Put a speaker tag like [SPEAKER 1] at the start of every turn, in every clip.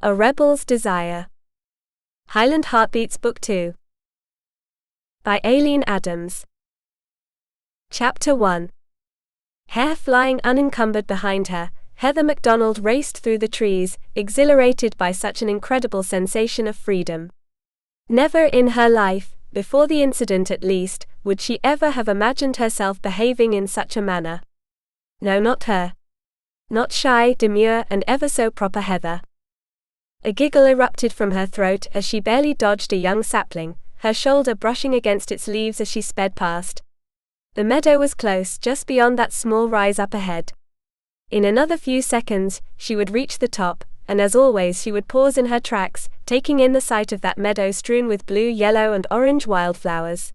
[SPEAKER 1] A Rebel's Desire. Highland Heartbeats Book 2. By Aileen Adams. Chapter 1. Hair flying unencumbered behind her, Heather MacDonald raced through the trees, exhilarated by such an incredible sensation of freedom. Never in her life, before the incident at least, would she ever have imagined herself behaving in such a manner. No, not her. Not shy, demure, and ever so proper Heather. A giggle erupted from her throat as she barely dodged a young sapling, her shoulder brushing against its leaves as she sped past. The meadow was close, just beyond that small rise up ahead. In another few seconds, she would reach the top, and as always she would pause in her tracks, taking in the sight of that meadow strewn with blue, yellow, and orange wildflowers.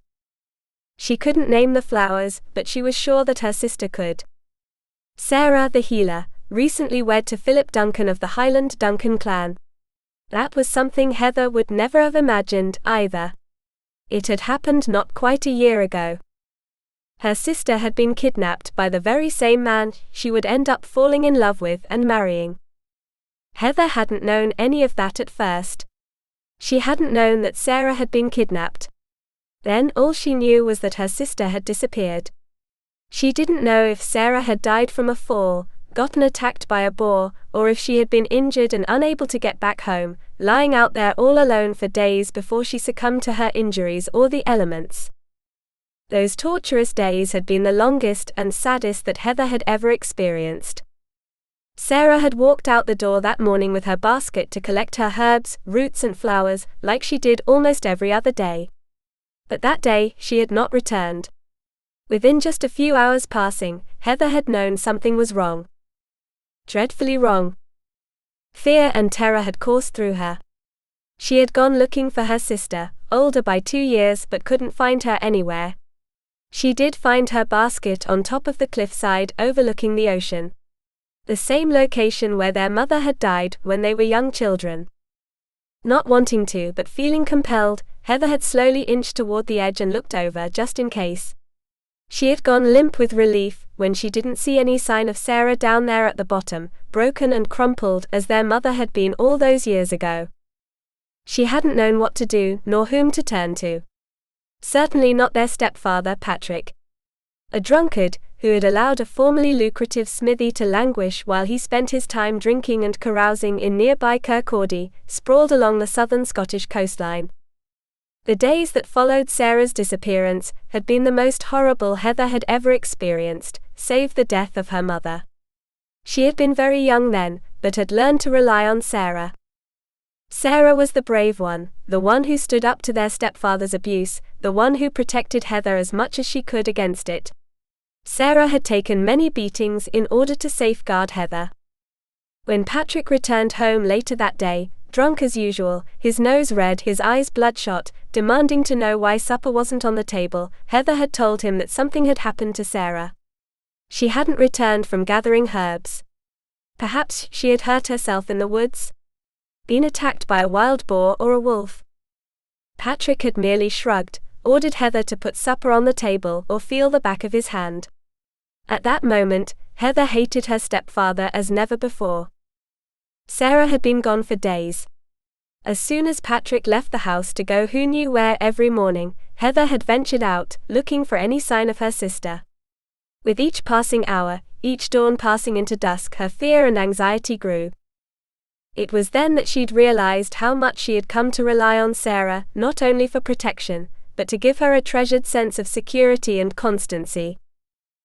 [SPEAKER 1] She couldn't name the flowers, but she was sure that her sister could. Sarah the healer, recently wed to Philip Duncan of the Highland Duncan clan. That was something Heather would never have imagined, either. It had happened not quite a year ago. Her sister had been kidnapped by the very same man she would end up falling in love with and marrying. Heather hadn't known any of that at first. She hadn't known that Sarah had been kidnapped. Then all she knew was that her sister had disappeared. She didn't know if Sarah had died from a fall, gotten attacked by a boar, or if she had been injured and unable to get back home, lying out there all alone for days before she succumbed to her injuries or the elements. Those torturous days had been the longest and saddest that Heather had ever experienced. Sarah had walked out the door that morning with her basket to collect her herbs, roots and flowers, like she did almost every other day. But that day, she had not returned. Within just a few hours passing, Heather had known something was wrong. Dreadfully wrong. Fear and terror had coursed through her. She had gone looking for her sister, older by 2 years, but couldn't find her anywhere. She did find her basket on top of the cliffside overlooking the ocean. The same location where their mother had died when they were young children. Not wanting to but feeling compelled, Heather had slowly inched toward the edge and looked over just in case. She had gone limp with relief when she didn't see any sign of Sarah down there at the bottom, broken and crumpled as their mother had been all those years ago. She hadn't known what to do nor whom to turn to. Certainly not their stepfather, Patrick. A drunkard, who had allowed a formerly lucrative smithy to languish while he spent his time drinking and carousing in nearby Kirkcaldy, sprawled along the southern Scottish coastline. The days that followed Sarah's disappearance had been the most horrible Heather had ever experienced, save the death of her mother. She had been very young then, but had learned to rely on Sarah. Sarah was the brave one, the one who stood up to their stepfather's abuse, the one who protected Heather as much as she could against it. Sarah had taken many beatings in order to safeguard Heather. When Patrick returned home later that day, drunk as usual, his nose red, his eyes bloodshot, demanding to know why supper wasn't on the table, Heather had told him that something had happened to Sarah. She hadn't returned from gathering herbs. Perhaps she had hurt herself in the woods? Been attacked by a wild boar or a wolf? Patrick had merely shrugged, ordered Heather to put supper on the table or feel the back of his hand. At that moment, Heather hated her stepfather as never before. Sarah had been gone for days. As soon as Patrick left the house to go who knew where every morning, Heather had ventured out, looking for any sign of her sister. With each passing hour, each dawn passing into dusk, her fear and anxiety grew. It was then that she'd realized how much she had come to rely on Sarah, not only for protection, but to give her a treasured sense of security and constancy.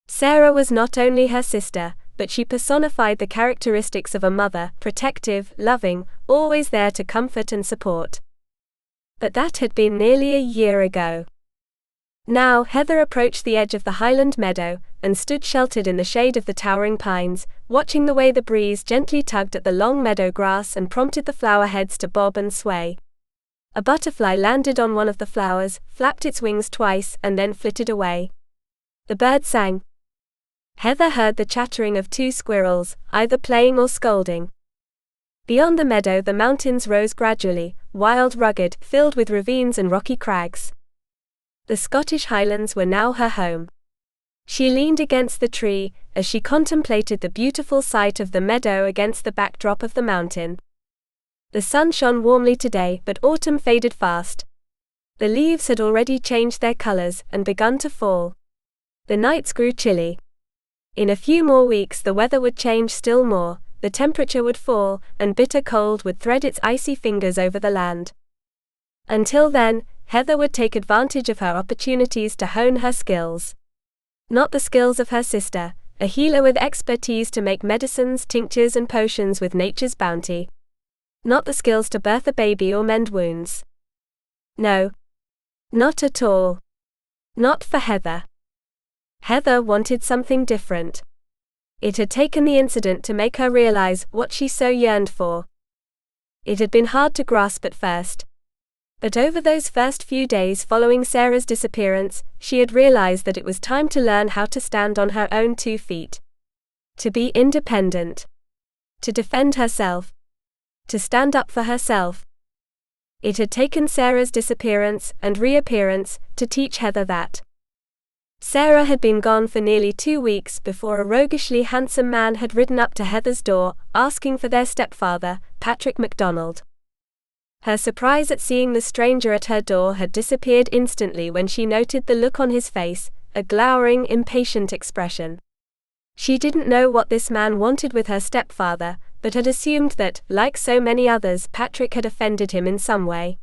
[SPEAKER 1] Sarah was not only her sister, but she personified the characteristics of a mother, protective, loving, always there to comfort and support. But that had been nearly a year ago. Now Heather approached the edge of the Highland meadow, and stood sheltered in the shade of the towering pines, watching the way the breeze gently tugged at the long meadow grass and prompted the flower heads to bob and sway. A butterfly landed on one of the flowers, flapped its wings twice, and then flitted away. The bird sang. Heather heard the chattering of 2 squirrels, either playing or scolding. Beyond the meadow the mountains rose gradually, wild, rugged, filled with ravines and rocky crags. The Scottish Highlands were now her home. She leaned against the tree, as she contemplated the beautiful sight of the meadow against the backdrop of the mountain. The sun shone warmly today, but autumn faded fast. The leaves had already changed their colors and begun to fall. The nights grew chilly. In a few more weeks the weather would change still more, the temperature would fall, and bitter cold would thread its icy fingers over the land. Until then, Heather would take advantage of her opportunities to hone her skills. Not the skills of her sister, a healer with expertise to make medicines, tinctures and potions with nature's bounty. Not the skills to birth a baby or mend wounds. No. Not at all. Not for Heather. Heather wanted something different. It had taken the incident to make her realize what she so yearned for. It had been hard to grasp at first. But over those first few days following Sarah's disappearance, she had realized that it was time to learn how to stand on her own 2 feet. To be independent. To defend herself. To stand up for herself. It had taken Sarah's disappearance and reappearance to teach Heather that. Sarah had been gone for nearly 2 weeks before a roguishly handsome man had ridden up to Heather's door, asking for their stepfather, Patrick MacDonald. Her surprise at seeing the stranger at her door had disappeared instantly when she noted the look on his face, a glowering, impatient expression. She didn't know what this man wanted with her stepfather, but had assumed that, like so many others, Patrick had offended him in some way.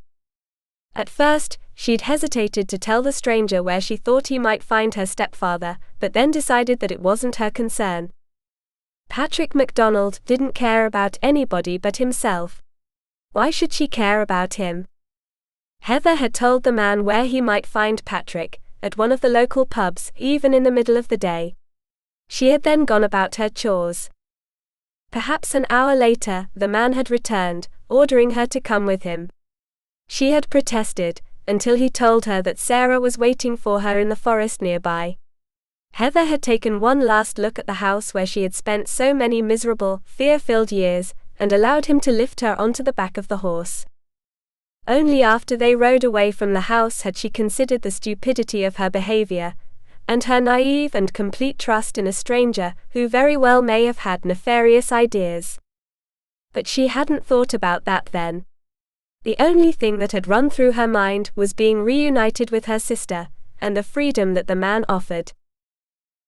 [SPEAKER 1] At first, she'd hesitated to tell the stranger where she thought he might find her stepfather, but then decided that it wasn't her concern. Patrick MacDonald didn't care about anybody but himself. Why should she care about him? Heather had told the man where he might find Patrick, at one of the local pubs, even in the middle of the day. She had then gone about her chores. Perhaps an hour later, the man had returned, ordering her to come with him. She had protested, until he told her that Sarah was waiting for her in the forest nearby. Heather had taken one last look at the house where she had spent so many miserable, fear-filled years, and allowed him to lift her onto the back of the horse. Only after they rode away from the house had she considered the stupidity of her behavior, and her naive and complete trust in a stranger who very well may have had nefarious ideas. But she hadn't thought about that then. The only thing that had run through her mind was being reunited with her sister, and the freedom that the man offered.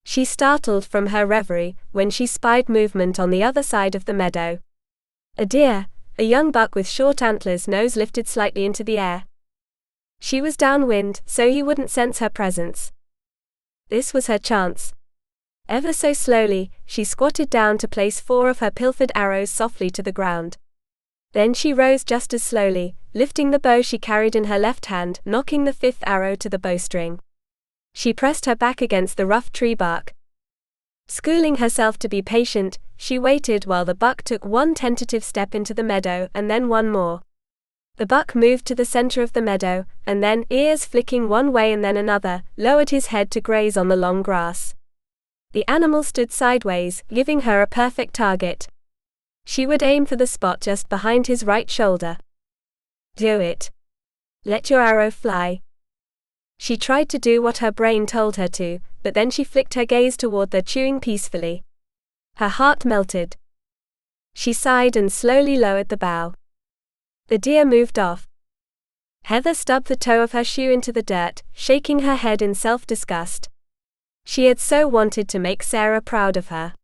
[SPEAKER 1] She startled from her reverie when she spied movement on the other side of the meadow. A deer, a young buck with short antlers, nose lifted slightly into the air. She was downwind, so he wouldn't sense her presence. This was her chance. Ever so slowly, she squatted down to place 4 of her pilfered arrows softly to the ground. Then she rose just as slowly, lifting the bow she carried in her left hand, knocking the 5th arrow to the bowstring. She pressed her back against the rough tree bark. Schooling herself to be patient, she waited while the buck took one tentative step into the meadow and then one more. The buck moved to the center of the meadow, and then, ears flicking one way and then another, lowered his head to graze on the long grass. The animal stood sideways, giving her a perfect target. She would aim for the spot just behind his right shoulder. Do it. Let your arrow fly. She tried to do what her brain told her to, but then she flicked her gaze toward the chewing peacefully. Her heart melted. She sighed and slowly lowered the bow. The deer moved off. Heather stubbed the toe of her shoe into the dirt, shaking her head in self-disgust. She had so wanted to make Sarah proud of her.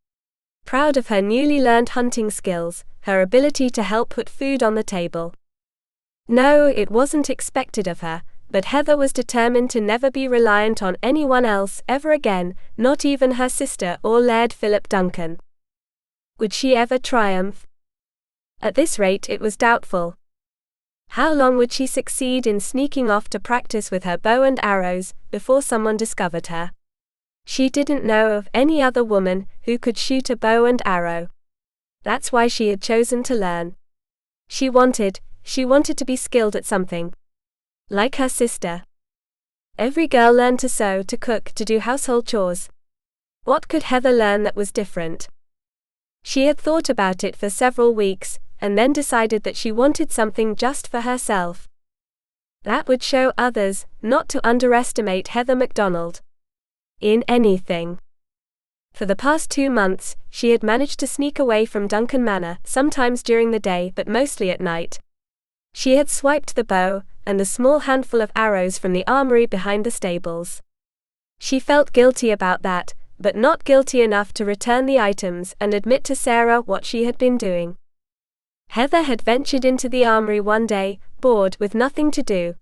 [SPEAKER 1] Proud of her newly learned hunting skills, her ability to help put food on the table. No, it wasn't expected of her, but Heather was determined to never be reliant on anyone else ever again, not even her sister or Laird Philip Duncan. Would she ever triumph? At this rate it was doubtful. How long would she succeed in sneaking off to practice with her bow and arrows before someone discovered her? She didn't know of any other woman who could shoot a bow and arrow. That's why she had chosen to learn. She wanted to be skilled at something. Like her sister. Every girl learned to sew, to cook, to do household chores. What could Heather learn that was different? She had thought about it for several weeks, and then decided that she wanted something just for herself. That would show others not to underestimate Heather MacDonald. In anything. For the past 2 months, she had managed to sneak away from Duncan Manor, sometimes during the day but mostly at night. She had swiped the bow and the small handful of arrows from the armory behind the stables. She felt guilty about that, but not guilty enough to return the items and admit to Sarah what she had been doing. Heather had ventured into the armory one day, bored with nothing to do.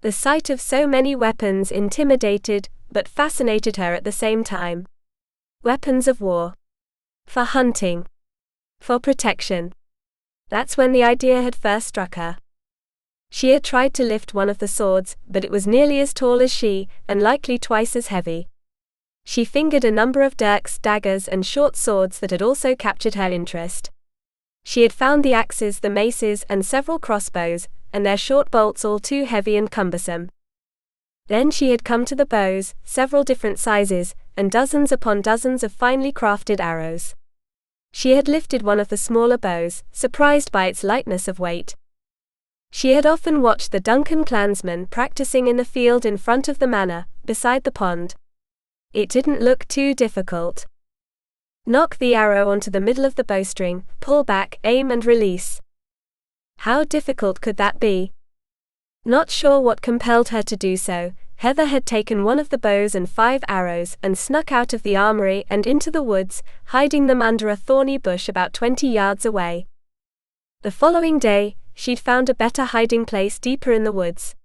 [SPEAKER 1] The sight of so many weapons intimidated but fascinated her at the same time. Weapons of war. For hunting. For protection. That's when the idea had first struck her. She had tried to lift one of the swords, but it was nearly as tall as she, and likely twice as heavy. She fingered a number of dirks, daggers, and short swords that had also captured her interest. She had found the axes, the maces, and several crossbows, and their short bolts all too heavy and cumbersome. Then she had come to the bows, several different sizes, and dozens upon dozens of finely crafted arrows. She had lifted one of the smaller bows, surprised by its lightness of weight. She had often watched the Duncan clansmen practicing in the field in front of the manor, beside the pond. It didn't look too difficult. Knock the arrow onto the middle of the bowstring, pull back, aim and release. How difficult could that be? Not sure what compelled her to do so, Heather had taken one of the bows and 5 arrows and snuck out of the armory and into the woods, hiding them under a thorny bush about 20 yards away. The following day, she'd found a better hiding place deeper in the woods.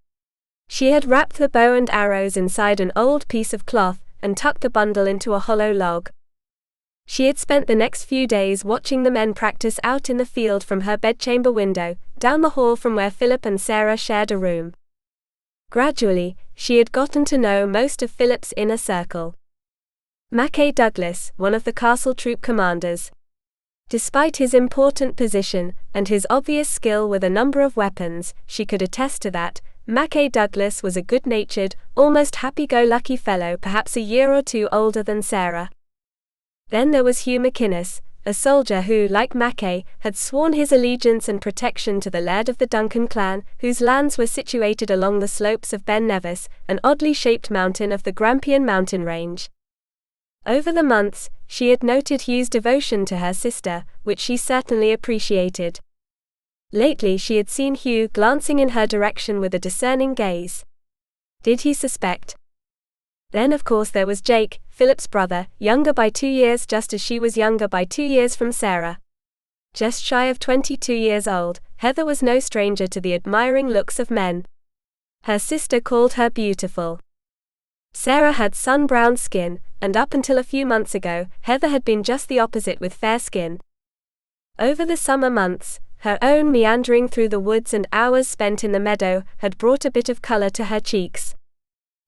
[SPEAKER 1] She had wrapped the bow and arrows inside an old piece of cloth and tucked the bundle into a hollow log. She had spent the next few days watching the men practice out in the field from her bedchamber window, down the hall from where Philip and Sarah shared a room. Gradually, she had gotten to know most of Philip's inner circle. Mackay Douglas, one of the castle troop commanders. Despite his important position and his obvious skill with a number of weapons, she could attest to that. Mackay Douglas was a good-natured, almost happy-go-lucky fellow, perhaps a year or 2 older than Sarah. Then there was Hugh McInnes, a soldier who, like Mackay, had sworn his allegiance and protection to the Laird of the Duncan clan, whose lands were situated along the slopes of Ben Nevis, an oddly shaped mountain of the Grampian mountain range. Over the months, she had noted Hugh's devotion to her sister, which she certainly appreciated. Lately she had seen Hugh glancing in her direction with a discerning gaze. Did he suspect? Then of course there was Jake, Philip's brother, younger by 2 years just as she was younger by 2 years from Sarah. Just shy of 22 years old, Heather was no stranger to the admiring looks of men. Her sister called her beautiful. Sarah had sun-browned skin, and up until a few months ago, Heather had been just the opposite with fair skin. Over the summer months, her own meandering through the woods and hours spent in the meadow had brought a bit of color to her cheeks.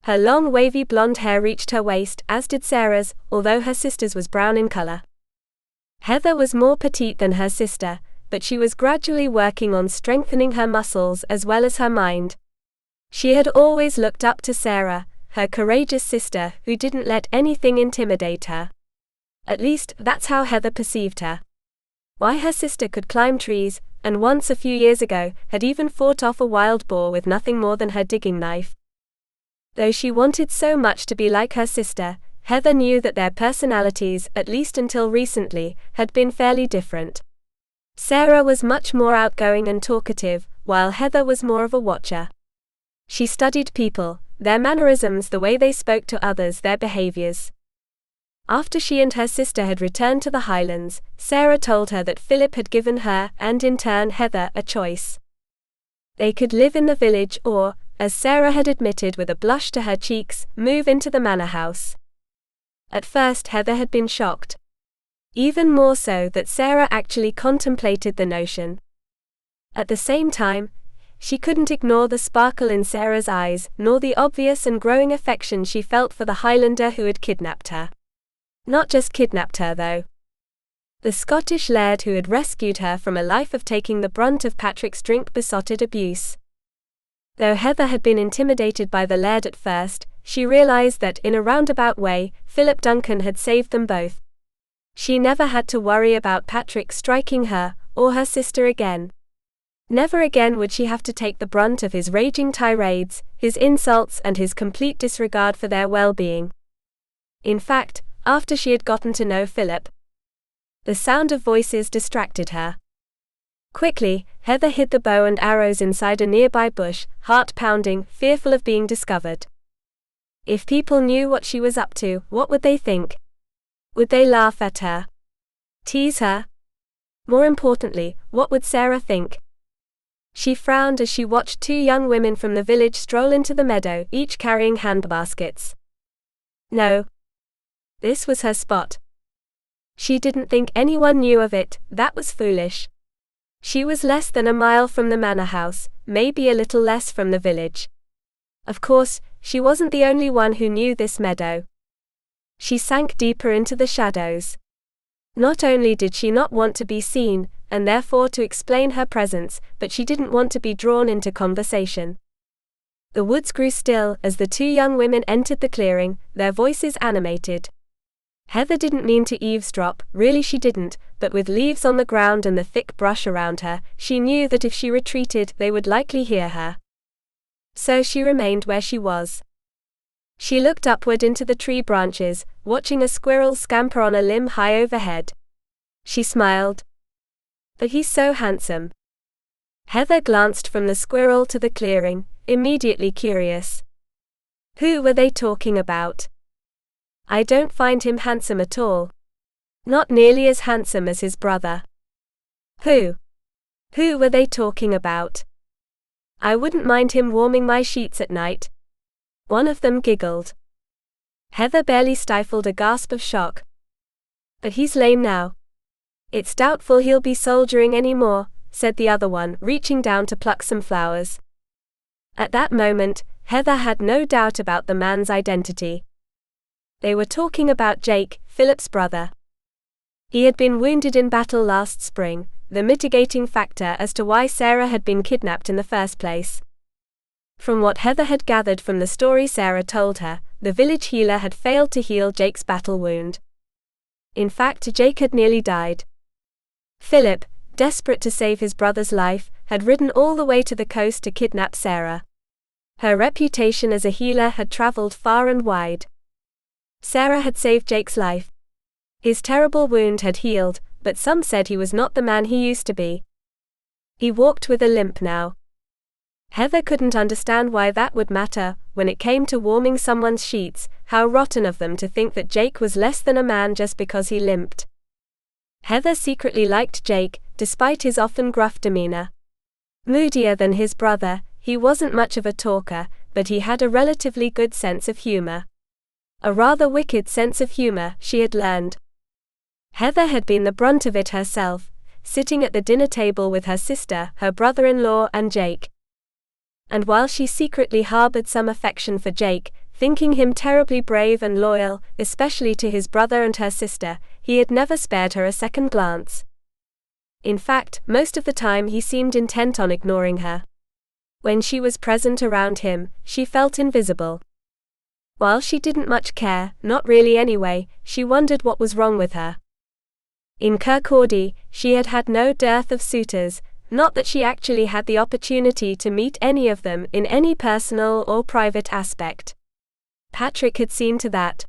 [SPEAKER 1] Her long wavy blonde hair reached her waist, as did Sarah's, although her sister's was brown in color. Heather was more petite than her sister, but she was gradually working on strengthening her muscles as well as her mind. She had always looked up to Sarah, her courageous sister, who didn't let anything intimidate her. At least, that's how Heather perceived her. Why her sister could climb trees, and once a few years ago, had even fought off a wild boar with nothing more than her digging knife. Though she wanted so much to be like her sister, Heather knew that their personalities, at least until recently, had been fairly different. Sarah was much more outgoing and talkative, while Heather was more of a watcher. She studied people, their mannerisms, the way they spoke to others, their behaviors. After she and her sister had returned to the Highlands, Sarah told her that Philip had given her, and in turn Heather, a choice. They could live in the village or, as Sarah had admitted with a blush to her cheeks, move into the manor house. At first Heather had been shocked. Even more so that Sarah actually contemplated the notion. At the same time, she couldn't ignore the sparkle in Sarah's eyes, nor the obvious and growing affection she felt for the Highlander who had kidnapped her. Not just kidnapped her, though. The Scottish laird who had rescued her from a life of taking the brunt of Patrick's drink-besotted abuse. Though Heather had been intimidated by the laird at first, she realized that in a roundabout way, Philip Duncan had saved them both. She never had to worry about Patrick striking her, or her sister again. Never again would she have to take the brunt of his raging tirades, his insults, and his complete disregard for their well-being. In fact, after she had gotten to know Philip. The sound of voices distracted her. Quickly, Heather hid the bow and arrows inside a nearby bush, heart pounding, fearful of being discovered. If people knew what she was up to, what would they think? Would they laugh at her? Tease her? More importantly, what would Sarah think? She frowned as she watched two young women from the village stroll into the meadow, each carrying handbaskets. No. This was her spot. She didn't think anyone knew of it, that was foolish. She was less than a mile from the manor house, maybe a little less from the village. Of course, she wasn't the only one who knew this meadow. She sank deeper into the shadows. Not only did she not want to be seen, and therefore to explain her presence, but she didn't want to be drawn into conversation. The woods grew still as the two young women entered the clearing, their voices animated. Heather didn't mean to eavesdrop, really she didn't, but with leaves on the ground and the thick brush around her, she knew that if she retreated they would likely hear her. So she remained where she was. She looked upward into the tree branches, watching a squirrel scamper on a limb high overhead. She smiled. But he's so handsome. Heather glanced from the squirrel to the clearing, immediately curious. Who were they talking about? I don't find him handsome at all. Not nearly as handsome as his brother. Who? Who were they talking about? I wouldn't mind him warming my sheets at night. One of them giggled. Heather barely stifled a gasp of shock. But he's lame now. It's doubtful he'll be soldiering anymore, said the other one, reaching down to pluck some flowers. At that moment, Heather had no doubt about the man's identity. They were talking about Jake, Philip's brother. He had been wounded in battle last spring, the mitigating factor as to why Sarah had been kidnapped in the first place. From what Heather had gathered from the story Sarah told her, the village healer had failed to heal Jake's battle wound. In fact, Jake had nearly died. Philip, desperate to save his brother's life, had ridden all the way to the coast to kidnap Sarah. Her reputation as a healer had traveled far and wide. Sarah had saved Jake's life. His terrible wound had healed, but some said he was not the man he used to be. He walked with a limp now. Heather couldn't understand why that would matter. When it came to warming someone's sheets, how rotten of them to think that Jake was less than a man just because he limped. Heather secretly liked Jake, despite his often gruff demeanor. Moodier than his brother, he wasn't much of a talker, but he had a relatively good sense of humor. A rather wicked sense of humor, she had learned. Heather had been the brunt of it herself, sitting at the dinner table with her sister, her brother-in-law, and Jake. And while she secretly harbored some affection for Jake, thinking him terribly brave and loyal, especially to his brother and her sister, he had never spared her a second glance. In fact, most of the time he seemed intent on ignoring her. When she was present around him, she felt invisible. While she didn't much care, not really anyway, she wondered what was wrong with her. In Kirkcaldy, she had had no dearth of suitors, not that she actually had the opportunity to meet any of them in any personal or private aspect. Patrick had seen to that.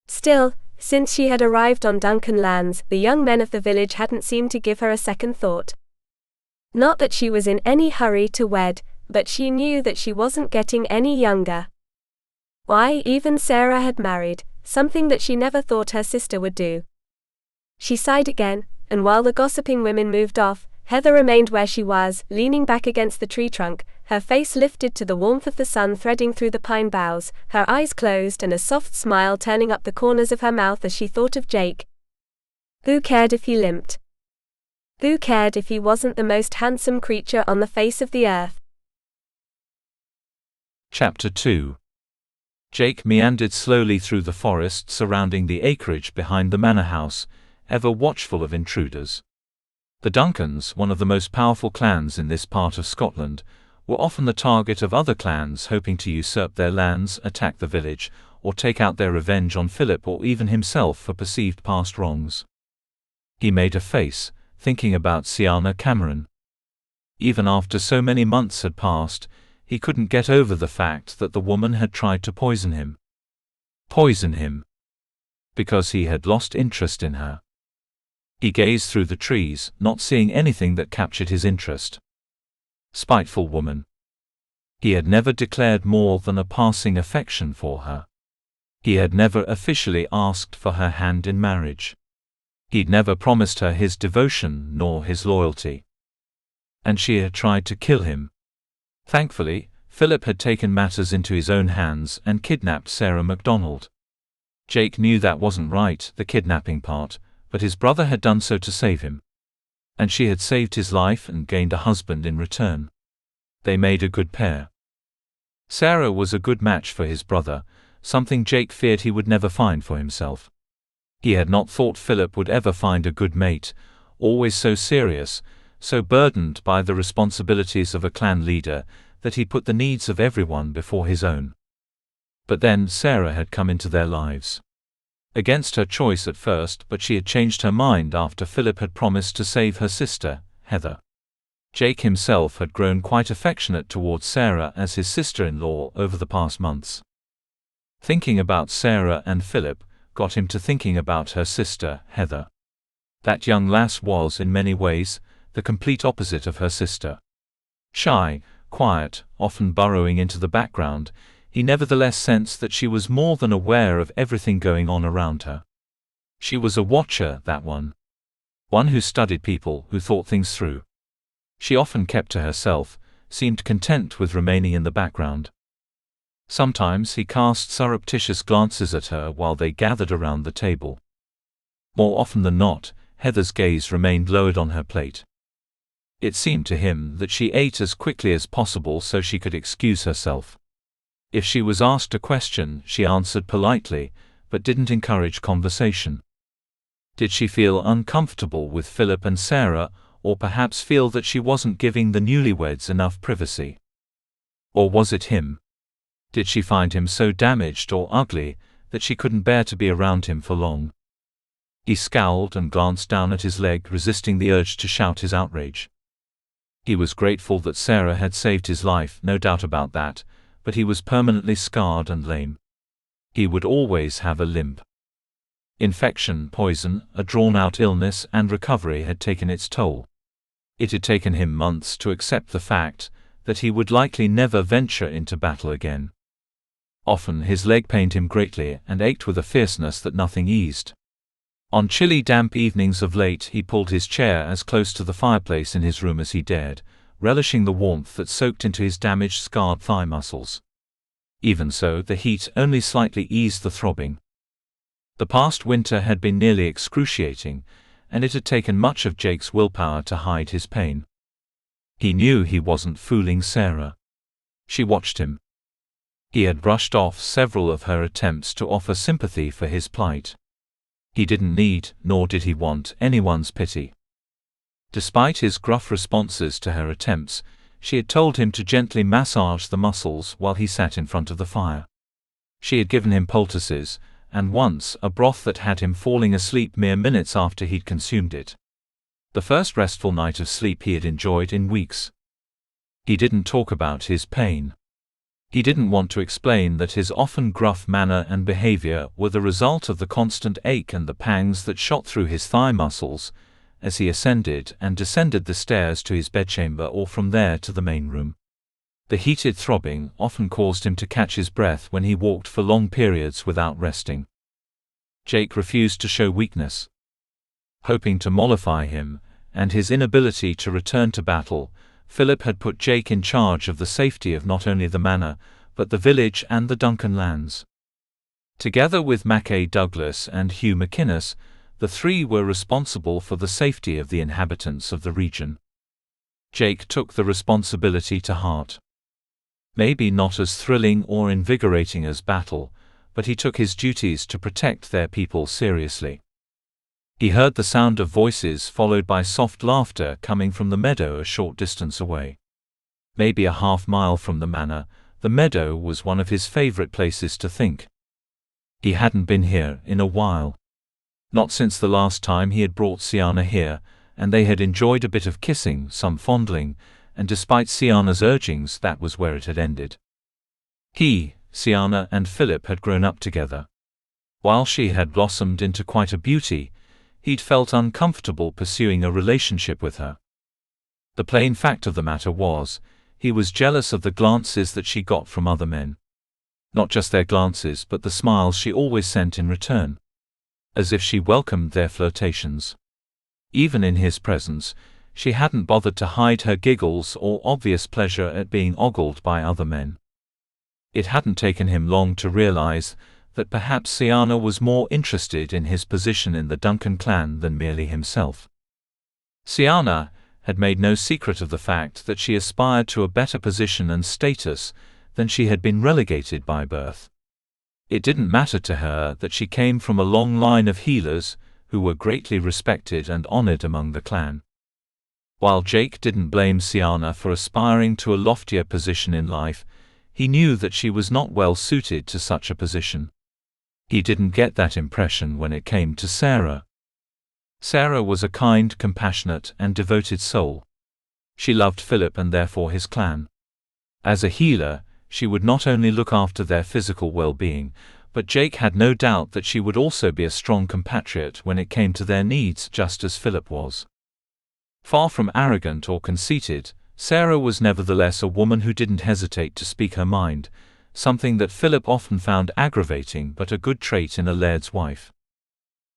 [SPEAKER 1] Still, since she had arrived on Duncan lands, the young men of the village hadn't seemed to give her a second thought. Not that she was in any hurry to wed, but she knew that she wasn't getting any younger. Why, even Sarah had married, something that she never thought her sister would do. She sighed again, and while the gossiping women moved off, Heather remained where she was, leaning back against the tree trunk, her face lifted to the warmth of the sun threading through the pine boughs, her eyes closed and a soft smile turning up the corners of her mouth as she thought of Jake. Who cared if he limped? Who cared if he wasn't the most handsome creature on the face of the earth?
[SPEAKER 2] Chapter 2. Jake meandered slowly through the forest surrounding the acreage behind the manor house, ever watchful of intruders. The Duncans, one of the most powerful clans in this part of Scotland, were often the target of other clans hoping to usurp their lands, attack the village, or take out their revenge on Philip or even himself for perceived past wrongs. He made a face, thinking about Sienna Cameron. Even after so many months had passed, he couldn't get over the fact that the woman had tried to poison him. Poison him. because he had lost interest in her. He gazed through the trees, not seeing anything that captured his interest. Spiteful woman. He had never declared more than a passing affection for her. He had never officially asked for her hand in marriage. He'd never promised her his devotion nor his loyalty. And she had tried to kill him. Thankfully, Philip had taken matters into his own hands and kidnapped Sarah MacDonald. Jake knew that wasn't right, the kidnapping part, but his brother had done so to save him. And she had saved his life and gained a husband in return. They made a good pair. Sarah was a good match for his brother, something Jake feared he would never find for himself. He had not thought Philip would ever find a good mate, always so serious, so burdened by the responsibilities of a clan leader that he put the needs of everyone before his own. But then Sarah had come into their lives. Against her choice at first, but she had changed her mind after Philip had promised to save her sister, Heather. Jake himself had grown quite affectionate towards Sarah as his sister-in-law over the past months. Thinking about Sarah and Philip got him to thinking about her sister, Heather. That young lass was, in many ways, the complete opposite of her sister. Shy, quiet, often burrowing into the background, he nevertheless sensed that she was more than aware of everything going on around her. She was a watcher, that one. One who studied people, who thought things through. She often kept to herself, seemed content with remaining in the background. Sometimes he cast surreptitious glances at her while they gathered around the table. More often than not, Heather's gaze remained lowered on her plate. It seemed to him that she ate as quickly as possible so she could excuse herself. If she was asked a question, she answered politely, but didn't encourage conversation. Did she feel uncomfortable with Philip and Sarah, or perhaps feel that she wasn't giving the newlyweds enough privacy? Or was it him? Did she find him so damaged or ugly that she couldn't bear to be around him for long? He scowled and glanced down at his leg, resisting the urge to shout his outrage. He was grateful that Sarah had saved his life, no doubt about that, but he was permanently scarred and lame. He would always have a limp. Infection, poison, a drawn-out illness, and recovery had taken its toll. It had taken him months to accept the fact that he would likely never venture into battle again. Often his leg pained him greatly and ached with a fierceness that nothing eased. On chilly, damp evenings of late he pulled his chair as close to the fireplace in his room as he dared, relishing the warmth that soaked into his damaged, scarred thigh muscles. Even so, the heat only slightly eased the throbbing. The past winter had been nearly excruciating, and it had taken much of Jake's willpower to hide his pain. He knew he wasn't fooling Sarah. She watched him. He had brushed off several of her attempts to offer sympathy for his plight. He didn't need, nor did he want, anyone's pity. Despite his gruff responses to her attempts, she had told him to gently massage the muscles while he sat in front of the fire. She had given him poultices, and once a broth that had him falling asleep mere minutes after he'd consumed it. The first restful night of sleep he had enjoyed in weeks. He didn't talk about his pain. He didn't want to explain that his often gruff manner and behavior were the result of the constant ache and the pangs that shot through his thigh muscles as he ascended and descended the stairs to his bedchamber or from there to the main room. The heated throbbing often caused him to catch his breath when he walked for long periods without resting. Jake refused to show weakness. Hoping to mollify him, and his inability to return to battle, Philip had put Jake in charge of the safety of not only the manor, but the village and the Duncan lands. Together with Mackay Douglas and Hugh McInnes, the three were responsible for the safety of the inhabitants of the region. Jake took the responsibility to heart. Maybe not as thrilling or invigorating as battle, but he took his duties to protect their people seriously. He heard the sound of voices followed by soft laughter coming from the meadow a short distance away. Maybe a half-mile from the manor, the meadow was one of his favorite places to think. He hadn't been here in a while. Not since the last time he had brought Sienna here, and they had enjoyed a bit of kissing, some fondling, and despite Sienna's urgings, that was where it had ended. He, Sienna, and Philip had grown up together. While she had blossomed into quite a beauty, he'd felt uncomfortable pursuing a relationship with her. The plain fact of the matter was, he was jealous of the glances that she got from other men. Not just their glances, but the smiles she always sent in return. As if she welcomed their flirtations. Even in his presence, she hadn't bothered to hide her giggles or obvious pleasure at being ogled by other men. It hadn't taken him long to realize that perhaps Sienna was more interested in his position in the Duncan clan than merely himself. Sienna had made no secret of the fact that she aspired to a better position and status than she had been relegated by birth. It didn't matter to her that she came from a long line of healers who were greatly respected and honored among the clan. While Jake didn't blame Sienna for aspiring to a loftier position in life, he knew that she was not well suited to such a position. He didn't get that impression when it came to Sarah. Sarah was a kind, compassionate, and devoted soul. She loved Philip and therefore his clan. As a healer, she would not only look after their physical well-being, but Jake had no doubt that she would also be a strong compatriot when it came to their needs, just as Philip was. Far from arrogant or conceited, Sarah was nevertheless a woman who didn't hesitate to speak her mind, something that Philip often found aggravating but a good trait in a laird's wife.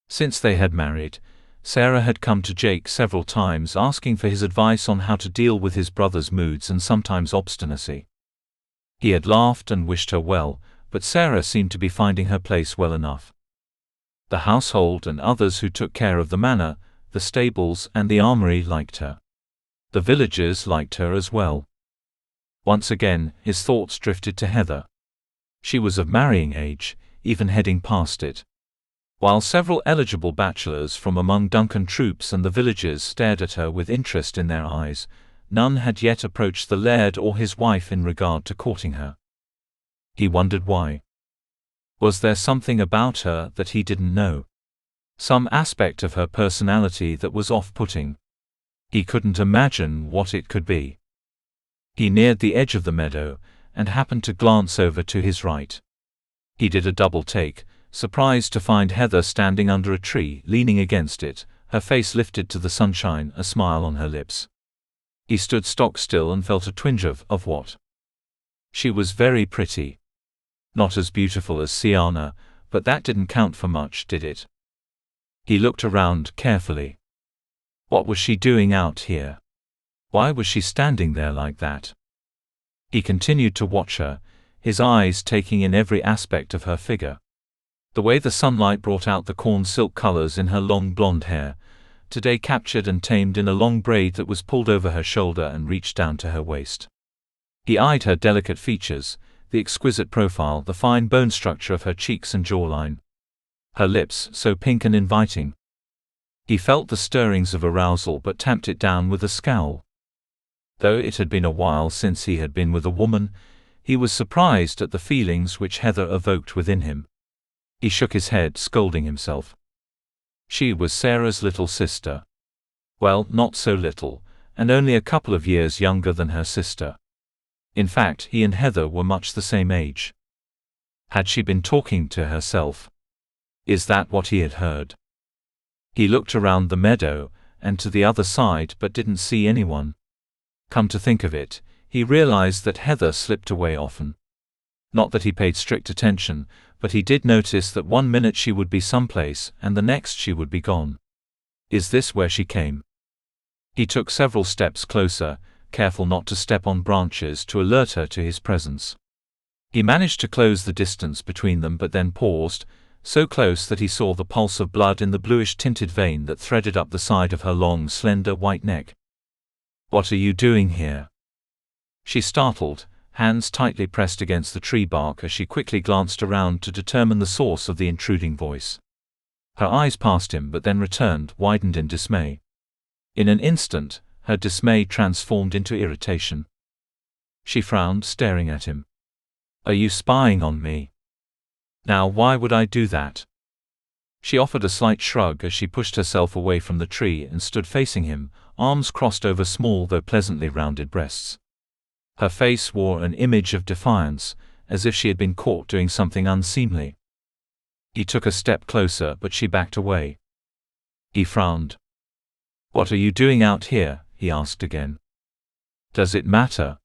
[SPEAKER 2] Since they had married, Sarah had come to Jake several times asking for his advice on how to deal with his brother's moods and sometimes obstinacy. He had laughed and wished her well, but Sarah seemed to be finding her place well enough. The household and others who took care of the manor, the stables and the armory liked her. The villagers liked her as well. Once again, his thoughts drifted to Heather. She was of marrying age, even heading past it. While several eligible bachelors from among Duncan troops and the villagers stared at her with interest in their eyes, none had yet approached the laird or his wife in regard to courting her. He wondered why. Was there something about her that he didn't know? Some aspect of her personality that was off-putting? He couldn't imagine what it could be. He neared the edge of the meadow, and happened to glance over to his right. He did a double take, surprised to find Heather standing under a tree, leaning against it, her face lifted to the sunshine, a smile on her lips. He stood stock still and felt a twinge of what? She was very pretty. Not as beautiful as Sienna, but that didn't count for much, did it? He looked around carefully. What was she doing out here? Why was she standing there like that? He continued to watch her, his eyes taking in every aspect of her figure. The way the sunlight brought out the corn silk colors in her long blonde hair, today captured and tamed in a long braid that was pulled over her shoulder and reached down to her waist. He eyed her delicate features, the exquisite profile, the fine bone structure of her cheeks and jawline. Her lips, so pink and inviting. He felt the stirrings of arousal but tamped it down with a scowl. Though it had been a while since he had been with a woman, he was surprised at the feelings which Heather evoked within him. He shook his head, scolding himself. She was Sarah's little sister. Well, not so little, and only a couple of years younger than her sister. In fact, he and Heather were much the same age. Had she been talking to herself? Is that what he had heard? He looked around the meadow, and to the other side, but didn't see anyone. Come to think of it, he realized that Heather slipped away often. Not that he paid strict attention, but he did notice that one minute she would be someplace, and the next she would be gone. Is this where she came? He took several steps closer, careful not to step on branches to alert her to his presence. He managed to close the distance between them but then paused, so close that he saw the pulse of blood in the bluish-tinted vein that threaded up the side of her long, slender white neck. "What are you doing here?" She startled, hands tightly pressed against the tree bark as she quickly glanced around to determine the source of the intruding voice. Her eyes passed him but then returned, widened in dismay. In an instant, her dismay transformed into irritation. She frowned, staring at him. "Are you spying on me? Now why would I do that?" She offered a slight shrug as she pushed herself away from the tree and stood facing him, arms crossed over small though pleasantly rounded breasts. Her face wore an image of defiance, as if she had been caught doing something unseemly. He took a step closer, but she backed away. He frowned. "What are you doing out here?" he asked again. "Does it matter?"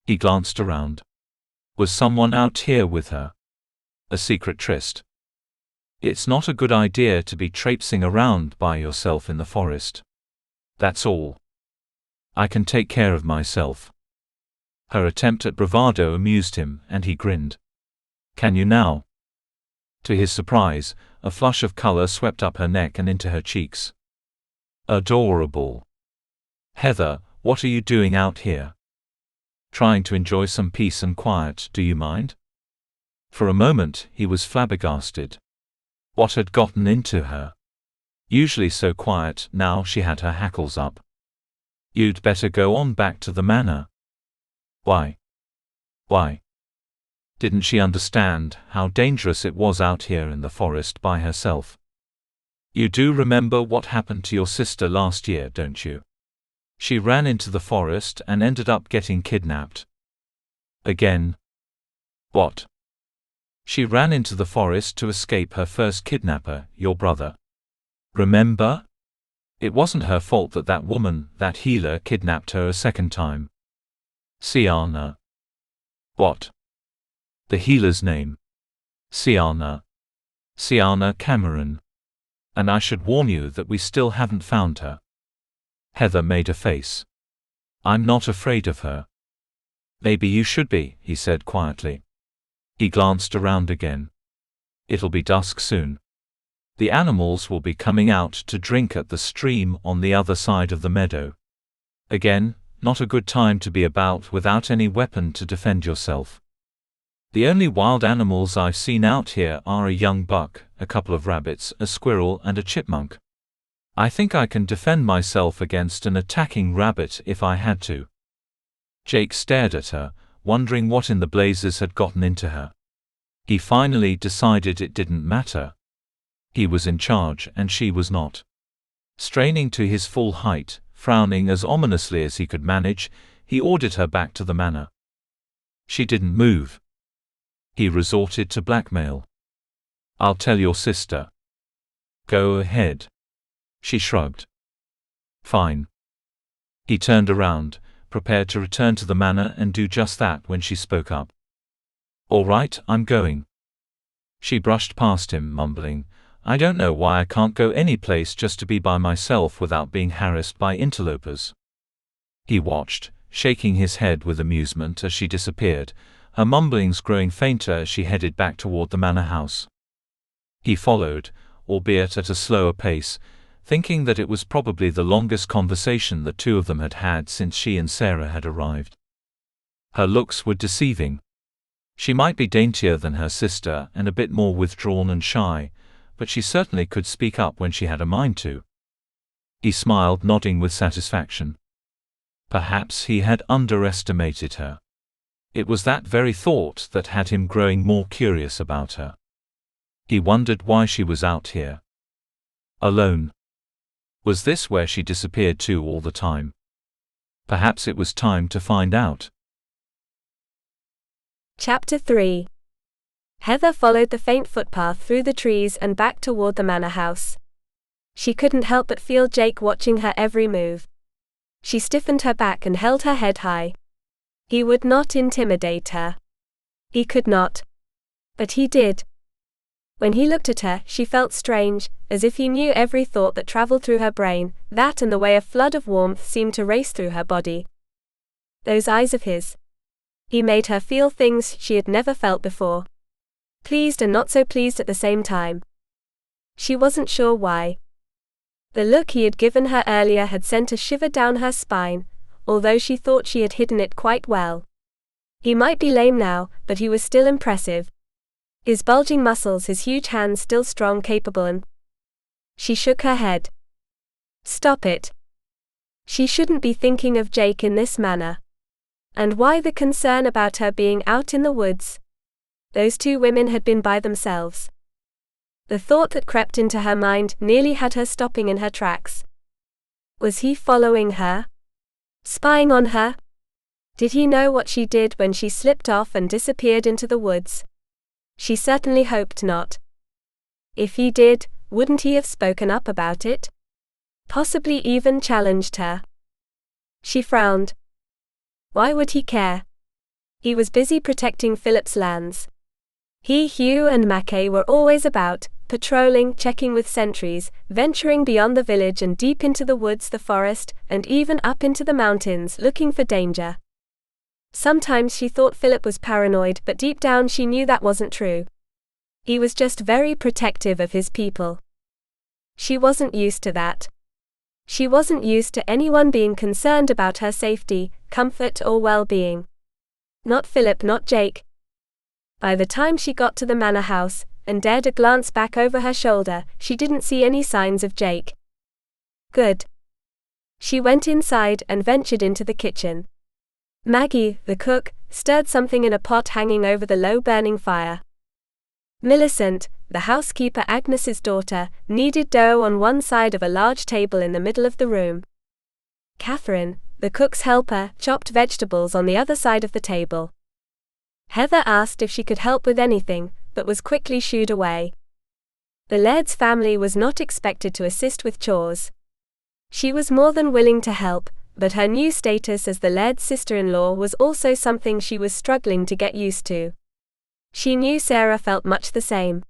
[SPEAKER 2] He glanced around. Was someone out here with her? A secret tryst? It's not a good idea to be traipsing around by yourself in the forest. That's all. I can take care of myself. Her attempt at bravado amused him, and he grinned. "Can you now?" To his surprise, a flush of color swept up her neck and into her cheeks. Adorable. "Heather, what are you doing out here?" "Trying to enjoy some peace and quiet, do you mind?" For a moment, he was flabbergasted. What had gotten into her? Usually so quiet, now she had her hackles up. "You'd better go on back to the manor." "Why?" "Why?" Didn't she understand how dangerous it was out here in the forest by herself? "You do remember what happened to your sister last year, don't you? She ran into the forest and ended up getting kidnapped." "Again?" "What?" "She ran into the forest to escape her first kidnapper, your brother. Remember? It wasn't her fault that that woman, that healer, kidnapped her a second time." "Siana." "What?" "The healer's name. Siana. Siana Cameron. And I should warn you that we still haven't found her." Heather made a face. "I'm not afraid of her." "Maybe you should be," he said quietly. He glanced around again. "It'll be dusk soon. The animals will be coming out to drink at the stream on the other side of the meadow. Again, not a good time to be about without any weapon to defend yourself. The only wild animals I've seen out here are a young buck, a couple of rabbits, a squirrel, and a chipmunk. I think I can defend myself against an attacking rabbit if I had to." Jake stared at her, wondering what in the blazes had gotten into her. He finally decided it didn't matter. He was in charge and she was not. Straining to his full height, frowning as ominously as he could manage, he ordered her back to the manor. She didn't move. He resorted to blackmail. "I'll tell your sister." "Go ahead." She shrugged. "Fine." He turned around, prepared to return to the manor and do just that when she spoke up. "All right, I'm going." She brushed past him, mumbling, "I don't know why I can't go any place just to be by myself without being harassed by interlopers." He watched, shaking his head with amusement as she disappeared, her mumblings growing fainter as she headed back toward the manor house. He followed, albeit at a slower pace, thinking that it was probably the longest conversation the two of them had had since she and Sarah had arrived. Her looks were deceiving. She might be daintier than her sister and a bit more withdrawn and shy, but she certainly could speak up when she had a mind to. He smiled, nodding with satisfaction. Perhaps he had underestimated her. It was that very thought that had him growing more curious about her. He wondered why she was out here. Alone. Was this where she disappeared to all the time? Perhaps it was time to find out.
[SPEAKER 1] Chapter 3. Heather followed the faint footpath through the trees and back toward the manor house. She couldn't help but feel Jake watching her every move. She stiffened her back and held her head high. He would not intimidate her. He could not. But he did. When he looked at her, she felt strange, as if he knew every thought that traveled through her brain, that and the way a flood of warmth seemed to race through her body. Those eyes of his. He made her feel things she had never felt before. Pleased and not so pleased at the same time. She wasn't sure why. The look he had given her earlier had sent a shiver down her spine, although she thought she had hidden it quite well. He might be lame now, but he was still impressive. His bulging muscles, his huge hands still strong, capable, and... She shook her head. Stop it. She shouldn't be thinking of Jake in this manner. And why the concern about her being out in the woods? Those two women had been by themselves. The thought that crept into her mind nearly had her stopping in her tracks. Was he following her? Spying on her? Did he know what she did when she slipped off and disappeared into the woods? She certainly hoped not. If he did, wouldn't he have spoken up about it? Possibly even challenged her. She frowned. Why would he care? He was busy protecting Philip's lands. He, Hugh and Mackay were always about, patrolling, checking with sentries, venturing beyond the village and deep into the woods, the forest, and even up into the mountains, looking for danger. Sometimes she thought Philip was paranoid, but deep down she knew that wasn't true. He was just very protective of his people. She wasn't used to that. She wasn't used to anyone being concerned about her safety, comfort, or well-being. Not Philip, not Jake. By the time she got to the manor house, and dared a glance back over her shoulder, she didn't see any signs of Jake. Good. She went inside and ventured into the kitchen. Maggie, the cook, stirred something in a pot hanging over the low-burning fire. Millicent, the housekeeper, Agnes's daughter, kneaded dough on one side of a large table in the middle of the room. Catherine, the cook's helper, chopped vegetables on the other side of the table. Heather asked if she could help with anything, but was quickly shooed away. The Laird's family was not expected to assist with chores. She was more than willing to help, but her new status as the Laird's sister-in-law was also something she was struggling to get used to. She knew Sarah felt much the same.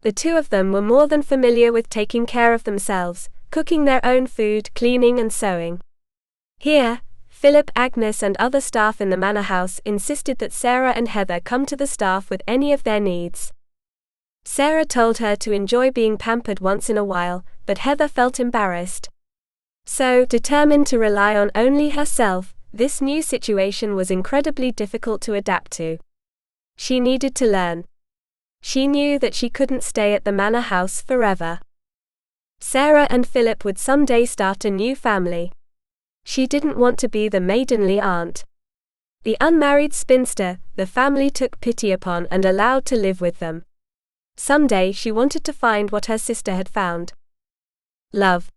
[SPEAKER 1] The two of them were more than familiar with taking care of themselves, cooking their own food, cleaning and sewing. Here, Philip, Agnes and other staff in the manor house insisted that Sarah and Heather come to the staff with any of their needs. Sarah told her to enjoy being pampered once in a while, but Heather felt embarrassed. So, determined to rely on only herself, this new situation was incredibly difficult to adapt to. She needed to learn. She knew that she couldn't stay at the manor house forever. Sarah and Philip would someday start a new family. She didn't want to be the maidenly aunt. The unmarried spinster the family took pity upon and allowed to live with them. Someday she wanted to find what her sister had found. Love.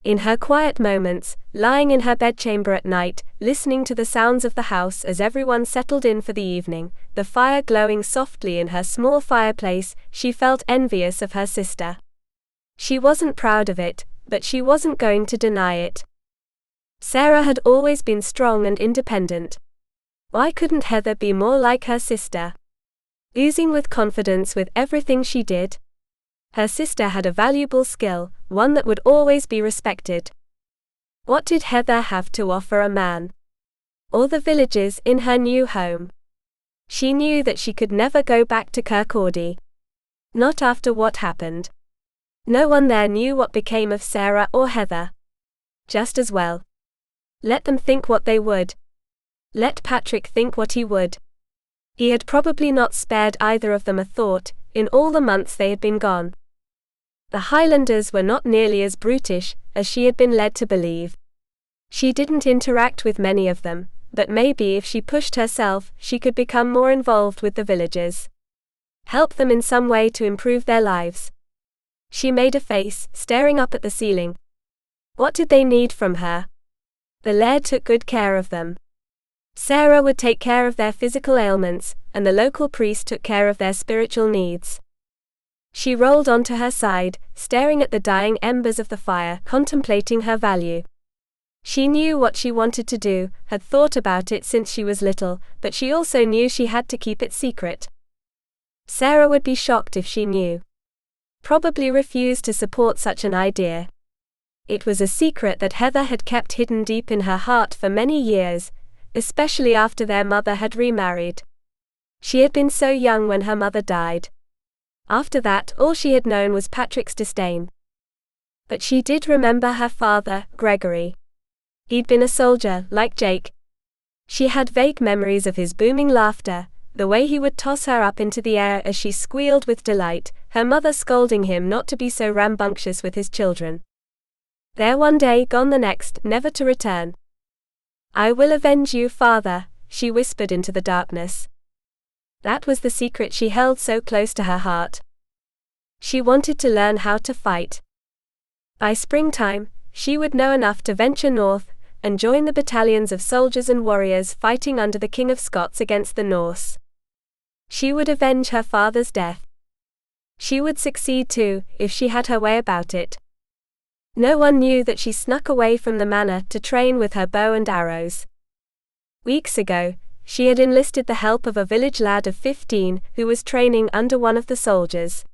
[SPEAKER 1] In her quiet moments, lying in her bedchamber at night, listening to the sounds of the house as everyone settled in for the evening, the fire glowing softly in her small fireplace, she felt envious of her sister. She wasn't proud of it, but she wasn't going to deny it. Sarah had always been strong and independent. Why couldn't Heather be more like her sister? Oozing with confidence with everything she did. Her sister had a valuable skill, one that would always be respected. What did Heather have to offer a man? Or the villagers in her new home? She knew that she could never go back to Kirkcaldy. Not after what happened. No one there knew what became of Sarah or Heather. Just as well. Let them think what they would. Let Patrick think what he would. He had probably not spared either of them a thought, in all the months they had been gone. The Highlanders were not nearly as brutish as she had been led to believe. She didn't interact with many of them, but maybe if she pushed herself, she could become more involved with the villagers. Help them in some way to improve their lives. She made a face, staring up at the ceiling. What did they need from her? The Laird took good care of them. Sarah would take care of their physical ailments, and the local priest took care of their spiritual needs. She rolled onto her side, staring at the dying embers of the fire, contemplating her value. She knew what she wanted to do, had thought about it since she was little, but she also knew she had to keep it secret. Sarah would be shocked if she knew. Probably refuse to support such an idea. It was a secret that Heather had kept hidden deep in her heart for many years, especially after their mother had remarried. She had been so young when her mother died. After that, all she had known was Patrick's disdain. But she did remember her father, Gregory. He'd been a soldier, like Jake. She had vague memories of his booming laughter, the way he would toss her up into the air as she squealed with delight, her mother scolding him not to be so rambunctious with his children. There one day, gone the next, never to return. "I will avenge you, father," she whispered into the darkness. That was the secret she held so close to her heart. She wanted to learn how to fight. By springtime, she would know enough to venture north and join the battalions of soldiers and warriors fighting under the King of Scots against the Norse. She would avenge her father's death. She would succeed too, if she had her way about it. No one knew that she snuck away from the manor to train with her bow and arrows. Weeks ago, she had enlisted the help of a village lad of 15 who was training under one of the soldiers.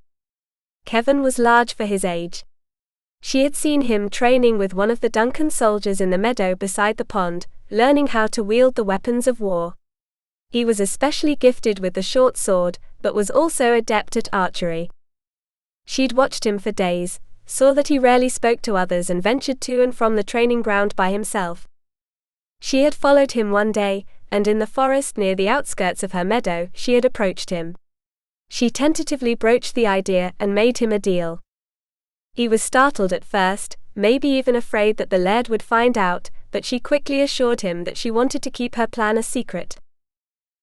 [SPEAKER 1] Kevin was large for his age. She had seen him training with one of the Duncan soldiers in the meadow beside the pond, learning how to wield the weapons of war. He was especially gifted with the short sword, but was also adept at archery. She'd watched him for days, saw that he rarely spoke to others and ventured to and from the training ground by himself. She had followed him one day, and in the forest near the outskirts of her meadow, she had approached him. She tentatively broached the idea and made him a deal. He was startled at first, maybe even afraid that the Laird would find out, but she quickly assured him that she wanted to keep her plan a secret.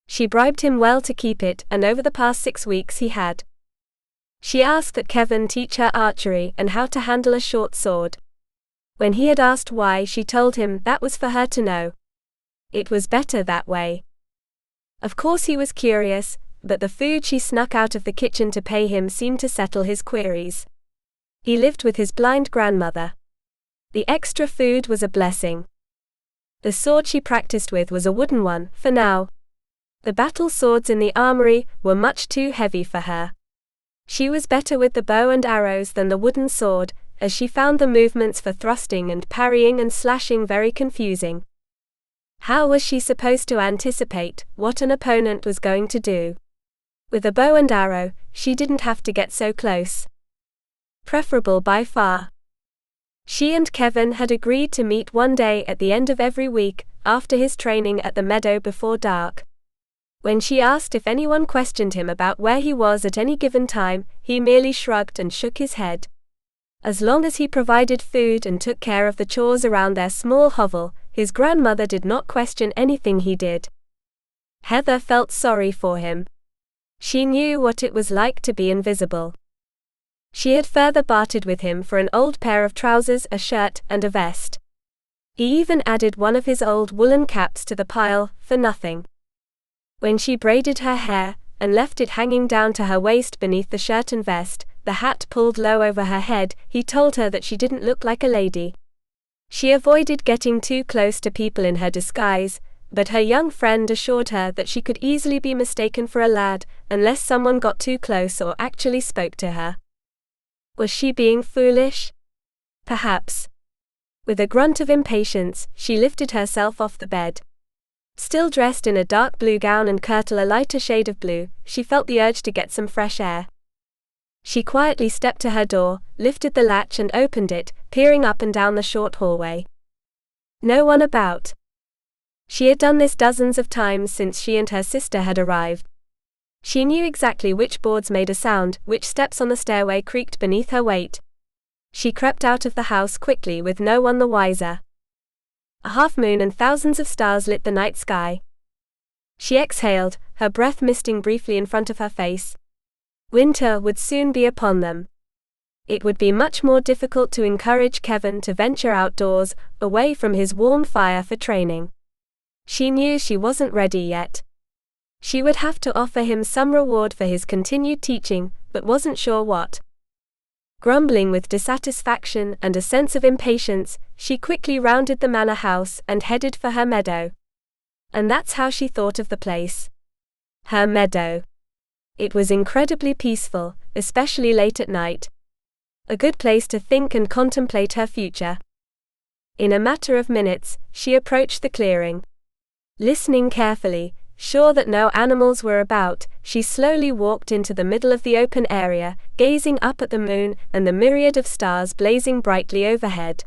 [SPEAKER 1] She bribed him well to keep it, and over the past 6 weeks he had. She asked that Kevin teach her archery and how to handle a short sword. When he had asked why, she told him that was for her to know. It was better that way. Of course he was curious, but the food she snuck out of the kitchen to pay him seemed to settle his queries. He lived with his blind grandmother. The extra food was a blessing. The sword she practiced with was a wooden one, for now. The battle swords in the armory were much too heavy for her. She was better with the bow and arrows than the wooden sword, as she found the movements for thrusting and parrying and slashing very confusing. How was she supposed to anticipate what an opponent was going to do? With a bow and arrow, she didn't have to get so close. Preferable by far. She and Kevin had agreed to meet one day at the end of every week, after his training at the meadow before dark. When she asked if anyone questioned him about where he was at any given time, he merely shrugged and shook his head. As long as he provided food and took care of the chores around their small hovel, his grandmother did not question anything he did. Heather felt sorry for him. She knew what it was like to be invisible. She had further bartered with him for an old pair of trousers, a shirt, and a vest. He even added one of his old woolen caps to the pile, for nothing. When she braided her hair, and left it hanging down to her waist beneath the shirt and vest, the hat pulled low over her head, he told her that she didn't look like a lady. She avoided getting too close to people in her disguise, but her young friend assured her that she could easily be mistaken for a lad, unless someone got too close or actually spoke to her. Was she being foolish? Perhaps. With a grunt of impatience, she lifted herself off the bed. Still dressed in a dark blue gown and kirtle a lighter shade of blue, she felt the urge to get some fresh air. She quietly stepped to her door, lifted the latch and opened it, peering up and down the short hallway. No one about. She had done this dozens of times since she and her sister had arrived. She knew exactly which boards made a sound, which steps on the stairway creaked beneath her weight. She crept out of the house quickly with no one the wiser. A half-moon and thousands of stars lit the night sky. She exhaled, her breath misting briefly in front of her face. Winter would soon be upon them. It would be much more difficult to encourage Kevin to venture outdoors, away from his warm fire for training. She knew she wasn't ready yet. She would have to offer him some reward for his continued teaching, but wasn't sure what. Grumbling with dissatisfaction and a sense of impatience, she quickly rounded the manor house and headed for her meadow. And that's how she thought of the place. Her meadow. It was incredibly peaceful, especially late at night. A good place to think and contemplate her future. In a matter of minutes, she approached the clearing. Listening carefully, sure that no animals were about, she slowly walked into the middle of the open area, gazing up at the moon and the myriad of stars blazing brightly overhead.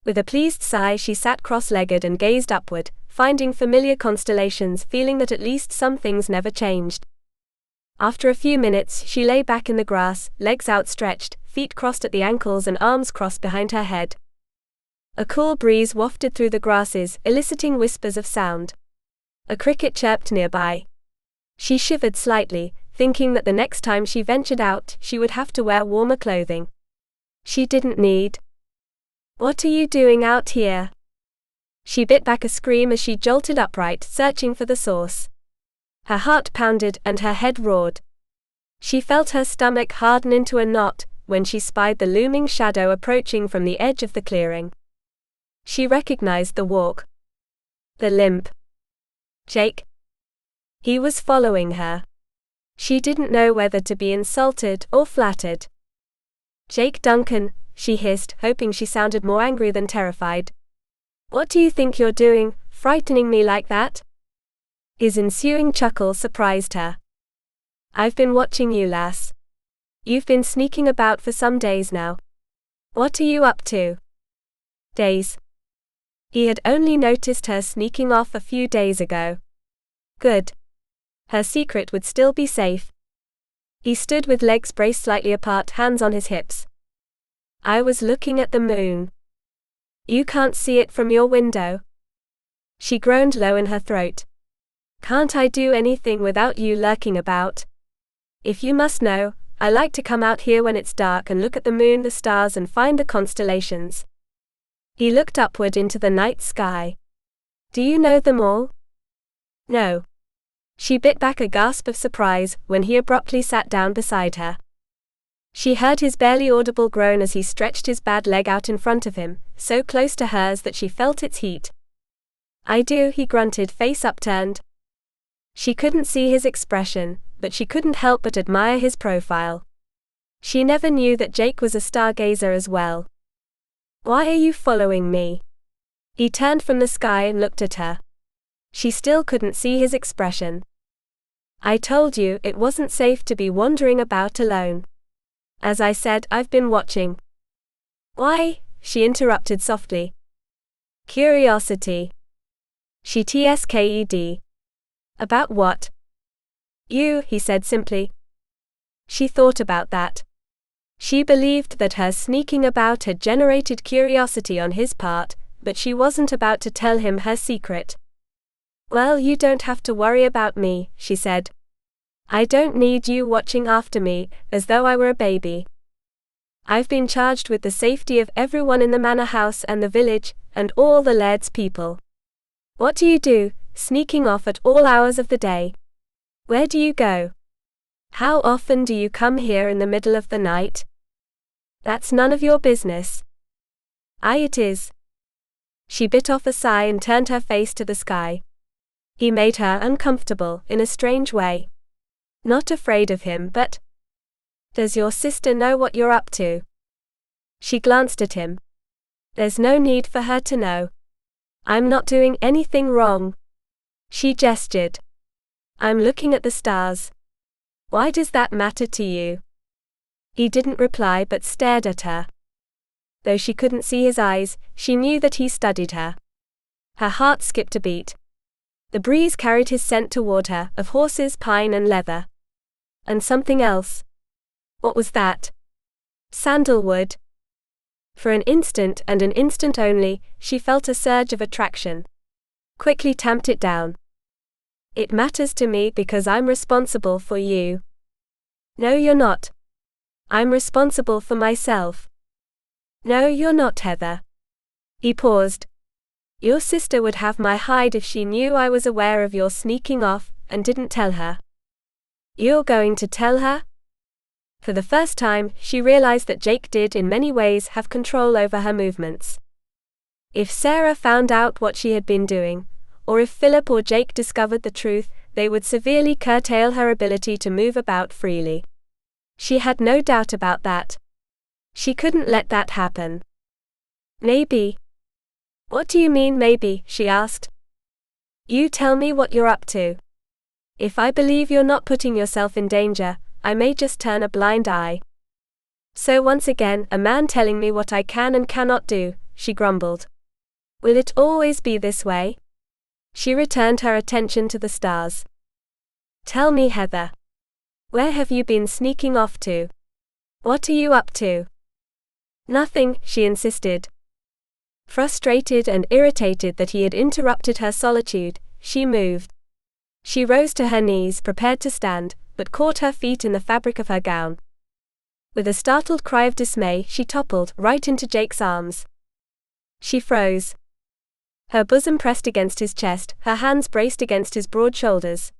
[SPEAKER 1] With a pleased sigh, she sat cross-legged and gazed upward, finding familiar constellations, feeling that at least some things never changed. After a few minutes, she lay back in the grass, legs outstretched, feet crossed at the ankles and arms crossed behind her head. A cool breeze wafted through the grasses, eliciting whispers of sound. A cricket chirped nearby. She shivered slightly, thinking that the next time she ventured out, she would have to wear warmer clothing. She didn't need. "What are you doing out here?" She bit back a scream as she jolted upright, searching for the source. Her heart pounded and her head roared. She felt her stomach harden into a knot when she spied the looming shadow approaching from the edge of the clearing. She recognized the walk, the limp. Jake. He was following her. She didn't know whether to be insulted or flattered. "Jake Duncan," she hissed, hoping she sounded more angry than terrified. "What do you think you're doing, frightening me like that?" His ensuing chuckle surprised her. "I've been watching you, lass. You've been sneaking about for some days now. What are you up to?" Days. He had only noticed her sneaking off a few days ago. Good. Her secret would still be safe. He stood with legs braced slightly apart, hands on his hips. "I was looking at the moon. You can't see it from your window." She groaned low in her throat. "Can't I do anything without you lurking about? If you must know, I like to come out here when it's dark and look at the moon, the stars, and find the constellations." He looked upward into the night sky. "Do you know them all?" "No." She bit back a gasp of surprise when he abruptly sat down beside her. She heard his barely audible groan as he stretched his bad leg out in front of him, so close to hers that she felt its heat. "I do," he grunted, face upturned. She couldn't see his expression, but she couldn't help but admire his profile. She never knew that Jake was a stargazer as well. "Why are you following me?" He turned from the sky and looked at her. She still couldn't see his expression. "I told you it wasn't safe to be wandering about alone. As I said, I've been watching." "Why?" she interrupted softly. "Curiosity." She tsked. "About what?" "You," he said simply. She thought about that. She believed that her sneaking about had generated curiosity on his part, but she wasn't about to tell him her secret. "Well, you don't have to worry about me," she said. "I don't need you watching after me, as though I were a baby. I've been charged with the safety of everyone in the manor house and the village, and all the Laird's people. What do you do, sneaking off at all hours of the day? Where do you go? How often do you come here in the middle of the night? That's none of your business." It is." She bit off a sigh and turned her face to the sky. He made her uncomfortable, in a strange way. Not afraid of him, but... "Does your sister know what you're up to?" She glanced at him. "There's no need for her to know. I'm not doing anything wrong." She gestured. "I'm looking at the stars. Why does that matter to you?" He didn't reply but stared at her. Though she couldn't see his eyes, she knew that he studied her. Her heart skipped a beat. The breeze carried his scent toward her, of horses, pine and leather. And something else. What was that? Sandalwood. For an instant, and an instant only, she felt a surge of attraction. Quickly tamped it down. "It matters to me because I'm responsible for you." "No, you're not. I'm responsible for myself." "No, you're not, Heather." He paused. "Your sister would have my hide if she knew I was aware of your sneaking off, and didn't tell her." "You're going to tell her?" For the first time, she realized that Jake did in many ways have control over her movements. If Sarah found out what she had been doing, or if Philip or Jake discovered the truth, they would severely curtail her ability to move about freely. She had no doubt about that. She couldn't let that happen. "Maybe." "What do you mean maybe?" she asked. "You tell me what you're up to. If I believe you're not putting yourself in danger, I may just turn a blind eye." "So once again, a man telling me what I can and cannot do," she grumbled. "Will it always be this way?" She returned her attention to the stars. "Tell me, Heather. Where have you been sneaking off to? What are you up to?" "Nothing," she insisted. Frustrated and irritated that he had interrupted her solitude, she moved. She rose to her knees, prepared to stand, but caught her feet in the fabric of her gown. With a startled cry of dismay, she toppled right into Jake's arms. She froze. Her bosom pressed against his chest, her hands braced against his broad shoulders.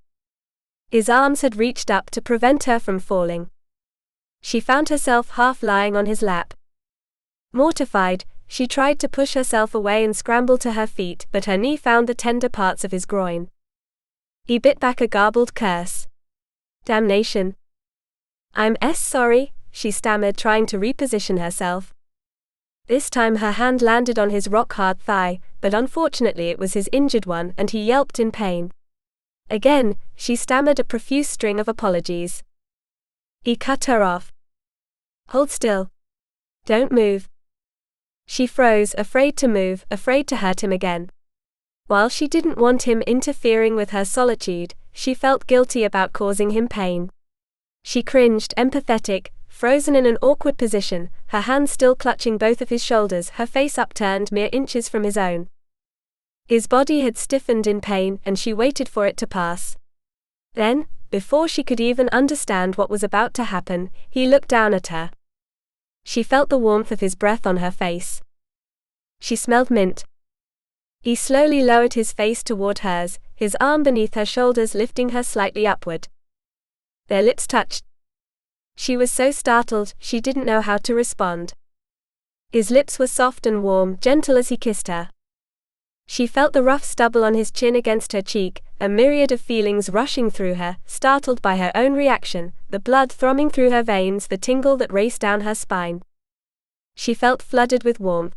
[SPEAKER 1] His arms had reached up to prevent her from falling. She found herself half lying on his lap. Mortified, she tried to push herself away and scramble to her feet, but her knee found the tender parts of his groin. He bit back a garbled curse. "Damnation. I'm sorry," she stammered, trying to reposition herself. This time her hand landed on his rock-hard thigh, but unfortunately it was his injured one, and he yelped in pain. Again, she stammered a profuse string of apologies. He cut her off. "Hold still. Don't move." She froze, afraid to move, afraid to hurt him again. While she didn't want him interfering with her solitude, she felt guilty about causing him pain. She cringed, empathetic, frozen in an awkward position, her hands still clutching both of his shoulders, her face upturned mere inches from his own. His body had stiffened in pain, and she waited for it to pass. Then, before she could even understand what was about to happen, he looked down at her. She felt the warmth of his breath on her face. She smelled mint. He slowly lowered his face toward hers, his arm beneath her shoulders lifting her slightly upward. Their lips touched. She was so startled, she didn't know how to respond. His lips were soft and warm, gentle as he kissed her. She felt the rough stubble on his chin against her cheek, a myriad of feelings rushing through her, startled by her own reaction, the blood throbbing through her veins, the tingle that raced down her spine. She felt flooded with warmth.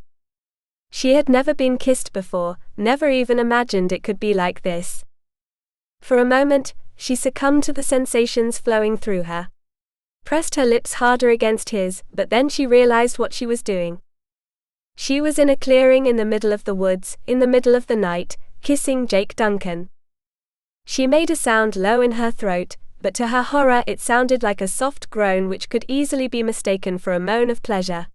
[SPEAKER 1] She had never been kissed before, never even imagined it could be like this. For a moment, she succumbed to the sensations flowing through her. Pressed her lips harder against his, but then she realized what she was doing. She was in a clearing in the middle of the woods, in the middle of the night, kissing Jake Duncan. She made a sound low in her throat, but to her horror it sounded like a soft groan which could easily be mistaken for a moan of pleasure.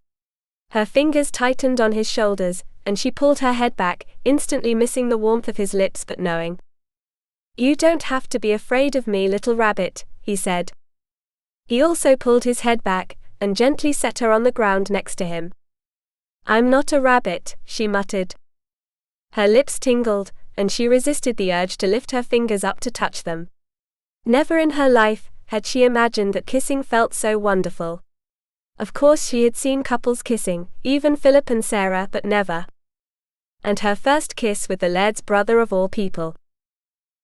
[SPEAKER 1] Her fingers tightened on his shoulders, and she pulled her head back, instantly missing the warmth of his lips but knowing. "You don't have to be afraid of me, little rabbit," he said. He also pulled his head back, and gently set her on the ground next to him. "I'm not a rabbit," she muttered. Her lips tingled, and she resisted the urge to lift her fingers up to touch them. Never in her life had she imagined that kissing felt so wonderful. Of course she had seen couples kissing, even Philip and Sarah, but never. And her first kiss with the Laird's brother of all people.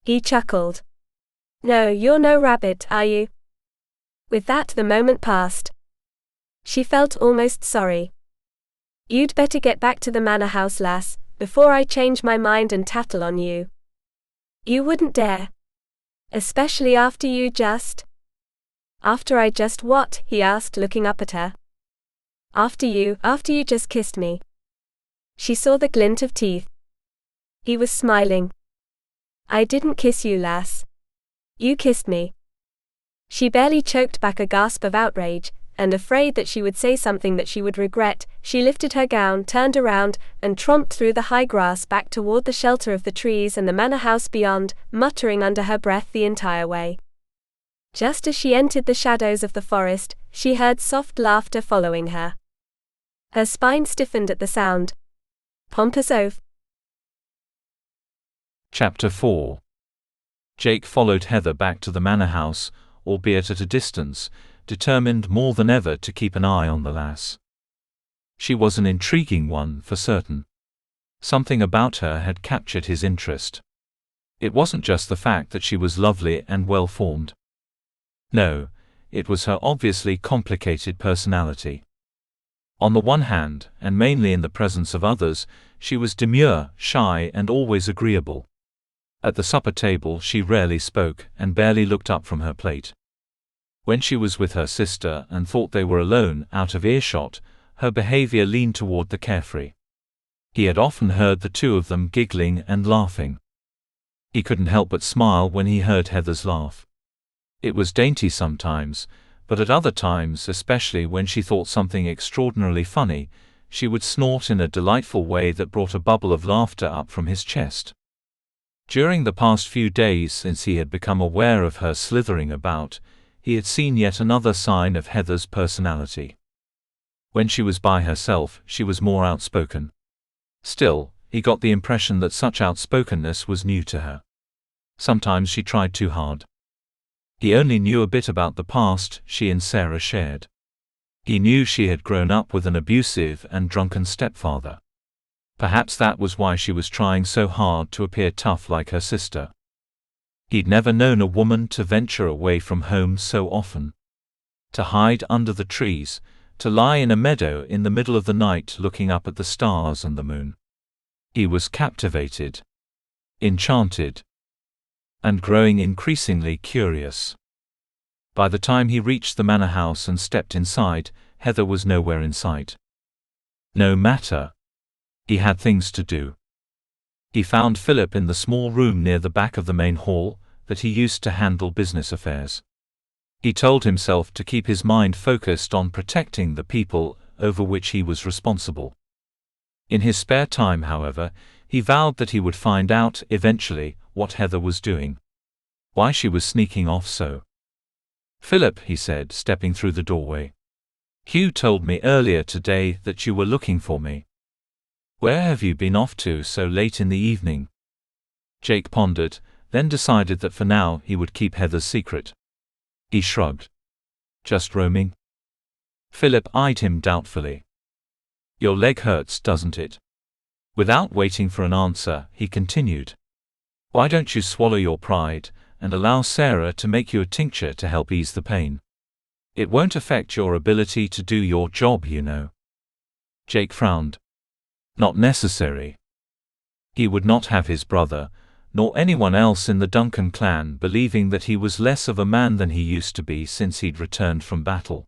[SPEAKER 1] He chuckled. "No, you're no rabbit, are you?" With that the moment passed. She felt almost sorry. "You'd better get back to the manor house, lass, before I change my mind and tattle on you." "You wouldn't dare. Especially after you just—" "After I just what?" he asked, looking up at her. After you just kissed me." She saw the glint of teeth. He was smiling. "I didn't kiss you, lass. You kissed me." She barely choked back a gasp of outrage, and afraid that she would say something that she would regret, she lifted her gown, turned around, and tromped through the high grass back toward the shelter of the trees and the manor house beyond, muttering under her breath the entire way. Just as she entered the shadows of the forest, she heard soft laughter following her. Her spine stiffened at the sound. Pompous oath.
[SPEAKER 2] Chapter 4. Jake followed Heather back to the manor house, albeit at a distance, determined more than ever to keep an eye on the lass. She was an intriguing one, for certain. Something about her had captured his interest. It wasn't just the fact that she was lovely and well-formed. No, it was her obviously complicated personality. On the one hand, and mainly in the presence of others, she was demure, shy, and always agreeable. At the supper table she rarely spoke, and barely looked up from her plate. When she was with her sister and thought they were alone, out of earshot, her behavior leaned toward the carefree. He had often heard the two of them giggling and laughing. He couldn't help but smile when he heard Heather's laugh. It was dainty sometimes, but at other times, especially when she thought something extraordinarily funny, she would snort in a delightful way that brought a bubble of laughter up from his chest. During the past few days since he had become aware of her slithering about, he had seen yet another sign of Heather's personality. When she was by herself, she was more outspoken. Still, he got the impression that such outspokenness was new to her. Sometimes she tried too hard. He only knew a bit about the past she and Sarah shared. He knew she had grown up with an abusive and drunken stepfather. Perhaps that was why she was trying so hard to appear tough like her sister. He'd never known a woman to venture away from home so often. To hide under the trees, to lie in a meadow in the middle of the night looking up at the stars and the moon. He was captivated, enchanted, and growing increasingly curious. By the time he reached the manor house and stepped inside, Heather was nowhere in sight. No matter. He had things to do. He found Philip in the small room near the back of the main hall that he used to handle business affairs. He told himself to keep his mind focused on protecting the people over which he was responsible. In his spare time, however, he vowed that he would find out, eventually, what Heather was doing. Why she was sneaking off so. "Philip," he said, stepping through the doorway. "Hugh told me earlier today that you were looking for me. Where have you been off to so late in the evening?" Jake pondered, then decided that for now he would keep Heather's secret. He shrugged. "Just roaming?" Philip eyed him doubtfully. "Your leg hurts, doesn't it?" Without waiting for an answer, he continued. "Why don't you swallow your pride and allow Sarah to make you a tincture to help ease the pain? It won't affect your ability to do your job, you know." Jake frowned. Not necessary. He would not have his brother, nor anyone else in the Duncan clan, believing that he was less of a man than he used to be since he'd returned from battle.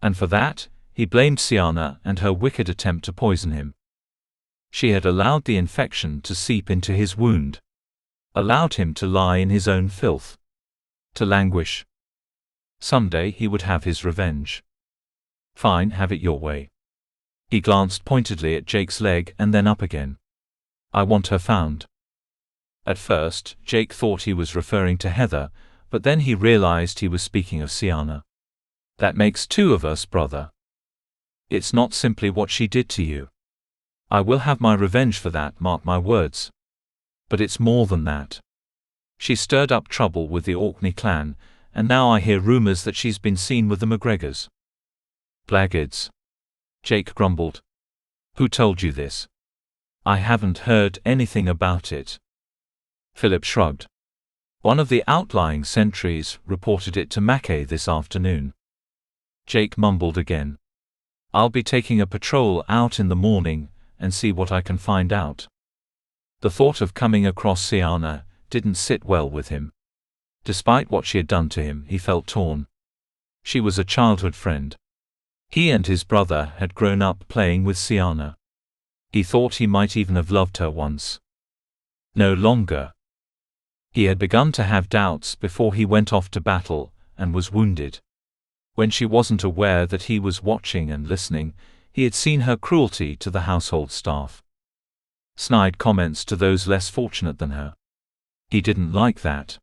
[SPEAKER 2] And for that, he blamed Sienna and her wicked attempt to poison him. She had allowed the infection to seep into his wound. Allowed him to lie in his own filth. To languish. Someday he would have his revenge. Fine, have it your way. He glanced pointedly at Jake's leg and then up again. "I want her found." At first, Jake thought he was referring to Heather, but then he realized he was speaking of Sienna. "That makes two of us, brother. It's not simply what she did to you. I will have my revenge for that, mark my words. But it's more than that. She stirred up trouble with the Orkney clan, and now I hear rumors that she's been seen with the McGregors." "Blackguards," Jake grumbled. "Who told you this?" "I haven't heard anything about it." Philip shrugged. "One of the outlying sentries reported it to Mackay this afternoon." Jake mumbled again. "I'll be taking a patrol out in the morning and see what I can find out." The thought of coming across Sienna didn't sit well with him. Despite what she had done to him, he felt torn. She was a childhood friend. He and his brother had grown up playing with Sienna. He thought he might even have loved her once. No longer. He had begun to have doubts before he went off to battle and was wounded. When she wasn't aware that he was watching and listening, he had seen her cruelty to the household staff. Snide comments to those less fortunate than her. He didn't like that.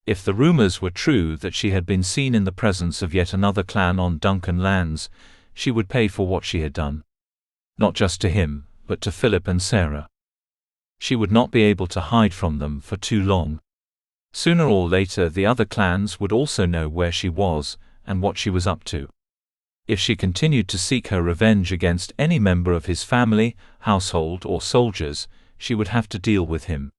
[SPEAKER 2] If the rumors were true that she had been seen in the presence of yet another clan on Duncan lands, she would pay for what she had done. Not just to him, but to Philip and Sarah. She would not be able to hide from them for too long. Sooner or later the other clans would also know where she was and what she was up to. If she continued to seek her revenge against any member of his family, household or soldiers, she would have to deal with him.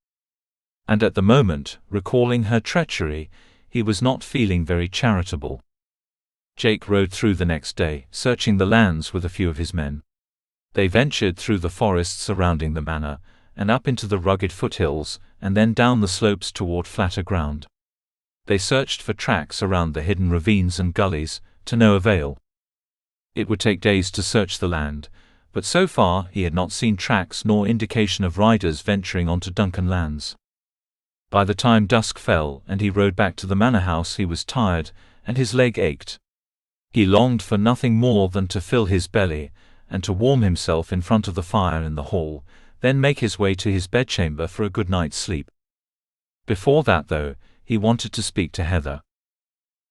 [SPEAKER 2] And at the moment, recalling her treachery, he was not feeling very charitable. Jake rode through the next day, searching the lands with a few of his men. They ventured through the forests surrounding the manor, and up into the rugged foothills, and then down the slopes toward flatter ground. They searched for tracks around the hidden ravines and gullies, to no avail. It would take days to search the land, but so far he had not seen tracks nor indication of riders venturing onto Duncan lands. By the time dusk fell and he rode back to the manor house, he was tired, and his leg ached. He longed for nothing more than to fill his belly, and to warm himself in front of the fire in the hall, then make his way to his bedchamber for a good night's sleep. Before that, though, he wanted to speak to Heather.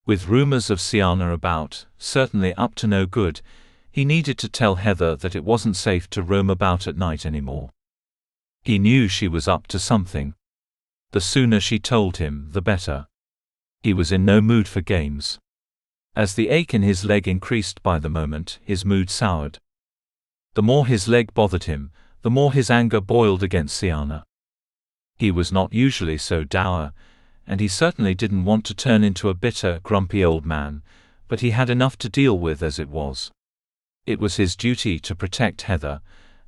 [SPEAKER 2] With rumors of Sienna about, certainly up to no good, he needed to tell Heather that it wasn't safe to roam about at night anymore. He knew she was up to something. The sooner she told him, the better. He was in no mood for games. As the ache in his leg increased by the moment, his mood soured. The more his leg bothered him, the more his anger boiled against Sienna. He was not usually so dour, and he certainly didn't want to turn into a bitter, grumpy old man, but he had enough to deal with as it was. It was his duty to protect Heather,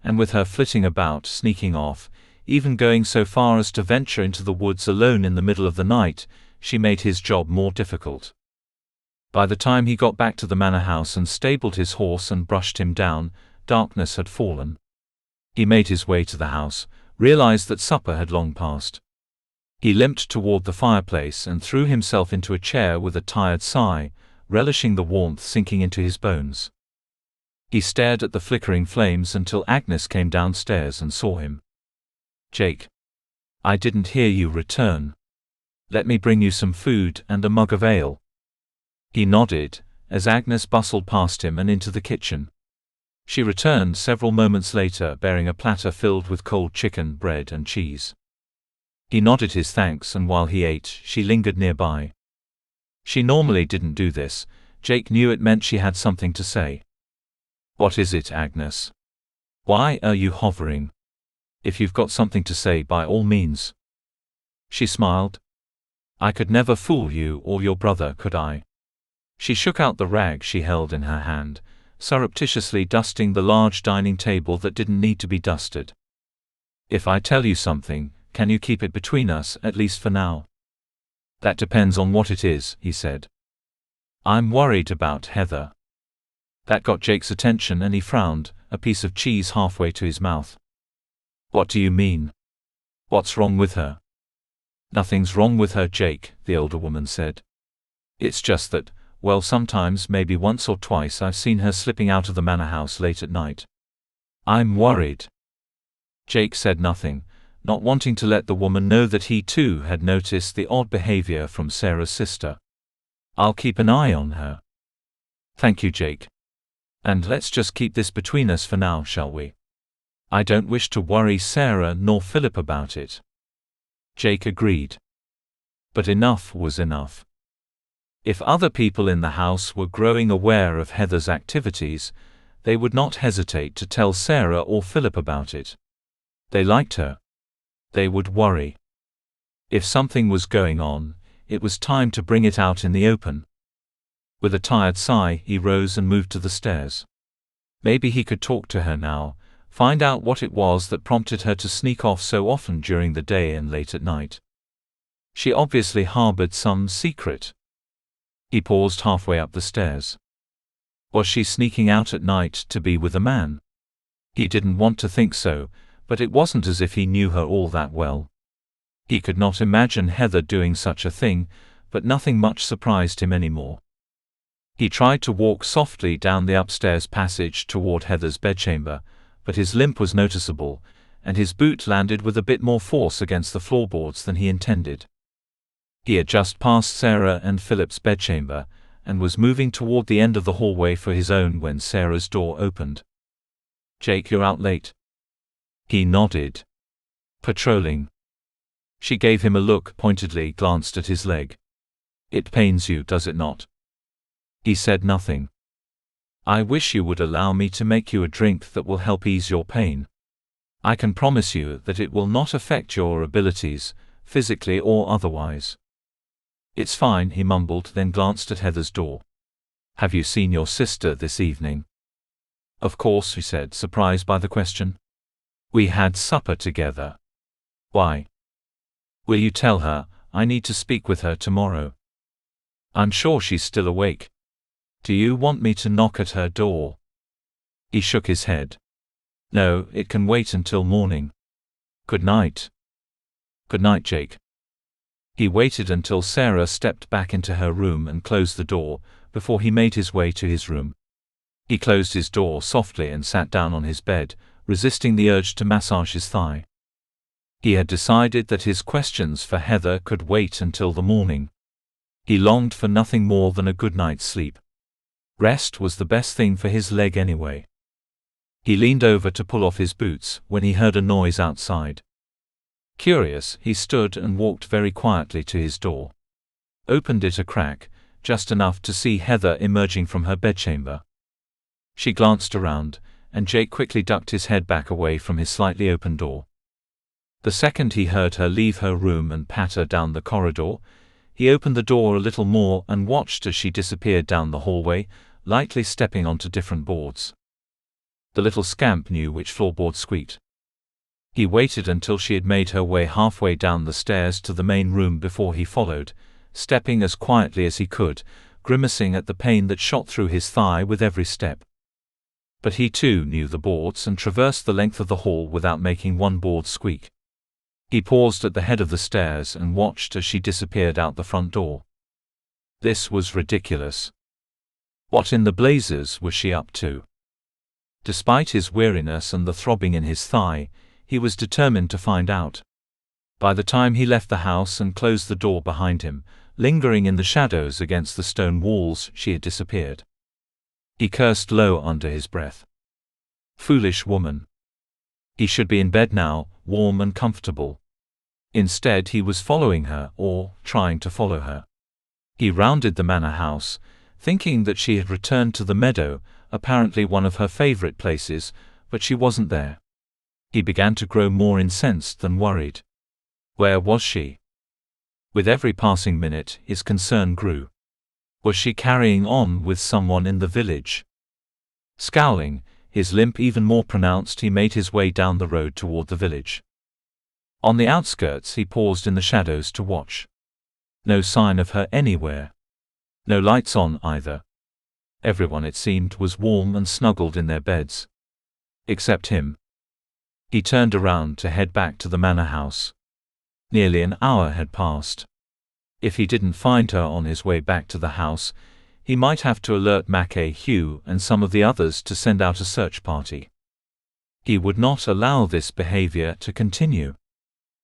[SPEAKER 2] and with her flitting about, sneaking off, even going so far as to venture into the woods alone in the middle of the night, she made his job more difficult. By the time he got back to the manor house and stabled his horse and brushed him down, darkness had fallen. He made his way to the house, realized that supper had long passed. He limped toward the fireplace and threw himself into a chair with a tired sigh, relishing the warmth sinking into his bones. He stared at the flickering flames until Agnes came downstairs and saw him. "Jake, I didn't hear you return. Let me bring you some food and a mug of ale." He nodded, as Agnes bustled past him and into the kitchen. She returned several moments later bearing a platter filled with cold chicken, bread and cheese. He nodded his thanks, and while he ate, she lingered nearby. She normally didn't do this. Jake knew it meant she had something to say. "What is it, Agnes? Why are you hovering? If you've got something to say, by all means." She smiled. "I could never fool you or your brother, could I?" She shook out the rag she held in her hand, surreptitiously dusting the large dining table that didn't need to be dusted. "If I tell you something, can you keep it between us, at least for now?" "That depends on what it is," he said. "I'm worried about Heather." That got Jake's attention and he frowned, a piece of cheese halfway to his mouth. "What do you mean? What's wrong with her?" "Nothing's wrong with her, Jake," the older woman said. "It's just that, well, sometimes, maybe once or twice, I've seen her slipping out of the manor house late at night. I'm worried." Jake said nothing, not wanting to let the woman know that he too had noticed the odd behavior from Sarah's sister. "I'll keep an eye on her." "Thank you, Jake. And let's just keep this between us for now, shall we? I don't wish to worry Sarah nor Philip about it." Jake agreed. But enough was enough. If other people in the house were growing aware of Heather's activities, they would not hesitate to tell Sarah or Philip about it. They liked her. They would worry. If something was going on, it was time to bring it out in the open. With a tired sigh, he rose and moved to the stairs. Maybe he could talk to her now, find out what it was that prompted her to sneak off so often during the day and late at night. She obviously harbored some secret. He paused halfway up the stairs. Was she sneaking out at night to be with a man? He didn't want to think so, but it wasn't as if he knew her all that well. He could not imagine Heather doing such a thing, but nothing much surprised him anymore. He tried to walk softly down the upstairs passage toward Heather's bedchamber, but his limp was noticeable, and his boot landed with a bit more force against the floorboards than he intended. He had just passed Sarah and Philip's bedchamber, and was moving toward the end of the hallway for his own when Sarah's door opened. "Jake, you're out late." He nodded. "Patrolling." She gave him a look, pointedly glanced at his leg. "It pains you, does it not?" He said nothing. "I wish you would allow me to make you a drink that will help ease your pain. I can promise you that it will not affect your abilities, physically or otherwise." "It's fine," he mumbled, then glanced at Heather's door. "Have you seen your sister this evening?" "Of course," he said, surprised by the question. "We had supper together." "Why?" "Will you tell her? I need to speak with her tomorrow." "I'm sure she's still awake. Do you want me to knock at her door?" He shook his head. "No, it can wait until morning. Good night." "Good night, Jake." He waited until Sarah stepped back into her room and closed the door, before he made his way to his room. He closed his door softly and sat down on his bed, resisting the urge to massage his thigh. He had decided that his questions for Heather could wait until the morning. He longed for nothing more than a good night's sleep. Rest was the best thing for his leg anyway. He leaned over to pull off his boots when he heard a noise outside. Curious, he stood and walked very quietly to his door. opened it a crack, just enough to see Heather emerging from her bedchamber. She glanced around, and Jake quickly ducked his head back away from his slightly open door. The second he heard her leave her room and patter down the corridor, he opened the door a little more and watched as she disappeared down the hallway, lightly stepping onto different boards. The little scamp knew which floorboard squeaked. He waited until she had made her way halfway down the stairs to the main room before he followed, stepping as quietly as he could, grimacing at the pain that shot through his thigh with every step. But he too knew the boards and traversed the length of the hall without making one board squeak. He paused at the head of the stairs and watched as she disappeared out the front door. This was ridiculous. What in the blazes was she up to? Despite his weariness and the throbbing in his thigh, he was determined to find out. By the time he left the house and closed the door behind him, lingering in the shadows against the stone walls, she had disappeared. He cursed low under his breath. Foolish woman. He should be in bed now, warm and comfortable. Instead he was following her, or trying to follow her. He rounded the manor house, thinking that she had returned to the meadow, apparently one of her favorite places, but she wasn't there. He began to grow more incensed than worried. Where was she? With every passing minute, his concern grew. Was she carrying on with someone in the village? Scowling, his limp even more pronounced, he made his way down the road toward the village. On the outskirts he paused in the shadows to watch. No sign of her anywhere. No lights on either. Everyone, it seemed, was warm and snuggled in their beds. Except him. He turned around to head back to the manor house. Nearly an hour had passed. If he didn't find her on his way back to the house, he might have to alert Mackay, Hugh, and some of the others to send out a search party. He would not allow this behavior to continue.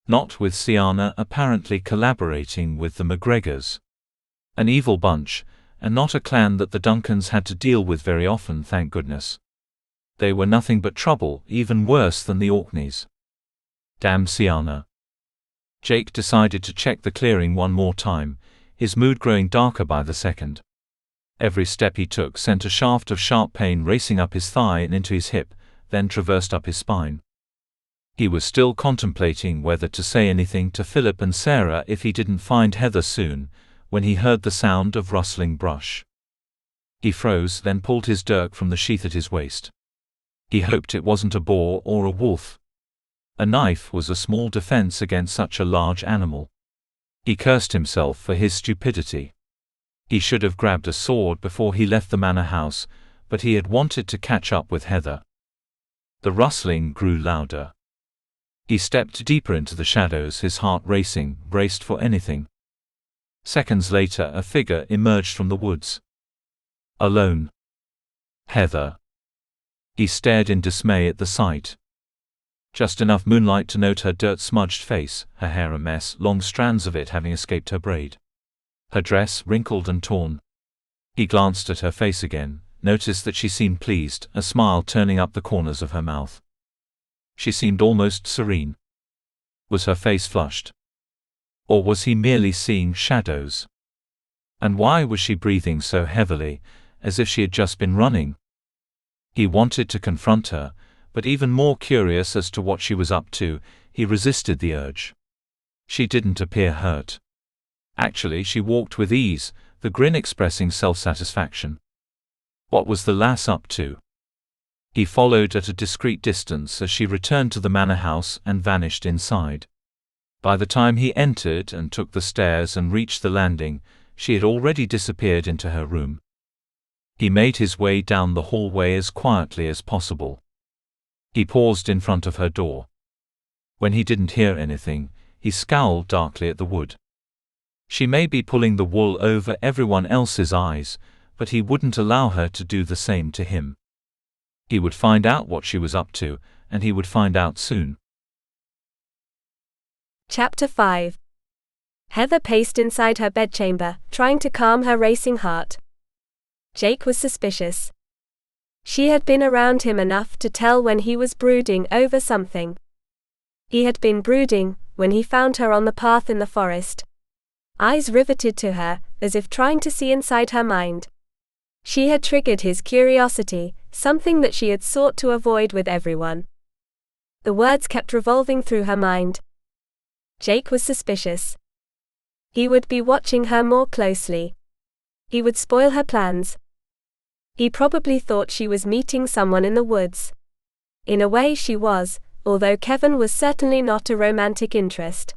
[SPEAKER 2] Not with Sienna apparently collaborating with the McGregors. An evil bunch, and not a clan that the Duncans had to deal with very often, thank goodness. They were nothing but trouble, even worse than the Orkneys. Damn Sienna. Jake decided to check the clearing one more time, his mood growing darker by the second. Every step he took sent a shaft of sharp pain racing up his thigh and into his hip, then traversed up his spine. He was still contemplating whether to say anything to Philip and Sarah if he didn't find Heather soon, when he heard the sound of rustling brush. He froze, then pulled his dirk from the sheath at his waist. He hoped it wasn't a boar or a wolf. A knife was a small defense against such a large animal. He cursed himself for his stupidity. He should have grabbed a sword before he left the manor house, but he had wanted to catch up with Heather. The rustling grew louder. He stepped deeper into the shadows, his heart racing, braced for anything. Seconds later, a figure emerged from the woods. Alone. Heather. He stared in dismay at the sight. Just enough moonlight to note her dirt-smudged face, her hair a mess, long strands of it having escaped her braid. Her dress wrinkled and torn. He glanced at her face again, noticed that she seemed pleased, a smile turning up the corners of her mouth. She seemed almost serene. Was her face flushed? Or was he merely seeing shadows? And why was she breathing so heavily, as if she had just been running? He wanted to confront her, but even more curious as to what she was up to, he resisted the urge. She didn't appear hurt. Actually, she walked with ease, the grin expressing self-satisfaction. What was the lass up to? He followed at a discreet distance as she returned to the manor house and vanished inside. By the time he entered and took the stairs and reached the landing, she had already disappeared into her room. He made his way down the hallway as quietly as possible. He paused in front of her door. When he didn't hear anything, he scowled darkly at the wood. She may be pulling the wool over everyone else's eyes, but he wouldn't allow her to do the same to him. He would find out what she was up to, and he would find out soon.
[SPEAKER 1] Chapter 5. Heather paced inside her bedchamber, trying to calm her racing heart. Jake was suspicious. She had been around him enough to tell when he was brooding over something. He had been brooding when he found her on the path in the forest. eyes riveted to her, as if trying to see inside her mind. She had triggered his curiosity, something that she had sought to avoid with everyone. The words kept revolving through her mind. Jake was suspicious. He would be watching her more closely. He would spoil her plans. He probably thought she was meeting someone in the woods. In a way she was, although Kevin was certainly not a romantic interest.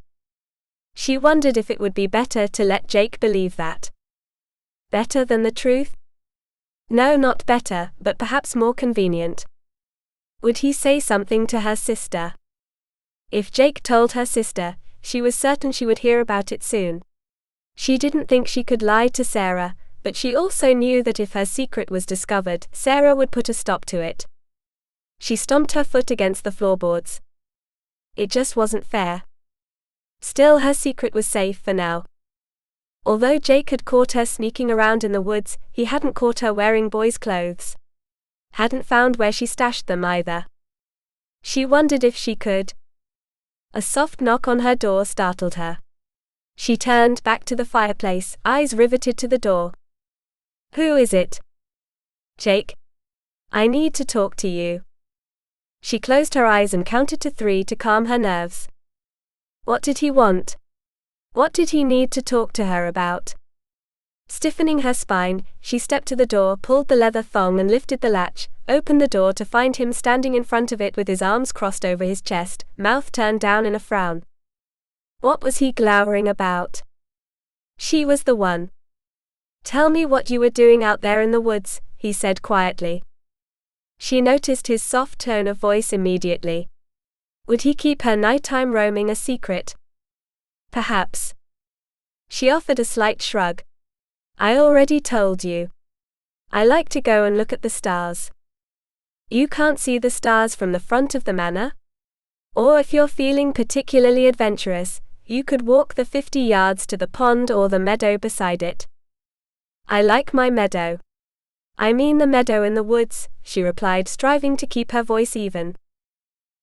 [SPEAKER 1] She wondered if it would be better to let Jake believe that. Better than the truth? No, not better, but perhaps more convenient. Would he say something to her sister? If Jake told her sister, she was certain she would hear about it soon. She didn't think she could lie to Sarah, but she also knew that if her secret was discovered, Sarah would put a stop to it. She stomped her foot against the floorboards. It just wasn't fair. Still, her secret was safe for now. Although Jake had caught her sneaking around in the woods, he hadn't caught her wearing boys' clothes. Hadn't found where she stashed them either. She wondered if she could. A soft knock on her door startled her. She turned back to the fireplace, eyes riveted to the door. Who is it? Jake. I need to talk to you. She closed her eyes and counted to 3 to calm her nerves. What did he want? What did he need to talk to her about? Stiffening her spine, she stepped to the door, pulled the leather thong and lifted the latch, opened the door to find him standing in front of it with his arms crossed over his chest, mouth turned down in a frown. What was he glowering about? She was the one. Tell me what you were doing out there in the woods, he said quietly. She noticed his soft tone of voice immediately. Would he keep her nighttime roaming a secret? Perhaps. She offered a slight shrug. I already told you. I like to go and look at the stars. You can't see the stars from the front of the manor? Or if you're feeling particularly adventurous, you could walk the 50 yards to the pond or the meadow beside it. I like my meadow. I mean the meadow in the woods, she replied, striving to keep her voice even.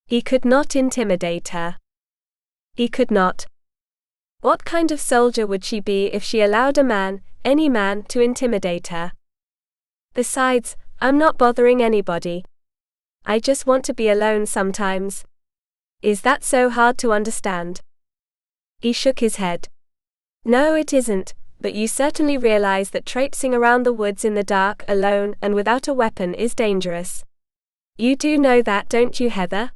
[SPEAKER 1] He could not intimidate her. He could not. What kind of soldier would she be if she allowed a man, any man, to intimidate her? Besides, I'm not bothering anybody. I just want to be alone sometimes. Is that so hard to understand? He shook his head. No, it isn't, but you certainly realize that traipsing around the woods in the dark, alone, and without a weapon is dangerous. You do know that, don't you, Heather?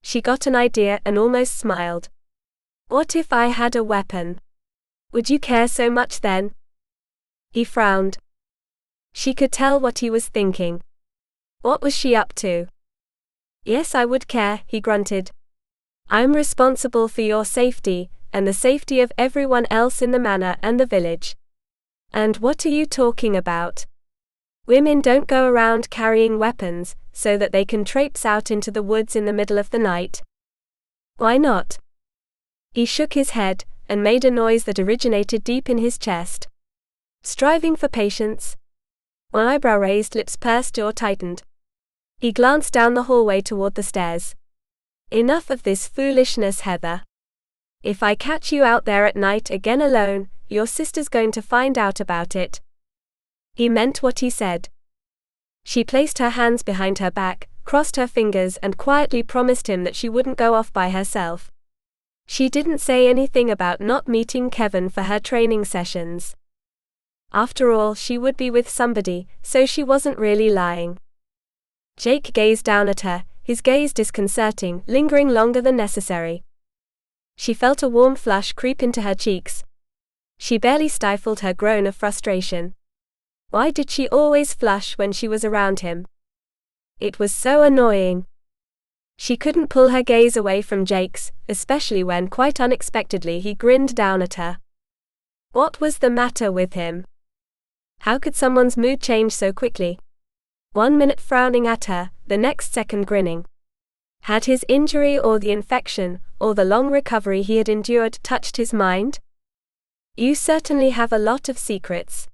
[SPEAKER 1] She got an idea and almost smiled. What if I had a weapon? Would you care so much then? He frowned. She could tell what he was thinking. What was she up to? Yes, I would care, he grunted. I'm responsible for your safety, and the safety of everyone else in the manor and the village. And what are you talking about? Women don't go around carrying weapons, so that they can traipse out into the woods in the middle of the night. Why not? He shook his head, and made a noise that originated deep in his chest. Striving for patience. One eyebrow raised, lips pursed, jaw tightened. He glanced down the hallway toward the stairs. Enough of this foolishness, Heather. If I catch you out there at night again alone, your sister's going to find out about it. He meant what he said. She placed her hands behind her back, crossed her fingers and quietly promised him that she wouldn't go off by herself. She didn't say anything about not meeting Kevin for her training sessions. After all, she would be with somebody, so she wasn't really lying. Jake gazed down at her, his gaze disconcerting, lingering longer than necessary. She felt a warm flush creep into her cheeks. She barely stifled her groan of frustration. Why did she always flush when she was around him? It was so annoying. She couldn't pull her gaze away from Jake's, especially when quite unexpectedly he grinned down at her. What was the matter with him? How could someone's mood change so quickly? 1 minute frowning at her, the next second grinning. Had his injury or the infection, or the long recovery he had endured, touched his mind? You certainly have a lot of secrets.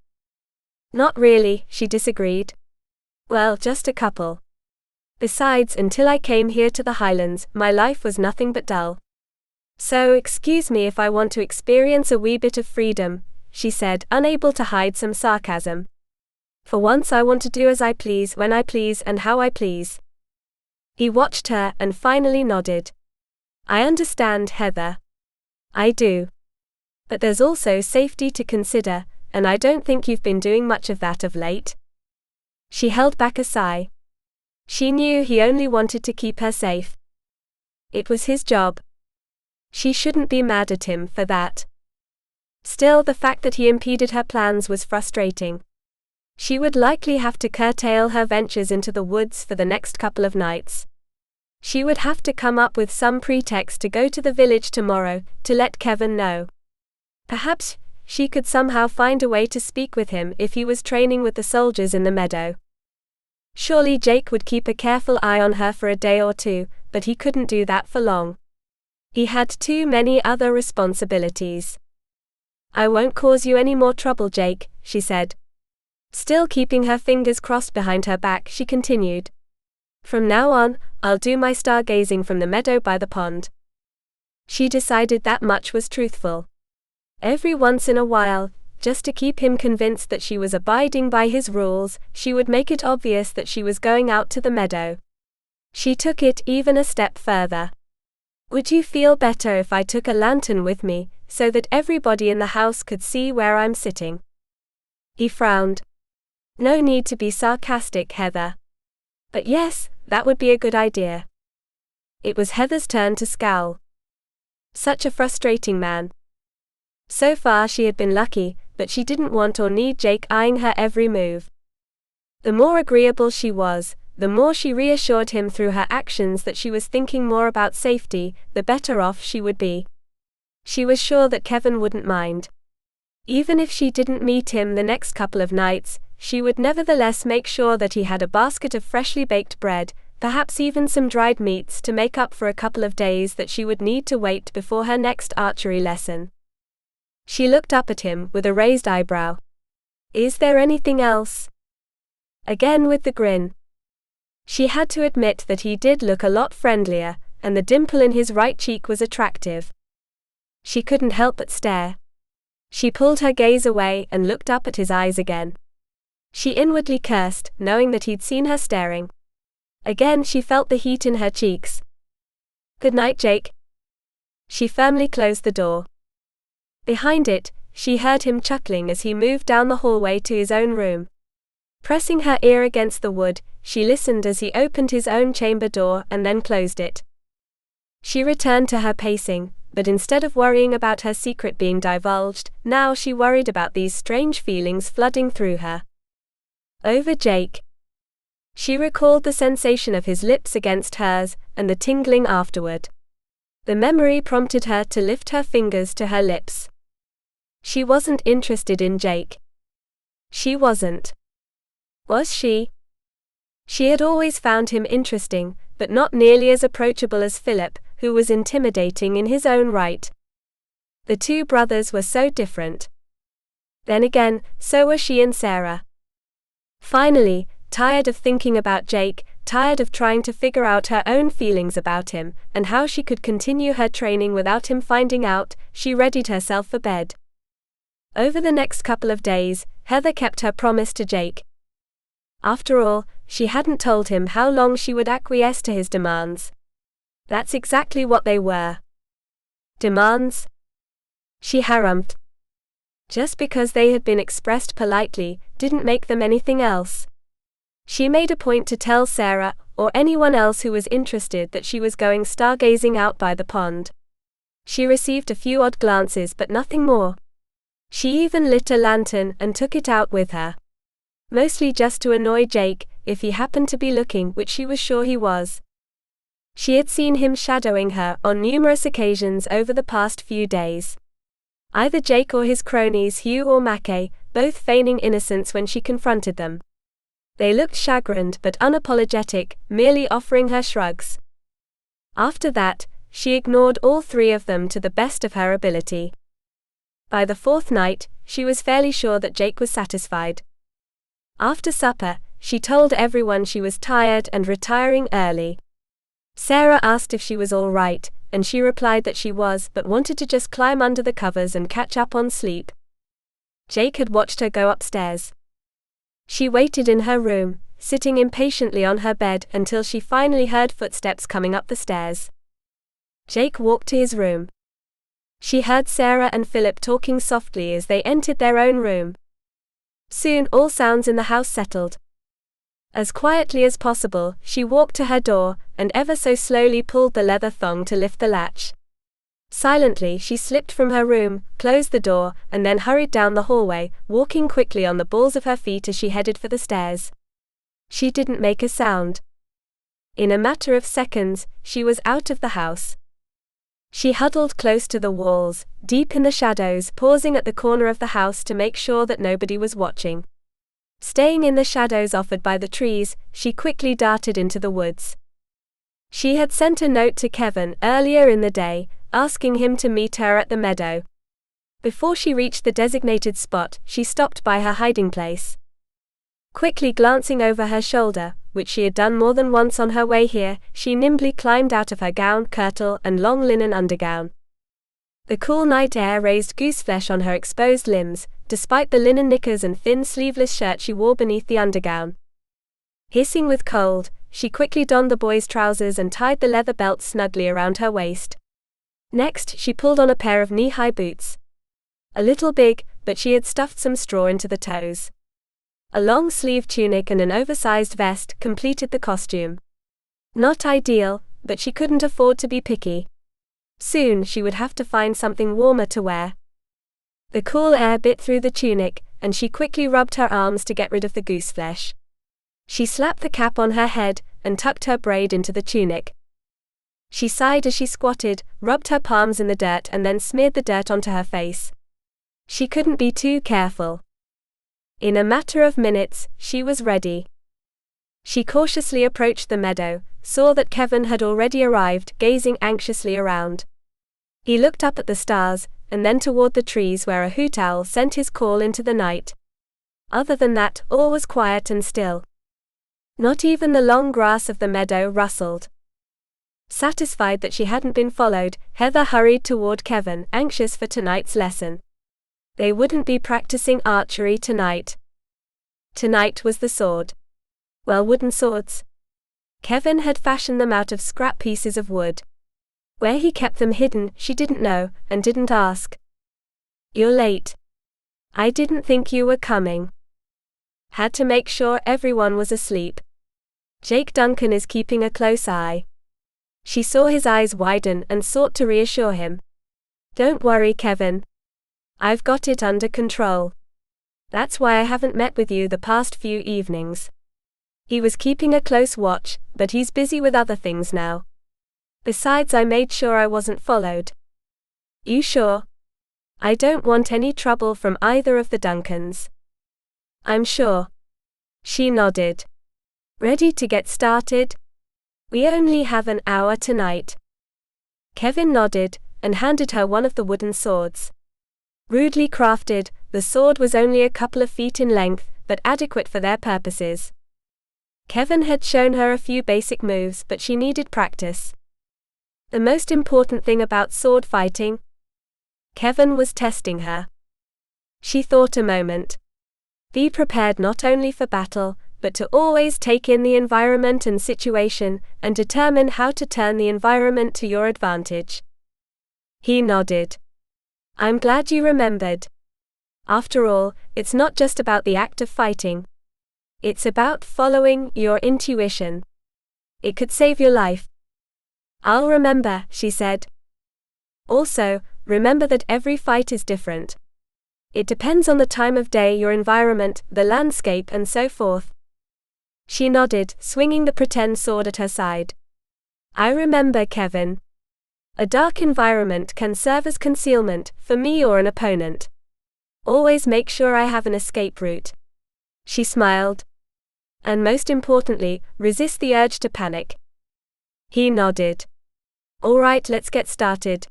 [SPEAKER 1] Not really, she disagreed. Well, just a couple. Besides, until I came here to the Highlands, my life was nothing but dull. So excuse me if I want to experience a wee bit of freedom, she said, unable to hide some sarcasm. For once I want to do as I please, when I please, and how I please. He watched her and finally nodded. I understand, Heather. I do. But there's also safety to consider, and I don't think you've been doing much of that of late. She held back a sigh. She knew he only wanted to keep her safe. It was his job. She shouldn't be mad at him for that. Still, the fact that he impeded her plans was frustrating. She would likely have to curtail her ventures into the woods for the next couple of nights. She would have to come up with some pretext to go to the village tomorrow, to let Kevin know. Perhaps she could somehow find a way to speak with him if he was training with the soldiers in the meadow. Surely Jake would keep a careful eye on her for a day or two, but he couldn't do that for long. He had too many other responsibilities. I won't cause you any more trouble, Jake, she said. Still keeping her fingers crossed behind her back, she continued. From now on, I'll do my stargazing from the meadow by the pond. She decided that much was truthful. Every once in a while, just to keep him convinced that she was abiding by his rules, she would make it obvious that she was going out to the meadow. She took it even a step further. Would you feel better if I took a lantern with me, so that everybody in the house could see where I'm sitting? He frowned. No need to be sarcastic, Heather. But yes, that would be a good idea. It was Heather's turn to scowl. Such a frustrating man. So far she had been lucky, but she didn't want or need Jake eyeing her every move. The more agreeable she was, the more she reassured him through her actions that she was thinking more about safety, the better off she would be. She was sure that Kevin wouldn't mind. Even if she didn't meet him the next couple of nights, she would nevertheless make sure that he had a basket of freshly baked bread, perhaps even some dried meats to make up for a couple of days that she would need to wait before her next archery lesson. She looked up at him with a raised eyebrow. Is there anything else? Again with the grin. She had to admit that he did look a lot friendlier, and the dimple in his right cheek was attractive. She couldn't help but stare. She pulled her gaze away and looked up at his eyes again. She inwardly cursed, knowing that he'd seen her staring. Again she felt the heat in her cheeks. Good night, Jake. She firmly closed the door. Behind it, she heard him chuckling as he moved down the hallway to his own room. Pressing her ear against the wood, she listened as he opened his own chamber door and then closed it. She returned to her pacing, but instead of worrying about her secret being divulged, now she worried about these strange feelings flooding through her. Over Jake. She recalled the sensation of his lips against hers, and the tingling afterward. The memory prompted her to lift her fingers to her lips. She wasn't interested in Jake. She wasn't. Was she? She had always found him interesting, but not nearly as approachable as Philip, who was intimidating in his own right. The two brothers were so different. Then again, so were she and Sarah. Finally, tired of thinking about Jake, tired of trying to figure out her own feelings about him, and how she could continue her training without him finding out, she readied herself for bed. Over the next couple of days, Heather kept her promise to Jake. After all, she hadn't told him how long she would acquiesce to his demands. That's exactly what they were. Demands? She harrumphed. Just because they had been expressed politely, didn't make them anything else. She made a point to tell Sarah, or anyone else who was interested, that she was going stargazing out by the pond. She received a few odd glances but nothing more. She even lit a lantern and took it out with her. Mostly just to annoy Jake, if he happened to be looking, which she was sure he was. She had seen him shadowing her on numerous occasions over the past few days. Either Jake or his cronies Hugh or Mackay, both feigning innocence when she confronted them. They looked chagrined but unapologetic, merely offering her shrugs. After that, she ignored all three of them to the best of her ability. By the fourth night, she was fairly sure that Jake was satisfied. After supper, she told everyone she was tired and retiring early. Sarah asked if she was all right, and she replied that she was, but wanted to just climb under the covers and catch up on sleep. Jake had watched her go upstairs. She waited in her room, sitting impatiently on her bed until she finally heard footsteps coming up the stairs. Jake walked to his room. She heard Sarah and Philip talking softly as they entered their own room. Soon all sounds in the house settled. As quietly as possible, she walked to her door, and ever so slowly pulled the leather thong to lift the latch. Silently she slipped from her room, closed the door, and then hurried down the hallway, walking quickly on the balls of her feet as she headed for the stairs. She didn't make a sound. In a matter of seconds, she was out of the house. She huddled close to the walls, deep in the shadows, pausing at the corner of the house to make sure that nobody was watching. Staying in the shadows offered by the trees, she quickly darted into the woods. She had sent a note to Kevin earlier in the day, asking him to meet her at the meadow. Before she reached the designated spot, she stopped by her hiding place. Quickly glancing over her shoulder, which she had done more than once on her way here, she nimbly climbed out of her gown, kirtle, and long linen undergown. The cool night air raised gooseflesh on her exposed limbs, despite the linen knickers and thin sleeveless shirt she wore beneath the undergown. Hissing with cold, she quickly donned the boy's trousers and tied the leather belt snugly around her waist. Next, she pulled on a pair of knee-high boots. A little big, but she had stuffed some straw into the toes. A long-sleeved tunic and an oversized vest completed the costume. Not ideal, but she couldn't afford to be picky. Soon she would have to find something warmer to wear. The cool air bit through the tunic, and she quickly rubbed her arms to get rid of the gooseflesh. She slapped the cap on her head, and tucked her braid into the tunic. She sighed as she squatted, rubbed her palms in the dirt and then smeared the dirt onto her face. She couldn't be too careful. In a matter of minutes, she was ready. She cautiously approached the meadow, saw that Kevin had already arrived, gazing anxiously around. He looked up at the stars, and then toward the trees where a hoot owl sent his call into the night. Other than that, all was quiet and still. Not even the long grass of the meadow rustled. Satisfied that she hadn't been followed, Heather hurried toward Kevin, anxious for tonight's lesson. They wouldn't be practicing archery tonight. Tonight was the sword. Well, wooden swords. Kevin had fashioned them out of scrap pieces of wood. Where he kept them hidden, she didn't know, and didn't ask. "You're late. I didn't think you were coming. Had to make sure everyone was asleep. Jake Duncan is keeping a close eye." She saw his eyes widen and sought to reassure him. "Don't worry, Kevin. I've got it under control. That's why I haven't met with you the past few evenings." He was keeping a close watch, but he's busy with other things now. "Besides, I made sure I wasn't followed." "You sure? I don't want any trouble from either of the Duncans." "I'm sure." She nodded. "Ready to get started? We only have an hour tonight." Kevin nodded, and handed her one of the wooden swords. Rudely crafted, the sword was only a couple of feet in length, but adequate for their purposes. Kevin had shown her a few basic moves, but she needed practice. The most important thing about sword fighting? Kevin was testing her. She thought a moment. Be prepared not only for battle, but to always take in the environment and situation, and determine how to turn the environment to your advantage. He nodded. "I'm glad you remembered. After all, it's not just about the act of fighting. It's about following your intuition. It could save your life." "I'll remember," she said. "Also, remember that every fight is different. It depends on the time of day, your environment, the landscape, and so forth." She nodded, swinging the pretend sword at her side. "I remember, Kevin. A dark environment can serve as concealment, for me or an opponent. Always make sure I have an escape route." She smiled. "And most importantly, resist the urge to panic." He nodded. "All right, let's get started."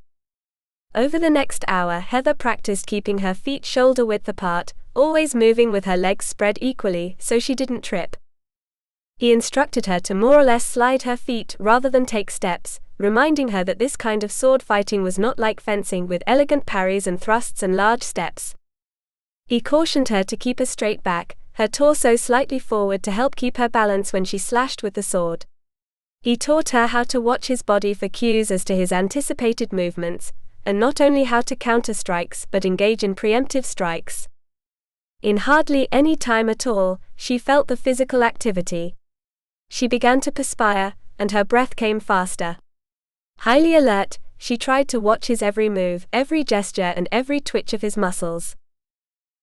[SPEAKER 1] Over the next hour, Heather practiced keeping her feet shoulder-width apart, always moving with her legs spread equally so she didn't trip. He instructed her to more or less slide her feet rather than take steps, reminding her that this kind of sword fighting was not like fencing with elegant parries and thrusts and large steps. He cautioned her to keep a straight back, her torso slightly forward to help keep her balance when she slashed with the sword. He taught her how to watch his body for cues as to his anticipated movements, and not only how to counter strikes but engage in preemptive strikes. In hardly any time at all, she felt the physical activity. She began to perspire, and her breath came faster. Highly alert, she tried to watch his every move, every gesture and every twitch of his muscles.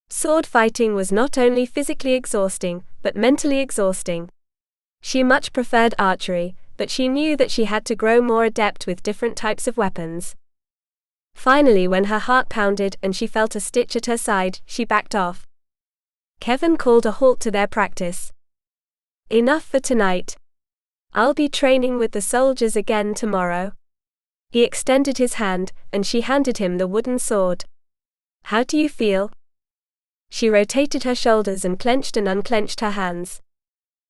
[SPEAKER 1] Sword fighting was not only physically exhausting, but mentally exhausting. She much preferred archery, but she knew that she had to grow more adept with different types of weapons. Finally, when her heart pounded and she felt a stitch at her side, she backed off. Kevin called a halt to their practice. "Enough for tonight. I'll be training with the soldiers again tomorrow." He extended his hand, and she handed him the wooden sword. "How do you feel?" She rotated her shoulders and clenched and unclenched her hands.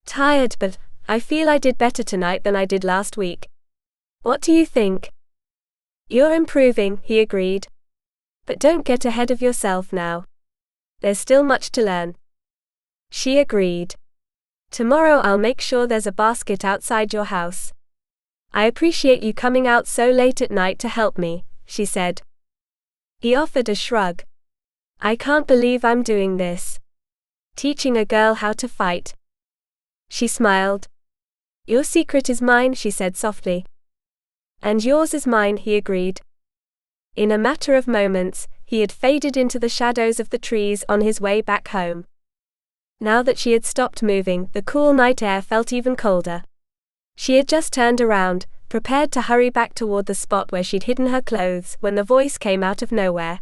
[SPEAKER 1] "Tired, but I feel I did better tonight than I did last week. What do you think?" "You're improving," he agreed. "But don't get ahead of yourself now. There's still much to learn." She agreed. "Tomorrow I'll make sure there's a basket outside your house. I appreciate you coming out so late at night to help me," she said. He offered a shrug. "I can't believe I'm doing this. Teaching a girl how to fight." She smiled. "Your secret is mine," she said softly. "And yours is mine," he agreed. In a matter of moments, he had faded into the shadows of the trees on his way back home. Now that she had stopped moving, the cool night air felt even colder. She had just turned around, prepared to hurry back toward the spot where she'd hidden her clothes, when the voice came out of nowhere.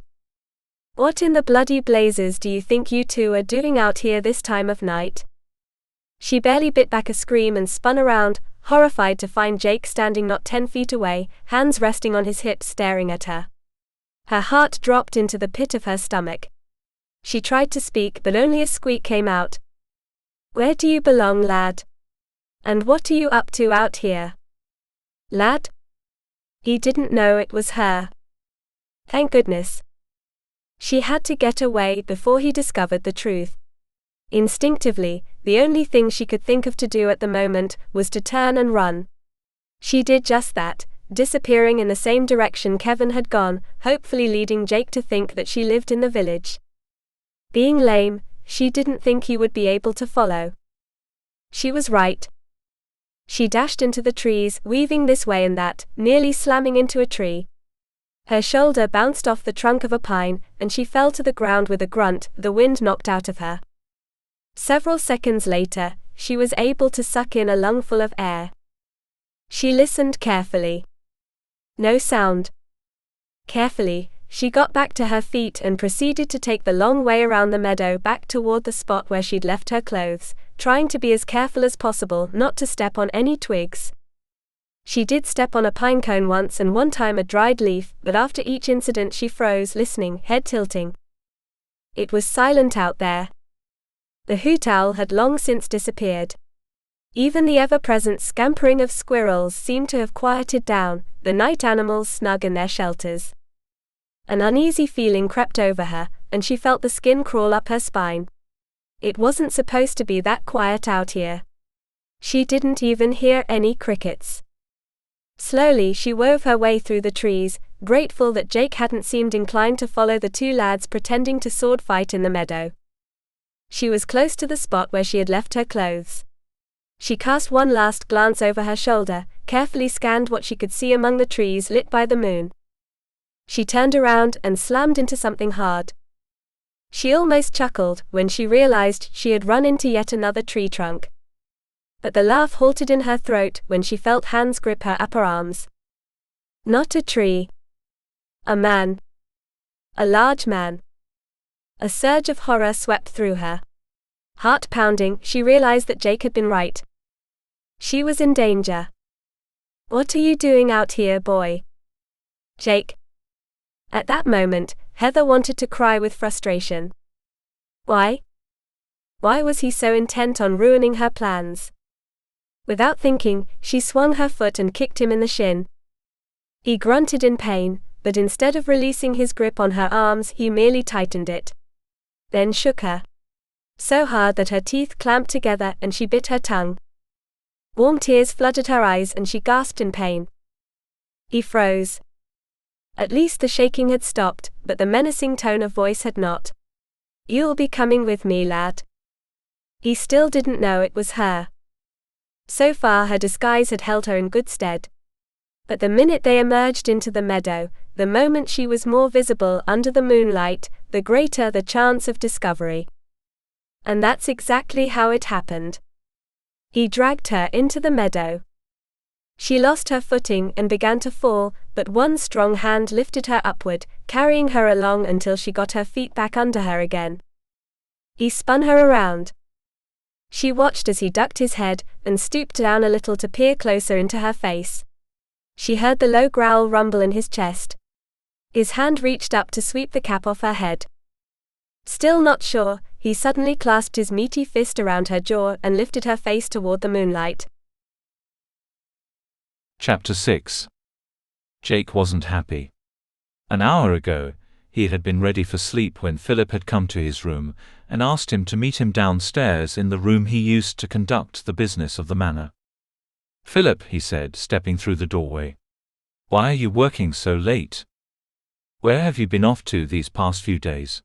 [SPEAKER 1] "What in the bloody blazes do you think you two are doing out here this time of night?" She barely bit back a scream and spun around, horrified to find Jake standing not 10 feet away, hands resting on his hips staring at her. Her heart dropped into the pit of her stomach. She tried to speak but only a squeak came out. "Where do you belong, lad? And what are you up to out here?" "Lad?" He didn't know it was her. Thank goodness. She had to get away before he discovered the truth. Instinctively, the only thing she could think of to do at the moment was to turn and run. She did just that, disappearing in the same direction Kevin had gone, hopefully leading Jake to think that she lived in the village. Being lame, she didn't think he would be able to follow. She was right. She dashed into the trees, weaving this way and that, nearly slamming into a tree. Her shoulder bounced off the trunk of a pine, and she fell to the ground with a grunt, the wind knocked out of her. Several seconds later, she was able to suck in a lungful of air. She listened carefully. No sound. Carefully, she got back to her feet and proceeded to take the long way around the meadow back toward the spot where she'd left her clothes, trying to be as careful as possible not to step on any twigs. She did step on a pine cone once and one time a dried leaf, but after each incident she froze, listening, head tilting. It was silent out there. The hoot owl had long since disappeared. Even the ever-present scampering of squirrels seemed to have quieted down, the night animals snug in their shelters. An uneasy feeling crept over her, and she felt the skin crawl up her spine. It wasn't supposed to be that quiet out here. She didn't even hear any crickets. Slowly she wove her way through the trees, grateful that Jake hadn't seemed inclined to follow the two lads pretending to sword fight in the meadow. She was close to the spot where she had left her clothes. She cast one last glance over her shoulder, carefully scanned what she could see among the trees lit by the moon. She turned around and slammed into something hard. She almost chuckled when she realized she had run into yet another tree trunk. But the laugh halted in her throat when she felt hands grip her upper arms. Not a tree. A man. A large man. A surge of horror swept through her. Heart pounding, she realized that Jake had been right. She was in danger. "What are you doing out here, boy?" "Jake." At that moment, Heather wanted to cry with frustration. Why? Why was he so intent on ruining her plans? Without thinking, she swung her foot and kicked him in the shin. He grunted in pain, but instead of releasing his grip on her arms, he merely tightened it. Then shook her so hard that her teeth clamped together and she bit her tongue. Warm tears flooded her eyes and she gasped in pain. He froze. At least the shaking had stopped, but the menacing tone of voice had not. "You'll be coming with me, lad." He still didn't know it was her. So far her disguise had held her in good stead. But the minute they emerged into the meadow, the moment she was more visible under the moonlight, the greater the chance of discovery. And that's exactly how it happened. He dragged her into the meadow. She lost her footing and began to fall, but one strong hand lifted her upward, carrying her along until she got her feet back under her again. He spun her around. She watched as he ducked his head and stooped down a little to peer closer into her face. She heard the low growl rumble in his chest. His hand reached up to sweep the cap off her head. Still not sure, he suddenly clasped his meaty fist around her jaw and lifted her face toward the moonlight.
[SPEAKER 2] Chapter 6. Jake wasn't happy. An hour ago, he had been ready for sleep when Philip had come to his room and asked him to meet him downstairs in the room he used to conduct the business of the manor. "Philip," he said, stepping through the doorway. "Why are you working so late? Where have you been off to these past few days?"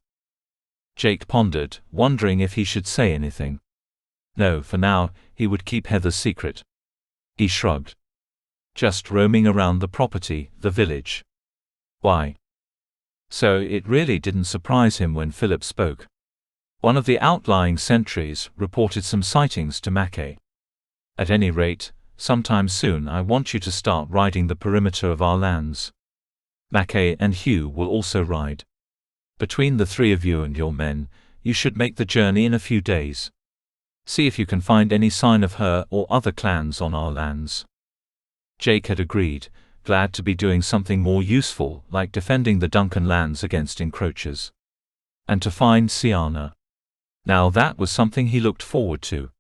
[SPEAKER 2] Jake pondered, wondering if he should say anything. No, for now, he would keep Heather's secret. He shrugged. "Just roaming around the property, the village." "Why?" So it really didn't surprise him when Philip spoke. One of the outlying sentries reported some sightings to Mackay. "At any rate, sometime soon I want you to start riding the perimeter of our lands. Mackay and Hugh will also ride. Between the three of you and your men, you should make the journey in a few days. See if you can find any sign of her or other clans on our lands." Jake had agreed, glad to be doing something more useful, like defending the Duncan lands against encroachers. And to find Siana. Now that was something he looked forward to.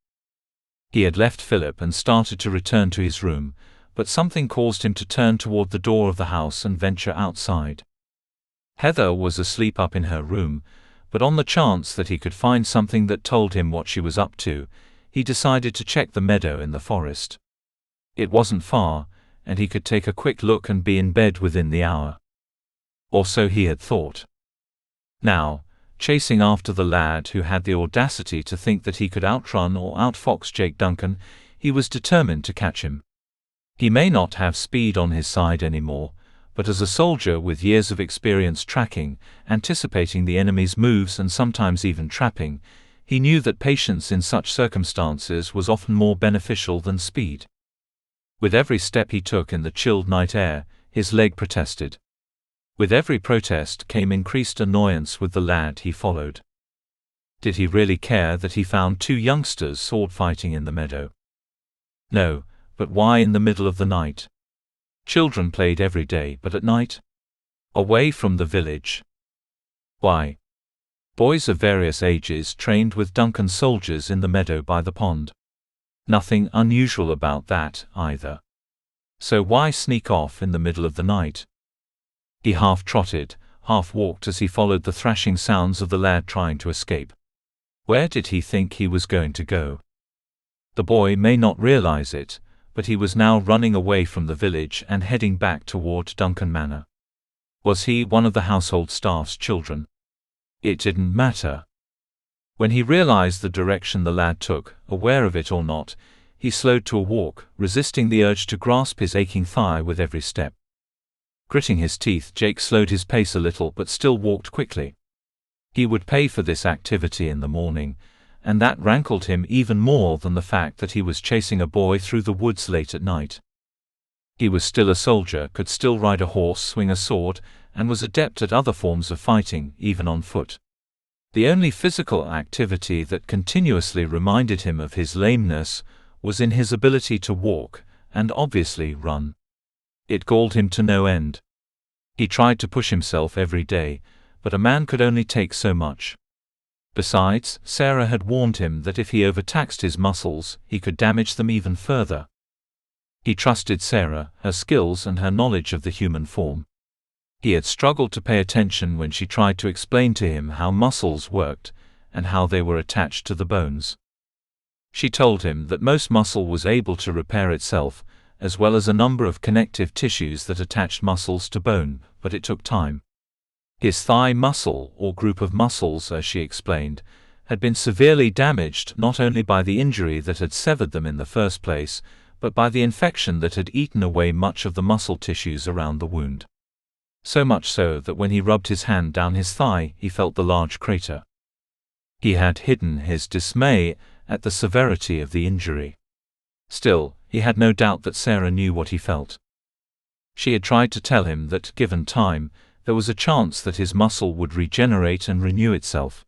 [SPEAKER 2] He had left Philip and started to return to his room, but something caused him to turn toward the door of the house and venture outside. Heather was asleep up in her room, but on the chance that he could find something that told him what she was up to, he decided to check the meadow in the forest. It wasn't far, and he could take a quick look and be in bed within the hour. Or so he had thought. Now, chasing after the lad who had the audacity to think that he could outrun or outfox Jake Duncan, he was determined to catch him. He may not have speed on his side anymore, but as a soldier with years of experience tracking, anticipating the enemy's moves and sometimes even trapping, he knew that patience in such circumstances was often more beneficial than speed. With every step he took in the chilled night air, his leg protested. With every protest came increased annoyance with the lad he followed. Did he really care that he found two youngsters sword-fighting in the meadow? No, but why in the middle of the night? Children played every day, but at night? Away from the village. Why? Boys of various ages trained with Duncan soldiers in the meadow by the pond. Nothing unusual about that, either. So why sneak off in the middle of the night? He half trotted, half walked as he followed the thrashing sounds of the lad trying to escape. Where did he think he was going to go? The boy may not realize it, but he was now running away from the village and heading back toward Duncan Manor. Was he one of the household staff's children? It didn't matter. When he realized the direction the lad took, aware of it or not, he slowed to a walk, resisting the urge to grasp his aching thigh with every step. Gritting his teeth, Jake slowed his pace a little but still walked quickly. He would pay for this activity in the morning, and that rankled him even more than the fact that he was chasing a boy through the woods late at night. He was still a soldier, could still ride a horse, swing a sword, and was adept at other forms of fighting, even on foot. The only physical activity that continuously reminded him of his lameness was in his ability to walk, and obviously run. It galled him to no end. He tried to push himself every day, but a man could only take so much. Besides, Sarah had warned him that if he overtaxed his muscles, he could damage them even further. He trusted Sarah, her skills and her knowledge of the human form. He had struggled to pay attention when she tried to explain to him how muscles worked, and how they were attached to the bones. She told him that most muscle was able to repair itself, as well as a number of connective tissues that attached muscles to bone, but it took time. His thigh muscle, or group of muscles as she explained, had been severely damaged not only by the injury that had severed them in the first place, but by the infection that had eaten away much of the muscle tissues around the wound. So much so that when he rubbed his hand down his thigh, he felt the large crater. He had hidden his dismay at the severity of the injury. Still, he had no doubt that Sarah knew what he felt. She had tried to tell him that, given time, there was a chance that his muscle would regenerate and renew itself.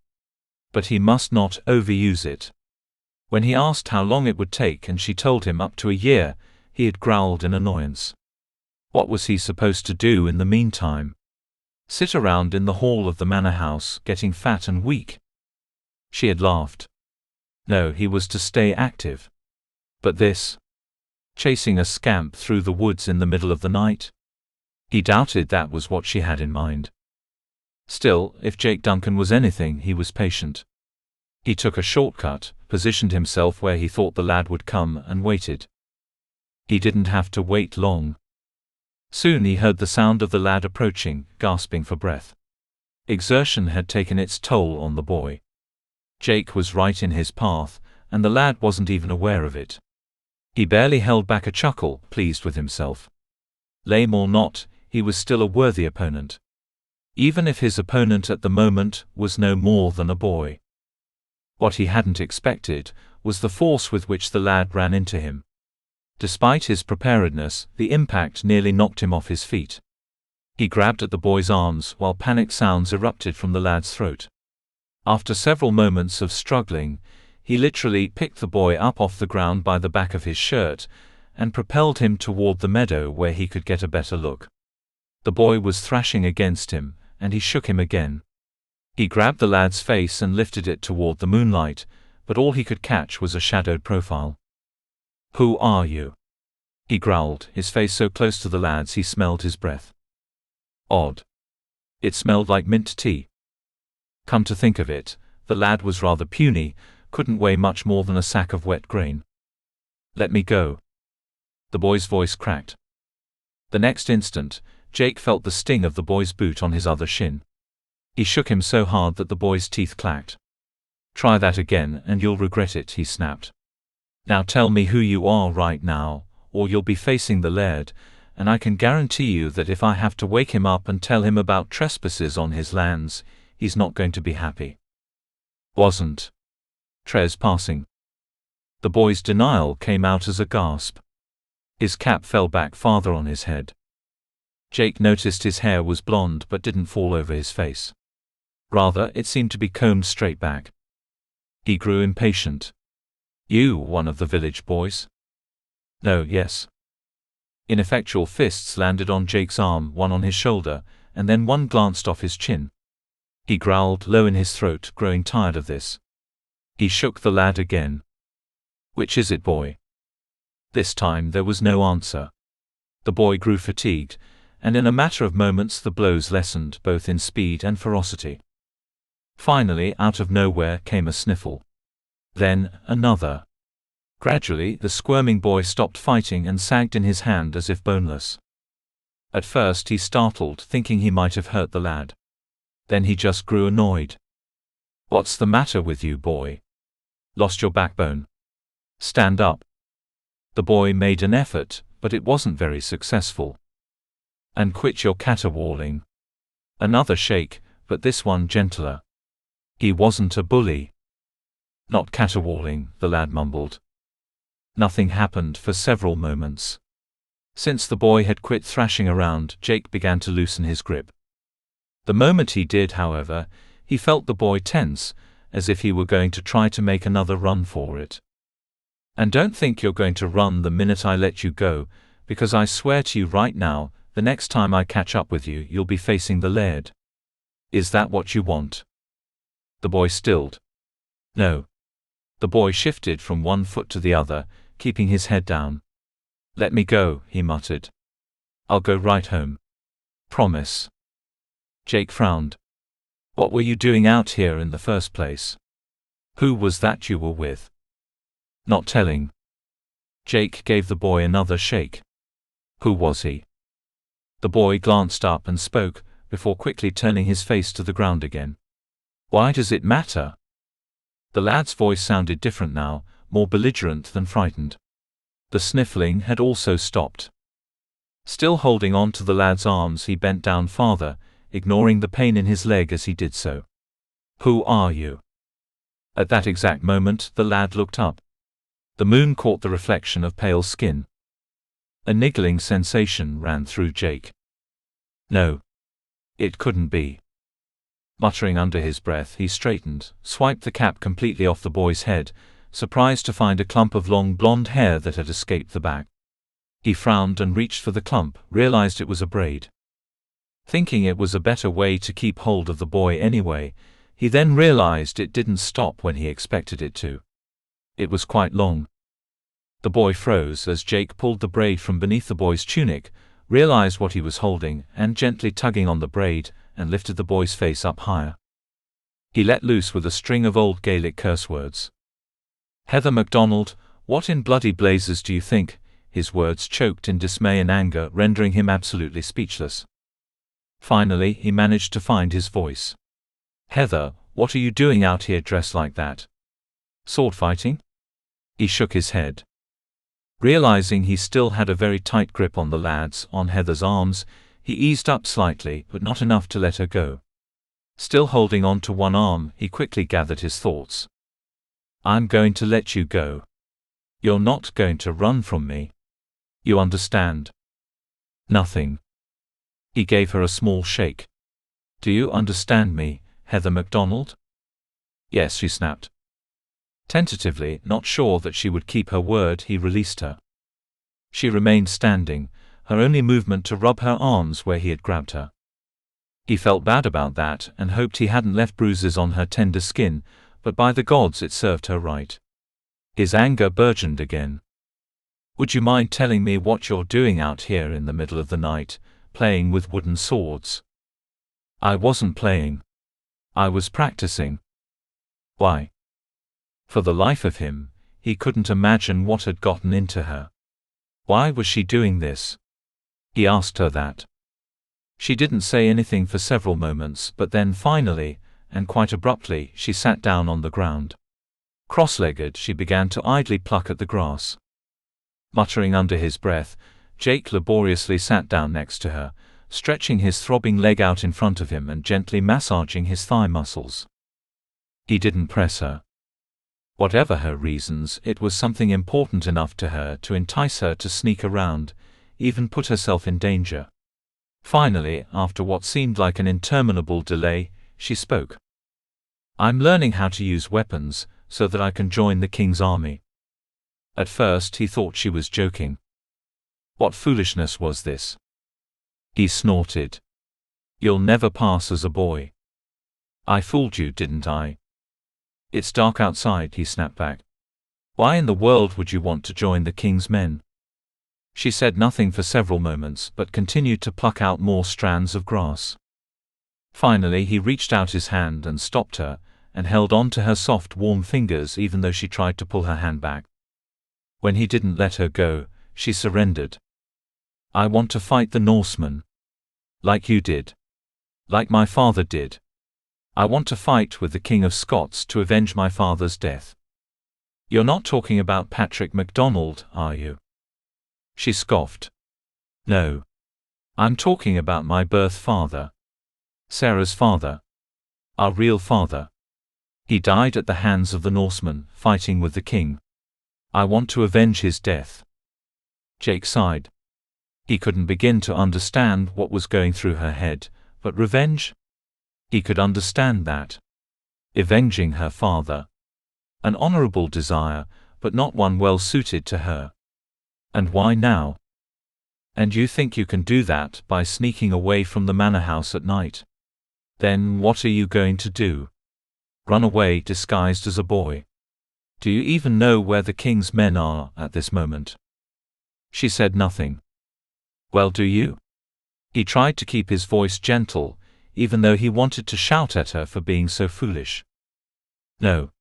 [SPEAKER 2] But he must not overuse it. When he asked how long it would take and she told him up to a year, he had growled in annoyance. What was he supposed to do in the meantime? Sit around in the hall of the manor house, getting fat and weak? She had laughed. No, he was to stay active. But this? Chasing a scamp through the woods in the middle of the night? He doubted that was what she had in mind. Still, if Jake Duncan was anything, he was patient. He took a shortcut, positioned himself where he thought the lad would come, and waited. He didn't have to wait long. Soon he heard the sound of the lad approaching, gasping for breath. Exertion had taken its toll on the boy. Jake was right in his path, and the lad wasn't even aware of it. He barely held back a chuckle, pleased with himself. Lame or not, he was still a worthy opponent. Even if his opponent at the moment was no more than a boy. What he hadn't expected was the force with which the lad ran into him. Despite his preparedness, the impact nearly knocked him off his feet. He grabbed at the boy's arms while panicked sounds erupted from the lad's throat. After several moments of struggling, he literally picked the boy up off the ground by the back of his shirt and propelled him toward the meadow where he could get a better look. The boy was thrashing against him, and he shook him again. He grabbed the lad's face and lifted it toward the moonlight, but all he could catch was a shadowed profile. "Who are you?" he growled, his face so close to the lad's he smelled his breath. Odd. It smelled like mint tea. Come to think of it, the lad was rather puny, couldn't weigh much more than a sack of wet grain. "Let me go." The boy's voice cracked. The next instant, Jake felt the sting of the boy's boot on his other shin. He shook him so hard that the boy's teeth clacked. "Try that again and you'll regret it," he snapped. "Now tell me who you are right now, or you'll be facing the Laird, and I can guarantee you that if I have to wake him up and tell him about trespasses on his lands, he's not going to be happy." "Wasn't trespassing." The boy's denial came out as a gasp. His cap fell back farther on his head. Jake noticed his hair was blonde but didn't fall over his face. Rather, it seemed to be combed straight back. He grew impatient. "You, one of the village boys?" "No, yes." Ineffectual fists landed on Jake's arm, one on his shoulder, and then one glanced off his chin. He growled low in his throat, growing tired of this. He shook the lad again. "Which is it, boy?" This time there was no answer. The boy grew fatigued, and in a matter of moments the blows lessened both in speed and ferocity. Finally, out of nowhere came a sniffle. Then, another. Gradually, the squirming boy stopped fighting and sagged in his hand as if boneless. At first he startled, thinking he might have hurt the lad. Then he just grew annoyed. "What's the matter with you, boy? Lost your backbone? Stand up." The boy made an effort, but it wasn't very successful. "And quit your caterwauling." Another shake, but this one gentler. He wasn't a bully. "Not caterwauling," the lad mumbled. Nothing happened for several moments. Since the boy had quit thrashing around, Jake began to loosen his grip. The moment he did, however, he felt the boy tense, as if he were going to try to make another run for it. "And don't think you're going to run the minute I let you go, because I swear to you right now, the next time I catch up with you, you'll be facing the Laird. Is that what you want?" The boy stilled. No. The boy shifted from one foot to the other, keeping his head down. Let me go, he muttered. I'll go right home. Promise. Jake frowned. What were you doing out here in the first place? Who was that you were with? Not telling. Jake gave the boy another shake. Who was he? The boy glanced up and spoke, before quickly turning his face to the ground again. Why does it matter? The lad's voice sounded different now, more belligerent than frightened. The sniffling had also stopped. Still holding on to the lad's arms, he bent down farther, ignoring the pain in his leg as he did so. Who are you? At that exact moment, the lad looked up. The moon caught the reflection of pale skin. A niggling sensation ran through Jake. No. It couldn't be. Muttering under his breath, he straightened, swiped the cap completely off the boy's head, surprised to find a clump of long blonde hair that had escaped the back. He frowned and reached for the clump, realized it was a braid. Thinking it was a better way to keep hold of the boy anyway, he then realized it didn't stop when he expected it to. It was quite long. The boy froze as Jake pulled the braid from beneath the boy's tunic, realized what he was holding, and gently tugging on the braid, and lifted the boy's face up higher. He let loose with a string of old Gaelic curse words. Heather MacDonald, what in bloody blazes do you think? His words choked in dismay and anger, rendering him absolutely speechless. Finally, he managed to find his voice. Heather, what are you doing out here dressed like that? Sword fighting? He shook his head. Realizing he still had a very tight grip on Heather's arms, he eased up slightly, but not enough to let her go. Still holding on to one arm, he quickly gathered his thoughts. I'm going to let you go. You're not going to run from me. You understand? Nothing. He gave her a small shake. Do you understand me, Heather MacDonald? Yes, she snapped. Tentatively, not sure that she would keep her word, he released her. She remained standing, her only movement to rub her arms where he had grabbed her. He felt bad about that and hoped he hadn't left bruises on her tender skin, but by the gods it served her right. His anger burgeoned again. Would you mind telling me what you're doing out here in the middle of the night, playing with wooden swords? I wasn't playing. I was practicing. Why? For the life of him, he couldn't imagine what had gotten into her. Why was she doing this? He asked her that. She didn't say anything for several moments, but then finally, and quite abruptly, she sat down on the ground. Cross-legged, she began to idly pluck at the grass. Muttering under his breath, Jake laboriously sat down next to her, stretching his throbbing leg out in front of him and gently massaging his thigh muscles. He didn't press her. Whatever her reasons, it was something important enough to her to entice her to sneak around, even put herself in danger. Finally, after what seemed like an interminable delay, she spoke. I'm learning how to use weapons, so that I can join the king's army. At first he thought she was joking. What foolishness was this? He snorted. You'll never pass as a boy. I fooled you, didn't I? It's dark outside, he snapped back. Why in the world would you want to join the king's men? She said nothing for several moments, but continued to pluck out more strands of grass. Finally he reached out his hand and stopped her, and held on to her soft, warm fingers even though she tried to pull her hand back. When he didn't let her go, she surrendered. I want to fight the Norsemen. Like you did. Like my father did. I want to fight with the King of Scots to avenge my father's death. You're not talking about Patrick MacDonald, are you? She scoffed. No. I'm talking about my birth father. Sarah's father. Our real father. He died at the hands of the Norsemen, fighting with the king. I want to avenge his death. Jake sighed. He couldn't begin to understand what was going through her head, but revenge? He could understand that. Avenging her father. An honorable desire, but not one well suited to her. And why now? And you think you can do that by sneaking away from the manor house at night? Then what are you going to do? Run away disguised as a boy. Do you even know where the king's men are at this moment? She said nothing. Well, do you? He tried to keep his voice gentle, even though he wanted to shout at her for being so foolish. No.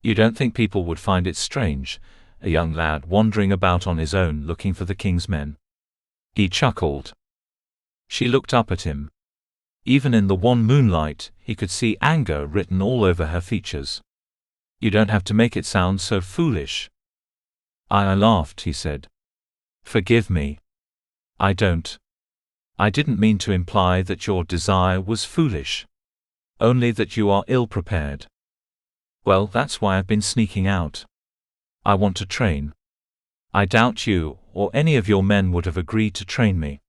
[SPEAKER 2] You don't think people would find it strange, a young lad wandering about on his own looking for the king's men? He chuckled. She looked up at him. Even in the wan moonlight, he could see anger written all over her features. You don't have to make it sound so foolish. I laughed, he said. Forgive me. I don't. I didn't mean to imply that your desire was foolish. Only that you are ill-prepared. Well, that's why I've been sneaking out. I want to train. I doubt you, or any of your men would have agreed to train me.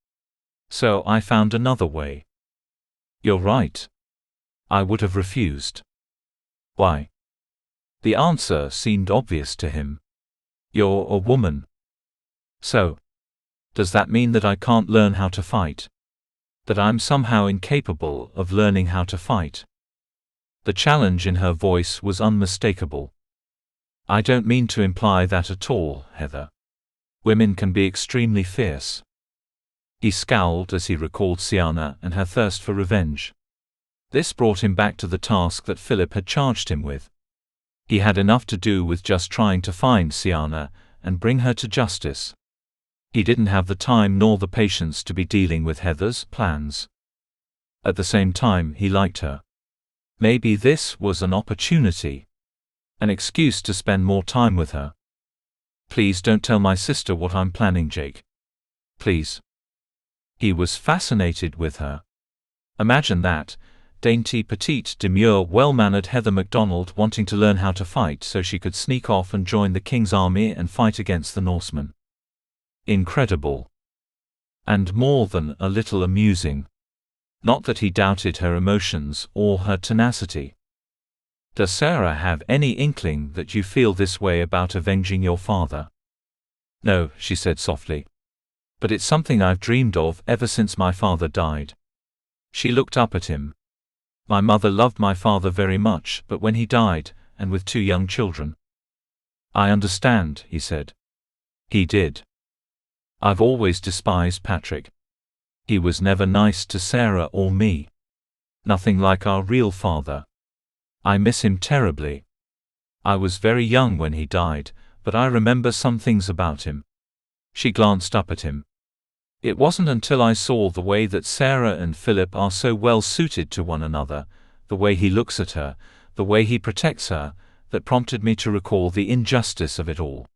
[SPEAKER 2] So I found another way. You're right. I would have refused. Why? The answer seemed obvious to him. You're a woman. So, does that mean that I can't learn how to fight? That I'm somehow incapable of learning how to fight? The challenge in her voice was unmistakable. I don't mean to imply that at all, Heather. Women can be extremely fierce. He scowled as he recalled Sienna and her thirst for revenge. This brought him back to the task that Philip had charged him with. He had enough to do with just trying to find Sienna and bring her to justice. He didn't have the time nor the patience to be dealing with Heather's plans. At the same time, he liked her. Maybe this was an opportunity. An excuse to spend more time with her. Please don't tell my sister what I'm planning, Jake. Please. He was fascinated with her. Imagine that, dainty, petite, demure, well-mannered Heather MacDonald wanting to learn how to fight so she could sneak off and join the king's army and fight against the Norsemen. Incredible. And more than a little amusing. Not that he doubted her emotions or her tenacity. Does Sarah have any inkling that you feel this way about avenging your father? No, she said softly. But it's something I've dreamed of ever since my father died. She looked up at him. My mother loved my father very much, but when he died, and with 2 young children. I understand, he said. He did. I've always despised Patrick. He was never nice to Sarah or me. Nothing like our real father. I miss him terribly. I was very young when he died, but I remember some things about him. She glanced up at him. It wasn't until I saw the way that Sarah and Philip are so well suited to one another, the way he looks at her, the way he protects her, that prompted me to recall the injustice of it all.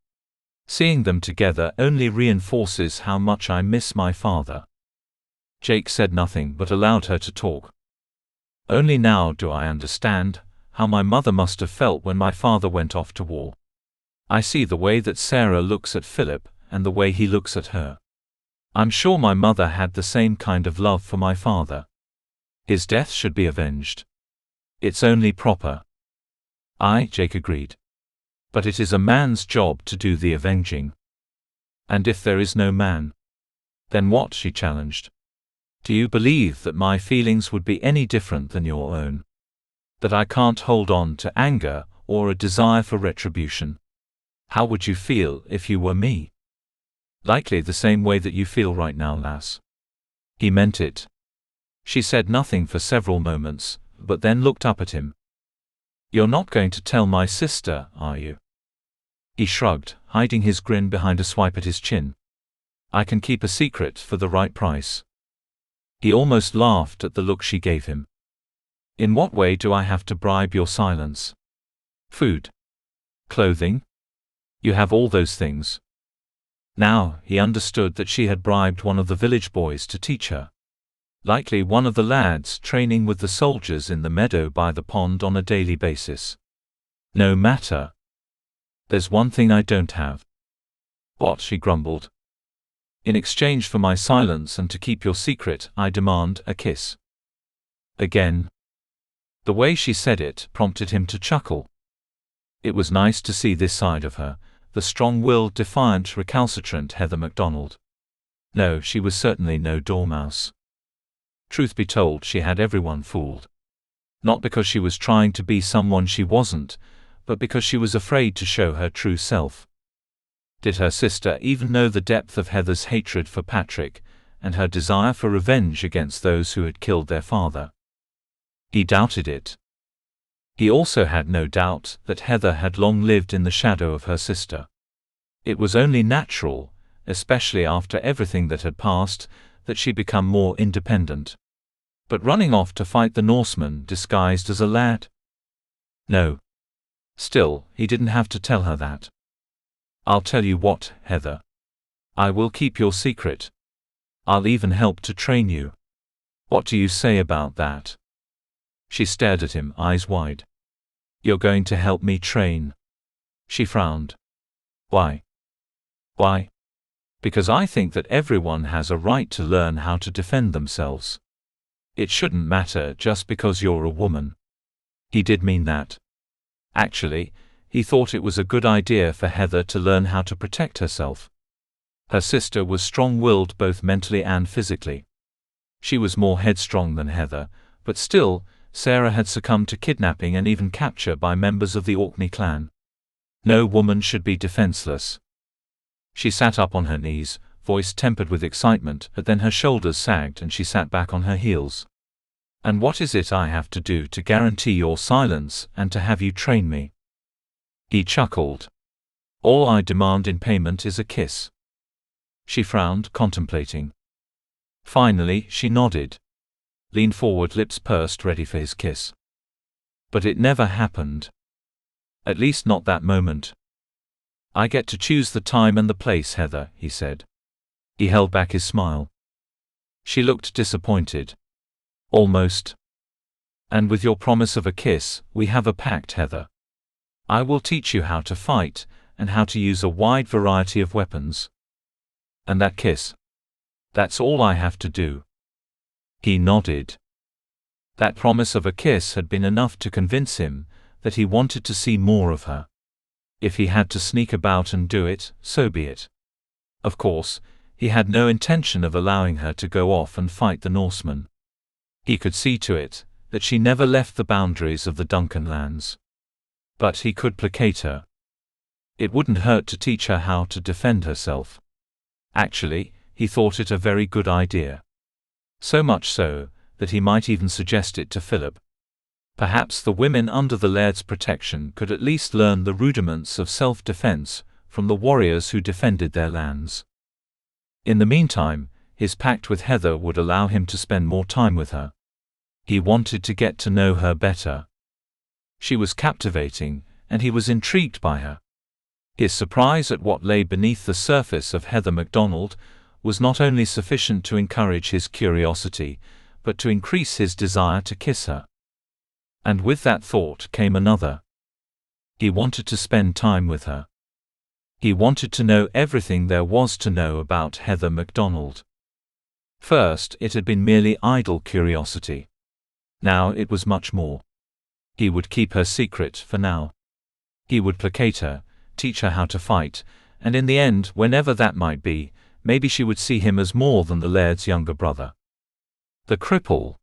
[SPEAKER 2] Seeing them together only reinforces how much I miss my father. Jake said nothing but allowed her to talk. Only now do I understand how my mother must have felt when my father went off to war. I see the way that Sarah looks at Philip, and the way he looks at her. I'm sure my mother had the same kind of love for my father. His death should be avenged. It's only proper. Jake agreed. But it is a man's job to do the avenging. And if there is no man? Then what? She challenged. Do you believe that my feelings would be any different than your own? That I can't hold on to anger or a desire for retribution? How would you feel if you were me? Likely the same way that you feel right now, lass. He meant it. She said nothing for several moments, but then looked up at him. You're not going to tell my sister, are you? He shrugged, hiding his grin behind a swipe at his chin. I can keep a secret for the right price. He almost laughed at the look she gave him. In what way do I have to bribe your silence? Food? Clothing? You have all those things. Now, he understood that she had bribed one of the village boys to teach her. Likely one of the lads training with the soldiers in the meadow by the pond on a daily basis. No matter. There's one thing I don't have. What? She grumbled. In exchange for my silence and to keep your secret, I demand a kiss. Again. The way she said it prompted him to chuckle. It was nice to see this side of her, the strong-willed, defiant, recalcitrant Heather MacDonald. No, she was certainly no dormouse. Truth be told, she had everyone fooled. Not because she was trying to be someone she wasn't, but because she was afraid to show her true self. Did her sister even know the depth of Heather's hatred for Patrick, and her desire for revenge against those who had killed their father? He doubted it. He also had no doubt that Heather had long lived in the shadow of her sister. It was only natural, especially after everything that had passed, that she become more independent. But running off to fight the Norseman disguised as a lad? No. Still, he didn't have to tell her that. I'll tell you what, Heather. I will keep your secret. I'll even help to train you. What do you say about that? She stared at him, eyes wide. You're going to help me train? She frowned. Why? Why? Because I think that everyone has a right to learn how to defend themselves. It shouldn't matter just because you're a woman. He did mean that. Actually, he thought it was a good idea for Heather to learn how to protect herself. Her sister was strong-willed both mentally and physically. She was more headstrong than Heather, but still, Sarah had succumbed to kidnapping and even capture by members of the Orkney clan. No woman should be defenseless. She sat up on her knees, voice tempered with excitement, but then her shoulders sagged and she sat back on her heels. And what is it I have to do to guarantee your silence and to have you train me? He chuckled. All I demand in payment is a kiss. She frowned, contemplating. Finally, she nodded. Leaned forward, lips pursed, ready for his kiss. But it never happened. At least not that moment. I get to choose the time and the place, Heather, he said. He held back his smile. She looked disappointed. Almost. And with your promise of a kiss, we have a pact, Heather. I will teach you how to fight, and how to use a wide variety of weapons. And that kiss? That's all I have to do. He nodded. That promise of a kiss had been enough to convince him that he wanted to see more of her. If he had to sneak about and do it, so be it. Of course, he had no intention of allowing her to go off and fight the Norseman. He could see to it that she never left the boundaries of the Duncan lands. But he could placate her. It wouldn't hurt to teach her how to defend herself. Actually, he thought it a very good idea. So much so, that he might even suggest it to Philip. Perhaps the women under the Laird's protection could at least learn the rudiments of self-defense from the warriors who defended their lands. In the meantime, his pact with Heather would allow him to spend more time with her. He wanted to get to know her better. She was captivating, and he was intrigued by her. His surprise at what lay beneath the surface of Heather MacDonald was not only sufficient to encourage his curiosity, but to increase his desire to kiss her. And with that thought came another. He wanted to spend time with her. He wanted to know everything there was to know about Heather MacDonald. First, it had been merely idle curiosity. Now it was much more. He would keep her secret for now. He would placate her, teach her how to fight, and in the end, whenever that might be, maybe she would see him as more than the Laird's younger brother. The cripple.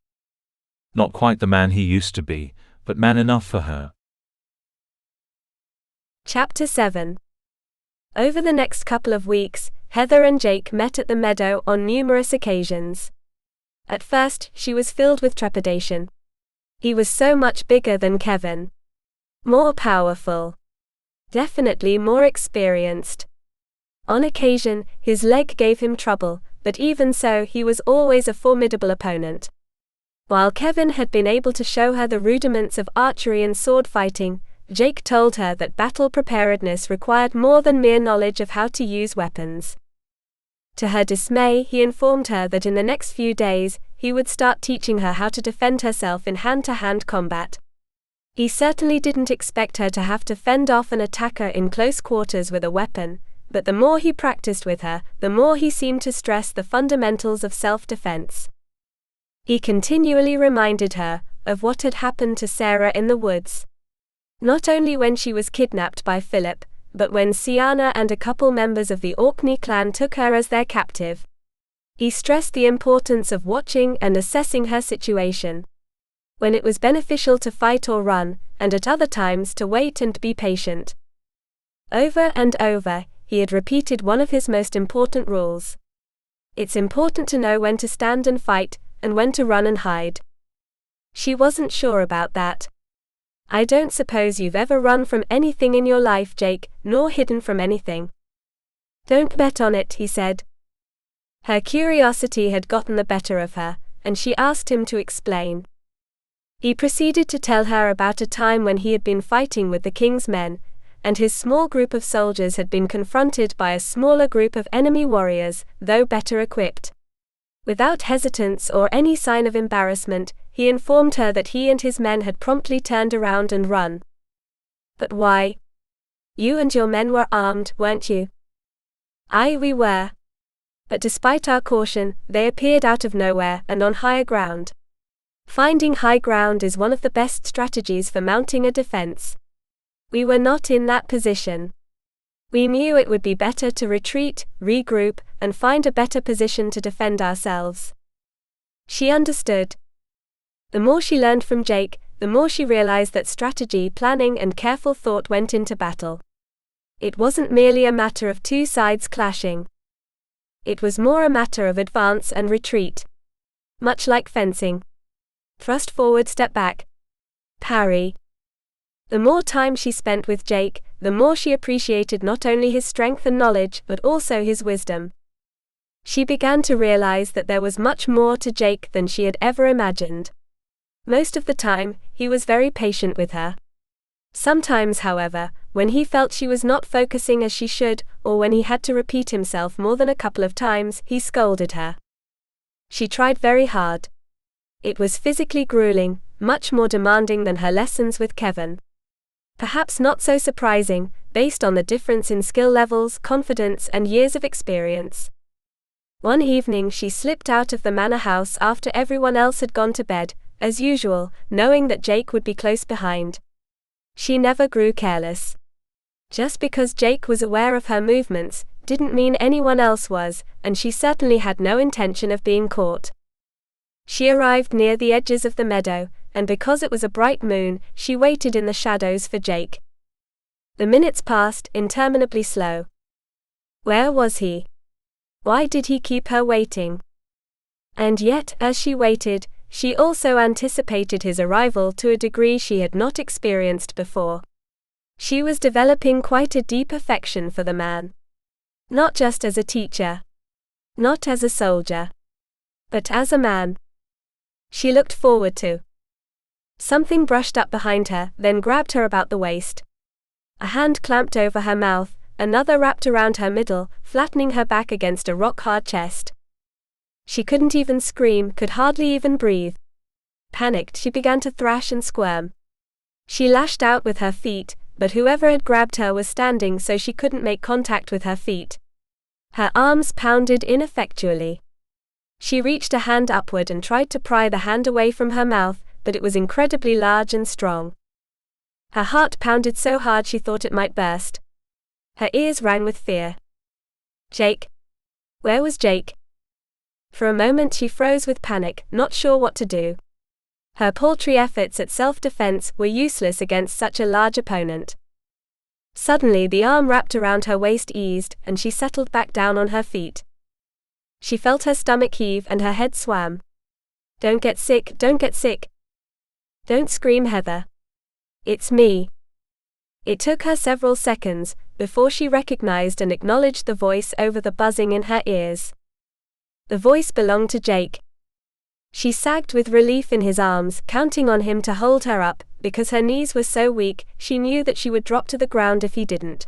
[SPEAKER 2] Not quite the man he used to be, but man enough for her.
[SPEAKER 1] Chapter 7. Over the next couple of weeks, Heather and Jake met at the meadow on numerous occasions. At first, she was filled with trepidation. He was so much bigger than Kevin. More powerful. Definitely more experienced. On occasion, his leg gave him trouble, but even so, he was always a formidable opponent. While Kevin had been able to show her the rudiments of archery and sword fighting, Jake told her that battle preparedness required more than mere knowledge of how to use weapons. To her dismay, he informed her that in the next few days, he would start teaching her how to defend herself in hand-to-hand combat. He certainly didn't expect her to have to fend off an attacker in close quarters with a weapon, but the more he practiced with her, the more he seemed to stress the fundamentals of self-defense. He continually reminded her of what had happened to Sarah in the woods. Not only when she was kidnapped by Philip, but when Siana and a couple members of the Orkney clan took her as their captive. He stressed the importance of watching and assessing her situation. when it was beneficial to fight or run, and at other times to wait and be patient. Over and over, he had repeated one of his most important rules. It's important to know when to stand and fight, and when to run and hide. She wasn't sure about that. I don't suppose you've ever run from anything in your life, Jake, nor hidden from anything. Don't bet on it, he said. Her curiosity had gotten the better of her, and she asked him to explain. He proceeded to tell her about a time when he had been fighting with the king's men, and his small group of soldiers had been confronted by a smaller group of enemy warriors, though better equipped. Without hesitance or any sign of embarrassment, he informed her that he and his men had promptly turned around and run. But why? You and your men were armed, weren't you? Aye, we were. But despite our caution, they appeared out of nowhere and on higher ground. Finding high ground is one of the best strategies for mounting a defense. We were not in that position. We knew it would be better to retreat, regroup, and find a better position to defend ourselves. She understood. The more she learned from Jake, the more she realized that strategy, planning, and careful thought went into battle. It wasn't merely a matter of two sides clashing. It was more a matter of advance and retreat. Much like fencing. Thrust forward, step back. Parry. The more time she spent with Jake, the more she appreciated not only his strength and knowledge but also his wisdom. She began to realize that there was much more to Jake than she had ever imagined. Most of the time, he was very patient with her. Sometimes, however, when he felt she was not focusing as she should, or when he had to repeat himself more than a couple of times, he scolded her. She tried very hard. It was physically grueling, much more demanding than her lessons with Kevin. Perhaps not so surprising, based on the difference in skill levels, confidence, and years of experience. One evening she slipped out of the manor house after everyone else had gone to bed, as usual, knowing that Jake would be close behind. She never grew careless. Just because Jake was aware of her movements, didn't mean anyone else was, and she certainly had no intention of being caught. She arrived near the edges of the meadow, and because it was a bright moon, she waited in the shadows for Jake. The minutes passed, interminably slow. Where was he? Why did he keep her waiting? And yet, as she waited, she also anticipated his arrival to a degree she had not experienced before. She was developing quite a deep affection for the man. Not just as a teacher. Not as a soldier. But as a man. She looked forward to. Something brushed up behind her, then grabbed her about the waist. A hand clamped over her mouth, another wrapped around her middle, flattening her back against a rock-hard chest. She couldn't even scream, could hardly even breathe. Panicked, she began to thrash and squirm. She lashed out with her feet, but whoever had grabbed her was standing so she couldn't make contact with her feet. Her arms pounded ineffectually. She reached a hand upward and tried to pry the hand away from her mouth, but it was incredibly large and strong. Her heart pounded so hard she thought it might burst. Her ears rang with fear. Jake? Where was Jake? For a moment she froze with panic, not sure what to do. Her paltry efforts at self-defense were useless against such a large opponent. Suddenly the arm wrapped around her waist eased, and she settled back down on her feet. She felt her stomach heave and her head swam. Don't get sick, don't get sick. Don't scream, Heather. It's me. It took her several seconds before she recognized and acknowledged the voice over the buzzing in her ears. The voice belonged to Jake. She sagged with relief in his arms, counting on him to hold her up, because her knees were so weak, she knew that she would drop to the ground if he didn't.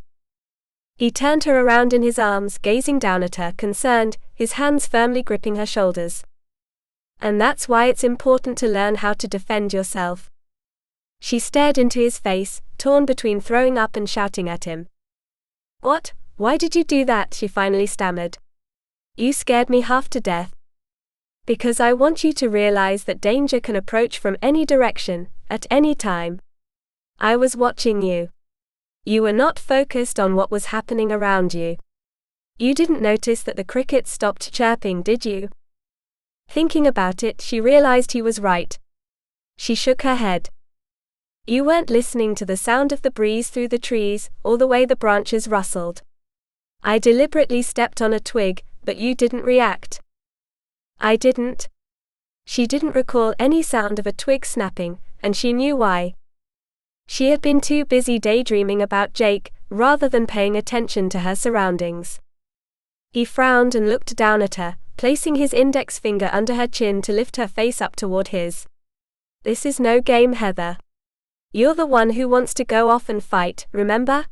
[SPEAKER 1] He turned her around in his arms, gazing down at her, concerned, his hands firmly gripping her shoulders. And that's why it's important to learn how to defend yourself. She stared into his face, torn between throwing up and shouting at him. What? Why did you do that? She finally stammered. You scared me half to death. Because I want you to realize that danger can approach from any direction, at any time. I was watching you. You were not focused on what was happening around you. You didn't notice that the crickets stopped chirping, did you? Thinking about it, she realized he was right. She shook her head. You weren't listening to the sound of the breeze through the trees, or the way the branches rustled. I deliberately stepped on a twig, but you didn't react. I didn't. She didn't recall any sound of a twig snapping, and she knew why. She had been too busy daydreaming about Jake, rather than paying attention to her surroundings. He frowned and looked down at her, placing his index finger under her chin to lift her face up toward his. This is no game, Heather. You're the one who wants to go off and fight, remember?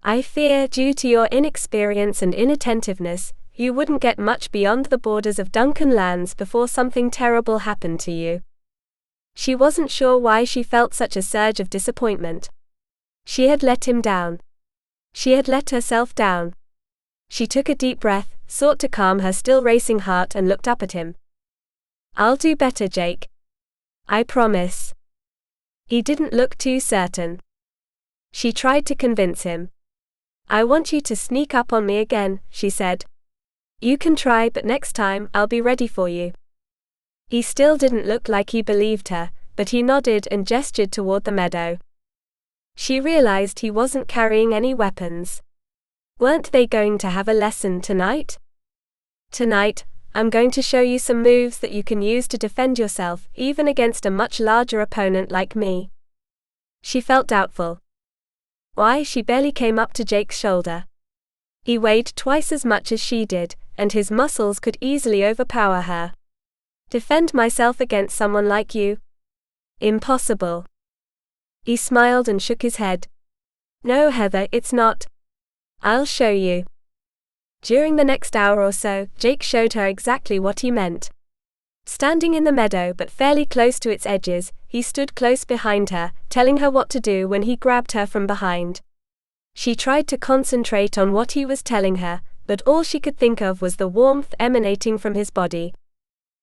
[SPEAKER 1] I fear, due to your inexperience and inattentiveness, you wouldn't get much beyond the borders of Duncan lands before something terrible happened to you. She wasn't sure why she felt such a surge of disappointment. She had let him down. She had let herself down. She took a deep breath, sought to calm her still racing heart and looked up at him. I'll do better, Jake. I promise. He didn't look too certain. She tried to convince him. I want you to sneak up on me again, she said. You can try, but next time, I'll be ready for you. He still didn't look like he believed her, but he nodded and gestured toward the meadow. She realized he wasn't carrying any weapons. Weren't they going to have a lesson tonight? Tonight, I'm going to show you some moves that you can use to defend yourself, even against a much larger opponent like me. She felt doubtful. Why? She barely came up to Jake's shoulder. He weighed twice as much as she did, and his muscles could easily overpower her. Defend myself against someone like you? Impossible. He smiled and shook his head. No, Heather, it's not. I'll show you. During the next hour or so, Jake showed her exactly what he meant. Standing in the meadow but fairly close to its edges, he stood close behind her, telling her what to do when he grabbed her from behind. She tried to concentrate on what he was telling her, but all she could think of was the warmth emanating from his body.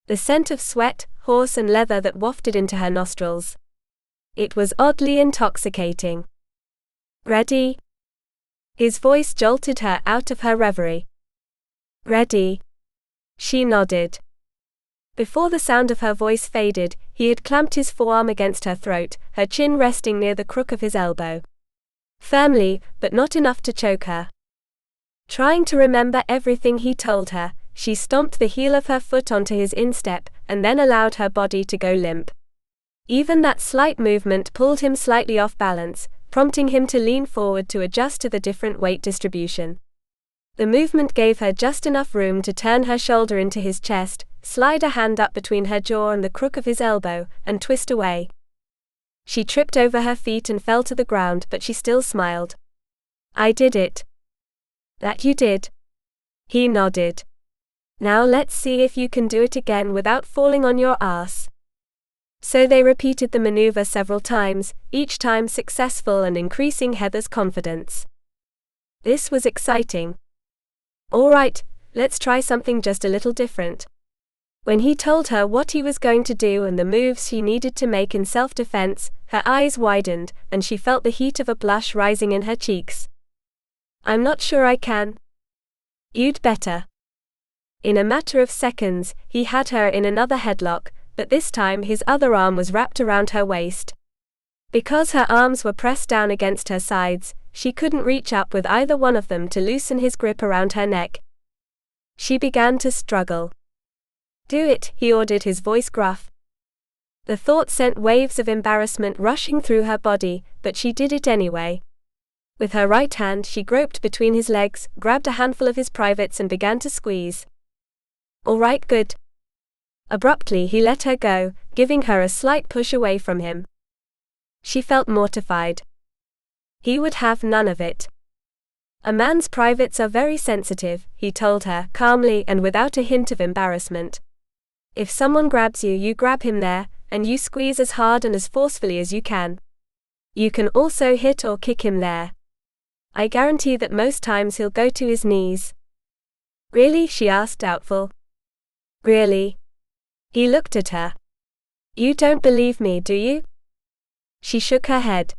[SPEAKER 1] The scent of sweat, horse and leather that wafted into her nostrils. It was oddly intoxicating. Ready? His voice jolted her out of her reverie. Ready? She nodded. Before the sound of her voice faded, he had clamped his forearm against her throat, her chin resting near the crook of his elbow. Firmly, but not enough to choke her. Trying to remember everything he told her, she stomped the heel of her foot onto his instep, and then allowed her body to go limp. Even that slight movement pulled him slightly off balance, prompting him to lean forward to adjust to the different weight distribution. The movement gave her just enough room to turn her shoulder into his chest, slide a hand up between her jaw and the crook of his elbow, and twist away. She tripped over her feet and fell to the ground, but she still smiled. I did it. That you did? He nodded. Now let's see if you can do it again without falling on your ass. So they repeated the maneuver several times, each time successful and increasing Heather's confidence. This was exciting. All right, let's try something just a little different. When he told her what he was going to do and the moves she needed to make in self-defense, her eyes widened, and she felt the heat of a blush rising in her cheeks. I'm not sure I can. You'd better. In a matter of seconds, he had her in another headlock, but this time his other arm was wrapped around her waist. Because her arms were pressed down against her sides, she couldn't reach up with either one of them to loosen his grip around her neck. She began to struggle. Do it, he ordered, his voice gruff. The thought sent waves of embarrassment rushing through her body, but she did it anyway. With her right hand she groped between his legs, grabbed a handful of his privates and began to squeeze. All right, good. Abruptly he let her go, giving her a slight push away from him. She felt mortified. He would have none of it. A man's privates are very sensitive, he told her, calmly and without a hint of embarrassment. If someone grabs you, you grab him there, and you squeeze as hard and as forcefully as you can. You can also hit or kick him there. I guarantee that most times he'll go to his knees. Really? She asked, doubtful. Really? He looked at her. You don't believe me, do you? She shook her head.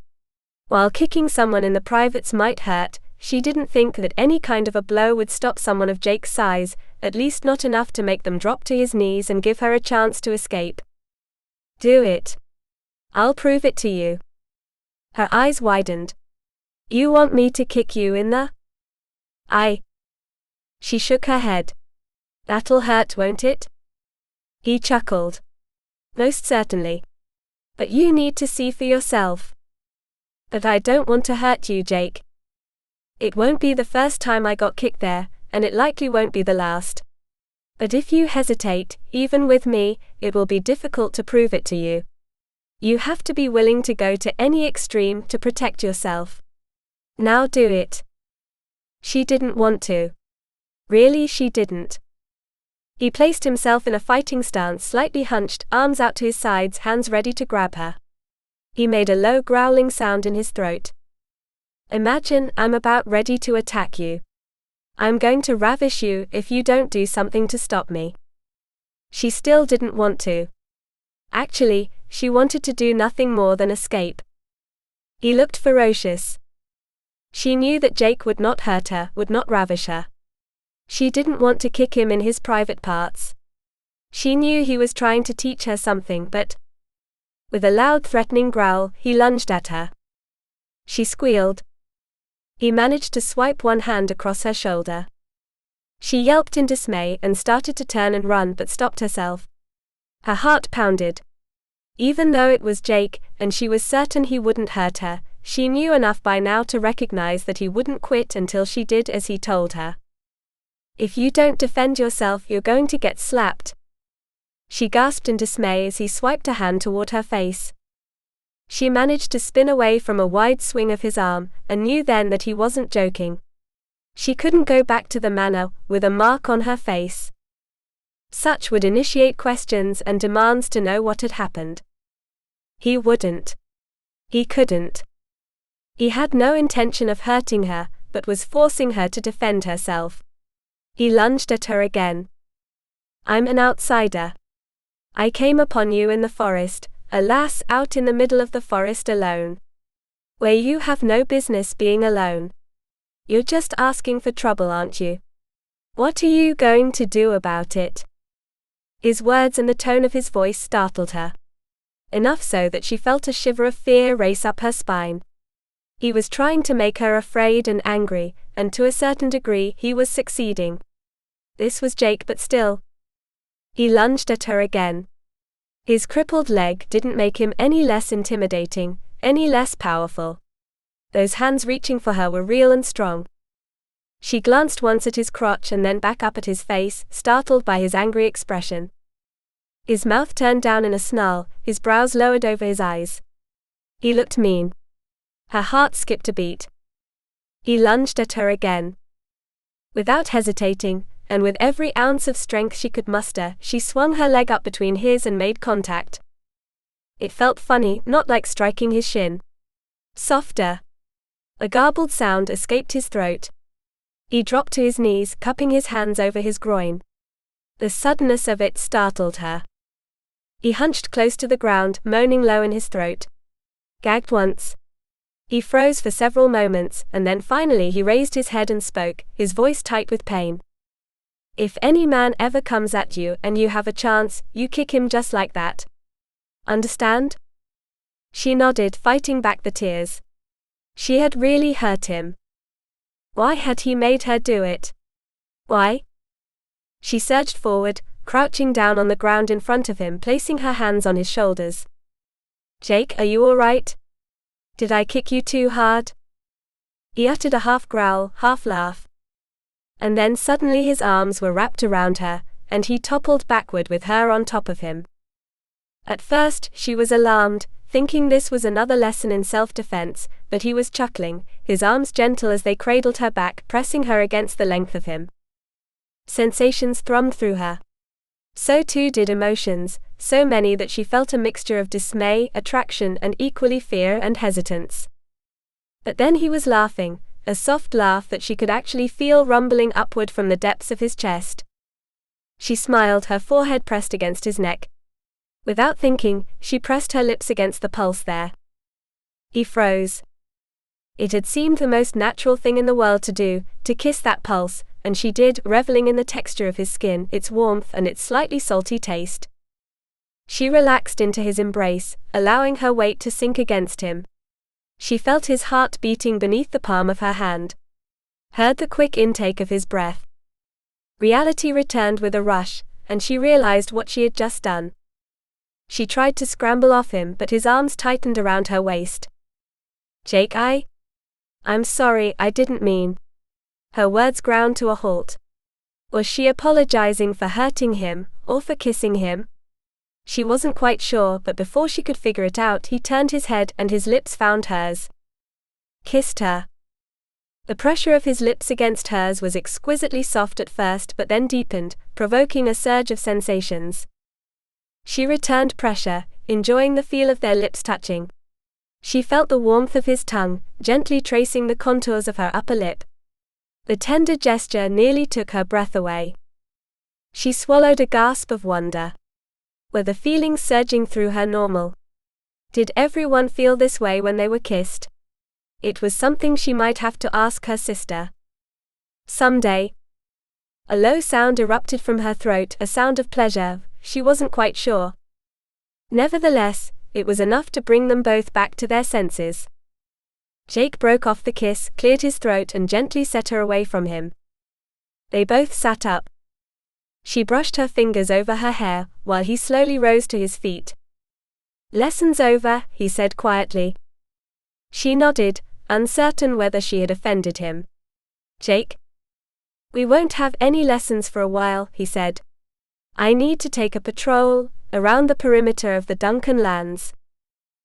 [SPEAKER 1] While kicking someone in the privates might hurt, she didn't think that any kind of a blow would stop someone of Jake's size, at least not enough to make them drop to his knees and give her a chance to escape. Do it. I'll prove it to you. Her eyes widened. You want me to kick you in the? She shook her head. That'll hurt, won't it? He chuckled. Most certainly. But you need to see for yourself. But I don't want to hurt you, Jake. It won't be the first time I got kicked there, and it likely won't be the last. But if you hesitate, even with me, it will be difficult to prove it to you. You have to be willing to go to any extreme to protect yourself. Now do it. She didn't want to. Really, she didn't. He placed himself in a fighting stance, slightly hunched, arms out to his sides, hands ready to grab her. He made a low growling sound in his throat. Imagine I'm about ready to attack you. I'm going to ravish you if you don't do something to stop me. She still didn't want to. Actually, she wanted to do nothing more than escape. He looked ferocious. She knew that Jake would not hurt her, would not ravish her. She didn't want to kick him in his private parts. She knew he was trying to teach her something, but with a loud threatening growl, he lunged at her. She squealed. He managed to swipe one hand across her shoulder. She yelped in dismay and started to turn and run, but stopped herself. Her heart pounded. Even though it was Jake, and she was certain he wouldn't hurt her, she knew enough by now to recognize that he wouldn't quit until she did as he told her. If you don't defend yourself, you're going to get slapped. She gasped in dismay as he swiped a hand toward her face. She managed to spin away from a wide swing of his arm, and knew then that he wasn't joking. She couldn't go back to the manor with a mark on her face. Such would initiate questions and demands to know what had happened. He wouldn't. He couldn't. He had no intention of hurting her, but was forcing her to defend herself. He lunged at her again. I'm an outsider. I came upon you in the forest, alas, out in the middle of the forest alone. Where you have no business being alone. You're just asking for trouble, aren't you? What are you going to do about it? His words and the tone of his voice startled her. Enough so that she felt a shiver of fear race up her spine. He was trying to make her afraid and angry, and to a certain degree he was succeeding. This was Jake, but still. He lunged at her again. His crippled leg didn't make him any less intimidating, any less powerful. Those hands reaching for her were real and strong. She glanced once at his crotch and then back up at his face, startled by his angry expression. His mouth turned down in a snarl, his brows lowered over his eyes. He looked mean. Her heart skipped a beat. He lunged at her again. Without hesitating, and with every ounce of strength she could muster, she swung her leg up between his and made contact. It felt funny, not like striking his shin. Softer. A garbled sound escaped his throat. He dropped to his knees, cupping his hands over his groin. The suddenness of it startled her. He hunched close to the ground, moaning low in his throat. Gagged once. He froze for several moments, and then finally he raised his head and spoke, his voice tight with pain. If any man ever comes at you and you have a chance, you kick him just like that. Understand? She nodded, fighting back the tears. She had really hurt him. Why had he made her do it? Why? She surged forward, crouching down on the ground in front of him, placing her hands on his shoulders. Jake, are you all right? Did I kick you too hard? He uttered a half growl, half laugh. And then suddenly his arms were wrapped around her, and he toppled backward with her on top of him. At first, she was alarmed, thinking this was another lesson in self-defense, but he was chuckling, his arms gentle as they cradled her back, pressing her against the length of him. Sensations thrummed through her. So too did emotions, so many that she felt a mixture of dismay, attraction, and equally fear and hesitance. But then he was laughing, a soft laugh that she could actually feel rumbling upward from the depths of his chest. She smiled, her forehead pressed against his neck. Without thinking, she pressed her lips against the pulse there. He froze. It had seemed the most natural thing in the world to do, to kiss that pulse, and she did, reveling in the texture of his skin, its warmth and its slightly salty taste. She relaxed into his embrace, allowing her weight to sink against him. She felt his heart beating beneath the palm of her hand. Heard the quick intake of his breath. Reality returned with a rush, and she realized what she had just done. She tried to scramble off him, but his arms tightened around her waist. "Jake, I'm sorry, I didn't mean." Her words ground to a halt. Was she apologizing for hurting him, or for kissing him? She wasn't quite sure, but before she could figure it out, he turned his head and his lips found hers. Kissed her. The pressure of his lips against hers was exquisitely soft at first, but then deepened, provoking a surge of sensations. She returned pressure, enjoying the feel of their lips touching. She felt the warmth of his tongue, gently tracing the contours of her upper lip. The tender gesture nearly took her breath away. She swallowed a gasp of wonder. Were the feelings surging through her normal? Did everyone feel this way when they were kissed? It was something she might have to ask her sister. Someday. A low sound erupted from her throat, a sound of pleasure, she wasn't quite sure. Nevertheless, it was enough to bring them both back to their senses. Jake broke off the kiss, cleared his throat and gently set her away from him. They both sat up. She brushed her fingers over her hair, while he slowly rose to his feet. "Lessons over," he said quietly. She nodded, uncertain whether she had offended him. "Jake? We won't have any lessons for a while," he said. "I need to take a patrol around the perimeter of the Duncan lands."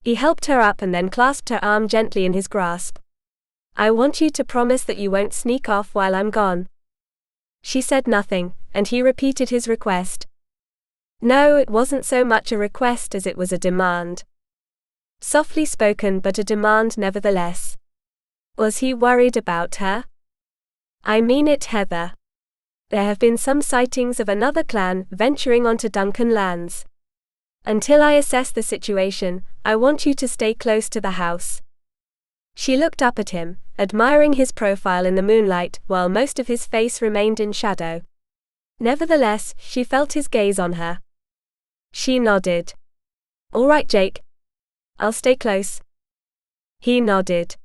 [SPEAKER 1] He helped her up and then clasped her arm gently in his grasp. "I want you to promise that you won't sneak off while I'm gone." She said nothing, and he repeated his request. No, it wasn't so much a request as it was a demand. Softly spoken, but a demand nevertheless. Was he worried about her? "I mean it, Heather. There have been some sightings of another clan venturing onto Duncan lands. Until I assess the situation, I want you to stay close to the house." She looked up at him, admiring his profile in the moonlight, while most of his face remained in shadow. Nevertheless, she felt his gaze on her. She nodded. "All right, Jake. I'll stay close." He nodded.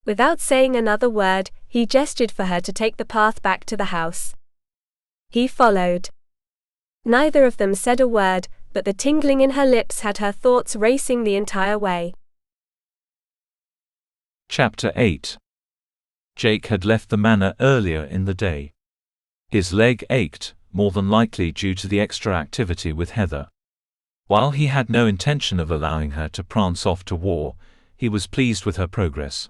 [SPEAKER 1] Without saying another word, he gestured for her to take the path back to the house. He followed. Neither of them said a word, but the tingling in her lips had her thoughts racing the entire way.
[SPEAKER 2] Chapter 8. Jake had left the manor earlier in the day. His leg ached, more than likely due to the extra activity with Heather. While he had no intention of allowing her to prance off to war, he was pleased with her progress.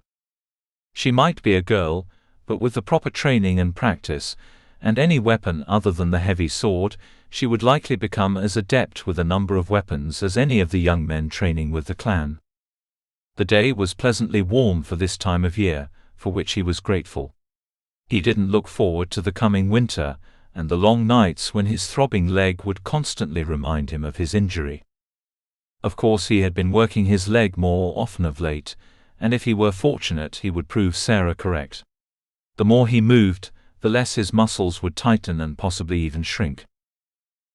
[SPEAKER 2] She might be a girl, but with the proper training and practice, and any weapon other than the heavy sword, she would likely become as adept with a number of weapons as any of the young men training with the clan. The day was pleasantly warm for this time of year, for which he was grateful. He didn't look forward to the coming winter, and the long nights when his throbbing leg would constantly remind him of his injury. Of course he had been working his leg more often of late, and if he were fortunate he would prove Sarah correct. The more he moved, the less his muscles would tighten and possibly even shrink.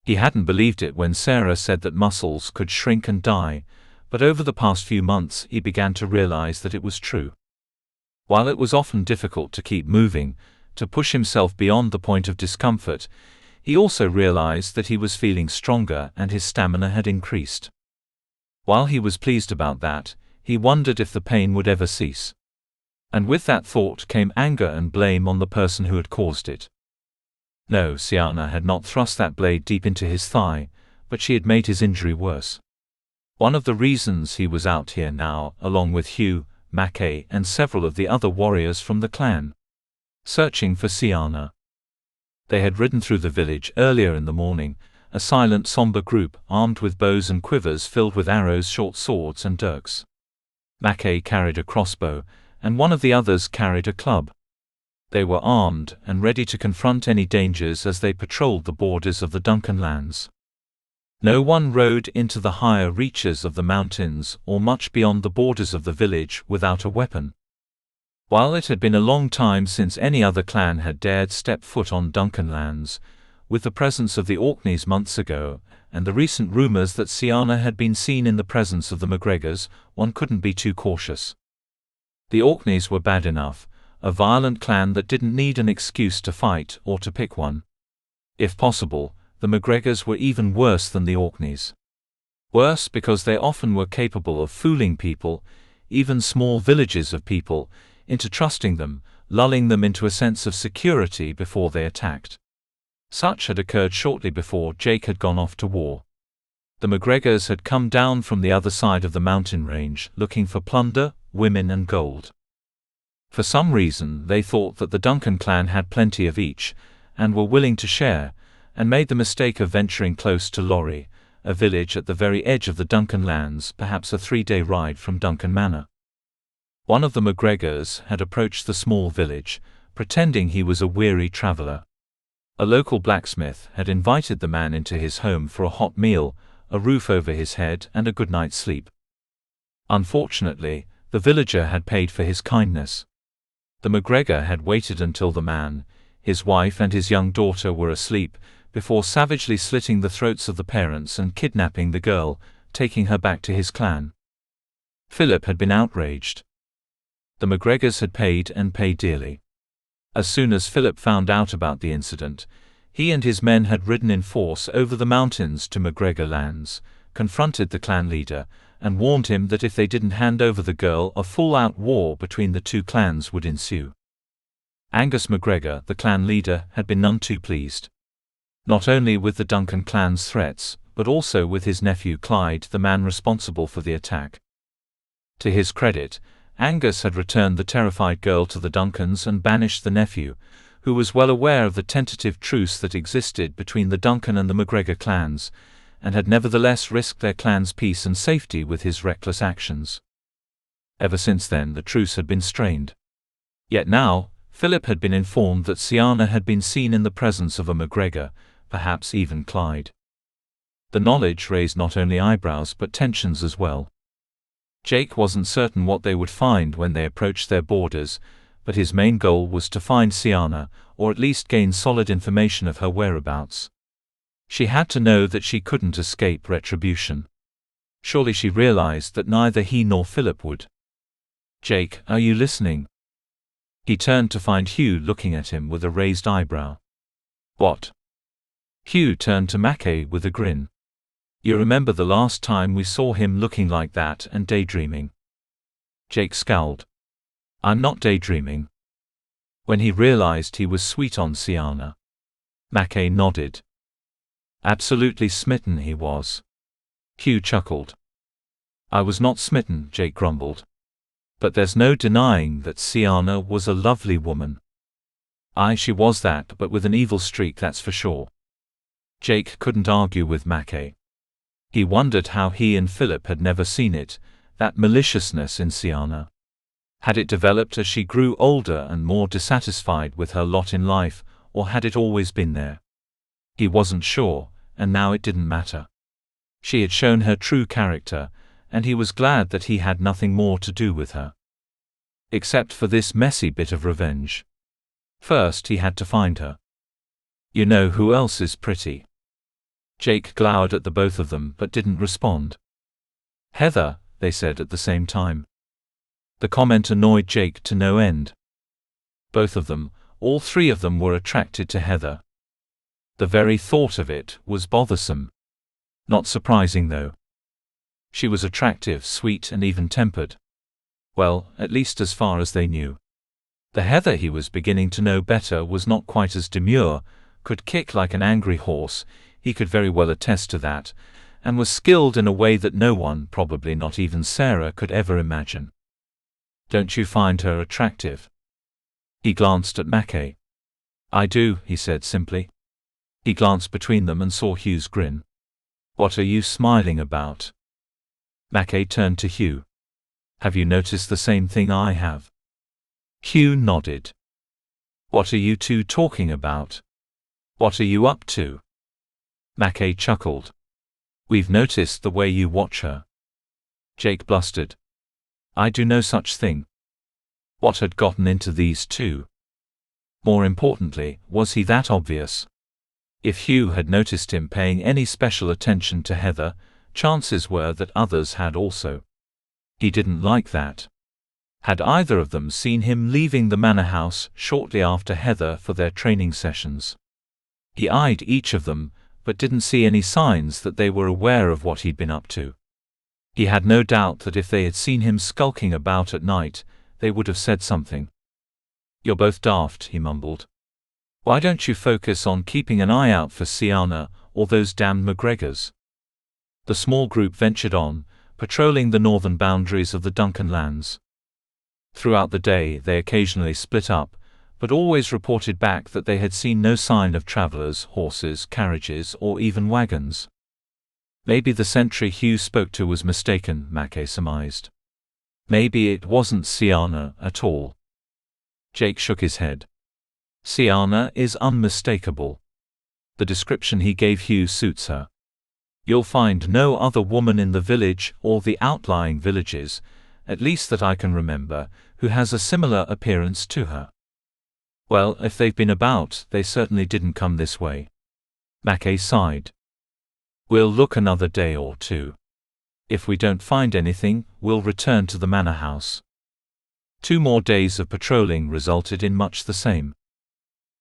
[SPEAKER 2] He hadn't believed it when Sarah said that muscles could shrink and die, but over the past few months he began to realize that it was true. While it was often difficult to keep moving, to push himself beyond the point of discomfort, he also realized that he was feeling stronger and his stamina had increased. While he was pleased about that, he wondered if the pain would ever cease. And with that thought came anger and blame on the person who had caused it. No, Sienna had not thrust that blade deep into his thigh, but she had made his injury worse. One of the reasons he was out here now, along with Hugh, Mackay, and several of the other warriors from the clan, searching for Sienna. They had ridden through the village earlier in the morning, a silent, somber group, armed with bows and quivers filled with arrows, short swords, and dirks. Mackay carried a crossbow, and one of the others carried a club. They were armed and ready to confront any dangers as they patrolled the borders of the Duncan lands. No one rode into the higher reaches of the mountains or much beyond the borders of the village without a weapon. While it had been a long time since any other clan had dared step foot on Duncan lands, with the presence of the Orkneys months ago, and the recent rumors that Siana had been seen in the presence of the MacGregors, one couldn't be too cautious. The Orkneys were bad enough, a violent clan that didn't need an excuse to fight or to pick one. If possible, the MacGregors were even worse than the Orkneys. Worse because they often were capable of fooling people, even small villages of people, into trusting them, lulling them into a sense of security before they attacked. Such had occurred shortly before Jake had gone off to war. The MacGregors had come down from the other side of the mountain range looking for plunder, women and gold. For some reason they thought that the Duncan clan had plenty of each, and were willing to share, and made the mistake of venturing close to Lorrie, a village at the very edge of the Duncan lands, perhaps a 3-day ride from Duncan Manor. One of the MacGregors had approached the small village, pretending he was a weary traveler. A local blacksmith had invited the man into his home for a hot meal, a roof over his head and a good night's sleep. Unfortunately, the villager had paid for his kindness. The MacGregor had waited until the man, his wife and his young daughter were asleep, before savagely slitting the throats of the parents and kidnapping the girl, taking her back to his clan. Philip had been outraged. The MacGregors had paid and paid dearly. As soon as Philip found out about the incident, he and his men had ridden in force over the mountains to MacGregor lands, confronted the clan leader, and warned him that if they didn't hand over the girl, a full-out war between the two clans would ensue. Angus MacGregor, the clan leader, had been none too pleased. Not only with the Duncan clan's threats, but also with his nephew Clyde, the man responsible for the attack. To his credit, Angus had returned the terrified girl to the Duncans and banished the nephew, who was well aware of the tentative truce that existed between the Duncan and the MacGregor clans, and had nevertheless risked their clan's peace and safety with his reckless actions. Ever since then the truce had been strained. Yet now, Philip had been informed that Siana had been seen in the presence of a MacGregor, perhaps even Clyde. The knowledge raised not only eyebrows but tensions as well. Jake wasn't certain what they would find when they approached their borders, but his main goal was to find Siana, or at least gain solid information of her whereabouts. She had to know that she couldn't escape retribution. Surely she realized that neither he nor Philip would. "Jake, are you listening?" He turned to find Hugh looking at him with a raised eyebrow. "What?" Hugh turned to Mackay with a grin. "You remember the last time we saw him looking like that and daydreaming?" Jake scowled. "I'm not daydreaming." When he realized he was sweet on Siana. Mackay nodded. Absolutely smitten he was. Hugh chuckled. "I was not smitten," Jake grumbled. "But there's no denying that Siana was a lovely woman." "Aye, she was that, but with an evil streak, that's for sure." Jake couldn't argue with Mackay. He wondered how he and Philip had never seen it, that maliciousness in Siana. Had it developed as she grew older and more dissatisfied with her lot in life, or had it always been there? He wasn't sure, and now it didn't matter. She had shown her true character, and he was glad that he had nothing more to do with her. Except for this messy bit of revenge. First he had to find her. "You know who else is pretty?" Jake glowered at the both of them but didn't respond. "Heather," they said at the same time. The comment annoyed Jake to no end. Both of them, all three of them, were attracted to Heather. The very thought of it was bothersome. Not surprising though. She was attractive, sweet and even-tempered. Well, at least as far as they knew. The Heather he was beginning to know better was not quite as demure, could kick like an angry horse, he could very well attest to that, and was skilled in a way that no one, probably not even Sarah, could ever imagine. "Don't you find her attractive?" He glanced at Mackay. "I do," he said simply. He glanced between them and saw Hugh's grin. "What are you smiling about?" Mackay turned to Hugh. "Have you noticed the same thing I have?" Hugh nodded. "What are you two talking about? What are you up to?" Mackay chuckled. "We've noticed the way you watch her." Jake blustered. "I do no such thing." What had gotten into these two? More importantly, was he that obvious? If Hugh had noticed him paying any special attention to Heather, chances were that others had also. He didn't like that. Had either of them seen him leaving the manor house shortly after Heather for their training sessions? He eyed each of them, but didn't see any signs that they were aware of what he'd been up to. He had no doubt that if they had seen him skulking about at night, they would have said something. "You're both daft," he mumbled. "Why don't you focus on keeping an eye out for Sienna or those damned McGregors?" The small group ventured on, patrolling the northern boundaries of the Duncan lands. Throughout the day they occasionally split up, but always reported back that they had seen no sign of travelers, horses, carriages, or even wagons. Maybe the sentry Hugh spoke to was mistaken, Mackay surmised. Maybe it wasn't Sienna at all. Jake shook his head. Sienna is unmistakable. The description he gave Hugh suits her. You'll find no other woman in the village or the outlying villages, at least that I can remember, who has a similar appearance to her. Well, if they've been about, they certainly didn't come this way. Mackay sighed. We'll look another day or two. If we don't find anything, we'll return to the manor house. 2 more days of patrolling resulted in much the same.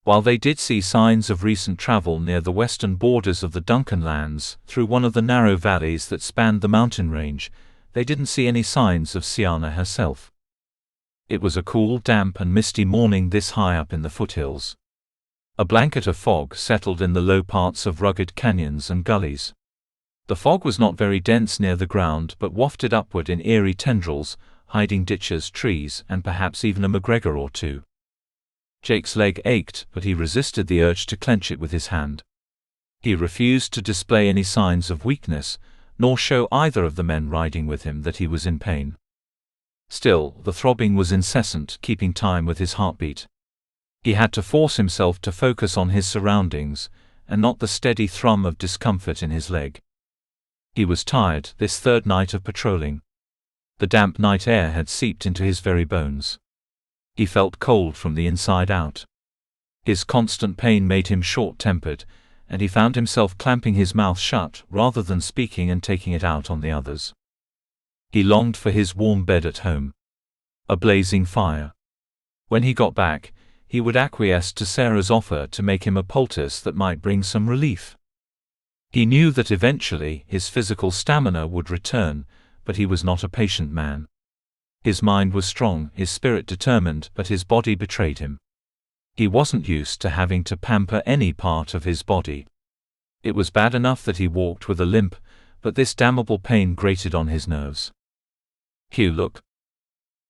[SPEAKER 2] While they did see signs of recent travel near the western borders of the Duncan lands, through one of the narrow valleys that spanned the mountain range, they didn't see any signs of Sienna herself. It was a cool, damp and misty morning this high up in the foothills. A blanket of fog settled in the low parts of rugged canyons and gullies. The fog was not very dense near the ground but wafted upward in eerie tendrils, hiding ditches, trees, and perhaps even a McGregor or two. Jake's leg ached, but he resisted the urge to clench it with his hand. He refused to display any signs of weakness, nor show either of the men riding with him that he was in pain. Still, the throbbing was incessant, keeping time with his heartbeat. He had to force himself to focus on his surroundings, and not the steady thrum of discomfort in his leg. He was tired, this 3rd night of patrolling. The damp night air had seeped into his very bones. He felt cold from the inside out. His constant pain made him short-tempered, and he found himself clamping his mouth shut rather than speaking and taking it out on the others. He longed for his warm bed at home. A blazing fire. When he got back, he would acquiesce to Sarah's offer to make him a poultice that might bring some relief. He knew that eventually his physical stamina would return, but he was not a patient man. His mind was strong, his spirit determined, but his body betrayed him. He wasn't used to having to pamper any part of his body. It was bad enough that he walked with a limp, but this damnable pain grated on his nerves. Hugh, look.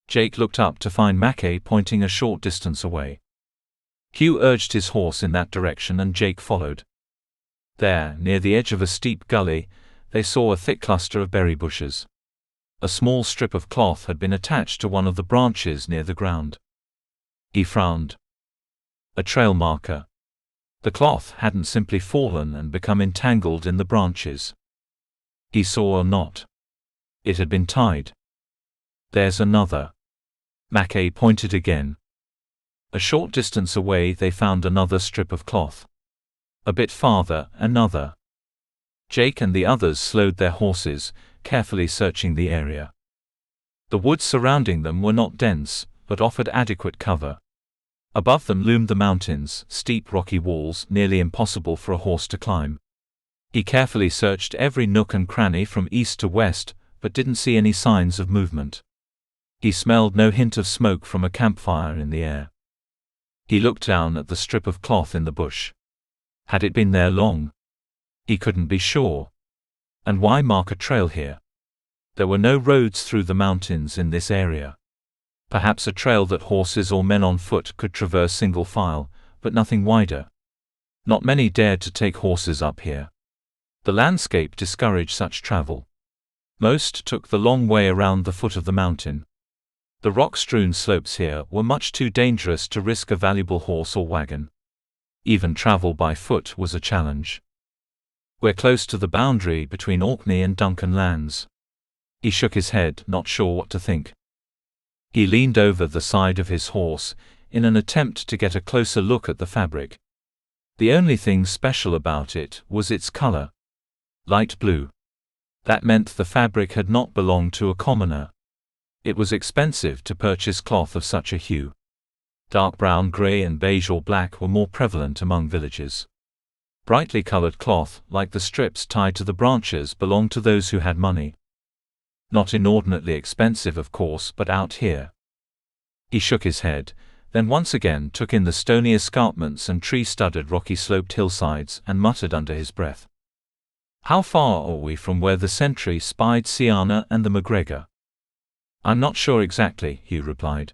[SPEAKER 2] Jake looked up to find Mackay pointing a short distance away. Hugh urged his horse in that direction and Jake followed. There, near the edge of a steep gully, they saw a thick cluster of berry bushes. A small strip of cloth had been attached to one of the branches near the ground. He frowned. A trail marker. The cloth hadn't simply fallen and become entangled in the branches. He saw a knot. It had been tied. There's another. Mackay pointed again. A short distance away they found another strip of cloth. A bit farther, another. Jake and the others slowed their horses, carefully searching the area. The woods surrounding them were not dense, but offered adequate cover. Above them loomed the mountains, steep rocky walls nearly impossible for a horse to climb. He carefully searched every nook and cranny from east to west, but didn't see any signs of movement. He smelled no hint of smoke from a campfire in the air. He looked down at the strip of cloth in the bush. Had it been there long? He couldn't be sure. And why mark a trail here? There were no roads through the mountains in this area. Perhaps a trail that horses or men on foot could traverse single file, but nothing wider. Not many dared to take horses up here. The landscape discouraged such travel. Most took the long way around the foot of the mountain. The rock-strewn slopes here were much too dangerous to risk a valuable horse or wagon. Even travel by foot was a challenge. We're close to the boundary between Orkney and Duncan lands. He shook his head, not sure what to think. He leaned over the side of his horse, in an attempt to get a closer look at the fabric. The only thing special about it was its color. Light blue. That meant the fabric had not belonged to a commoner. It was expensive to purchase cloth of such a hue. Dark brown, grey and beige or black were more prevalent among villagers. Brightly colored cloth, like the strips tied to the branches, belonged to those who had money. Not inordinately expensive, of course, but out here. He shook his head, then once again took in the stony escarpments and tree-studded rocky sloped hillsides and muttered under his breath. How far are we from where the sentry spied Siana and the McGregor? I'm not sure exactly, Hugh replied.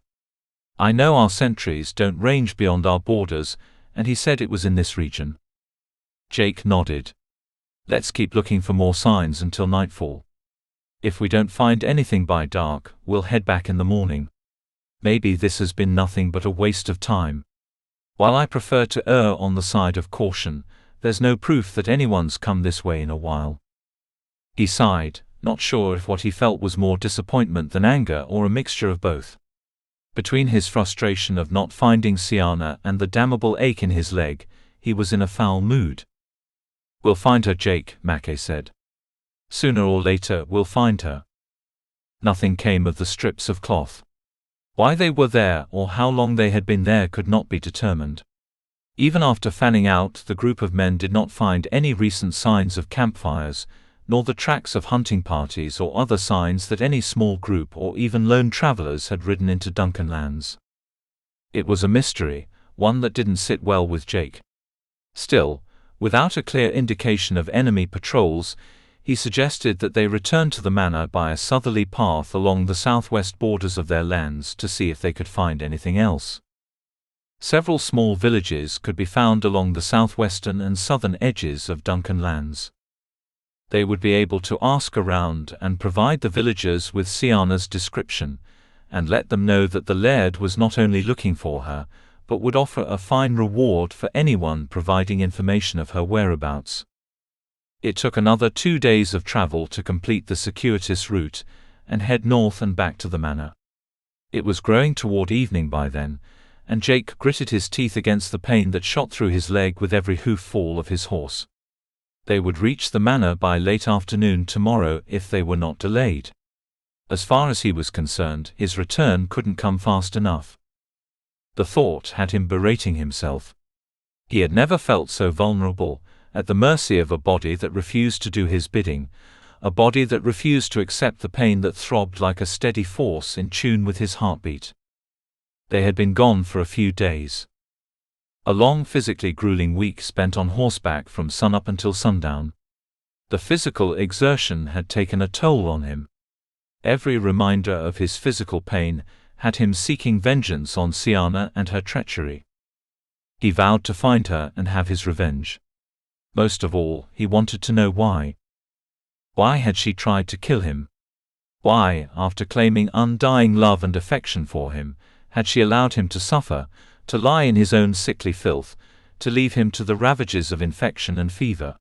[SPEAKER 2] I know our sentries don't range beyond our borders, and he said it was in this region. Jake nodded. Let's keep looking for more signs until nightfall. If we don't find anything by dark, we'll head back in the morning. Maybe this has been nothing but a waste of time. While I prefer to err on the side of caution, there's no proof that anyone's come this way in a while. He sighed, not sure if what he felt was more disappointment than anger or a mixture of both. Between his frustration of not finding Siana and the damnable ache in his leg, he was in a foul mood. We'll find her, Jake, Mackay said. Sooner or later, we'll find her. Nothing came of the strips of cloth. Why they were there or how long they had been there could not be determined. Even after fanning out, the group of men did not find any recent signs of campfires, nor the tracks of hunting parties or other signs that any small group or even lone travelers had ridden into Duncan lands. It was a mystery, one that didn't sit well with Jake. Still, without a clear indication of enemy patrols, he suggested that they return to the manor by a southerly path along the southwest borders of their lands to see if they could find anything else. Several small villages could be found along the southwestern and southern edges of Duncan lands. They would be able to ask around and provide the villagers with Siana's description, and let them know that the Laird was not only looking for her, but would offer a fine reward for anyone providing information of her whereabouts. It took another 2 days of travel to complete the circuitous route and head north and back to the manor. It was growing toward evening by then, and Jake gritted his teeth against the pain that shot through his leg with every hoof fall of his horse. They would reach the manor by late afternoon tomorrow if they were not delayed. As far as he was concerned, his return couldn't come fast enough. The thought had him berating himself. He had never felt so vulnerable, at the mercy of a body that refused to do his bidding, a body that refused to accept the pain that throbbed like a steady force in tune with his heartbeat. They had been gone for a few days. A long, physically grueling week spent on horseback from sunup until sundown. The physical exertion had taken a toll on him. Every reminder of his physical pain had him seeking vengeance on Siana and her treachery. He vowed to find her and have his revenge. Most of all, he wanted to know why. Why had she tried to kill him? Why, after claiming undying love and affection for him, had she allowed him to suffer, to lie in his own sickly filth, to leave him to the ravages of infection and fever?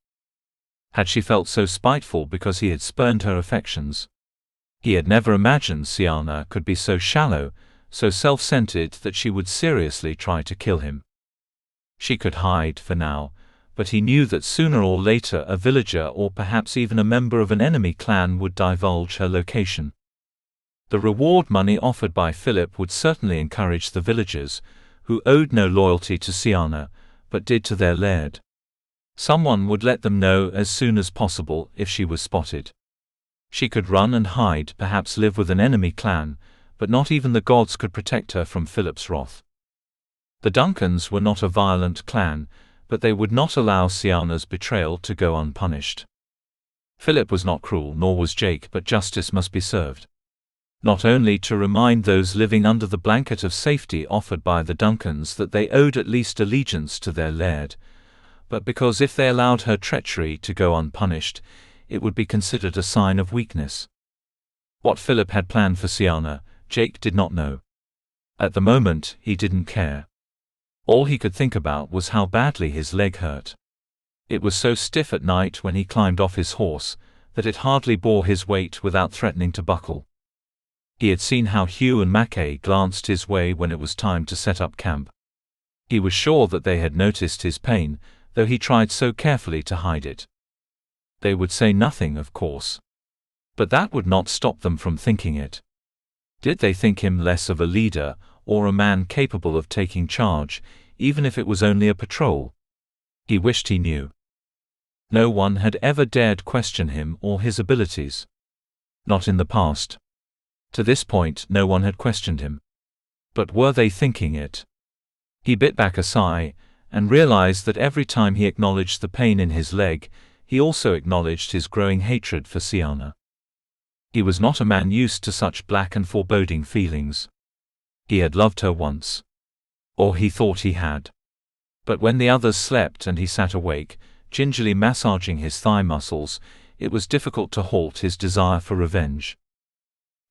[SPEAKER 2] Had she felt so spiteful because he had spurned her affections? He had never imagined Siana could be so shallow, so self-centered that she would seriously try to kill him. She could hide for now, but he knew that sooner or later a villager or perhaps even a member of an enemy clan would divulge her location. The reward money offered by Philip would certainly encourage the villagers, who owed no loyalty to Siana, but did to their laird. Someone would let them know as soon as possible if she was spotted. She could run and hide, perhaps live with an enemy clan, but not even the gods could protect her from Philip's wrath. The Duncans were not a violent clan, but they would not allow Siana's betrayal to go unpunished. Philip was not cruel, nor was Jake, but justice must be served. Not only to remind those living under the blanket of safety offered by the Duncans that they owed at least allegiance to their laird, but because if they allowed her treachery to go unpunished, it would be considered a sign of weakness. What Philip had planned for Siana, Jake did not know. At the moment, he didn't care. All he could think about was how badly his leg hurt. It was so stiff at night when he climbed off his horse, that it hardly bore his weight without threatening to buckle. He had seen how Hugh and Mackay glanced his way when it was time to set up camp. He was sure that they had noticed his pain, though he tried so carefully to hide it. They would say nothing, of course. But that would not stop them from thinking it. Did they think him less of a leader, or a man capable of taking charge, even if it was only a patrol? He wished he knew. No one had ever dared question him or his abilities. Not in the past. To this point, no one had questioned him. But were they thinking it? He bit back a sigh, and realized that every time he acknowledged the pain in his leg, he also acknowledged his growing hatred for Siana. He was not a man used to such black and foreboding feelings. He had loved her once. Or he thought he had. But when the others slept and he sat awake, gingerly massaging his thigh muscles, it was difficult to halt his desire for revenge.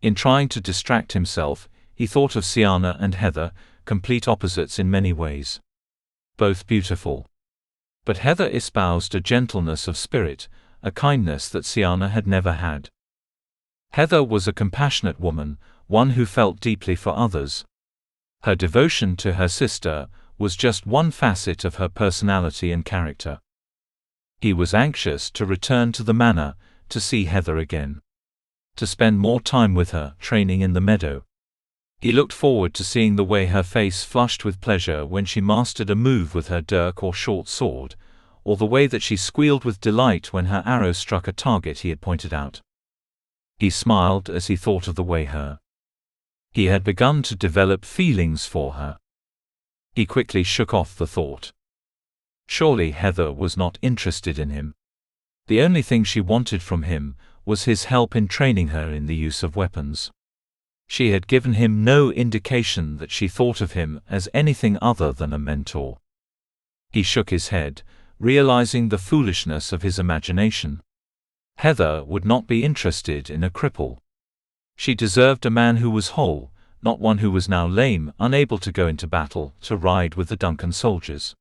[SPEAKER 2] In trying to distract himself, he thought of Siana and Heather, complete opposites in many ways. Both beautiful. But Heather espoused a gentleness of spirit, a kindness that Siana had never had. Heather was a compassionate woman, one who felt deeply for others. Her devotion to her sister was just one facet of her personality and character. He was anxious to return to the manor, to see Heather again. To spend more time with her, training in the meadow. He looked forward to seeing the way her face flushed with pleasure when she mastered a move with her dirk or short sword, or the way that she squealed with delight when her arrow struck a target he had pointed out. He smiled as he thought of the way he had begun to develop feelings for her. He quickly shook off the thought. Surely Heather was not interested in him. The only thing she wanted from him was his help in training her in the use of weapons. She had given him no indication that she thought of him as anything other than a mentor. He shook his head, realizing the foolishness of his imagination. Heather would not be interested in a cripple. She deserved a man who was whole, not one who was now lame, unable to go into battle, to ride with the Duncan soldiers.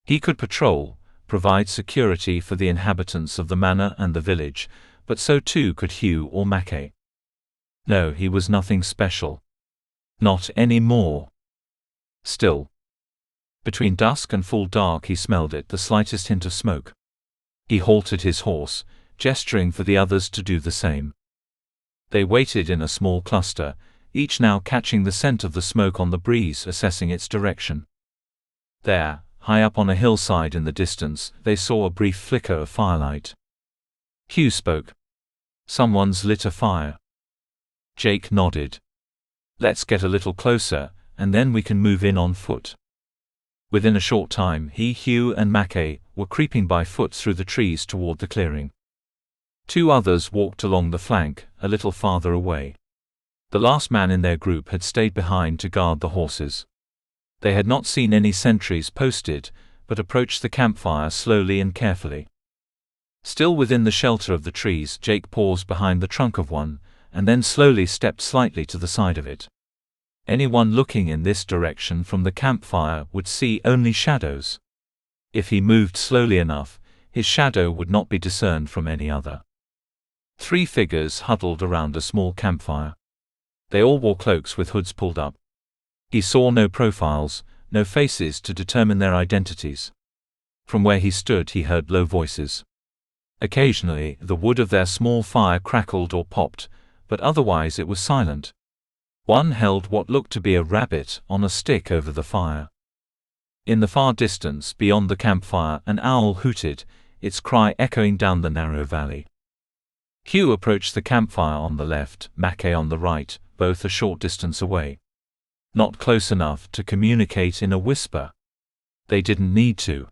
[SPEAKER 2] He could patrol, provide security for the inhabitants of the manor and the village, but so too could Hugh or Mackay. No, he was nothing special. Not any more. Still. Between dusk and full dark he smelled it, the slightest hint of smoke. He halted his horse, gesturing for the others to do the same. They waited in a small cluster, each now catching the scent of the smoke on the breeze, assessing its direction. There, high up on a hillside in the distance, they saw a brief flicker of firelight. Hugh spoke. "Someone's lit a fire." Jake nodded. "Let's get a little closer, and then we can move in on foot." Within a short time Hugh and Mackay were creeping by foot through the trees toward the clearing. Two others walked along the flank, a little farther away. The last man in their group had stayed behind to guard the horses. They had not seen any sentries posted, but approached the campfire slowly and carefully. Still within the shelter of the trees, Jake paused behind the trunk of one, and then slowly stepped slightly to the side of it. Anyone looking in this direction from the campfire would see only shadows. If he moved slowly enough, his shadow would not be discerned from any other. Three figures huddled around a small campfire. They all wore cloaks with hoods pulled up. He saw no profiles, no faces to determine their identities. From where he stood he heard low voices. Occasionally, the wood of their small fire crackled or popped, but otherwise it was silent. One held what looked to be a rabbit on a stick over the fire. In the far distance beyond the campfire an owl hooted, its cry echoing down the narrow valley. Hugh approached the campfire on the left, Mackay on the right, both a short distance away. Not close enough to communicate in a whisper. They didn't need to.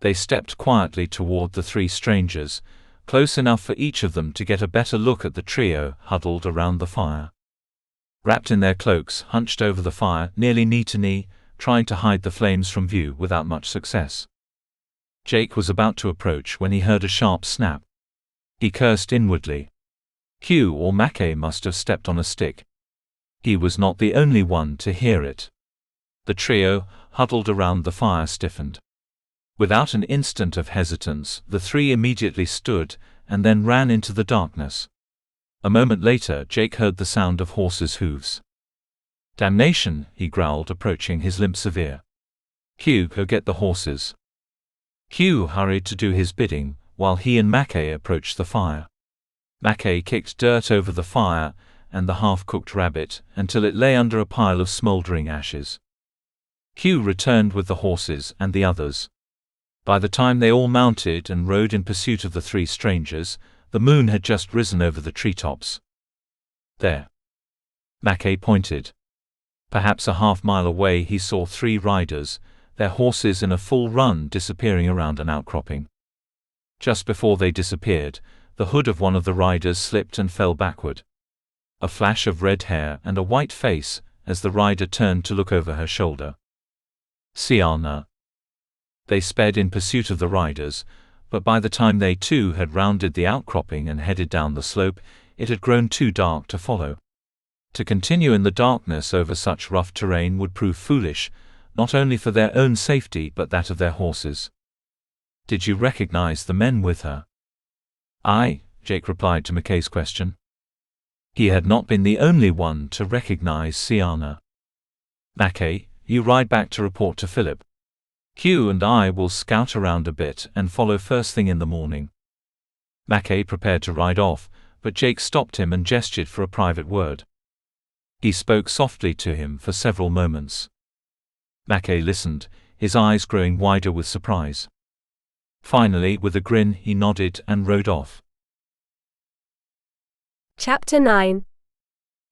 [SPEAKER 2] They stepped quietly toward the three strangers, close enough for each of them to get a better look at the trio huddled around the fire. Wrapped in their cloaks, hunched over the fire, nearly knee to knee, trying to hide the flames from view without much success. Jake was about to approach when he heard a sharp snap. He cursed inwardly. Hugh or Mackay must have stepped on a stick. He was not the only one to hear it. The trio, huddled around the fire, stiffened. Without an instant of hesitance, the three immediately stood, and then ran into the darkness. A moment later Jake heard the sound of horses' hooves. "Damnation," he growled, approaching his limp severe. Hugh, go get the horses. Hugh hurried to do his bidding, while he and Mackay approached the fire. Mackay kicked dirt over the fire and the half-cooked rabbit until it lay under a pile of smouldering ashes. Hugh returned with the horses and the others. By the time they all mounted and rode in pursuit of the three strangers, the moon had just risen over the treetops. There. Mackay pointed. Perhaps a half-mile away he saw three riders, their horses in a full run disappearing around an outcropping. Just before they disappeared, the hood of one of the riders slipped and fell backward. A flash of red hair and a white face, as the rider turned to look over her shoulder. Siana. They sped in pursuit of the riders, but by the time they too had rounded the outcropping and headed down the slope, it had grown too dark to follow. To continue in the darkness over such rough terrain would prove foolish, not only for their own safety but that of their horses. Did you recognize the men with her? Aye, Jake replied to Mackay's question. He had not been the only one to recognize Siana. Mackay, you ride back to report to Philip. Hugh and I will scout around a bit and follow first thing in the morning. Mackay prepared to ride off, but Jake stopped him and gestured for a private word. He spoke softly to him for several moments. Mackay listened, his eyes growing wider with surprise. Finally, with a grin, he nodded and rode off.
[SPEAKER 1] Chapter 9.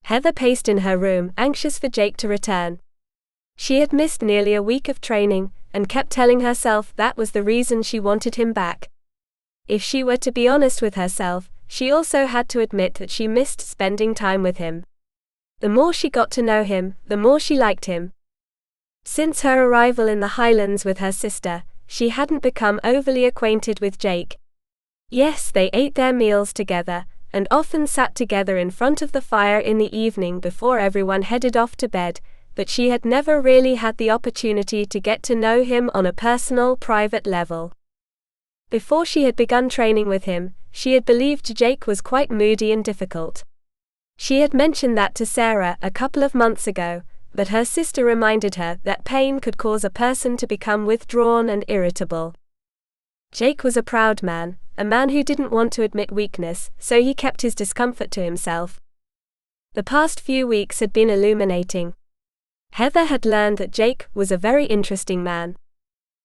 [SPEAKER 1] Heather paced in her room, anxious for Jake to return. She had missed nearly a week of training, and kept telling herself that was the reason she wanted him back. If she were to be honest with herself, she also had to admit that she missed spending time with him. The more she got to know him, the more she liked him. Since her arrival in the Highlands with her sister, she hadn't become overly acquainted with Jake. Yes, they ate their meals together, and often sat together in front of the fire in the evening before everyone headed off to bed, but she had never really had the opportunity to get to know him on a personal, private level. Before she had begun training with him, she had believed Jake was quite moody and difficult. She had mentioned that to Sarah a couple of months ago, but her sister reminded her that pain could cause a person to become withdrawn and irritable. Jake was a proud man, a man who didn't want to admit weakness, so he kept his discomfort to himself. The past few weeks had been illuminating. Heather had learned that Jake was a very interesting man.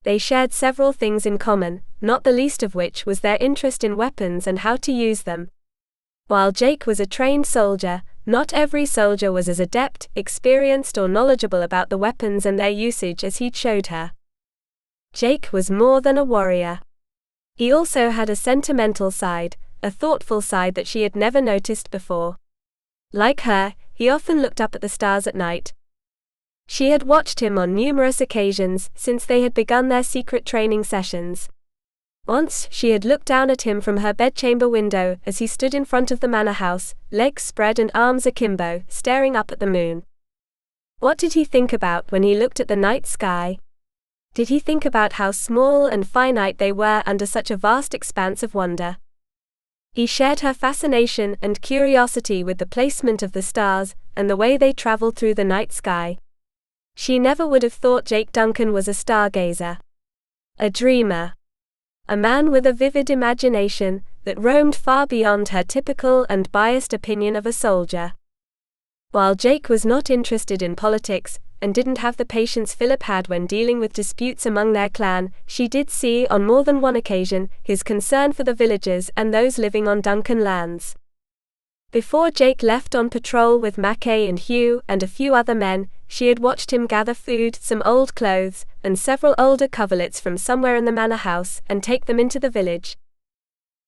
[SPEAKER 1] They shared several things in common, not the least of which was their interest in weapons and how to use them. While Jake was a trained soldier, not every soldier was as adept, experienced or knowledgeable about the weapons and their usage as he'd showed her. Jake was more than a warrior. He also had a sentimental side, a thoughtful side that she had never noticed before. Like her, he often looked up at the stars at night. She had watched him on numerous occasions since they had begun their secret training sessions. Once, she had looked down at him from her bedchamber window as he stood in front of the manor house, legs spread and arms akimbo, staring up at the moon. What did he think about when he looked at the night sky? Did he think about how small and finite they were under such a vast expanse of wonder? He shared her fascination and curiosity with the placement of the stars and the way they traveled through the night sky. She never would have thought Jake Duncan was a stargazer. A dreamer. A man with a vivid imagination that roamed far beyond her typical and biased opinion of a soldier. While Jake was not interested in politics, and didn't have the patience Philip had when dealing with disputes among their clan, she did see on more than one occasion his concern for the villagers and those living on Duncan lands. Before Jake left on patrol with Mackay and Hugh and a few other men, she had watched him gather food, some old clothes, and several older coverlets from somewhere in the manor house and take them into the village.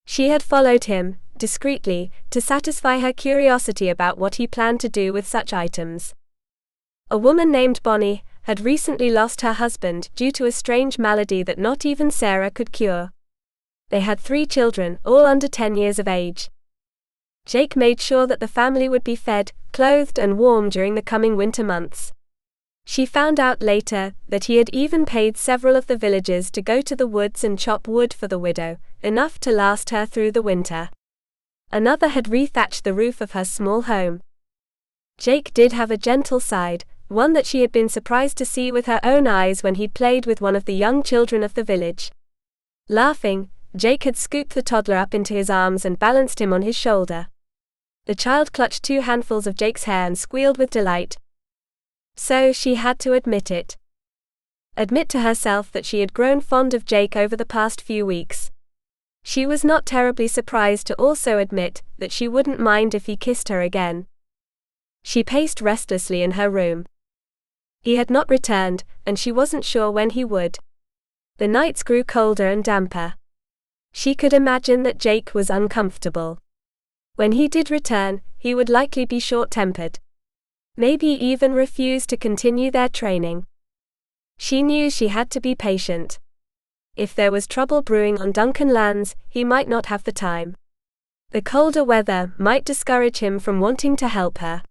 [SPEAKER 1] She had followed him, discreetly, to satisfy her curiosity about what he planned to do with such items. A woman named Bonnie had recently lost her husband due to a strange malady that not even Sarah could cure. They had 3 children, all under 10 years of age. Jake made sure that the family would be fed, clothed and warm during the coming winter months. She found out later that he had even paid several of the villagers to go to the woods and chop wood for the widow, enough to last her through the winter. Another had rethatched the roof of her small home. Jake did have a gentle side, one that she had been surprised to see with her own eyes when he'd played with one of the young children of the village. Laughing, Jake had scooped the toddler up into his arms and balanced him on his shoulder. The child clutched 2 handfuls of Jake's hair and squealed with delight. So she had to admit it. Admit to herself that she had grown fond of Jake over the past few weeks. She was not terribly surprised to also admit that she wouldn't mind if he kissed her again. She paced restlessly in her room. He had not returned, and she wasn't sure when he would. The nights grew colder and damper. She could imagine that Jake was uncomfortable. When he did return, he would likely be short-tempered. Maybe even refuse to continue their training. She knew she had to be patient. If there was trouble brewing on Duncan lands, he might not have the time. The colder weather might discourage him from wanting to help her.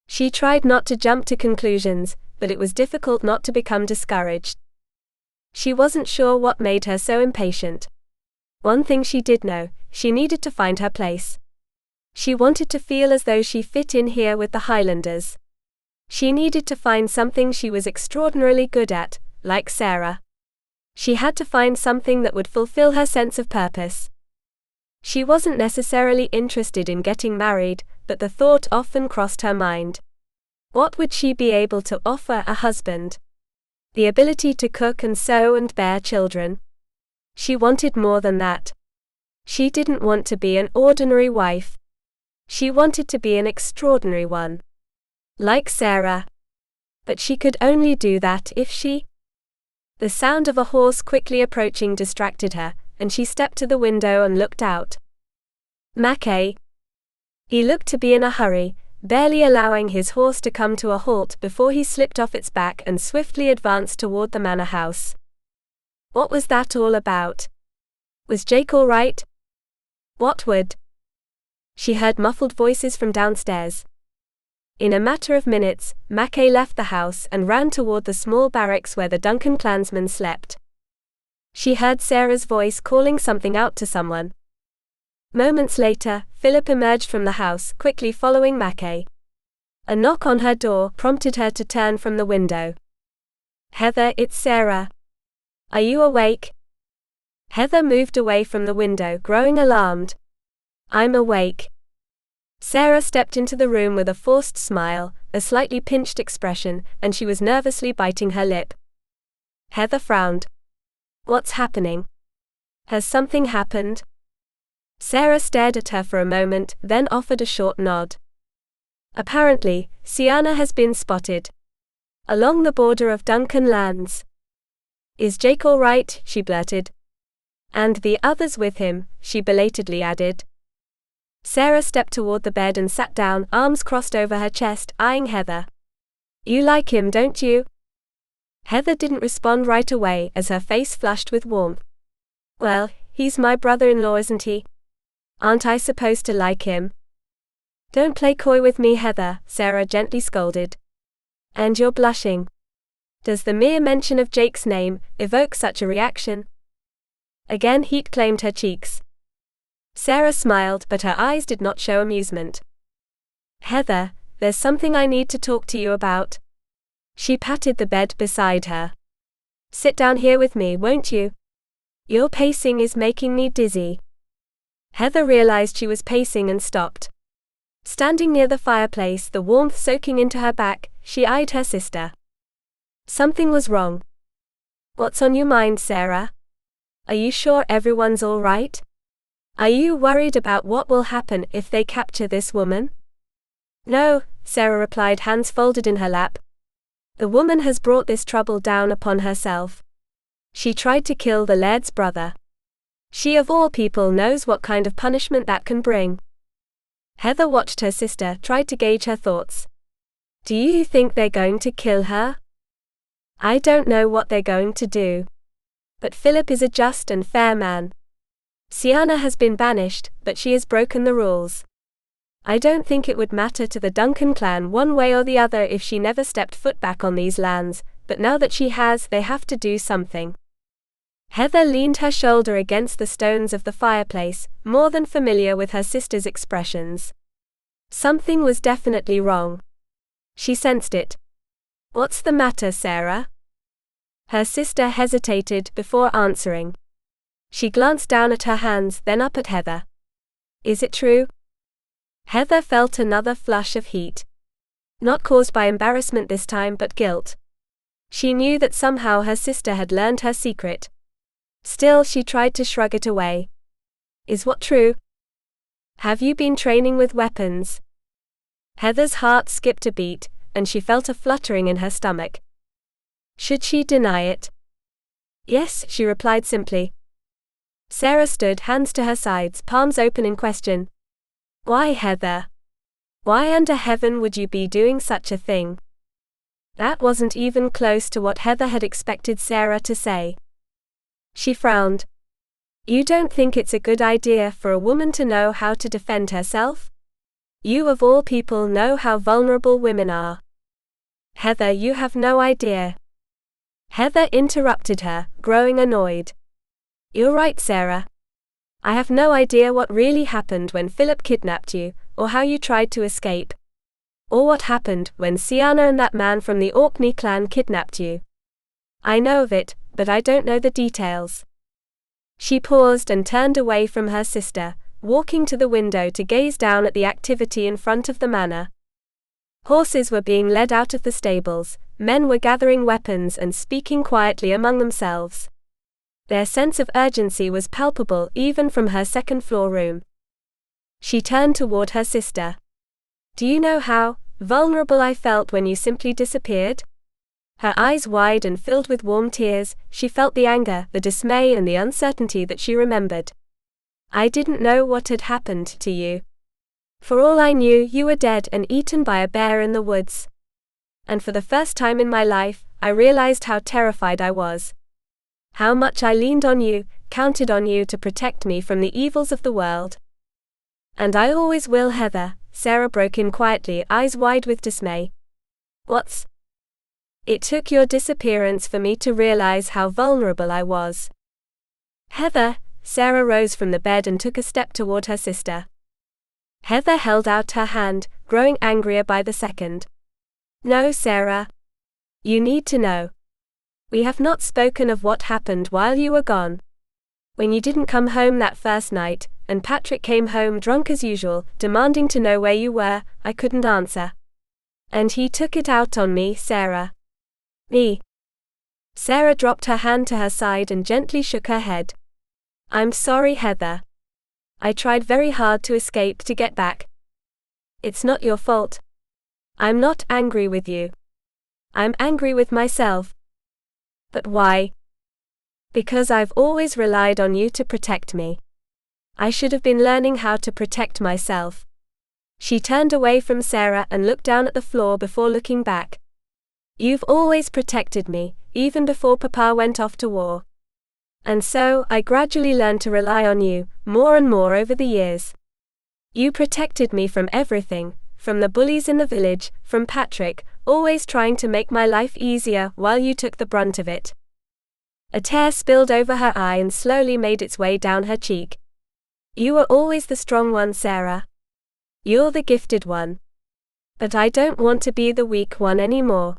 [SPEAKER 1] She tried not to jump to conclusions, but it was difficult not to become discouraged. She wasn't sure what made her so impatient. One thing she did know, she needed to find her place. She wanted to feel as though she fit in here with the Highlanders. She needed to find something she was extraordinarily good at, like Sarah. She had to find something that would fulfill her sense of purpose. She wasn't necessarily interested in getting married, but the thought often crossed her mind. What would she be able to offer a husband? The ability to cook and sew and bear children. She wanted more than that. She didn't want to be an ordinary wife. She wanted to be an extraordinary one. Like Sarah. But she could only do that if she... The sound of a horse quickly approaching distracted her, and she stepped to the window and looked out. Mackay. He looked to be in a hurry, barely allowing his horse to come to a halt before he slipped off its back and swiftly advanced toward the manor house. What was that all about? Was Jake all right? What would? She heard muffled voices from downstairs. In a matter of minutes, Mackay left the house and ran toward the small barracks where the Duncan clansmen slept. She heard Sarah's voice calling something out to someone. Moments later, Philip emerged from the house, quickly following Mackay. A knock on her door prompted her to turn from the window. Heather, it's Sarah. Are you awake? Heather moved away from the window, growing alarmed. I'm awake. Sarah stepped into the room with a forced smile, a slightly pinched expression, and she was nervously biting her lip. Heather frowned. What's happening? Has something happened? Sarah stared at her for a moment, then offered a short nod. Apparently, Sienna has been spotted. Along the border of Duncan lands. Is Jake all right? She blurted. And the others with him, she belatedly added. Sarah stepped toward the bed and sat down, arms crossed over her chest, eyeing Heather. You like him, don't you? Heather didn't respond right away as her face flushed with warmth. Well, he's my brother-in-law, isn't he? Aren't I supposed to like him? Don't play coy with me, Heather, Sarah gently scolded. And you're blushing. Does the mere mention of Jake's name evoke such a reaction? Again heat claimed her cheeks. Sarah smiled, but her eyes did not show amusement. Heather, there's something I need to talk to you about. She patted the bed beside her. Sit down here with me, won't you? Your pacing is making me dizzy. Heather realized she was pacing and stopped. Standing near the fireplace, the warmth soaking into her back, she eyed her sister. Something was wrong. What's on your mind, Sarah? Are you sure everyone's all right? Are you worried about what will happen if they capture this woman? No, Sarah replied, hands folded in her lap. The woman has brought this trouble down upon herself. She tried to kill the Laird's brother. She of all people knows what kind of punishment that can bring. Heather watched her sister, tried to gauge her thoughts. Do you think they're going to kill her? I don't know what they're going to do. But Philip is a just and fair man. Sienna has been banished, but she has broken the rules. I don't think it would matter to the Duncan clan one way or the other if she never stepped foot back on these lands, but now that she has, they have to do something. Heather leaned her shoulder against the stones of the fireplace, more than familiar with her sister's expressions. Something was definitely wrong. She sensed it. What's the matter, Sarah? Her sister hesitated before answering. She glanced down at her hands, then up at Heather. Is it true? Heather felt another flush of heat. Not caused by embarrassment this time, but guilt. She knew that somehow her sister had learned her secret. Still, she tried to shrug it away. Is what true? Have you been training with weapons? Heather's heart skipped a beat, and she felt a fluttering in her stomach. Should she deny it? Yes, she replied simply. Sarah stood, hands to her sides, palms open in question. Why, Heather? Why under heaven would you be doing such a thing? That wasn't even close to what Heather had expected Sarah to say. She frowned. You don't think it's a good idea for a woman to know how to defend herself? You of all people know how vulnerable women are. Heather, you have no idea. Heather interrupted her, growing annoyed. You're right, Sarah. I have no idea what really happened when Philip kidnapped you, or how you tried to escape. Or what happened when Sienna and that man from the Orkney clan kidnapped you. I know of it, but I don't know the details. She paused and turned away from her sister, walking to the window to gaze down at the activity in front of the manor. Horses were being led out of the stables, men were gathering weapons and speaking quietly among themselves. Their sense of urgency was palpable even from her second-floor room. She turned toward her sister. Do you know how vulnerable I felt when you simply disappeared? Her eyes wide and filled with warm tears, she felt the anger, the dismay and the uncertainty that she remembered. I didn't know what had happened to you. For all I knew, you were dead and eaten by a bear in the woods. And for the first time in my life, I realized how terrified I was. How much I leaned on you, counted on you to protect me from the evils of the world. And I always will, Heather, Sarah broke in quietly, eyes wide with dismay. What's? It took your disappearance for me to realize how vulnerable I was. Heather, Sarah rose from the bed and took a step toward her sister. Heather held out her hand, growing angrier by the second. No, Sarah. You need to know. We have not spoken of what happened while you were gone. When you didn't come home that first night, and Patrick came home drunk as usual, demanding to know where you were, I couldn't answer. And he took it out on me, Sarah. Me. Sarah dropped her hand to her side and gently shook her head. I'm sorry, Heather. I tried very hard to escape to get back. It's not your fault. I'm not angry with you. I'm angry with myself. But why? Because I've always relied on you to protect me. I should have been learning how to protect myself. She turned away from Sarah and looked down at the floor before looking back. You've always protected me, even before Papa went off to war. And so, I gradually learned to rely on you, more and more over the years. You protected me from everything, from the bullies in the village, from Patrick, always trying to make my life easier while you took the brunt of it. A tear spilled over her eye and slowly made its way down her cheek. You were always the strong one, Sarah. You're the gifted one. But I don't want to be the weak one anymore.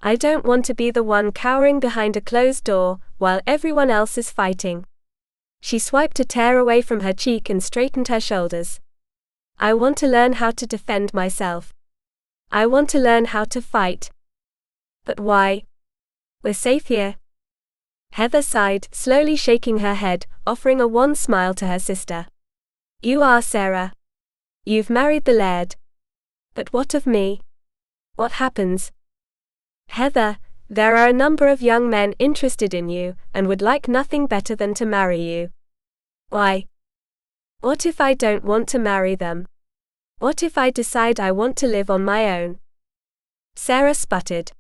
[SPEAKER 1] I don't want to be the one cowering behind a closed door, while everyone else is fighting. She swiped a tear away from her cheek and straightened her shoulders. I want to learn how to defend myself. I want to learn how to fight. But why? We're safe here. Heather sighed, slowly shaking her head, offering a wan smile to her sister. You are, Sarah. You've married the Laird. But what of me? What happens? Heather, there are a number of young men interested in you, and would like nothing better than to marry you. Why? What if I don't want to marry them? What if I decide I want to live on my own? Sarah sputtered.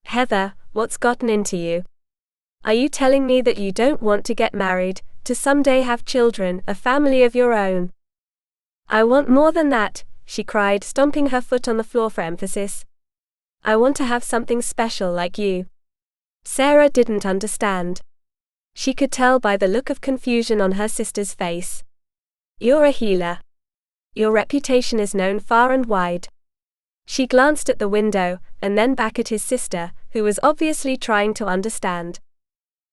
[SPEAKER 1] Heather, what's gotten into you? Are you telling me that you don't want to get married, to someday have children, a family of your own? I want more than that, she cried, stomping her foot on the floor for emphasis. I want to have something special like you. Sarah didn't understand. She could tell by the look of confusion on her sister's face. You're a healer. Your reputation is known far and wide. She glanced at the window, and then back at his sister, who was obviously trying to understand.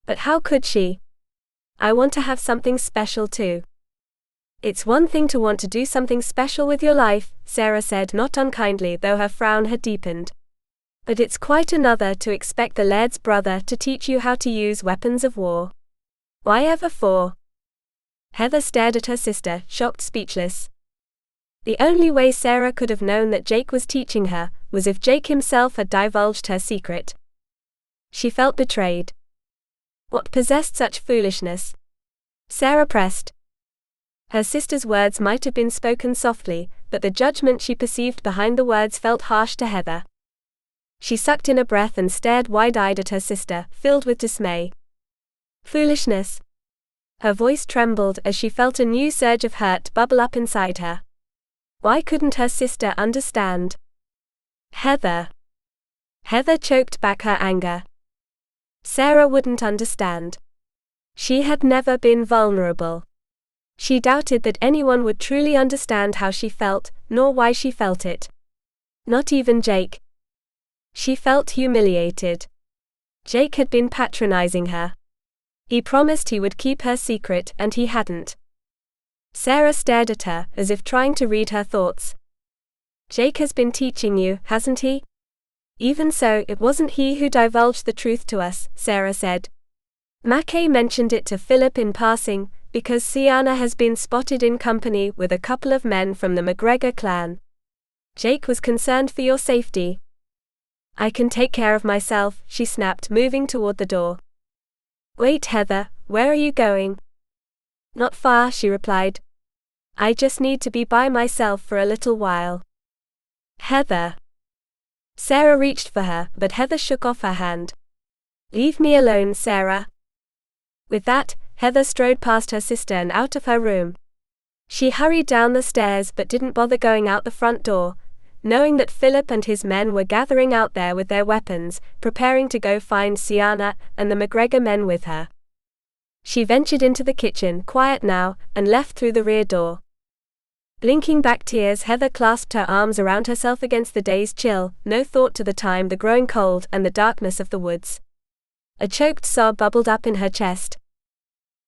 [SPEAKER 1] But how could she? I want to have something special too. It's one thing to want to do something special with your life, Sarah said, not unkindly, though her frown had deepened. But it's quite another to expect the Laird's brother to teach you how to use weapons of war. Why ever for? Heather stared at her sister, shocked, speechless. The only way Sarah could have known that Jake was teaching her was if Jake himself had divulged her secret. She felt betrayed. What possessed such foolishness? Sarah pressed. Her sister's words might have been spoken softly, but the judgment she perceived behind the words felt harsh to Heather. She sucked in a breath and stared wide-eyed at her sister, filled with dismay. Foolishness. Her voice trembled as she felt a new surge of hurt bubble up inside her. Why couldn't her sister understand? Heather. Heather choked back her anger. Sarah wouldn't understand. She had never been vulnerable. She doubted that anyone would truly understand how she felt, nor why she felt it. Not even Jake. She felt humiliated. Jake had been patronizing her. He promised he would keep her secret, and he hadn't. Sarah stared at her, as if trying to read her thoughts. Jake has been teaching you, hasn't he? Even so, it wasn't he who divulged the truth to us, Sarah said. Mackay mentioned it to Philip in passing, because Sienna has been spotted in company with a couple of men from the McGregor clan. Jake was concerned for your safety. I can take care of myself, she snapped, moving toward the door. Wait, Heather, where are you going? Not far, she replied. I just need to be by myself for a little while. Heather. Sarah reached for her, but Heather shook off her hand. Leave me alone, Sarah. With that, Heather strode past her sister and out of her room. She hurried down the stairs but didn't bother going out the front door, knowing that Philip and his men were gathering out there with their weapons, preparing to go find Sienna and the McGregor men with her. She ventured into the kitchen, quiet now, and left through the rear door. Blinking back tears, Heather clasped her arms around herself against the day's chill, no thought to the time, the growing cold, and the darkness of the woods. A choked sob bubbled up in her chest.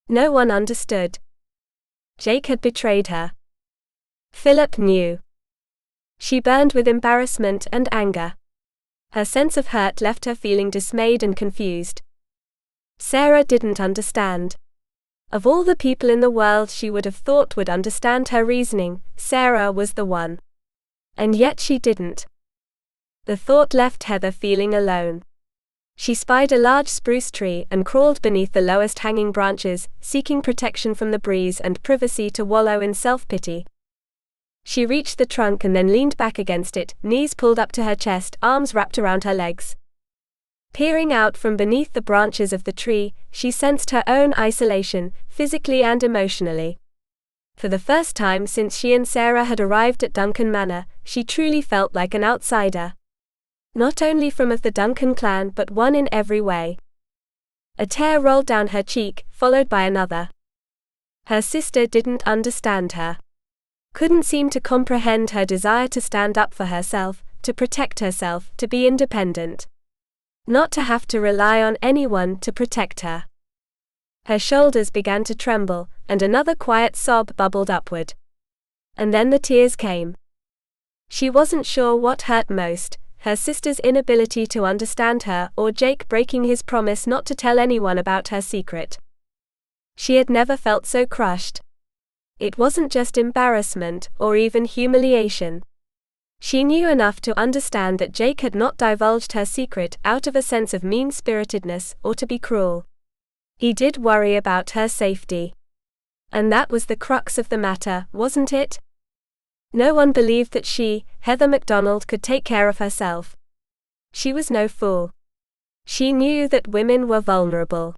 [SPEAKER 1] No one understood. Jake had betrayed her. Philip knew. She burned with embarrassment and anger. Her sense of hurt left her feeling dismayed and confused. Sarah didn't understand. Of all the people in the world she would have thought would understand her reasoning, Sarah was the one. And yet she didn't. The thought left Heather feeling alone. She spied a large spruce tree and crawled beneath the lowest hanging branches, seeking protection from the breeze and privacy to wallow in self-pity. She reached the trunk and then leaned back against it, knees pulled up to her chest, arms wrapped around her legs. Peering out from beneath the branches of the tree, she sensed her own isolation, physically and emotionally. For the first time since she and Sarah had arrived at Duncan Manor, she truly felt like an outsider. Not only from of the Duncan clan but one in every way. A tear rolled down her cheek, followed by another. Her sister didn't understand her. Couldn't seem to comprehend her desire to stand up for herself, to protect herself, to be independent. Not to have to rely on anyone to protect her. Her shoulders began to tremble, and another quiet sob bubbled upward. And then the tears came. She wasn't sure what hurt most, her sister's inability to understand her or Jake breaking his promise not to tell anyone about her secret. She had never felt so crushed. It wasn't just embarrassment or even humiliation. She knew enough to understand that Jake had not divulged her secret out of a sense of mean-spiritedness or to be cruel. He did worry about her safety. And that was the crux of the matter, wasn't it? No one believed that she, Heather MacDonald, could take care of herself. She was no fool. She knew that women were vulnerable.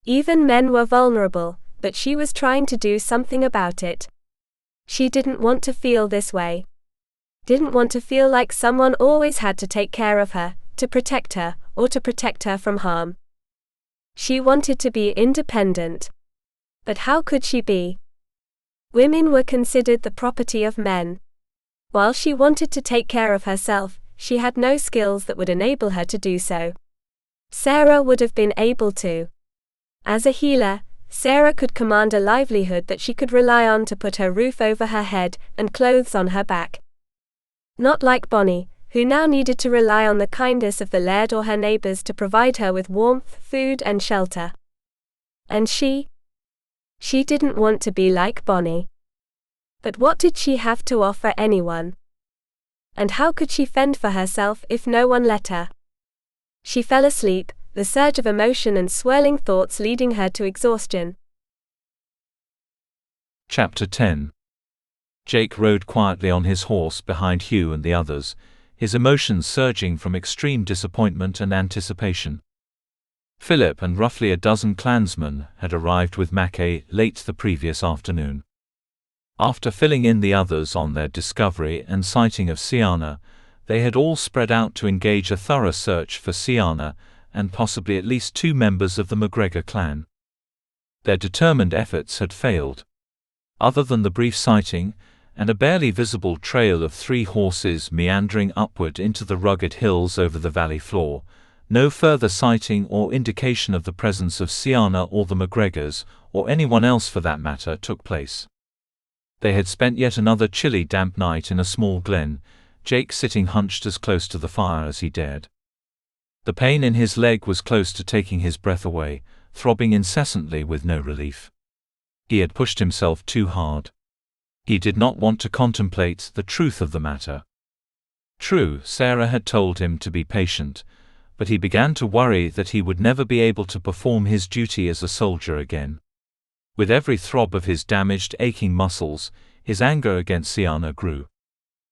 [SPEAKER 1] Even men were vulnerable, but she was trying to do something about it. She didn't want to feel this way. Didn't want to feel like someone always had to take care of her, to protect her, or to protect her from harm. She wanted to be independent. But how could she be? Women were considered the property of men. While she wanted to take care of herself, she had no skills that would enable her to do so. Sarah would have been able to. As a healer, Sarah could command a livelihood that she could rely on to put her roof over her head and clothes on her back. Not like Bonnie, who now needed to rely on the kindness of the laird or her neighbors to provide her with warmth, food, and shelter. And she didn't want to be like Bonnie. But what did she have to offer anyone? And how could she fend for herself if no one let her? She fell asleep, the surge of emotion and swirling thoughts leading her to exhaustion.
[SPEAKER 2] Chapter 10. Jake rode quietly on his horse behind Hugh and the others, his emotions surging from extreme disappointment and anticipation. Philip and roughly a dozen clansmen had arrived with Mackay late the previous afternoon. After filling in the others on their discovery and sighting of Sienna, they had all spread out to engage a thorough search for Sienna and possibly at least 2 members of the MacGregor clan. Their determined efforts had failed. Other than the brief sighting, and a barely visible trail of 3 horses meandering upward into the rugged hills over the valley floor, no further sighting or indication of the presence of Sienna or the MacGregors, or anyone else for that matter, took place. They had spent yet another chilly, damp night in a small glen, Jake sitting hunched as close to the fire as he dared. The pain in his leg was close to taking his breath away, throbbing incessantly with no relief. He had pushed himself too hard. He did not want to contemplate the truth of the matter. True, Sarah had told him to be patient, but he began to worry that he would never be able to perform his duty as a soldier again. With every throb of his damaged, aching muscles, his anger against Sienna grew.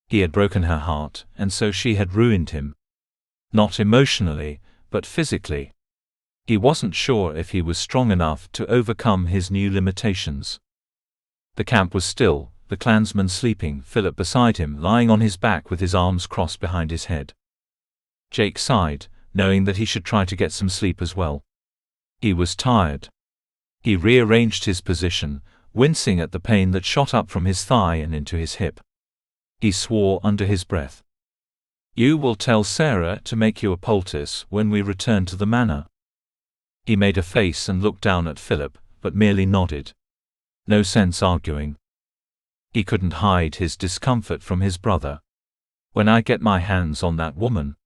[SPEAKER 2] He had broken her heart, and so she had ruined him. Not emotionally, but physically. He wasn't sure if he was strong enough to overcome his new limitations. The camp was still, the clansman sleeping, Philip beside him lying on his back with his arms crossed behind his head. Jake sighed, knowing that he should try to get some sleep as well. He was tired. He rearranged his position, wincing at the pain that shot up from his thigh and into his hip. He swore under his breath. "You will tell Sarah to make you a poultice when we return to the manor." He made a face and looked down at Philip, but merely nodded. No sense arguing. He couldn't hide his discomfort from his brother. "When I get my hands on that woman."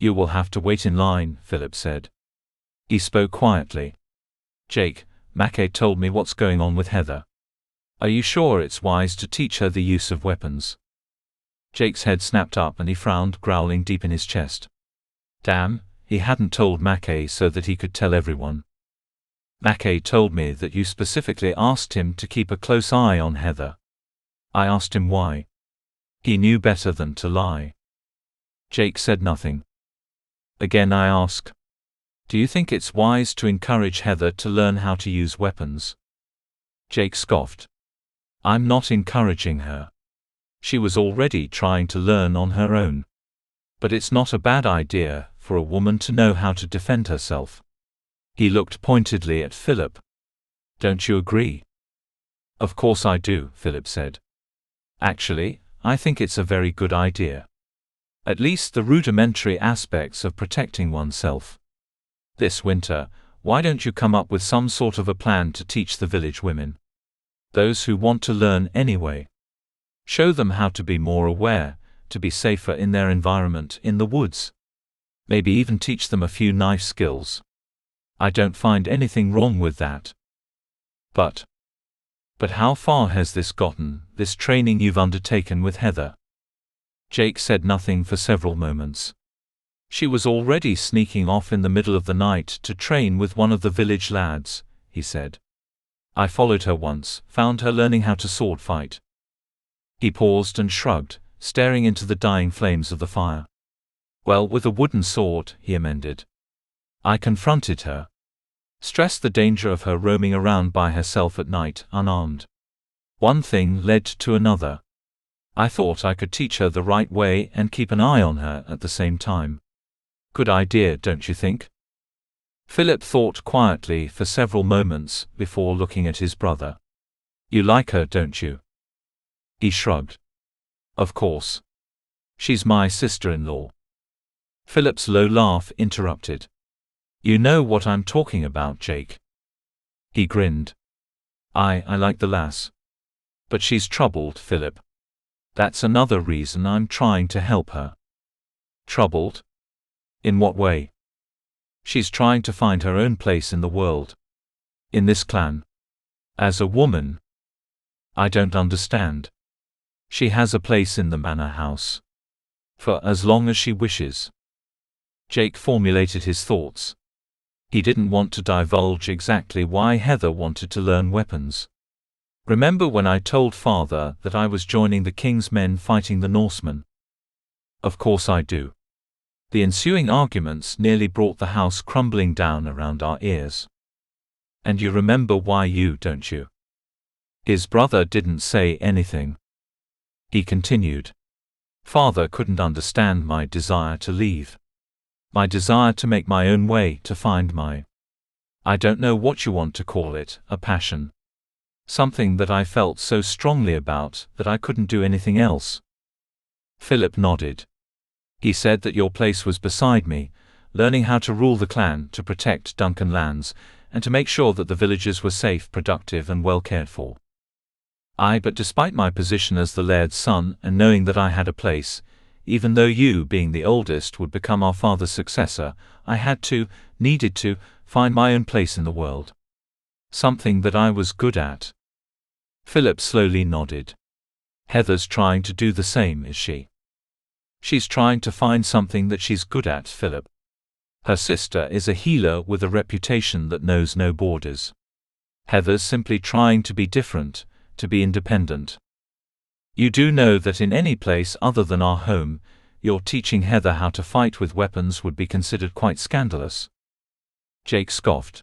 [SPEAKER 2] "You will have to wait in line," Philip said. He spoke quietly. "Jake, Mackay told me what's going on with Heather. Are you sure it's wise to teach her the use of weapons?" Jake's head snapped up and he frowned, growling deep in his chest. Damn, he hadn't told Mackay so that he could tell everyone. "Mackay told me that you specifically asked him to keep a close eye on Heather." I asked him why. He knew better than to lie. Jake said nothing. Again I ask. "Do you think it's wise to encourage Heather to learn how to use weapons?" Jake scoffed. "I'm not encouraging her. She was already trying to learn on her own. But it's not a bad idea for a woman to know how to defend herself." He looked pointedly at Philip. "Don't you agree?" "Of course I do," Philip said. "Actually, I think it's a very good idea. At least the rudimentary aspects of protecting oneself. This winter, why don't you come up with some sort of a plan to teach the village women? Those who want to learn anyway. Show them how to be more aware, to be safer in their environment in the woods. Maybe even teach them a few knife skills. I don't find anything wrong with that. But how far has this gotten, this training you've undertaken with Heather?" Jake said nothing for several moments. "She was already sneaking off in the middle of the night to train with one of the village lads," he said. "I followed her once, found her learning how to sword fight." He paused and shrugged, staring into the dying flames of the fire. "Well, with a wooden sword," he amended. "I confronted her. Stressed the danger of her roaming around by herself at night, unarmed. One thing led to another. I thought I could teach her the right way and keep an eye on her at the same time. Good idea, don't you think?" Philip thought quietly for several moments before looking at his brother. "You like her, don't you?" He shrugged. Of course. She's my sister-in-law. Philip's low laugh interrupted. You know what I'm talking about, Jake. He grinned. I like the lass. But she's troubled, Philip. That's another reason I'm trying to help her. Troubled? In what way? She's trying to find her own place in the world. In this clan. As a woman. I don't understand. She has a place in the manor house. For as long as she wishes. Jake formulated his thoughts. He didn't want to divulge exactly why Heather wanted to learn weapons. Remember when I told Father that I was joining the king's men fighting the Norsemen? Of course I do. The ensuing arguments nearly brought the house crumbling down around our ears. And you remember why, don't you? His brother didn't say anything. He continued. Father couldn't understand my desire to leave. My desire to make my own way, to find I don't know what you want to call it, a passion. Something that I felt so strongly about that I couldn't do anything else. Philip nodded. He said that your place was beside me, learning how to rule the clan, to protect Duncan lands, and to make sure that the villagers were safe, productive and well cared for. But despite my position as the Laird's son and knowing that I had a place, even though you, being the oldest, would become our father's successor, I needed to, find my own place in the world. Something that I was good at. Philip slowly nodded. Heather's trying to do the same, is she? She's trying to find something that she's good at, Philip. Her sister is a healer with a reputation that knows no borders. Heather's simply trying to be different, to be independent. You do know that in any place other than our home, your teaching Heather how to fight with weapons would be considered quite scandalous. Jake scoffed.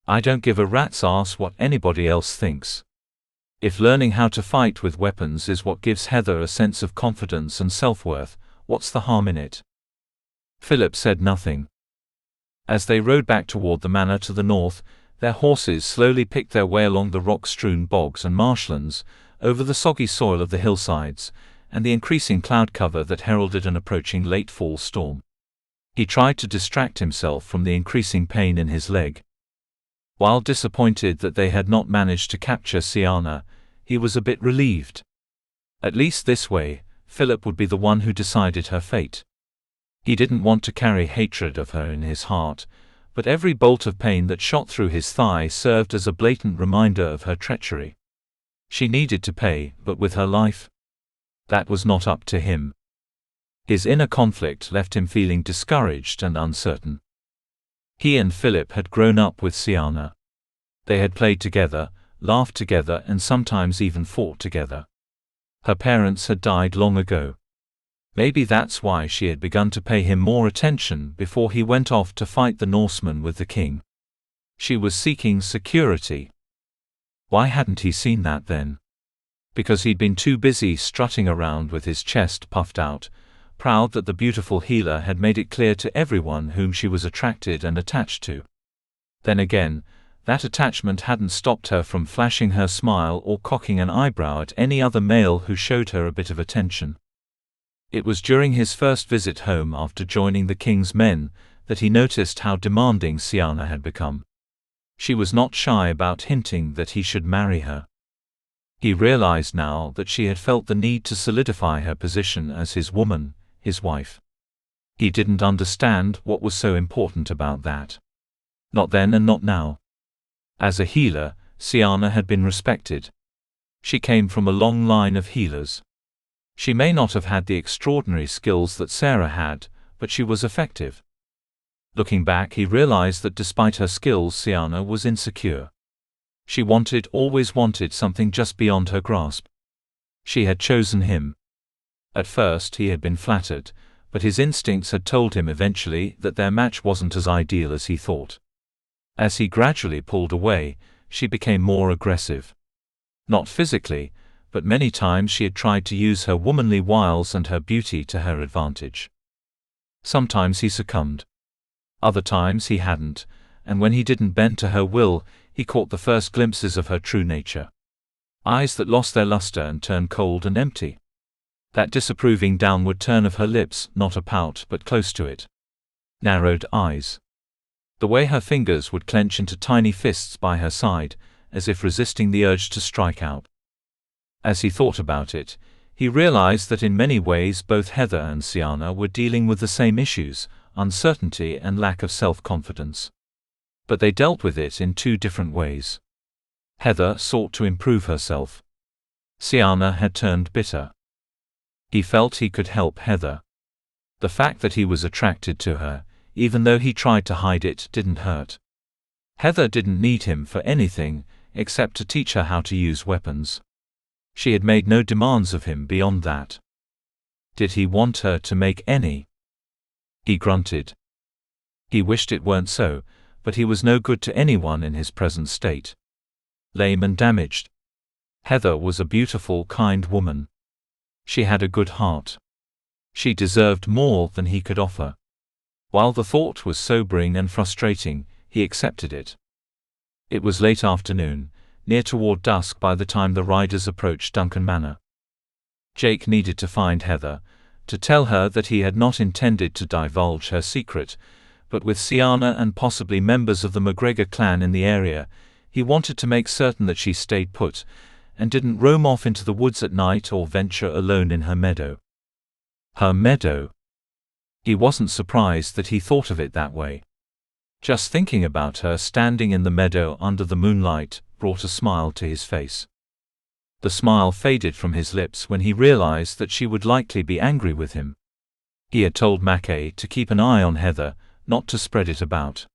[SPEAKER 2] I don't give a rat's ass what anybody else thinks. If learning how to fight with weapons is what gives Heather a sense of confidence and self-worth, what's the harm in it? Philip said nothing. As they rode back toward the manor to the north, their horses slowly picked their way along the rock-strewn bogs and marshlands, over the soggy soil of the hillsides, and the increasing cloud cover that heralded an approaching late fall storm. He tried to distract himself from the increasing pain in his leg. While disappointed that they had not managed to capture Sienna, he was a bit relieved. At least this way, Philip would be the one who decided her fate. He didn't want to carry hatred of her in his heart, but every bolt of pain that shot through his thigh served as a blatant reminder of her treachery. She needed to pay, but with her life? That was not up to him. His inner conflict left him feeling discouraged and uncertain. He and Philip had grown up with Sienna. They had played together, laughed together and sometimes even fought together. Her parents had died long ago. Maybe that's why she had begun to pay him more attention before he went off to fight the Norsemen with the king. She was seeking security. Why hadn't he seen that then? Because he'd been too busy strutting around with his chest puffed out, proud that the beautiful healer had made it clear to everyone whom she was attracted and attached to. Then again, that attachment hadn't stopped her from flashing her smile or cocking an eyebrow at any other male who showed her a bit of attention. It was during his first visit home after joining the king's men that he noticed how demanding Sienna had become. She was not shy about hinting that he should marry her. He realized now that she had felt the need to solidify her position as his woman, his wife. He didn't understand what was so important about that. Not then and not now. As a healer, Sienna had been respected. She came from a long line of healers. She may not have had the extraordinary skills that Sarah had, but she was effective. Looking back, he realized that despite her skills, Sienna was insecure. She always wanted something just beyond her grasp. She had chosen him. At first he had been flattered, but his instincts had told him eventually that their match wasn't as ideal as he thought. As he gradually pulled away, she became more aggressive. Not physically, but many times she had tried to use her womanly wiles and her beauty to her advantage. Sometimes he succumbed. Other times he hadn't, and when he didn't bend to her will, he caught the first glimpses of her true nature. Eyes that lost their luster and turned cold and empty. That disapproving downward turn of her lips, not a pout but close to it. Narrowed eyes. The way her fingers would clench into tiny fists by her side, as if resisting the urge to strike out. As he thought about it, he realized that in many ways both Heather and Sienna were dealing with the same issues, uncertainty and lack of self-confidence. But they dealt with it in two different ways. Heather sought to improve herself. Sienna had turned bitter. He felt he could help Heather. The fact that he was attracted to her, even though he tried to hide it, didn't hurt. Heather didn't need him for anything, except to teach her how to use weapons. She had made no demands of him beyond that. Did he want her to make any? He grunted. He wished it weren't so, but he was no good to anyone in his present state. Lame and damaged. Heather was a beautiful, kind woman. She had a good heart. She deserved more than he could offer. While the thought was sobering and frustrating, he accepted it. It was late afternoon, near toward dusk by the time the riders approached Duncan Manor. Jake needed to find Heather, to tell her that he had not intended to divulge her secret, but with Sienna and possibly members of the McGregor clan in the area, he wanted to make certain that she stayed put, and didn't roam off into the woods at night or venture alone in her meadow. Her meadow. He wasn't surprised that he thought of it that way. Just thinking about her standing in the meadow under the moonlight brought a smile to his face. The smile faded from his lips when he realized that she would likely be angry with him. He had told Mackay to keep an eye on Heather, not to spread it about.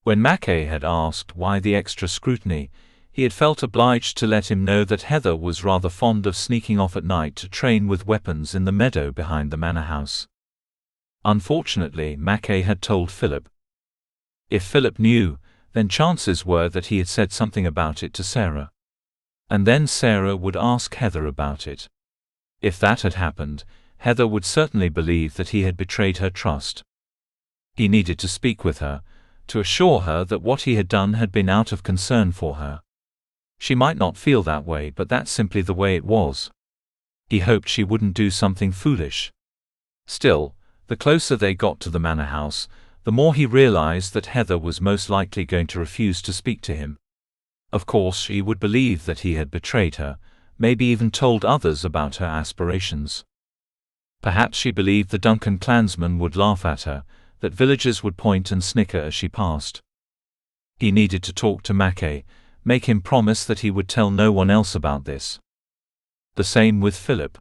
[SPEAKER 2] When Mackay had asked why the extra scrutiny, he had felt obliged to let him know that Heather was rather fond of sneaking off at night to train with weapons in the meadow behind the manor house. Unfortunately, Mackay had told Philip. If Philip knew, then chances were that he had said something about it to Sarah. And then Sarah would ask Heather about it. If that had happened, Heather would certainly believe that he had betrayed her trust. He needed to speak with her, to assure her that what he had done had been out of concern for her. She might not feel that way, but that's simply the way it was. He hoped she wouldn't do something foolish. Still, the closer they got to the manor house, the more he realized that Heather was most likely going to refuse to speak to him. Of course she would believe that he had betrayed her, maybe even told others about her aspirations. Perhaps she believed the Duncan clansmen would laugh at her, that villagers would point and snicker as she passed. He needed to talk to Mackay, make him promise that he would tell no one else about this. The same with Philip.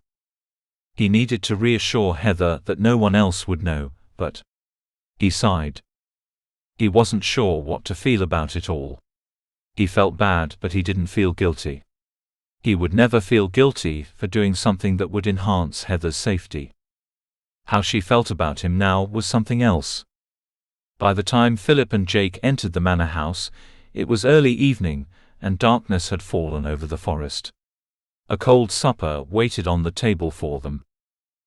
[SPEAKER 2] He needed to reassure Heather that no one else would know, but he sighed. He wasn't sure what to feel about it all. He felt bad, but he didn't feel guilty. He would never feel guilty for doing something that would enhance Heather's safety. How she felt about him now was something else. By the time Philip and Jake entered the manor house, it was early evening, and darkness had fallen over the forest. A cold supper waited on the table for them.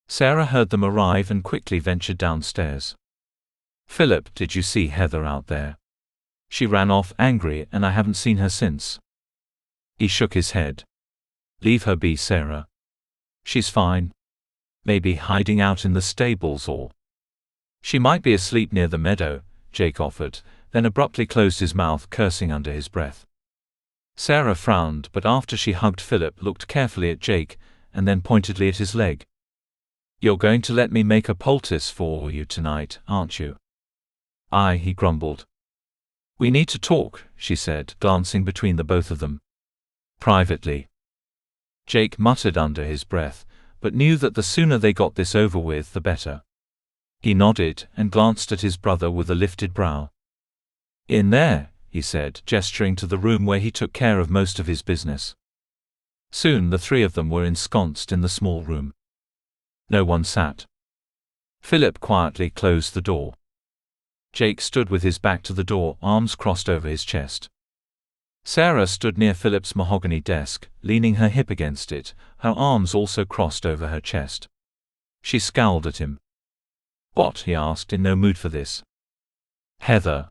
[SPEAKER 2] Sarah heard them arrive and quickly ventured downstairs. "Philip, did you see Heather out there? She ran off angry and I haven't seen her since." He shook his head. "Leave her be, Sarah. She's fine. Maybe hiding out in the stables or—" "She might be asleep near the meadow," Jake offered, then abruptly closed his mouth, cursing under his breath. Sarah frowned, but after she hugged Philip, looked carefully at Jake, and then pointedly at his leg. "You're going to let me make a poultice for you tonight, aren't you?" "Aye," he grumbled. "We need to talk," she said, glancing between the both of them. "Privately." Jake muttered under his breath, but knew that the sooner they got this over with, the better. He nodded, and glanced at his brother with a lifted brow. "In there," he said, gesturing to the room where he took care of most of his business. Soon the three of them were ensconced in the small room. No one sat. Philip quietly closed the door. Jake stood with his back to the door, arms crossed over his chest. Sarah stood near Philip's mahogany desk, leaning her hip against it, her arms also crossed over her chest. She scowled at him. "What?" he asked, in no mood for this. "Heather."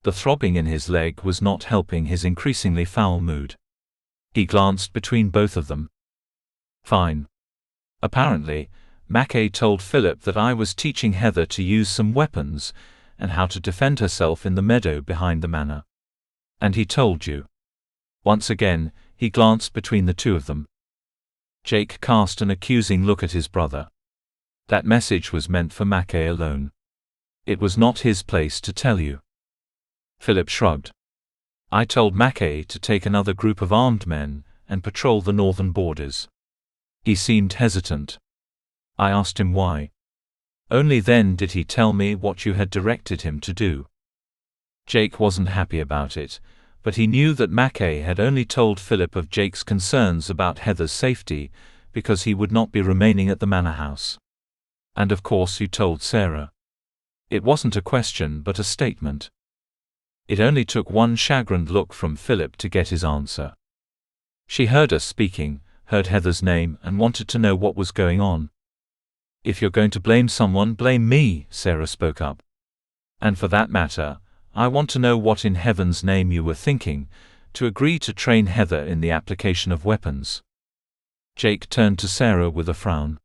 [SPEAKER 2] The throbbing in his leg was not helping his increasingly foul mood. He glanced between both of them. "Fine. Apparently, Mackay told Philip that I was teaching Heather to use some weapons, and how to defend herself in the meadow behind the manor. And he told you. Once again, he glanced between the two of them. Jake cast an accusing look at his brother. That message was meant for Mackay alone. It was not his place to tell you. Philip shrugged. I told Mackay to take another group of armed men and patrol the northern borders. He seemed hesitant. I asked him why. Only then did he tell me what you had directed him to do. Jake wasn't happy about it, but he knew that Mackay had only told Philip of Jake's concerns about Heather's safety because he would not be remaining at the manor house. And of course you told Sarah. It wasn't a question but a statement. It only took one chagrined look from Philip to get his answer. She heard us speaking, heard Heather's name, and wanted to know what was going on. If you're going to blame someone, blame me, Sarah spoke up. And for that matter, I want to know what in heaven's name you were thinking, to agree to train Heather in the application of weapons. Jake turned to Sarah with a frown.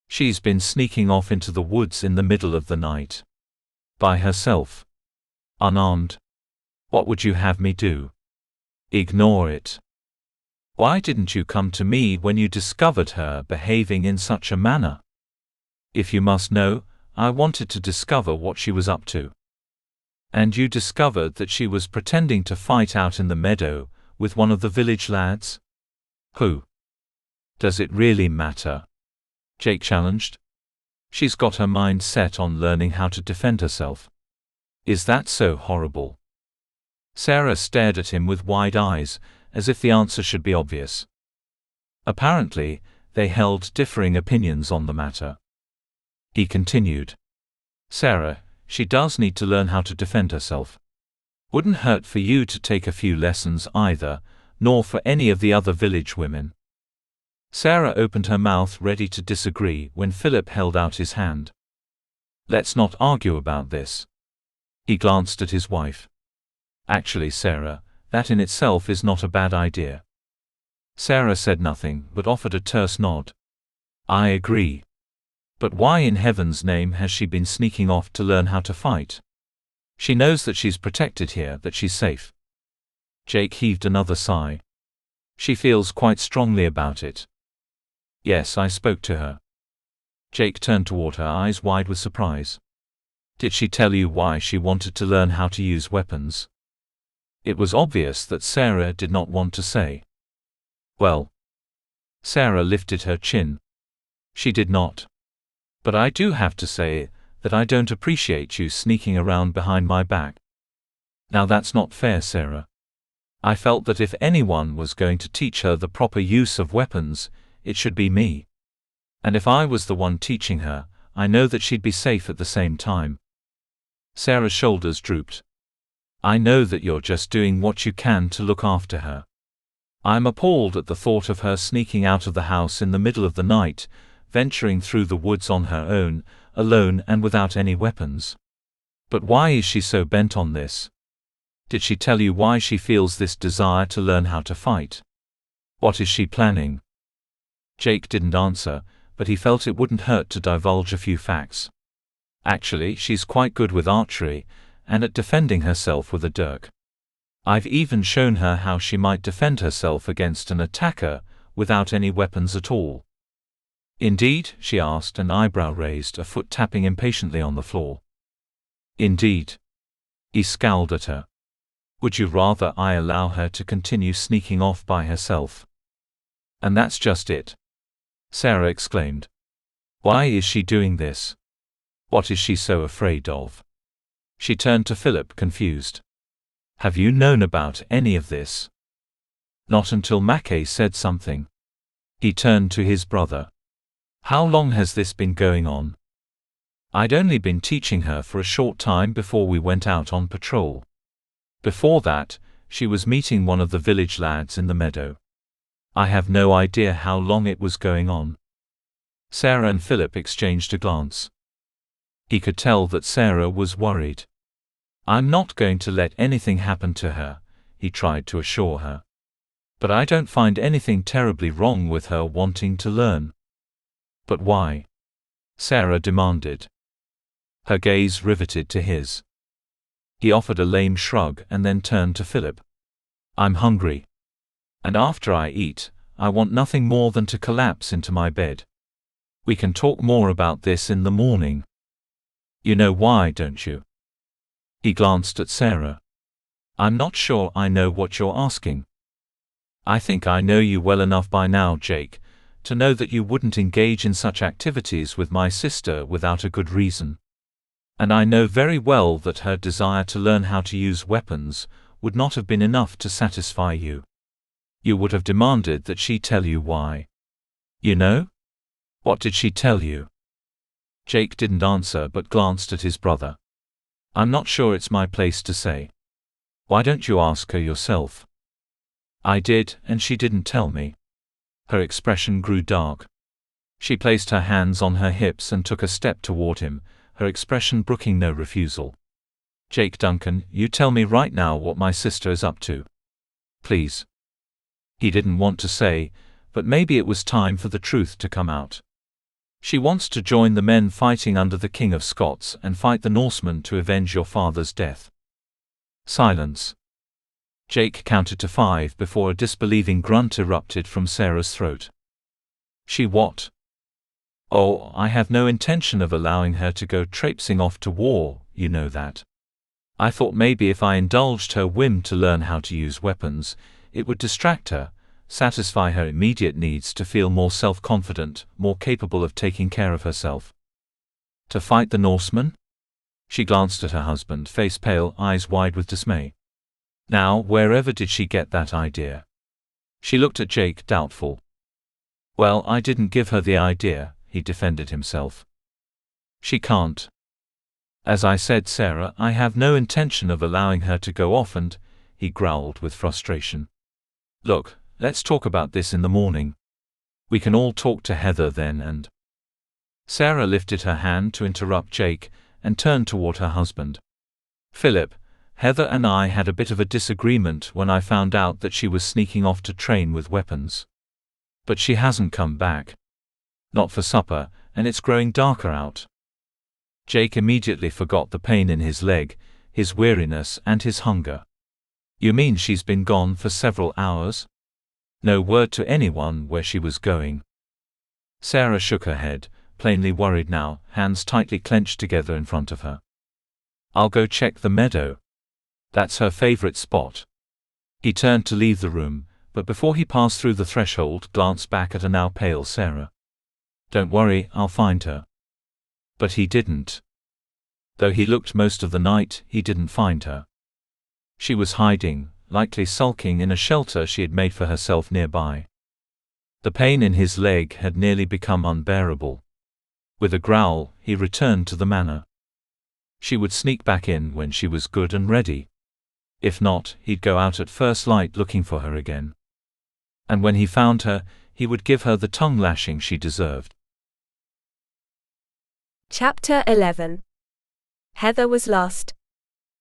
[SPEAKER 2] She's been sneaking off into the woods in the middle of the night. By herself. Unarmed. What would you have me do? Ignore it. Why didn't you come to me when you discovered her behaving in such a manner? If you must know, I wanted to discover what she was up to. And you discovered that she was pretending to fight out in the meadow with one of the village lads? Who? Does it really matter? Jake challenged. She's got her mind set on learning how to defend herself. Is that so horrible? Sarah stared at him with wide eyes, as if the answer should be obvious. Apparently, they held differing opinions on the matter. He continued. Sarah, she does need to learn how to defend herself. Wouldn't hurt for you to take a few lessons either, nor for any of the other village women. Sarah opened her mouth ready to disagree when Philip held out his hand. Let's not argue about this. He glanced at his wife. Actually, Sarah, that in itself is not a bad idea. Sarah said nothing, but offered a terse nod. I agree. But why in heaven's name has she been sneaking off to learn how to fight? She knows that she's protected here, that she's safe. Jake heaved another sigh. She feels quite strongly about it. Yes, I spoke to her. Jake turned toward her, eyes wide with surprise. Did she tell you why she wanted to learn how to use weapons? It was obvious that Sarah did not want to say. Well. Sarah lifted her chin. She did not. But I do have to say that I don't appreciate you sneaking around behind my back. Now that's not fair, Sarah. I felt that if anyone was going to teach her the proper use of weapons, it should be me. And if I was the one teaching her, I know that she'd be safe at the same time. Sarah's shoulders drooped. I know that you're just doing what you can to look after her. I'm appalled at the thought of her sneaking out of the house in the middle of the night, venturing through the woods on her own, alone and without any weapons. But why is she so bent on this? Did she tell you why she feels this desire to learn how to fight? What is she planning? Jake didn't answer, but he felt it wouldn't hurt to divulge a few facts. Actually, she's quite good with archery, and at defending herself with a dirk. I've even shown her how she might defend herself against an attacker without any weapons at all. Indeed? She asked, an eyebrow raised, a foot tapping impatiently on the floor. Indeed. He scowled at her. Would you rather I allow her to continue sneaking off by herself? And that's just it. Sarah exclaimed. Why is she doing this? What is she so afraid of? She turned to Philip, confused. Have you known about any of this? Not until Mackay said something. He turned to his brother. How long has this been going on? I'd only been teaching her for a short time before we went out on patrol. Before that, she was meeting one of the village lads in the meadow. I have no idea how long it was going on. Sarah and Philip exchanged a glance. He could tell that Sarah was worried. I'm not going to let anything happen to her, he tried to assure her. But I don't find anything terribly wrong with her wanting to learn. But why? Sarah demanded, her gaze riveted to his. He offered a lame shrug and then turned to Philip. I'm hungry. And after I eat, I want nothing more than to collapse into my bed. We can talk more about this in the morning. You know why, don't you? He glanced at Sarah. I'm not sure I know what you're asking. I think I know you well enough by now, Jake, to know that you wouldn't engage in such activities with my sister without a good reason. And I know very well that her desire to learn how to use weapons would not have been enough to satisfy you. You would have demanded that she tell you why. You know? What did she tell you? Jake didn't answer but glanced at his brother. I'm not sure it's my place to say. Why don't you ask her yourself? I did, and she didn't tell me. Her expression grew dark. She placed her hands on her hips and took a step toward him, her expression brooking no refusal. Jake Duncan, you tell me right now what my sister is up to. Please. He didn't want to say, but maybe it was time for the truth to come out. She wants to join the men fighting under the King of Scots and fight the Norsemen to avenge your father's death. Silence. Jake counted to 5 before a disbelieving grunt erupted from Sarah's throat. She what? Oh, I have no intention of allowing her to go traipsing off to war, you know that. I thought maybe if I indulged her whim to learn how to use weapons, it would distract her, satisfy her immediate needs to feel more self-confident, more capable of taking care of herself. To fight the Norsemen? She glanced at her husband, face pale, eyes wide with dismay. Now, wherever did she get that idea? She looked at Jake, doubtful. Well, I didn't give her the idea, he defended himself. She can't. As I said, Sarah, I have no intention of allowing her to go off and, he growled with frustration. Look, let's talk about this in the morning. We can all talk to Heather then and… Sarah lifted her hand to interrupt Jake and turned toward her husband. Philip, Heather and I had a bit of a disagreement when I found out that she was sneaking off to train with weapons. But she hasn't come back. Not for supper, and it's growing darker out. Jake immediately forgot the pain in his leg, his weariness and his hunger. You mean she's been gone for several hours? No word to anyone where she was going? Sarah shook her head, plainly worried now, hands tightly clenched together in front of her. I'll go check the meadow. That's her favorite spot. He turned to leave the room, but before he passed through the threshold, glanced back at a now pale Sarah. Don't worry, I'll find her. But he didn't. Though he looked most of the night, he didn't find her. She was hiding, likely sulking in a shelter she had made for herself nearby. The pain in his leg had nearly become unbearable. With a growl, he returned to the manor. She would sneak back in when she was good and ready. If not, he'd go out at first light looking for her again. And when he found her, he would give her the tongue lashing she deserved.
[SPEAKER 1] Chapter 11. Heather was lost.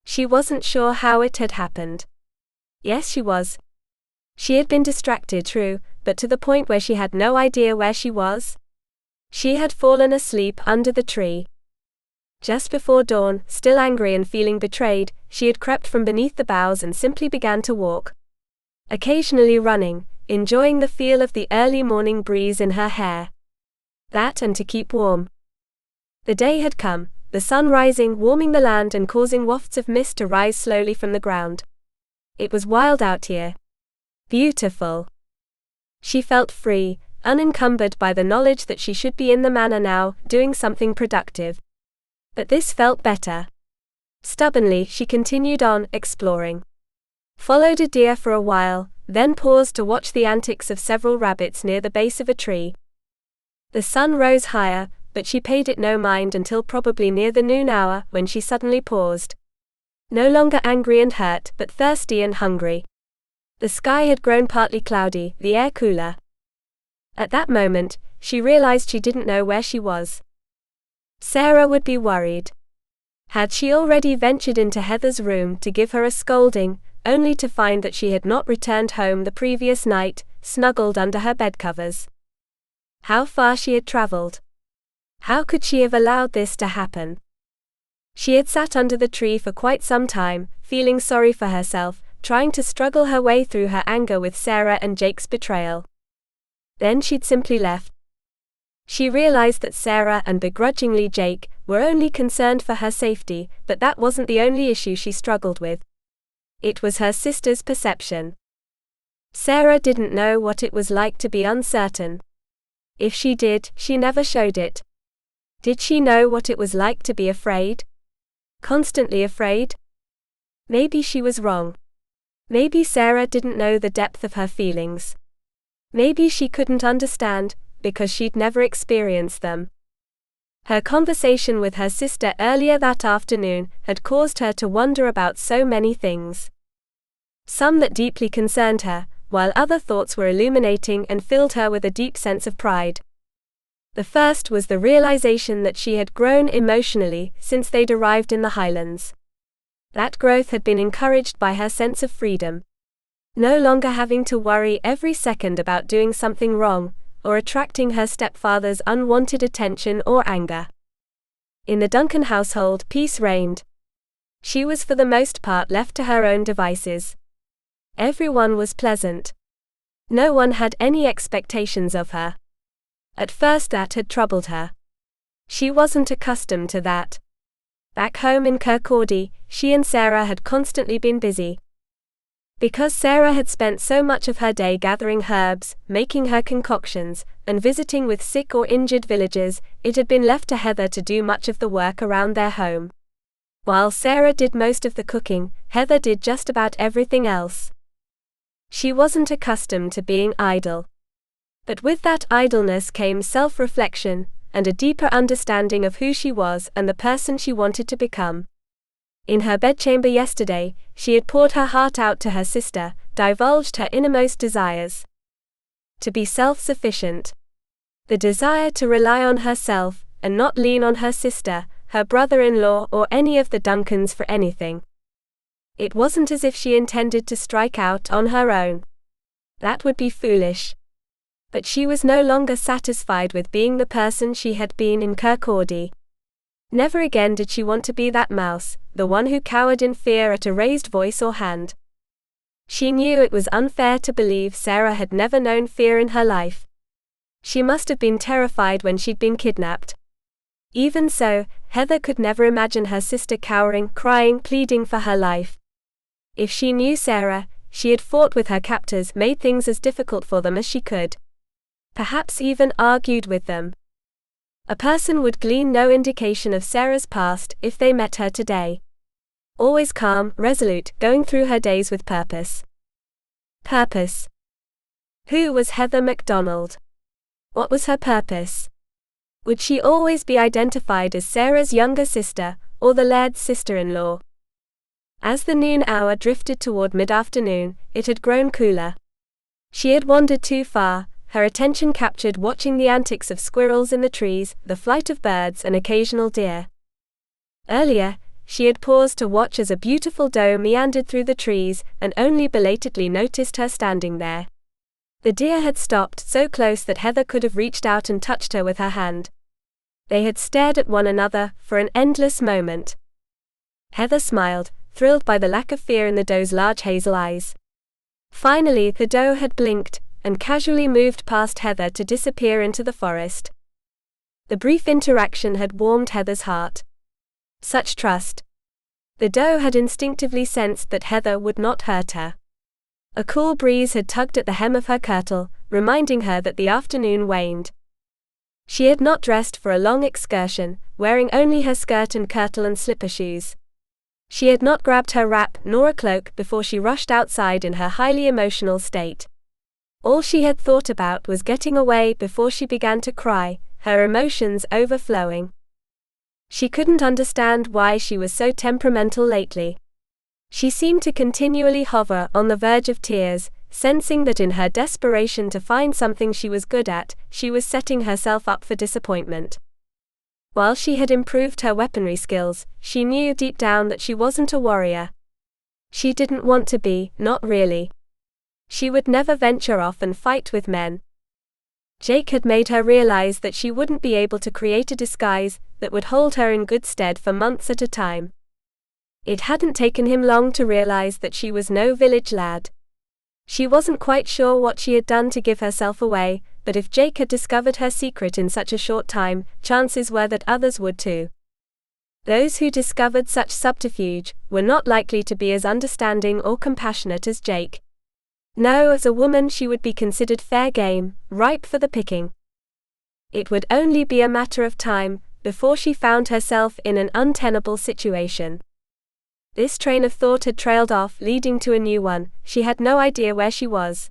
[SPEAKER 1] She wasn't sure how it had happened. Yes, she was. She had been distracted, true, but to the point where she had no idea where she was. She had fallen asleep under the tree. Just before dawn, still angry and feeling betrayed, she had crept from beneath the boughs and simply began to walk. Occasionally running, enjoying the feel of the early morning breeze in her hair. That and to keep warm. The day had come, the sun rising, warming the land and causing wafts of mist to rise slowly from the ground. It was wild out here. Beautiful. She felt free, unencumbered by the knowledge that she should be in the manor now, doing something productive. But this felt better. Stubbornly, she continued on, exploring. Followed a deer for a while, then paused to watch the antics of several rabbits near the base of a tree. The sun rose higher, but she paid it no mind until probably near the noon hour, when she suddenly paused. No longer angry and hurt, but thirsty and hungry. The sky had grown partly cloudy, the air cooler. At that moment, she realized she didn't know where she was. Sarah would be worried. Had she already ventured into Heather's room to give her a scolding, only to find that she had not returned home the previous night, snuggled under her bedcovers? How far she had traveled. How could she have allowed this to happen? She had sat under the tree for quite some time, feeling sorry for herself, trying to struggle her way through her anger with Sarah and Jake's betrayal. Then she'd simply left. She realized that Sarah and begrudgingly Jake were only concerned for her safety, but that wasn't the only issue she struggled with. It was her sister's perception. Sarah didn't know what it was like to be uncertain. If she did, she never showed it. Did she know what it was like to be afraid? Constantly afraid? Maybe she was wrong. Maybe Sarah didn't know the depth of her feelings. Maybe she couldn't understand, because she'd never experienced them. Her conversation with her sister earlier that afternoon had caused her to wonder about so many things. Some that deeply concerned her, while other thoughts were illuminating and filled her with a deep sense of pride. The first was the realization that she had grown emotionally since they'd arrived in the Highlands. That growth had been encouraged by her sense of freedom. No longer having to worry every second about doing something wrong, or attracting her stepfather's unwanted attention or anger. In the Duncan household, peace reigned. She was for the most part left to her own devices. Everyone was pleasant. No one had any expectations of her. At first that had troubled her. She wasn't accustomed to that. Back home in Kirkcaldy, she and Sarah had constantly been busy. Because Sarah had spent so much of her day gathering herbs, making her concoctions, and visiting with sick or injured villagers, it had been left to Heather to do much of the work around their home. While Sarah did most of the cooking, Heather did just about everything else. She wasn't accustomed to being idle. But with that idleness came self-reflection, and a deeper understanding of who she was and the person she wanted to become. In her bedchamber yesterday, she had poured her heart out to her sister, divulged her innermost desires. To be self-sufficient. The desire to rely on herself, and not lean on her sister, her brother-in-law or any of the Duncans for anything. It wasn't as if she intended to strike out on her own. That would be foolish. But she was no longer satisfied with being the person she had been in Kirkcaldy. Never again did she want to be that mouse, the one who cowered in fear at a raised voice or hand. She knew it was unfair to believe Sarah had never known fear in her life. She must have been terrified when she'd been kidnapped. Even so, Heather could never imagine her sister cowering, crying, pleading for her life. If she knew Sarah, she had fought with her captors, made things as difficult for them as she could. Perhaps even argued with them. A person would glean no indication of Sarah's past if they met her today. Always calm, resolute, going through her days with purpose. Purpose. Who was Heather MacDonald? What was her purpose? Would she always be identified as Sarah's younger sister, or the Laird's sister-in-law? As the noon hour drifted toward mid-afternoon, it had grown cooler. She had wandered too far, her attention captured watching the antics of squirrels in the trees, the flight of birds and occasional deer. Earlier, she had paused to watch as a beautiful doe meandered through the trees, and only belatedly noticed her standing there. The deer had stopped so close that Heather could have reached out and touched her with her hand. They had stared at one another for an endless moment. Heather smiled, thrilled by the lack of fear in the doe's large hazel eyes. Finally, the doe had blinked, and casually moved past Heather to disappear into the forest. The brief interaction had warmed Heather's heart. Such trust. The doe had instinctively sensed that Heather would not hurt her. A cool breeze had tugged at the hem of her kirtle, reminding her that the afternoon waned. She had not dressed for a long excursion, wearing only her skirt and kirtle and slipper shoes. She had not grabbed her wrap nor a cloak before she rushed outside in her highly emotional state. All she had thought about was getting away before she began to cry, her emotions overflowing. She couldn't understand why she was so temperamental lately. She seemed to continually hover on the verge of tears, sensing that in her desperation to find something she was good at, she was setting herself up for disappointment. While she had improved her weaponry skills, she knew deep down that she wasn't a warrior. She didn't want to be, not really. She would never venture off and fight with men. Jake had made her realize that she wouldn't be able to create a disguise that would hold her in good stead for months at a time. It hadn't taken him long to realize that she was no village lad. She wasn't quite sure what she had done to give herself away, but if Jake had discovered her secret in such a short time, chances were that others would too. Those who discovered such subterfuge were not likely to be as understanding or compassionate as Jake. No, as a woman she would be considered fair game, ripe for the picking. It would only be a matter of time before she found herself in an untenable situation. This train of thought had trailed off, leading to a new one. She had no idea where she was.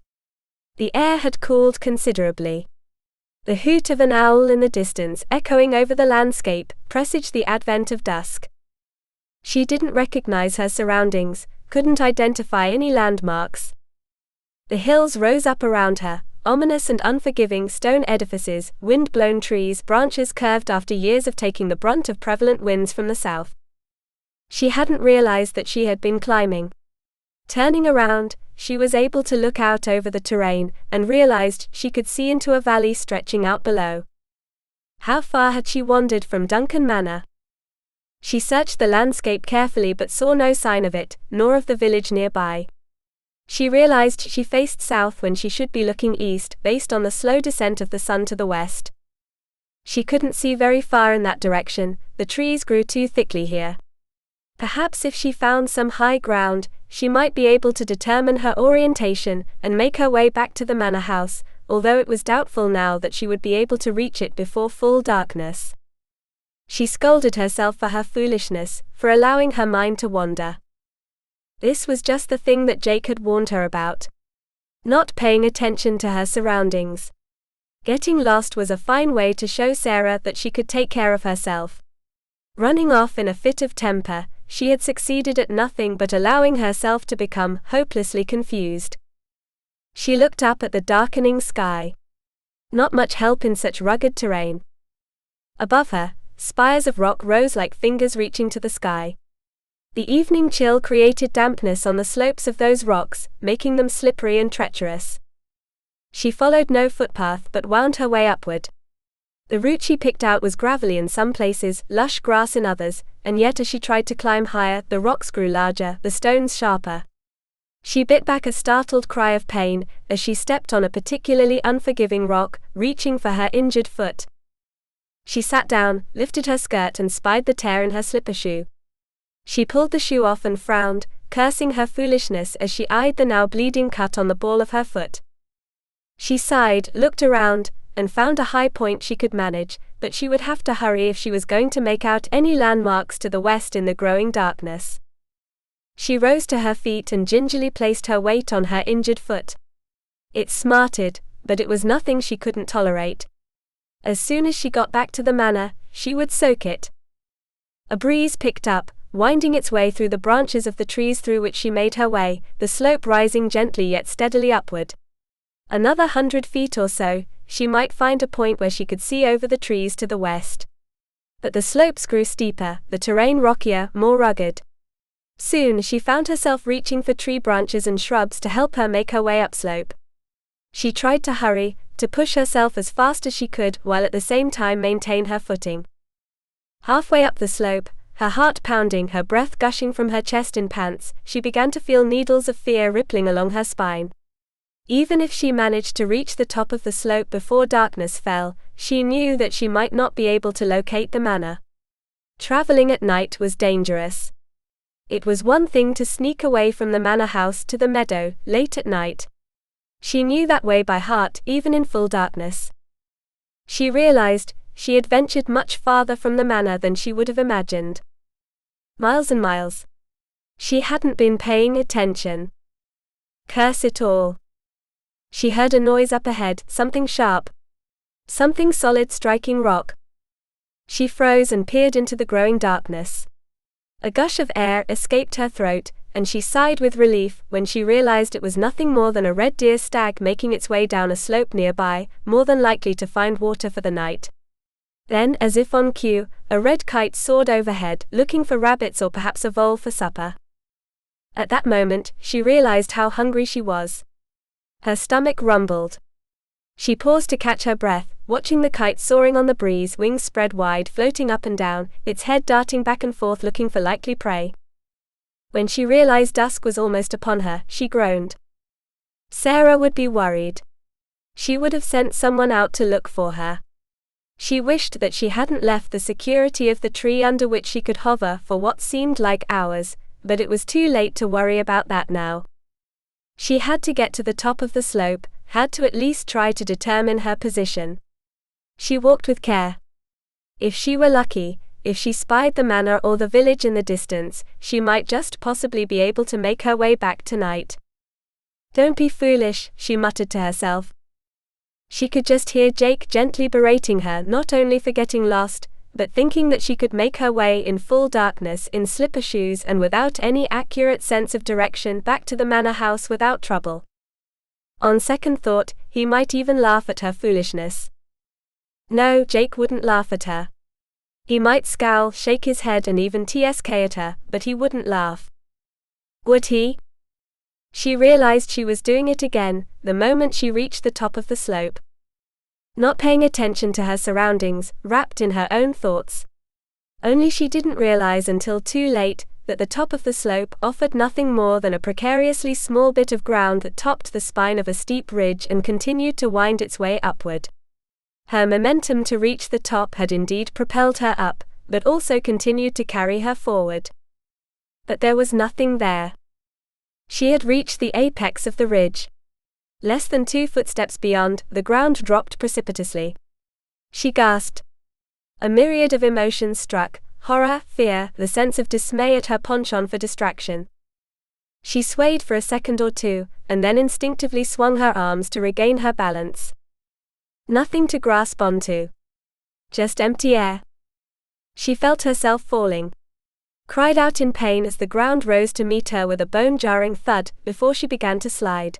[SPEAKER 1] The air had cooled considerably. The hoot of an owl in the distance, echoing over the landscape, presaged the advent of dusk. She didn't recognize her surroundings, couldn't identify any landmarks. The hills rose up around her, ominous and unforgiving stone edifices, wind-blown trees, branches curved after years of taking the brunt of prevalent winds from the south. She hadn't realized that she had been climbing. Turning around, she was able to look out over the terrain, and realized she could see into a valley stretching out below. How far had she wandered from Duncan Manor? She searched the landscape carefully but saw no sign of it, nor of the village nearby. She realized she faced south when she should be looking east, based on the slow descent of the sun to the west. She couldn't see very far in that direction, the trees grew too thickly here. Perhaps if she found some high ground, she might be able to determine her orientation and make her way back to the manor house, although it was doubtful now that she would be able to reach it before full darkness. She scolded herself for her foolishness, for allowing her mind to wander. This was just the thing that Jake had warned her about. Not paying attention to her surroundings. Getting lost was a fine way to show Sarah that she could take care of herself. Running off in a fit of temper, she had succeeded at nothing but allowing herself to become hopelessly confused. She looked up at the darkening sky. Not much help in such rugged terrain. Above her, spires of rock rose like fingers reaching to the sky. The evening chill created dampness on the slopes of those rocks, making them slippery and treacherous. She followed no footpath but wound her way upward. The route she picked out was gravelly in some places, lush grass in others, and yet as she tried to climb higher, the rocks grew larger, the stones sharper. She bit back a startled cry of pain as she stepped on a particularly unforgiving rock, reaching for her injured foot. She sat down, lifted her skirt and spied the tear in her slipper shoe. She pulled the shoe off and frowned, cursing her foolishness as she eyed the now bleeding cut on the ball of her foot. She sighed, looked around, and found a high point she could manage, but she would have to hurry if she was going to make out any landmarks to the west in the growing darkness. She rose to her feet and gingerly placed her weight on her injured foot. It smarted, but it was nothing she couldn't tolerate. As soon as she got back to the manor, she would soak it. A breeze picked up, winding its way through the branches of the trees through which she made her way, the slope rising gently yet steadily upward. Another 100 feet or so, she might find a point where she could see over the trees to the west. But the slopes grew steeper, the terrain rockier, more rugged. Soon she found herself reaching for tree branches and shrubs to help her make her way upslope. She tried to hurry, to push herself as fast as she could, while at the same time maintain her footing. Halfway up the slope, her heart pounding, her breath gushing from her chest in pants, she began to feel needles of fear rippling along her spine. Even if she managed to reach the top of the slope before darkness fell, she knew that she might not be able to locate the manor. Traveling at night was dangerous. It was one thing to sneak away from the manor house to the meadow, late at night. She knew that way by heart, even in full darkness. She realized she had ventured much farther from the manor than she would have imagined. Miles and miles. She hadn't been paying attention. Curse it all. She heard a noise up ahead, something sharp. Something solid striking rock. She froze and peered into the growing darkness. A gush of air escaped her throat, and she sighed with relief when she realized it was nothing more than a red deer stag making its way down a slope nearby, more than likely to find water for the night. Then, as if on cue, a red kite soared overhead, looking for rabbits or perhaps a vole for supper. At that moment, she realized how hungry she was. Her stomach rumbled. She paused to catch her breath, watching the kite soaring on the breeze, wings spread wide, floating up and down, its head darting back and forth looking for likely prey. When she realized dusk was almost upon her, she groaned. Sarah would be worried. She would have sent someone out to look for her. She wished that she hadn't left the security of the tree under which she could hover for what seemed like hours, but it was too late to worry about that now. She had to get to the top of the slope, had to at least try to determine her position. She walked with care. If she were lucky, if she spied the manor or the village in the distance, she might just possibly be able to make her way back tonight. Don't be foolish, she muttered to herself. She could just hear Jake gently berating her not only for getting lost, but thinking that she could make her way in full darkness in slipper shoes and without any accurate sense of direction back to the manor house without trouble. On second thought, he might even laugh at her foolishness. No, Jake wouldn't laugh at her. He might scowl, shake his head and even tsk at her, but he wouldn't laugh. Would he? She realized she was doing it again, the moment she reached the top of the slope. Not paying attention to her surroundings, wrapped in her own thoughts. Only she didn't realize until too late that the top of the slope offered nothing more than a precariously small bit of ground that topped the spine of a steep ridge and continued to wind its way upward. Her momentum to reach the top had indeed propelled her up, but also continued to carry her forward. But there was nothing there. She had reached the apex of the ridge. Less than 2 footsteps beyond, the ground dropped precipitously. She gasped. A myriad of emotions struck: horror, fear, the sense of dismay at her penchant for distraction. She swayed for a second or two, and then instinctively swung her arms to regain her balance. Nothing to grasp onto. Just empty air. She felt herself falling. Cried out in pain as the ground rose to meet her with a bone-jarring thud before she began to slide.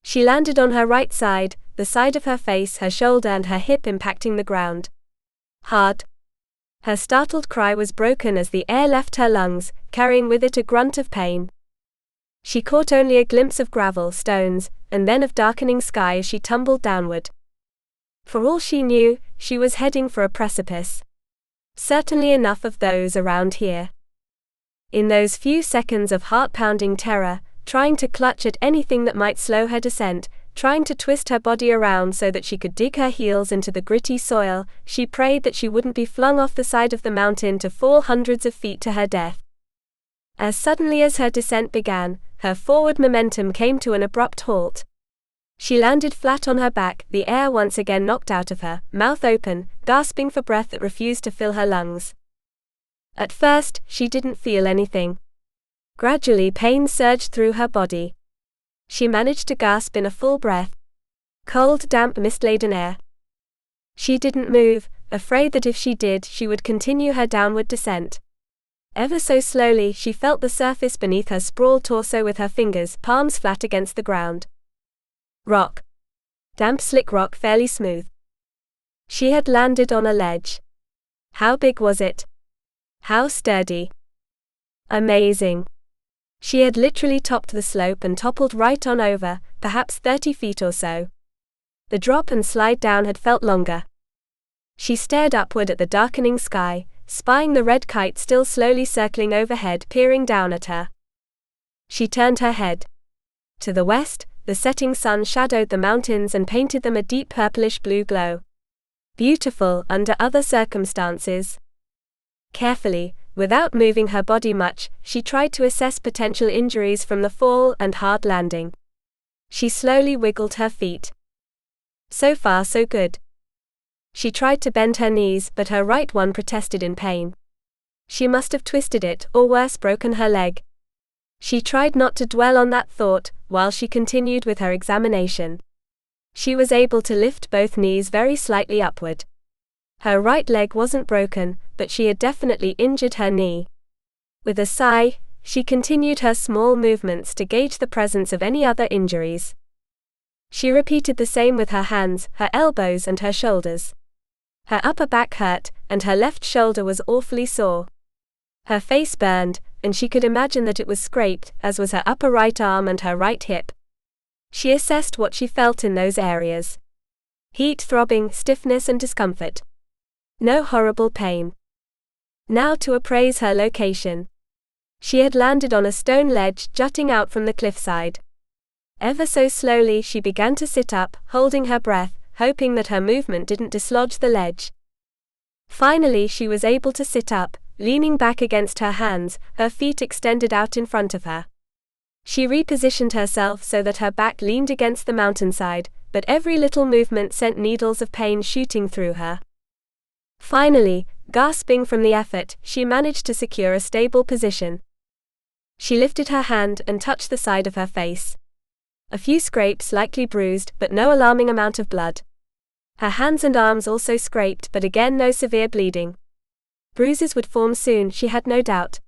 [SPEAKER 1] She landed on her right side, the side of her face, her shoulder and her hip impacting the ground. Hard. Her startled cry was broken as the air left her lungs, carrying with it a grunt of pain. She caught only a glimpse of gravel, stones, and then of darkening sky as she tumbled downward. For all she knew, she was heading for a precipice. Certainly enough of those around here. In those few seconds of heart-pounding terror, trying to clutch at anything that might slow her descent, trying to twist her body around so that she could dig her heels into the gritty soil, she prayed that she wouldn't be flung off the side of the mountain to fall hundreds of feet to her death. As suddenly as her descent began, her forward momentum came to an abrupt halt. She landed flat on her back, the air once again knocked out of her, mouth open, gasping for breath that refused to fill her lungs. At first, she didn't feel anything. Gradually pain surged through her body. She managed to gasp in a full breath. Cold, damp, mist-laden air. She didn't move, afraid that if she did, she would continue her downward descent. Ever so slowly, she felt the surface beneath her sprawled torso with her fingers, palms flat against the ground. Rock. Damp, slick rock, fairly smooth. She had landed on a ledge. How big was it? How sturdy. Amazing. She had literally topped the slope and toppled right on over, perhaps 30 feet or so. The drop and slide down had felt longer. She stared upward at the darkening sky, spying the red kite still slowly circling overhead, peering down at her. She turned her head. To the west, the setting sun shadowed the mountains and painted them a deep purplish-blue glow. Beautiful under other circumstances. Carefully, without moving her body much, she tried to assess potential injuries from the fall and hard landing. She slowly wiggled her feet. So far so good. She tried to bend her knees, but her right one protested in pain. She must have twisted it, or worse, broken her leg. She tried not to dwell on that thought, while she continued with her examination. She was able to lift both knees very slightly upward. Her right leg wasn't broken, but she had definitely injured her knee. With a sigh, she continued her small movements to gauge the presence of any other injuries. She repeated the same with her hands, her elbows and her shoulders. Her upper back hurt, and her left shoulder was awfully sore. Her face burned, and she could imagine that it was scraped, as was her upper right arm and her right hip. She assessed what she felt in those areas. Heat, throbbing, stiffness and discomfort. No horrible pain. Now to appraise her location. She had landed on a stone ledge jutting out from the cliffside. Ever so slowly she began to sit up, holding her breath, hoping that her movement didn't dislodge the ledge. Finally she was able to sit up, leaning back against her hands, her feet extended out in front of her. She repositioned herself so that her back leaned against the mountainside, but every little movement sent needles of pain shooting through her. Finally, gasping from the effort, she managed to secure a stable position. She lifted her hand and touched the side of her face. A few scrapes, likely bruised, but no alarming amount of blood. Her hands and arms also scraped, but again no severe bleeding. Bruises would form soon, she had no doubt.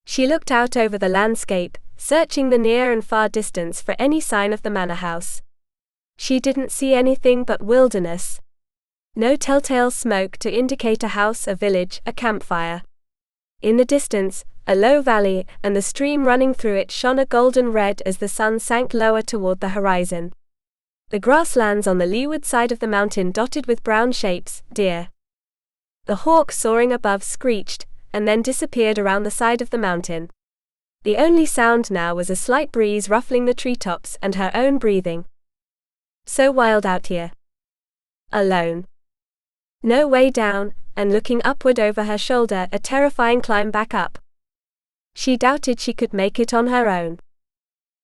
[SPEAKER 1] She looked out over the landscape, searching the near and far distance for any sign of the manor house. She didn't see anything but wilderness. No telltale smoke to indicate a house, a village, a campfire. In the distance, a low valley, and the stream running through it shone a golden red as the sun sank lower toward the horizon. The grasslands on the leeward side of the mountain dotted with brown shapes, deer. The hawk soaring above screeched, and then disappeared around the side of the mountain. The only sound now was a slight breeze ruffling the treetops and her own breathing. So wild out here. Alone. No way down, and looking upward over her shoulder, a terrifying climb back up. She doubted she could make it on her own.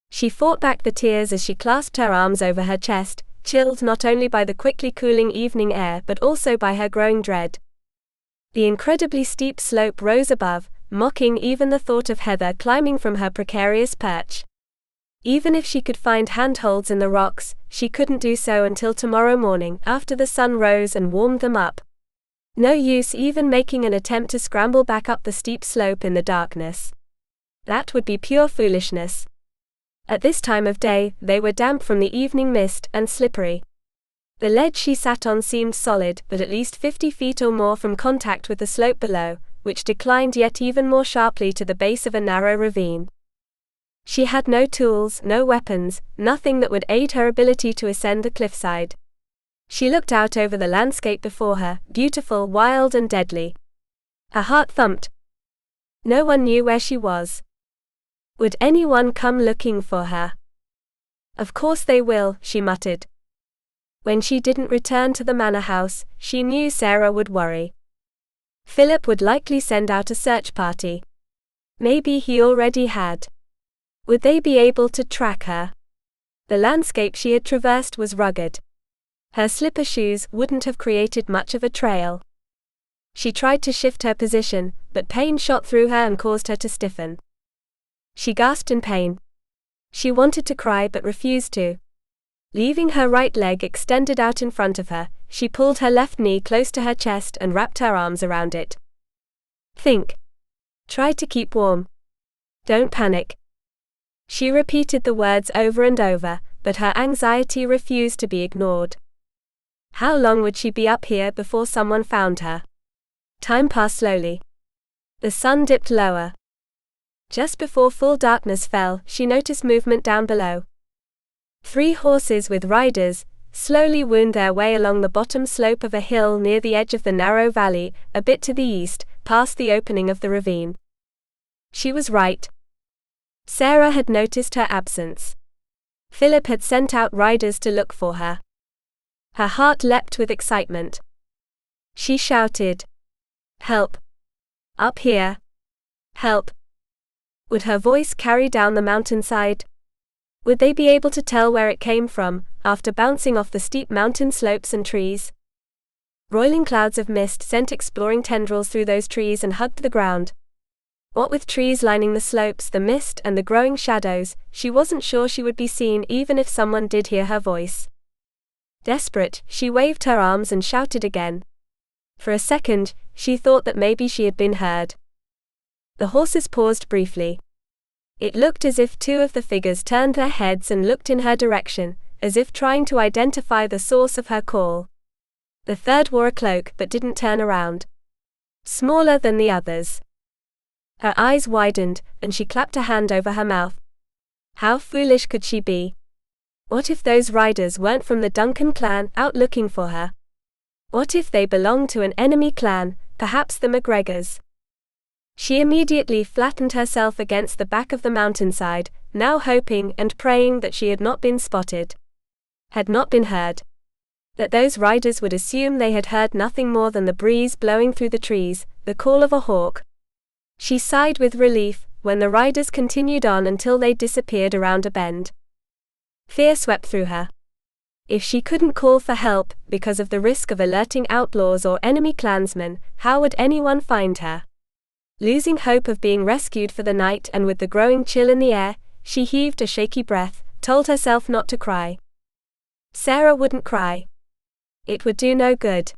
[SPEAKER 1] She fought back the tears as she clasped her arms over her chest, chilled not only by the quickly cooling evening air but also by her growing dread. The incredibly steep slope rose above, mocking even the thought of Heather climbing from her precarious perch. Even if she could find handholds in the rocks, she couldn't do so until tomorrow morning, after the sun rose and warmed them up. No use even making an attempt to scramble back up the steep slope in the darkness. That would be pure foolishness. At this time of day, they were damp from the evening mist and slippery. The ledge she sat on seemed solid, but at least 50 feet or more from contact with the slope below, which declined yet even more sharply to the base of a narrow ravine. She had no tools, no weapons, nothing that would aid her ability to ascend the cliffside. She looked out over the landscape before her, beautiful, wild and deadly. Her heart thumped. No one knew where she was. Would anyone come looking for her? Of course they will, she muttered. When she didn't return to the manor house, she knew Sarah would worry. Philip would likely send out a search party. Maybe he already had. Would they be able to track her? The landscape she had traversed was rugged. Her slipper shoes wouldn't have created much of a trail. She tried to shift her position, but pain shot through her and caused her to stiffen. She gasped in pain. She wanted to cry but refused to. Leaving her right leg extended out in front of her, she pulled her left knee close to her chest and wrapped her arms around it. Think. Try to keep warm. Don't panic. She repeated the words over and over, but her anxiety refused to be ignored. How long would she be up here before someone found her? Time passed slowly. The sun dipped lower. Just before full darkness fell, she noticed movement down below. 3 horses with riders slowly wound their way along the bottom slope of a hill near the edge of the narrow valley, a bit to the east, past the opening of the ravine. She was right. Sarah had noticed her absence. Philip had sent out riders to look for her. Her heart leapt with excitement. She shouted, "Help! Up here! Help!" Would her voice carry down the mountainside? Would they be able to tell where it came from, after bouncing off the steep mountain slopes and trees? Roiling clouds of mist sent exploring tendrils through those trees and hugged the ground. What with trees lining the slopes, the mist, and the growing shadows, she wasn't sure she would be seen even if someone did hear her voice. Desperate, she waved her arms and shouted again. For a second, she thought that maybe she had been heard. The horses paused briefly. It looked as if 2 of the figures turned their heads and looked in her direction, as if trying to identify the source of her call. The third wore a cloak but didn't turn around. Smaller than the others. Her eyes widened, and she clapped a hand over her mouth. How foolish could she be? What if those riders weren't from the Duncan clan out looking for her? What if they belonged to an enemy clan, perhaps the McGregors? She immediately flattened herself against the back of the mountainside, now hoping and praying that she had not been spotted, had not been heard, that those riders would assume they had heard nothing more than the breeze blowing through the trees, the call of a hawk. She sighed with relief when the riders continued on until they disappeared around a bend. Fear swept through her. If she couldn't call for help because of the risk of alerting outlaws or enemy clansmen, how would anyone find her? Losing hope of being rescued for the night and with the growing chill in the air, she heaved a shaky breath, told herself not to cry. Sarah wouldn't cry. It would do no good.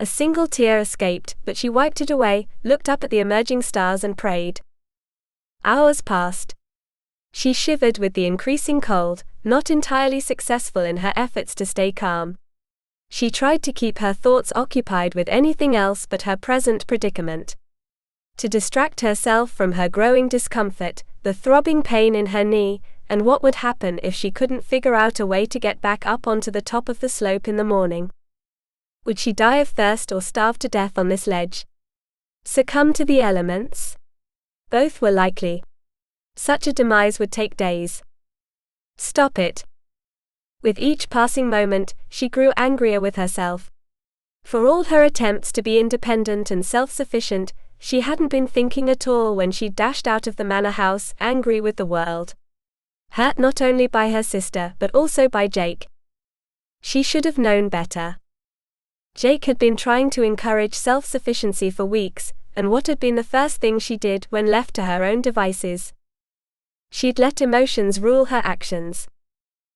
[SPEAKER 1] A single tear escaped, but she wiped it away, looked up at the emerging stars and prayed. Hours passed. She shivered with the increasing cold, not entirely successful in her efforts to stay calm. She tried to keep her thoughts occupied with anything else but her present predicament. To distract herself from her growing discomfort, the throbbing pain in her knee, and what would happen if she couldn't figure out a way to get back up onto the top of the slope in the morning. Would she die of thirst or starve to death on this ledge? Succumb to the elements? Both were likely. Such a demise would take days. Stop it. With each passing moment, she grew angrier with herself. For all her attempts to be independent and self-sufficient, she hadn't been thinking at all when she dashed out of the manor house, angry with the world. Hurt not only by her sister but also by Jake. She should have known better. Jake had been trying to encourage self-sufficiency for weeks, and what had been the first thing she did when left to her own devices? She'd let emotions rule her actions.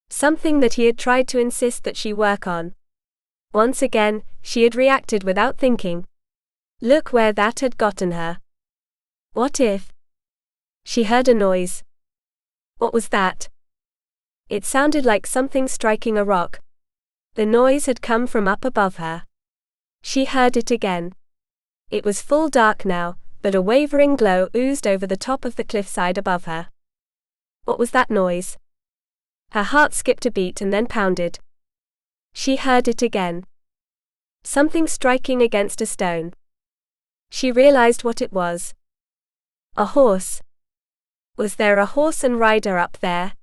[SPEAKER 1] Something that he had tried to insist that she work on. Once again, she had reacted without thinking. Look where that had gotten her. What if? She heard a noise. What was that? It sounded like something striking a rock. The noise had come from up above her. She heard it again. It was full dark now, but a wavering glow oozed over the top of the cliffside above her. What was that noise? Her heart skipped a beat and then pounded. She heard it again. Something striking against a stone. She realized what it was. A horse. Was there a horse and rider up there?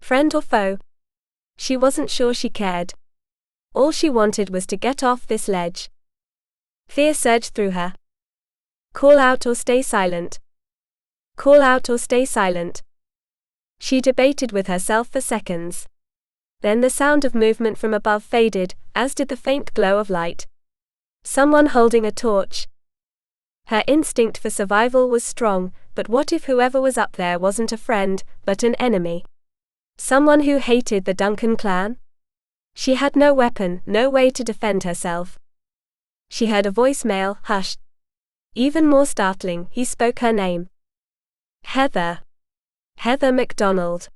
[SPEAKER 1] Friend or foe? She wasn't sure she cared. All she wanted was to get off this ledge. Fear surged through her. Call out or stay silent. Call out or stay silent. She debated with herself for seconds. Then the sound of movement from above faded, as did the faint glow of light. Someone holding a torch. Her instinct for survival was strong, but what if whoever was up there wasn't a friend, but an enemy? Someone who hated the Duncan clan? She had no weapon, no way to defend herself. She heard a voicemail, hushed. Even more startling, he spoke her name. Heather. Heather MacDonald.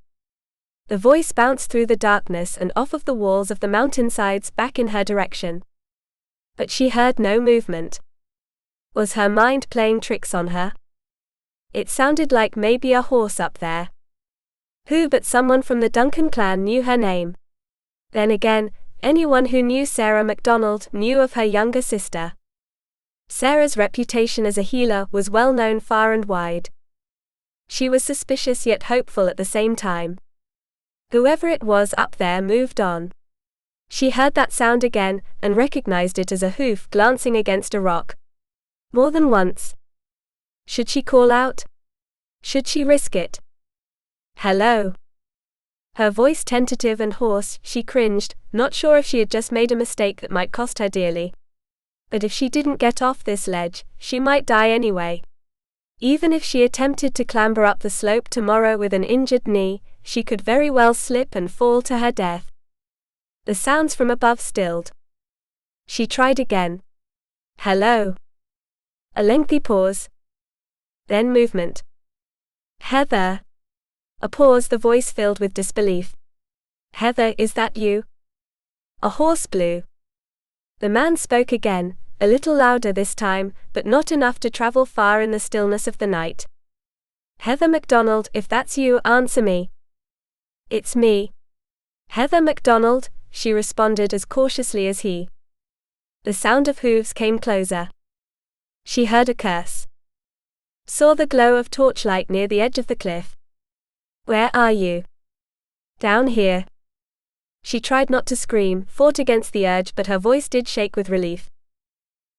[SPEAKER 1] The voice bounced through the darkness and off of the walls of the mountainsides back in her direction. But she heard no movement. Was her mind playing tricks on her? It sounded like maybe a horse up there. Who but someone from the Duncan clan knew her name? Then again, anyone who knew Sarah MacDonald knew of her younger sister. Sarah's reputation as a healer was well known far and wide. She was suspicious yet hopeful at the same time. Whoever it was up there moved on. She heard that sound again, and recognized it as a hoof glancing against a rock. More than once. Should she call out? Should she risk it? Hello? Her voice tentative and hoarse, she cringed, not sure if she had just made a mistake that might cost her dearly. But if she didn't get off this ledge, she might die anyway. Even if she attempted to clamber up the slope tomorrow with an injured knee, she could very well slip and fall to her death. The sounds from above stilled. She tried again. Hello? A lengthy pause. Then movement. Heather. A pause, the voice filled with disbelief. Heather, is that you? A horse blew. The man spoke again, a little louder this time, but not enough to travel far in the stillness of the night. Heather MacDonald, if that's you, answer me. It's me. Heather MacDonald, she responded as cautiously as he. The sound of hooves came closer. She heard a curse. Saw the glow of torchlight near the edge of the cliff. Where are you? Down here. She tried not to scream, fought against the urge, but her voice did shake with relief.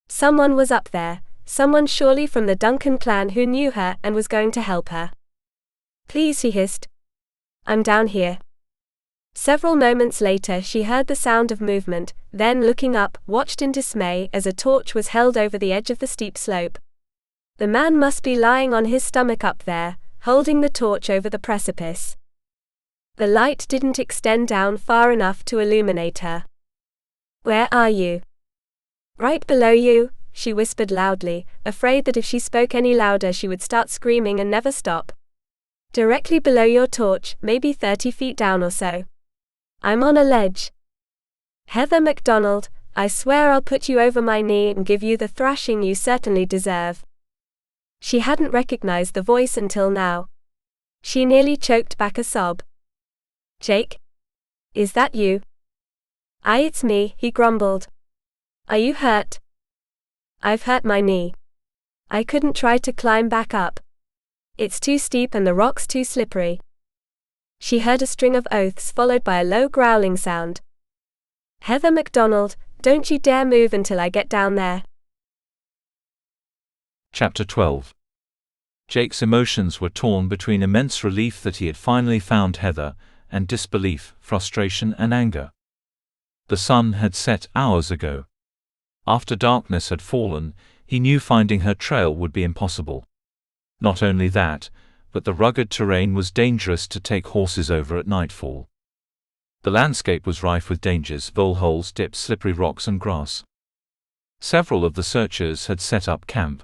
[SPEAKER 1] Someone was up there, someone surely from the Duncan clan who knew her and was going to help her. Please, she hissed. I'm down here. Several moments later she heard the sound of movement, then looking up, watched in dismay as a torch was held over the edge of the steep slope. The man must be lying on his stomach up there, holding the torch over the precipice. The light didn't extend down far enough to illuminate her. Where are you? Right below you, she whispered loudly, afraid that if she spoke any louder she would start screaming and never stop. Directly below your torch, maybe 30 feet down or so. I'm on a ledge. Heather MacDonald, I swear I'll put you over my knee and give you the thrashing you certainly deserve. She hadn't recognized the voice until now. She nearly choked back a sob. Jake? Is that you? Aye, it's me, he grumbled. Are you hurt? I've hurt my knee. I couldn't try to climb back up. It's too steep and the rock's too slippery. She heard a string of oaths followed by a low growling sound. Heather MacDonald, don't you dare move until I get down there.
[SPEAKER 2] Chapter 12. Jake's emotions were torn between immense relief that he had finally found Heather, and disbelief, frustration and anger. The sun had set hours ago. After darkness had fallen, he knew finding her trail would be impossible. Not only that, but the rugged terrain was dangerous to take horses over at nightfall. The landscape was rife with dangers, vole holes, dips, slippery rocks and grass. Several of the searchers had set up camp.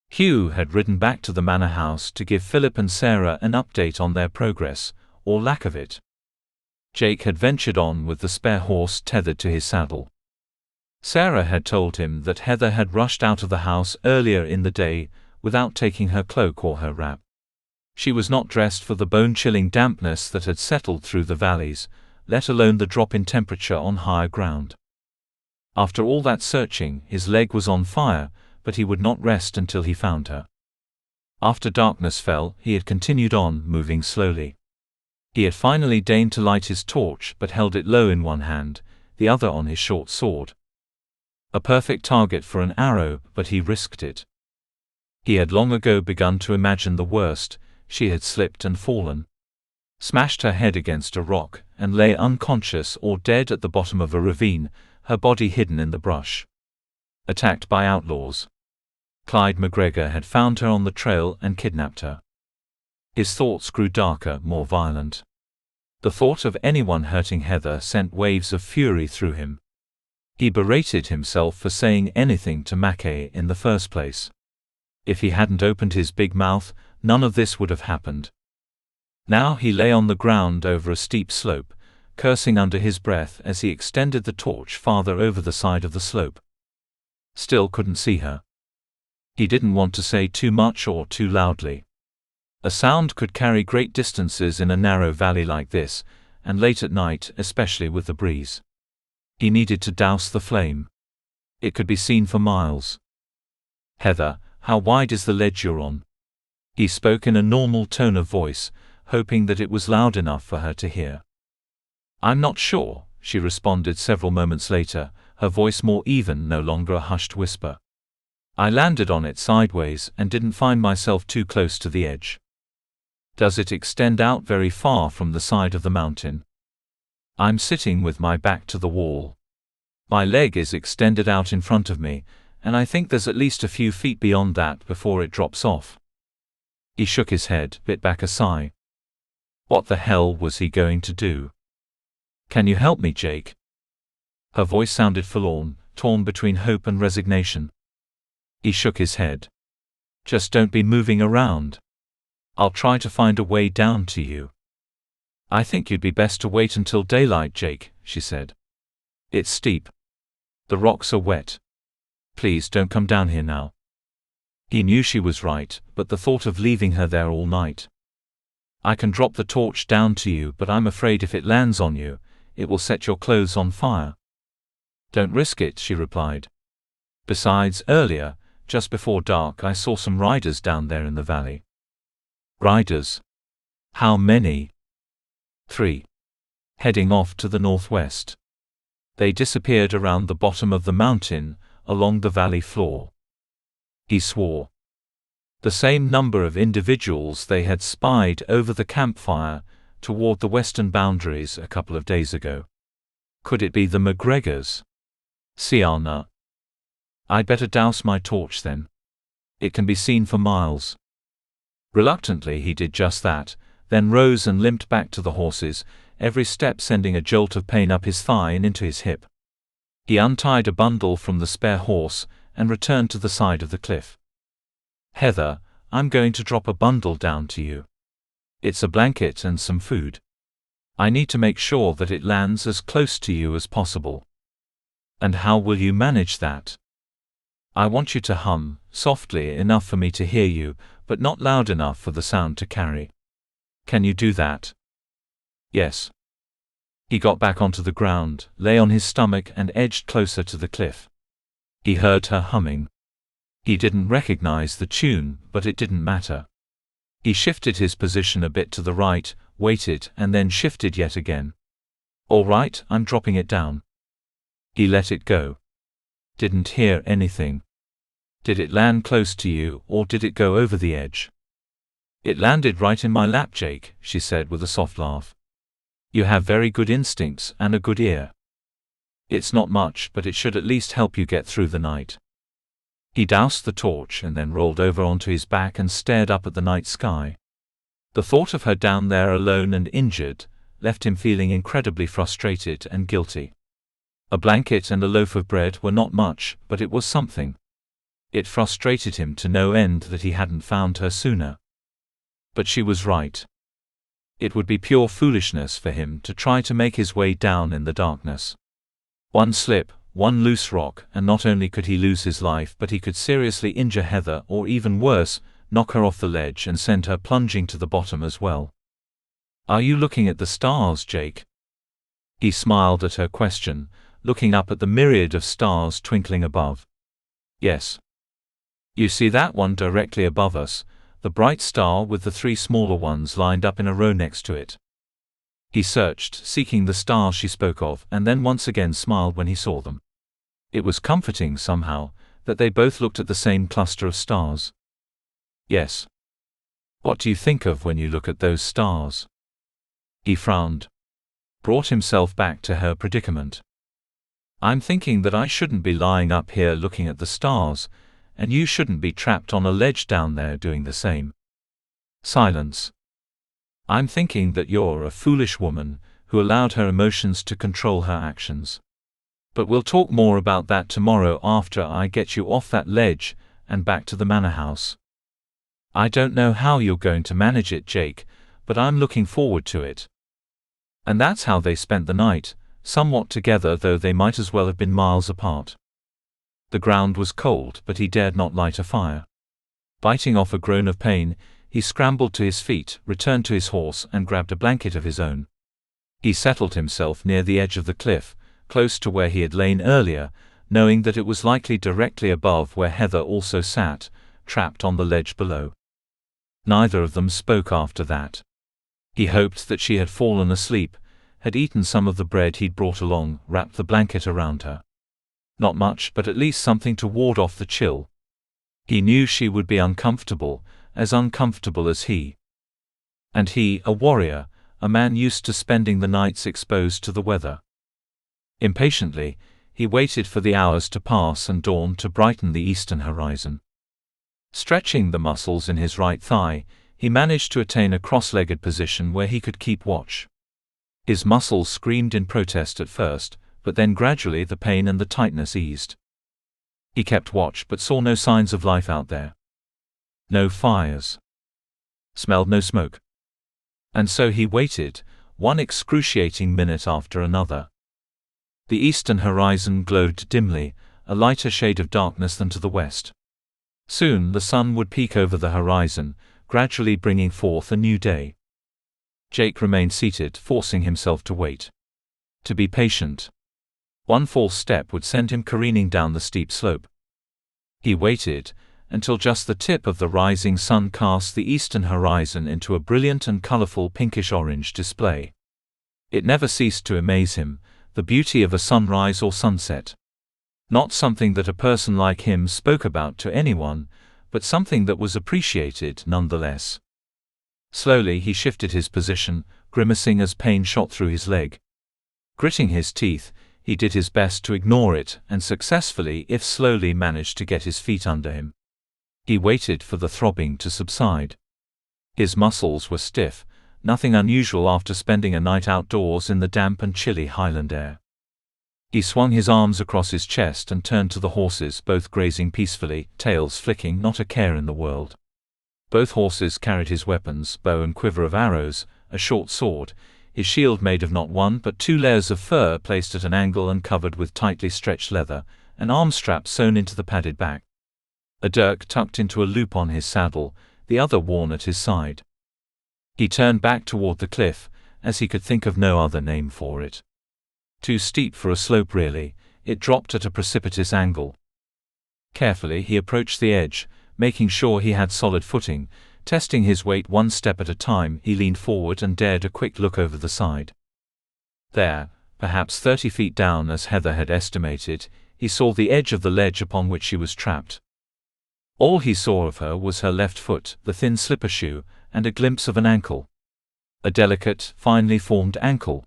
[SPEAKER 2] Hugh had ridden back to the manor house to give Philip and Sarah an update on their progress, or lack of it. Jake had ventured on with the spare horse tethered to his saddle. Sarah had told him that Heather had rushed out of the house earlier in the day, without taking her cloak or her wrap. She was not dressed for the bone-chilling dampness that had settled through the valleys, let alone the drop in temperature on higher ground. After all that searching, his leg was on fire, but he would not rest until he found her. After darkness fell, he had continued on, moving slowly. He had finally deigned to light his torch, but held it low in one hand, the other on his short sword. A perfect target for an arrow, but he risked it. He had long ago begun to imagine the worst. She had slipped and fallen, smashed her head against a rock, and lay unconscious or dead at the bottom of a ravine, her body hidden in the brush. Attacked by outlaws. Clyde MacGregor had found her on the trail and kidnapped her. His thoughts grew darker, more violent. The thought of anyone hurting Heather sent waves of fury through him. He berated himself for saying anything to Mackay in the first place. If he hadn't opened his big mouth, none of this would have happened. Now he lay on the ground over a steep slope, cursing under his breath as he extended the torch farther over the side of the slope. Still couldn't see her. He didn't want to say too much or too loudly. A sound could carry great distances in a narrow valley like this, and late at night, especially with the breeze. He needed to douse the flame. It could be seen for miles. Heather, how wide is the ledge you're on? He spoke in a normal tone of voice, hoping that it was loud enough for her to hear. I'm not sure, she responded several moments later, her voice more even, no longer a hushed whisper. I landed on it sideways and didn't find myself too close to the edge. Does it extend out very far from the side of the mountain? I'm sitting with my back to the wall. My leg is extended out in front of me, and I think there's at least a few feet beyond that before it drops off. He shook his head, bit back a sigh. What the hell was he going to do? Can you help me, Jake? Her voice sounded forlorn, torn between hope and resignation. He shook his head. Just don't be moving around. I'll try to find a way down to you. I think you'd be best to wait until daylight, Jake, she said. It's steep. The rocks are wet. Please don't come down here now. He knew she was right, but the thought of leaving her there all night. I can drop the torch down to you, but I'm afraid if it lands on you, it will set your clothes on fire." "Don't risk it," she replied. "Besides, earlier, just before dark, I saw some riders down there in the valley." "Riders? How many?" "3. Heading off to the northwest. They disappeared around the bottom of the mountain, along the valley floor." He swore. The same number of individuals they had spied over the campfire toward the western boundaries a couple of days ago. Could it be the McGregors? Siana. "I'd better douse my torch then. It can be seen for miles." Reluctantly he did just that, then rose and limped back to the horses, every step sending a jolt of pain up his thigh and into his hip. He untied a bundle from the spare horse and returned to the side of the cliff. "Heather, I'm going to drop a bundle down to you. It's a blanket and some food. I need to make sure that it lands as close to you as possible." "And how will you manage that?" "I want you to hum, softly enough for me to hear you, but not loud enough for the sound to carry. Can you do that?" "Yes." He got back onto the ground, lay on his stomach and edged closer to the cliff. He heard her humming. He didn't recognize the tune, but it didn't matter. He shifted his position a bit to the right, waited, and then shifted yet again. "All right, I'm dropping it down." He let it go. "Didn't hear anything. Did it land close to you, or did it go over the edge?" "It landed right in my lap, Jake," she said with a soft laugh. "You have very good instincts and a good ear. It's not much, but it should at least help you get through the night." He doused the torch and then rolled over onto his back and stared up at the night sky. The thought of her down there alone and injured left him feeling incredibly frustrated and guilty. A blanket and a loaf of bread were not much, but it was something. It frustrated him to no end that he hadn't found her sooner. But she was right. It would be pure foolishness for him to try to make his way down in the darkness. One slip, one loose rock, and not only could he lose his life, but he could seriously injure Heather, or even worse, knock her off the ledge and send her plunging to the bottom as well. "Are you looking at the stars, Jake?" He smiled at her question, looking up at the myriad of stars twinkling above. "Yes." "You see that one directly above us, the bright star with the 3 smaller ones lined up in a row next to it?" He searched, seeking the stars she spoke of, and then once again smiled when he saw them. It was comforting somehow that they both looked at the same cluster of stars. "Yes." "What do you think of when you look at those stars?" He frowned, brought himself back to her predicament. "I'm thinking that I shouldn't be lying up here looking at the stars, and you shouldn't be trapped on a ledge down there doing the same." Silence. "I'm thinking that you're a foolish woman who allowed her emotions to control her actions. But we'll talk more about that tomorrow after I get you off that ledge and back to the manor house. I don't know how you're going to manage it, Jake, but I'm looking forward to it." And that's how they spent the night, somewhat together, though they might as well have been miles apart. The ground was cold, but he dared not light a fire. Biting off a groan of pain, he scrambled to his feet, returned to his horse, and grabbed a blanket of his own. He settled himself near the edge of the cliff, close to where he had lain earlier, knowing that it was likely directly above where Heather also sat, trapped on the ledge below. Neither of them spoke after that. He hoped that she had fallen asleep, had eaten some of the bread he'd brought along, wrapped the blanket around her. Not much, but at least something to ward off the chill. He knew she would be uncomfortable as he. And he, a warrior, a man used to spending the nights exposed to the weather. Impatiently, he waited for the hours to pass and dawn to brighten the eastern horizon. Stretching the muscles in his right thigh, he managed to attain a cross-legged position where he could keep watch. His muscles screamed in protest at first, but then gradually the pain and the tightness eased. He kept watch but saw no signs of life out there. No fires. Smelled no smoke. And so he waited, one excruciating minute after another. The eastern horizon glowed dimly, a lighter shade of darkness than to the west. Soon the sun would peek over the horizon, gradually bringing forth a new day. Jake remained seated, forcing himself to wait. To be patient. One false step would send him careening down the steep slope. He waited, until just the tip of the rising sun cast the eastern horizon into a brilliant and colorful pinkish-orange display. It never ceased to amaze him, the beauty of a sunrise or sunset. Not something that a person like him spoke about to anyone, but something that was appreciated nonetheless. Slowly he shifted his position, grimacing as pain shot through his leg. Gritting his teeth, he did his best to ignore it, and successfully, if slowly, managed to get his feet under him. He waited for the throbbing to subside. His muscles were stiff, nothing unusual after spending a night outdoors in the damp and chilly Highland air. He swung his arms across his chest and turned to the horses, both grazing peacefully, tails flicking, not a care in the world. Both horses carried his weapons, bow and quiver of arrows, a short sword, his shield made of not one but two layers of fur placed at an angle and covered with tightly stretched leather, an arm strap sewn into the padded back. A dirk tucked into a loop on his saddle, the other worn at his side. He turned back toward the cliff, as he could think of no other name for it. Too steep for a slope really, it dropped at a precipitous angle. Carefully he approached the edge, making sure he had solid footing. Testing his weight one step at a time, he leaned forward and dared a quick look over the side. There, perhaps 30 feet down as Heather had estimated, he saw the edge of the ledge upon which she was trapped. All he saw of her was her left foot, the thin slipper shoe, and a glimpse of an ankle. A delicate, finely formed ankle.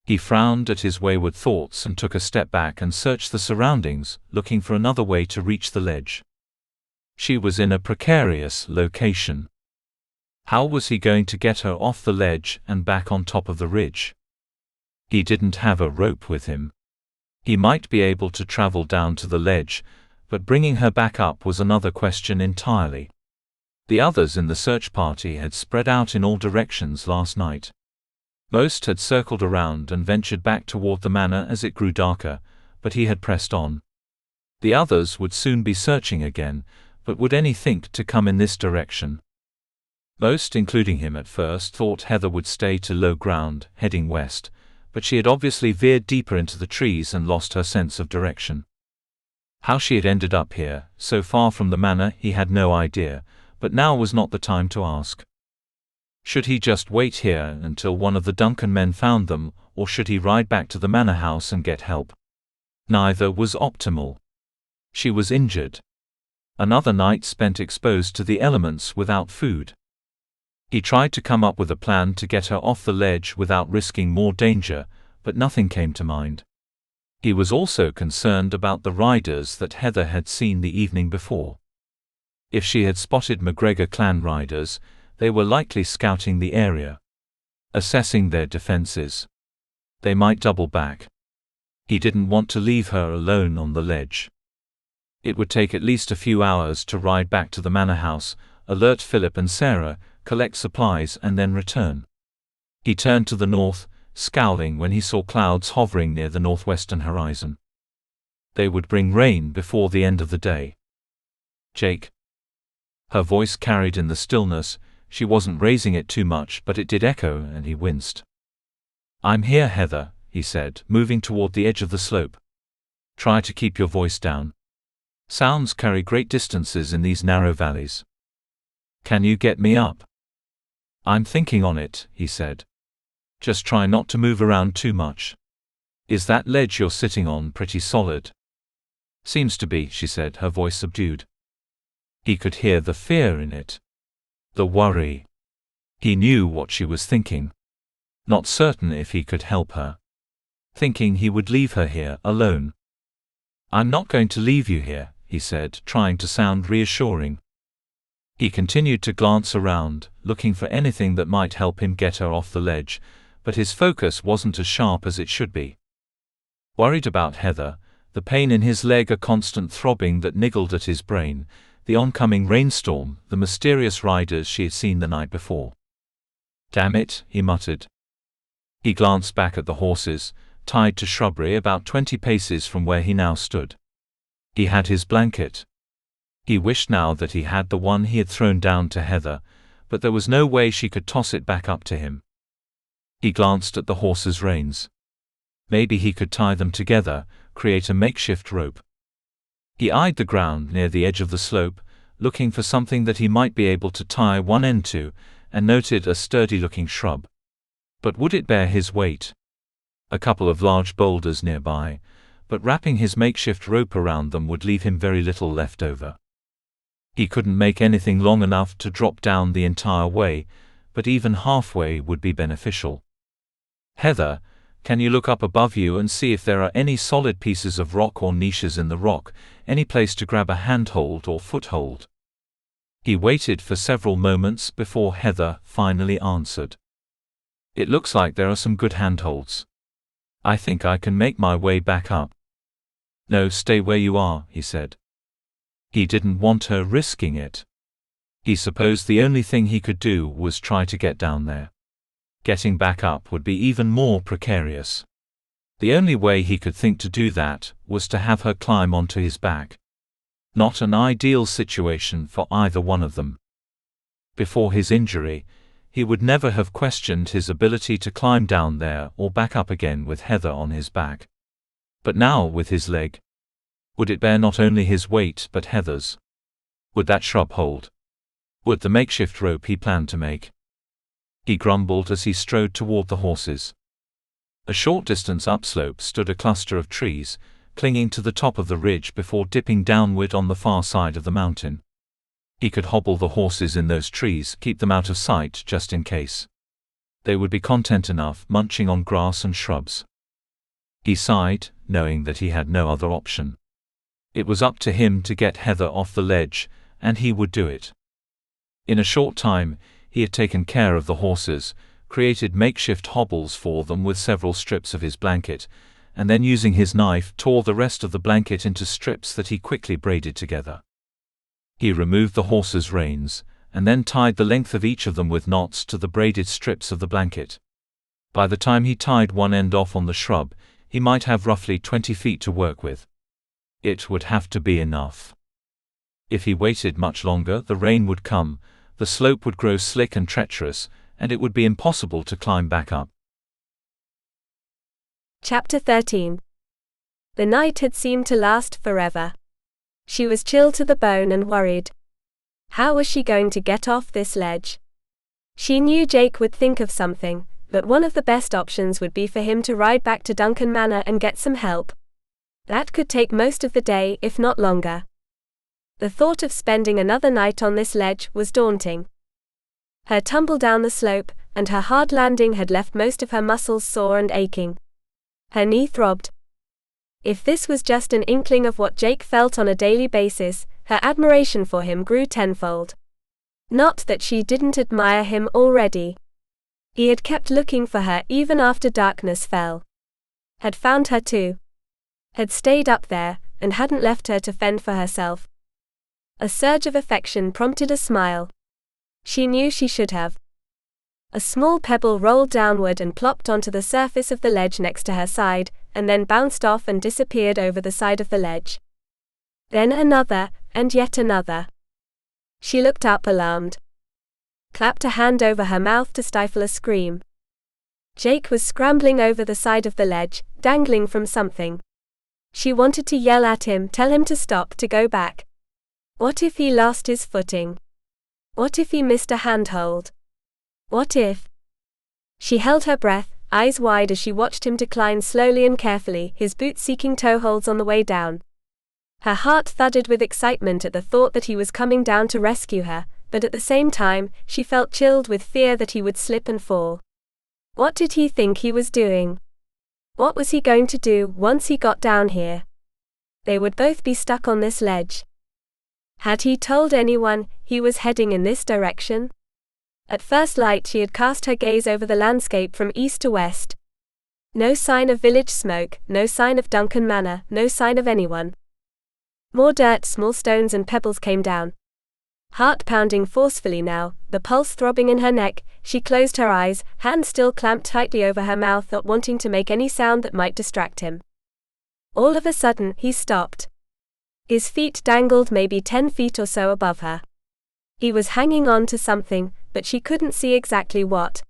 [SPEAKER 2] He frowned at his wayward thoughts and took a step back and searched the surroundings, looking for another way to reach the ledge. She was in a precarious location. How was he going to get her off the ledge and back on top of the ridge? He didn't have a rope with him. He might be able to travel down to the ledge, but bringing her back up was another question entirely. The others in the search party had spread out in all directions last night. Most had circled around and ventured back toward the manor as it grew darker, but he had pressed on. The others would soon be searching again, but would any think to come in this direction? Most, including him at first, thought Heather would stay to low ground, heading west, but she had obviously veered deeper into the trees and lost her sense of direction. How she had ended up here, so far from the manor, he had no idea, but now was not the time to ask. Should he just wait here until one of the Duncan men found them, or should he ride back to the manor house and get help? Neither was optimal. She was injured. Another night spent exposed to the elements without food. He tried to come up with a plan to get her off the ledge without risking more danger, but nothing came to mind. He was also concerned about the riders that Heather had seen the evening before. If she had spotted MacGregor clan riders, they were likely scouting the area, assessing their defenses. They might double back. He didn't want to leave her alone on the ledge. It would take at least a few hours to ride back to the manor house, alert Philip and Sarah, collect supplies and then return. He turned to the north, scowling when he saw clouds hovering near the northwestern horizon. They would bring rain before the end of the day. Jake. Her voice carried in the stillness. She wasn't raising it too much, but it did echo, and he winced. "I'm here, Heather," he said, moving toward the edge of the slope. "Try to keep your voice down. Sounds carry great distances in these narrow valleys. Can you get me up?" "I'm thinking on it," he said. "Just try not to move around too much. Is that ledge you're sitting on pretty solid?" "Seems to be," she said, her voice subdued. He could hear the fear in it. The worry. He knew what she was thinking. Not certain if he could help her. Thinking he would leave her here alone. "I'm not going to leave you here," he said, trying to sound reassuring. He continued to glance around, looking for anything that might help him get her off the ledge, but his focus wasn't as sharp as it should be. Worried about Heather, the pain in his leg, a constant throbbing that niggled at his brain, the oncoming rainstorm, the mysterious riders she had seen the night before. "Damn it," he muttered. He glanced back at the horses, tied to shrubbery about 20 paces from where he now stood. He had his blanket. He wished now that he had the one he had thrown down to Heather, but there was no way she could toss it back up to him. He glanced at the horse's reins. Maybe he could tie them together, create a makeshift rope. He eyed the ground near the edge of the slope, looking for something that he might be able to tie one end to, and noted a sturdy-looking shrub. But would it bear his weight? A couple of large boulders nearby, but wrapping his makeshift rope around them would leave him very little left over. He couldn't make anything long enough to drop down the entire way, but even halfway would be beneficial. "Heather, can you look up above you and see if there are any solid pieces of rock or niches in the rock, any place to grab a handhold or foothold?" He waited for several moments before Heather finally answered. "It looks like there are some good handholds. I think I can make my way back up." "No, stay where you are," he said. He didn't want her risking it. He supposed the only thing he could do was try to get down there. Getting back up would be even more precarious. The only way he could think to do that was to have her climb onto his back. Not an ideal situation for either one of them. Before his injury, he would never have questioned his ability to climb down there or back up again with Heather on his back. But now with his leg, would it bear not only his weight but Heather's? Would that shrub hold? Would the makeshift rope he planned to make? He grumbled as he strode toward the horses. A short distance upslope stood a cluster of trees, clinging to the top of the ridge before dipping downward on the far side of the mountain. He could hobble the horses in those trees, keep them out of sight just in case. They would be content enough munching on grass and shrubs. He sighed, knowing that he had no other option. It was up to him to get Heather off the ledge, and he would do it. In a short time, he had taken care of the horses, created makeshift hobbles for them with several strips of his blanket, and then using his knife tore the rest of the blanket into strips that he quickly braided together. He removed the horses' reins, and then tied the length of each of them with knots to the braided strips of the blanket. By the time he tied one end off on the shrub, he might have roughly 20 feet to work with. It would have to be enough. If he waited much longer, the rain would come, the slope would grow slick and treacherous, and it would be impossible to climb back up.
[SPEAKER 1] Chapter 13. The night had seemed to last forever. She was chilled to the bone and worried. How was she going to get off this ledge? She knew Jake would think of something, but one of the best options would be for him to ride back to Duncan Manor and get some help. That could take most of the day, if not longer. The thought of spending another night on this ledge was daunting. Her tumble down the slope, and her hard landing had left most of her muscles sore and aching. Her knee throbbed. If this was just an inkling of what Jake felt on a daily basis, her admiration for him grew tenfold. Not that she didn't admire him already. He had kept looking for her even after darkness fell. Had found her too. Had stayed up there, and hadn't left her to fend for herself. A surge of affection prompted a smile. She knew she should have. A small pebble rolled downward and plopped onto the surface of the ledge next to her side, and then bounced off and disappeared over the side of the ledge. Then another, and yet another. She looked up alarmed. Clapped a hand over her mouth to stifle a scream. Jake was scrambling over the side of the ledge, dangling from something. She wanted to yell at him, tell him to stop, to go back. What if he lost his footing? What if he missed a handhold? What if? She held her breath, eyes wide as she watched him decline slowly and carefully, his boot-seeking toeholds on the way down. Her heart thudded with excitement at the thought that he was coming down to rescue her, but at the same time, she felt chilled with fear that he would slip and fall. What did he think he was doing? What was he going to do once he got down here? They would both be stuck on this ledge. Had he told anyone he was heading in this direction? At first light she had cast her gaze over the landscape from east to west. No sign of village smoke, no sign of Duncan Manor, no sign of anyone. More dirt, small stones and pebbles came down. Heart pounding forcefully now, the pulse throbbing in her neck, she closed her eyes, hand still clamped tightly over her mouth, not wanting to make any sound that might distract him. All of a sudden, he stopped. His feet dangled maybe 10 feet or so above her. He was hanging on to something, but she couldn't see exactly what.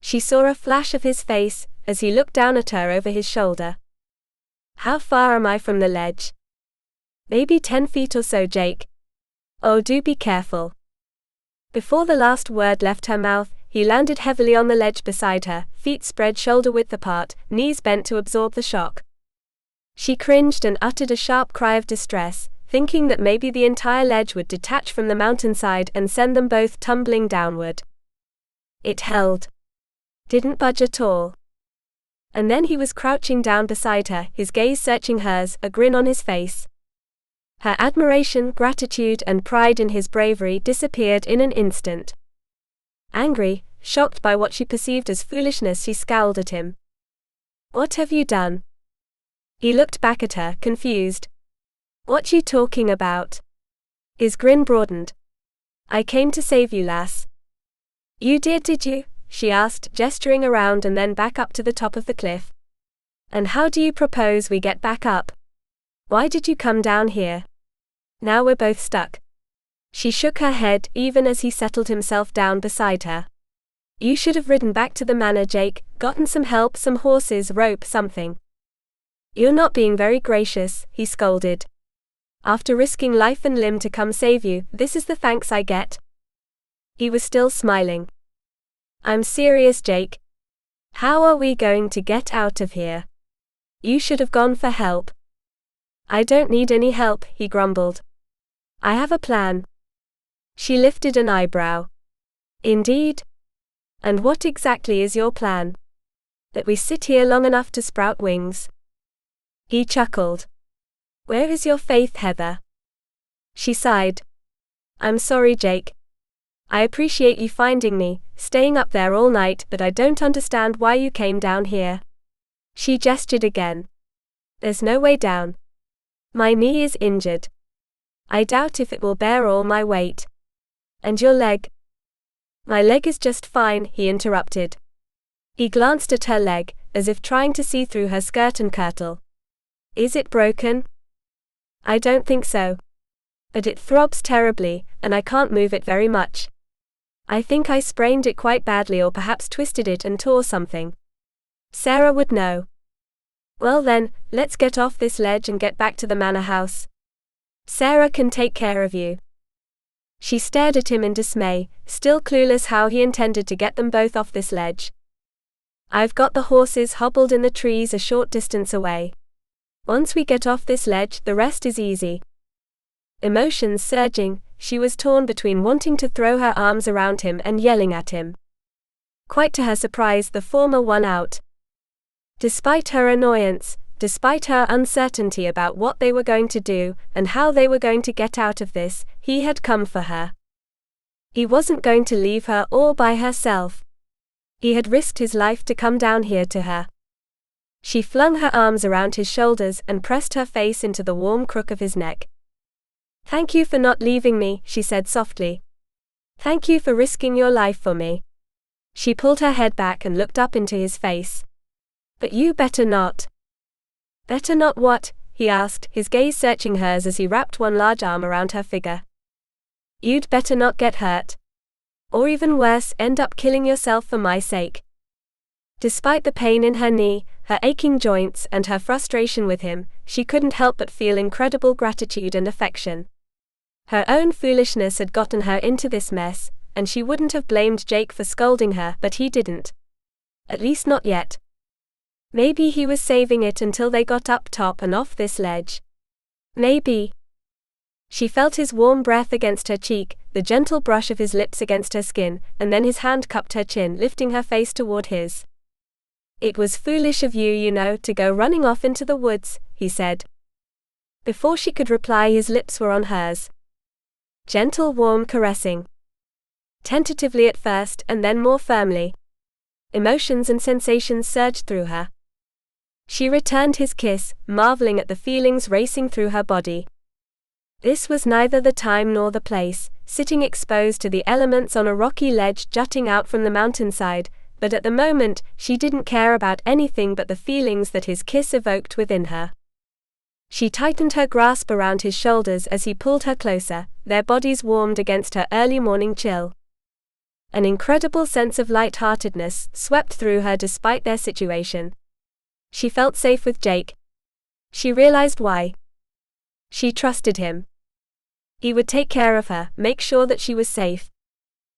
[SPEAKER 1] She saw a flash of his face as he looked down at her over his shoulder. How far am I from the ledge? Maybe 10 feet or so, Jake. Oh, do be careful. Before the last word left her mouth, he landed heavily on the ledge beside her, feet spread shoulder-width apart, knees bent to absorb the shock. She cringed and uttered a sharp cry of distress, thinking that maybe the entire ledge would detach from the mountainside and send them both tumbling downward. It held. Didn't budge at all. And then he was crouching down beside her, his gaze searching hers, a grin on his face. Her admiration, gratitude, and pride in his bravery disappeared in an instant. Angry, shocked by what she perceived as foolishness, she scowled at him. What have you done? He looked back at her, confused. What you talking about? His grin broadened. I came to save you, lass. You did you? She asked, gesturing around and then back up to the top of the cliff. And how do you propose we get back up? Why did you come down here? Now we're both stuck. She shook her head, even as he settled himself down beside her. You should have ridden back to the manor, Jake, gotten some help, some horses, rope, something. You're not being very gracious, he scolded. After risking life and limb to come save you, this is the thanks I get? He was still smiling. I'm serious, Jake. How are we going to get out of here? You should have gone for help. I don't need any help, he grumbled. I have a plan. She lifted an eyebrow. Indeed? And what exactly is your plan? That we sit here long enough to sprout wings? He chuckled. Where is your faith, Heather? She sighed. I'm sorry, Jake. I appreciate you finding me, staying up there all night, but I don't understand why you came down here. She gestured again. There's no way down. My knee is injured. I doubt if it will bear all my weight. And your leg? My leg is just fine, he interrupted. He glanced at her leg, as if trying to see through her skirt and kirtle. Is it broken? I don't think so. But it throbs terribly, and I can't move it very much. I think I sprained it quite badly, or perhaps twisted it and tore something. Sarah would know. Well then, let's get off this ledge and get back to the manor house. Sarah can take care of you. She stared at him in dismay, still clueless how he intended to get them both off this ledge. I've got the horses hobbled in the trees a short distance away. Once we get off this ledge, the rest is easy. Emotions surging, she was torn between wanting to throw her arms around him and yelling at him. Quite to her surprise, the former won out. Despite her annoyance, despite her uncertainty about what they were going to do, and how they were going to get out of this, he had come for her. He wasn't going to leave her all by herself. He had risked his life to come down here to her. She flung her arms around his shoulders and pressed her face into the warm crook of his neck. Thank you for not leaving me, she said softly. Thank you for risking your life for me. She pulled her head back and looked up into his face. But you better not. Better not what? He asked, his gaze searching hers as he wrapped one large arm around her figure. You'd better not get hurt. Or even worse, end up killing yourself for my sake. Despite the pain in her knee, her aching joints, and her frustration with him, she couldn't help but feel incredible gratitude and affection. Her own foolishness had gotten her into this mess, and she wouldn't have blamed Jake for scolding her, but he didn't. At least not yet. Maybe he was saving it until they got up top and off this ledge. Maybe. She felt his warm breath against her cheek, the gentle brush of his lips against her skin, and then his hand cupped her chin, lifting her face toward his. It was foolish of you, you know, to go running off into the woods, he said. Before she could reply, his lips were on hers. Gentle, warm, caressing. Tentatively at first, and then more firmly. Emotions and sensations surged through her. She returned his kiss, marveling at the feelings racing through her body. This was neither the time nor the place, sitting exposed to the elements on a rocky ledge jutting out from the mountainside, but at the moment, she didn't care about anything but the feelings that his kiss evoked within her. She tightened her grasp around his shoulders as he pulled her closer, their bodies warmed against her early morning chill. An incredible sense of lightheartedness swept through her despite their situation. She felt safe with Jake. She realized why. She trusted him. He would take care of her, make sure that she was safe.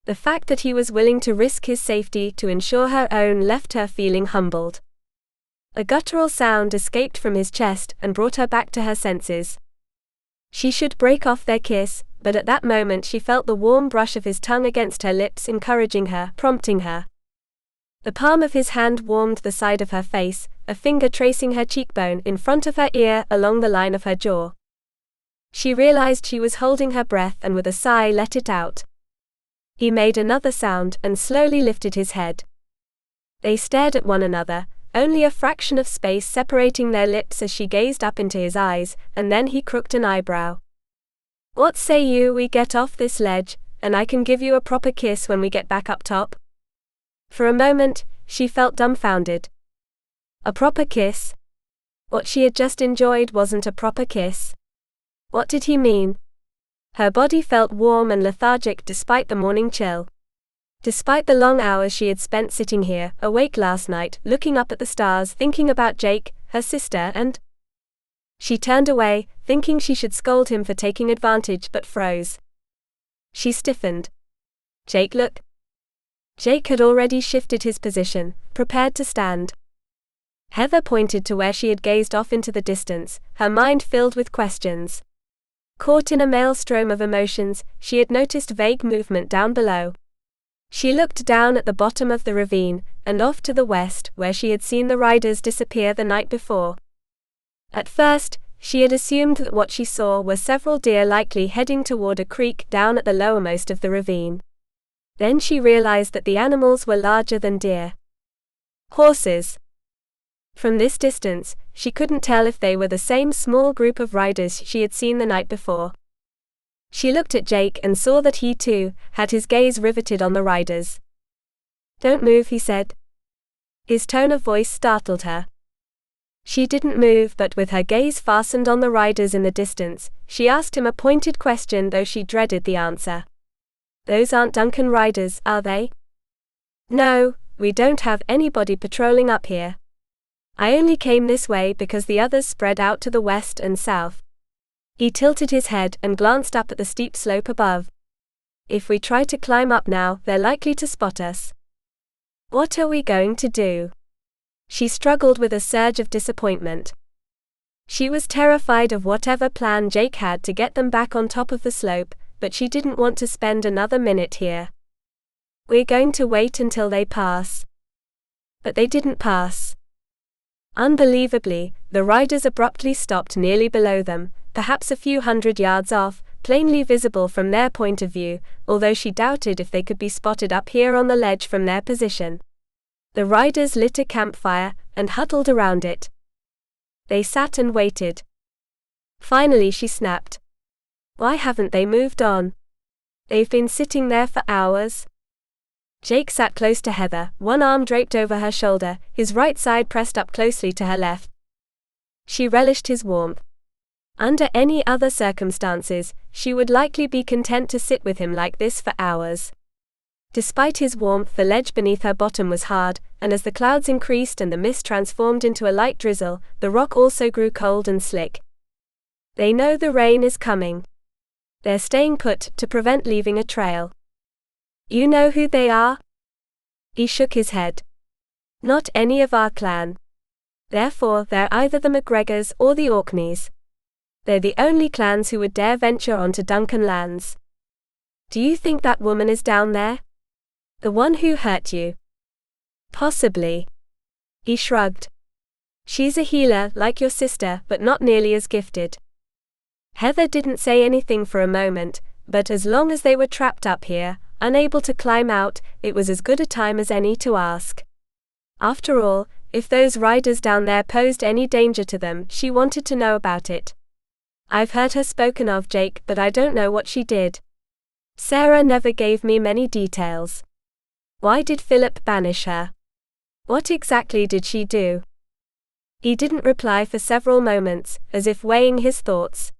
[SPEAKER 1] The fact that he was willing to risk his safety to ensure her own left her feeling humbled. A guttural sound escaped from his chest and brought her back to her senses. She should break off their kiss, but at that moment she felt the warm brush of his tongue against her lips, encouraging her, prompting her. The palm of his hand warmed the side of her face, a finger tracing her cheekbone in front of her ear along the line of her jaw. She realized she was holding her breath and with a sigh let it out. He made another sound and slowly lifted his head. They stared at one another, only a fraction of space separating their lips as she gazed up into his eyes, and then he crooked an eyebrow. "What say you we get off this ledge, and I can give you a proper kiss when we get back up top?" For a moment, she felt dumbfounded. A proper kiss? What she had just enjoyed wasn't a proper kiss. What did he mean? Her body felt warm and lethargic despite the morning chill. Despite the long hours she had spent sitting here, awake last night, looking up at the stars, thinking about Jake, her sister, and... She turned away, thinking she should scold him for taking advantage, but froze. She stiffened. "Jake, look." Jake had already shifted his position, prepared to stand. Heather pointed to where she had gazed off into the distance, her mind filled with questions. Caught in a maelstrom of emotions, she had noticed vague movement down below. She looked down at the bottom of the ravine, and off to the west, where she had seen the riders disappear the night before. At first, she had assumed that what she saw were several deer likely heading toward a creek down at the lowermost of the ravine. Then she realized that the animals were larger than deer. Horses. From this distance, she couldn't tell if they were the same small group of riders she had seen the night before. She looked at Jake and saw that he too had his gaze riveted on the riders. "Don't move," he said. His tone of voice startled her. She didn't move, but with her gaze fastened on the riders in the distance, she asked him a pointed question, though she dreaded the answer. "Those aren't Duncan riders, are they?" "No, we don't have anybody patrolling up here. I only came this way because the others spread out to the west and south." He tilted his head and glanced up at the steep slope above. "If we try to climb up now, they're likely to spot us." "What are we going to do?" She struggled with a surge of disappointment. She was terrified of whatever plan Jake had to get them back on top of the slope, but she didn't want to spend another minute here. "We're going to wait until they pass." But they didn't pass. Unbelievably, the riders abruptly stopped nearly below them, perhaps a few hundred yards off, plainly visible from their point of view, although she doubted if they could be spotted up here on the ledge from their position. The riders lit a campfire and huddled around it. They sat and waited. Finally she snapped. "Why haven't they moved on? They've been sitting there for hours." Jake sat close to Heather, one arm draped over her shoulder, his right side pressed up closely to her left. She relished his warmth. Under any other circumstances, she would likely be content to sit with him like this for hours. Despite his warmth, the ledge beneath her bottom was hard, and as the clouds increased and the mist transformed into a light drizzle, the rock also grew cold and slick. They know the rain is coming. They're staying put to prevent leaving a trail. "You know who they are?" He shook his head. "Not any of our clan. Therefore, they're either the McGregors or the Orkneys. They're the only clans who would dare venture onto Duncan lands." "Do you think that woman is down there? The one who hurt you?" "Possibly." He shrugged. "She's a healer, like your sister, but not nearly as gifted." Heather didn't say anything for a moment, but as long as they were trapped up here, unable to climb out, it was as good a time as any to ask. After all, if those riders down there posed any danger to them, she wanted to know about it. "I've heard her spoken of, Jake, but I don't know what she did. Sarah never gave me many details. Why did Philip banish her? What exactly did she do?" He didn't reply for several moments, as if weighing his thoughts.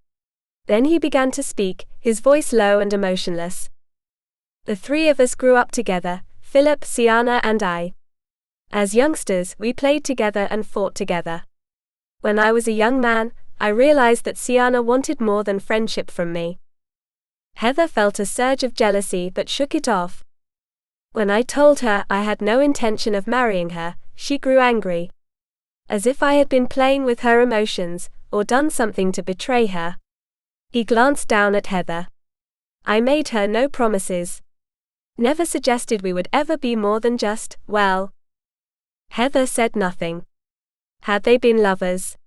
[SPEAKER 1] Then he began to speak, his voice low and emotionless. The three of us grew up together, Philip, Sienna and I. As youngsters, we played together and fought together. When I was a young man, I realized that Sienna wanted more than friendship from me. Heather felt a surge of jealousy but shook it off. When I told her I had no intention of marrying her, she grew angry. As if I had been playing with her emotions, or done something to betray her. He glanced down at Heather. I made her no promises. Never suggested we would ever be more than just, well. Heather said nothing. Had they been lovers?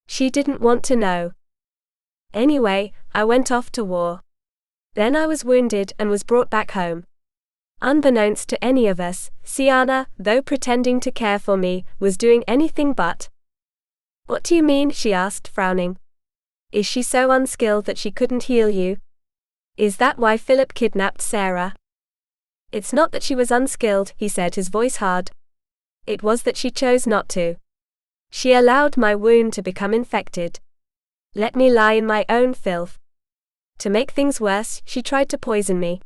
[SPEAKER 1] She didn't want to know. Anyway, I went off to war. Then I was wounded and was brought back home. Unbeknownst to any of us, Sienna, though pretending to care for me, was doing anything but. What do you mean? She asked, frowning. Is she so unskilled that she couldn't heal you? Is that why Philip kidnapped Sarah? It's not that she was unskilled, he said, his voice hard. It was that she chose not to. She allowed my wound to become infected. Let me lie in my own filth. To make things worse, she tried to poison me.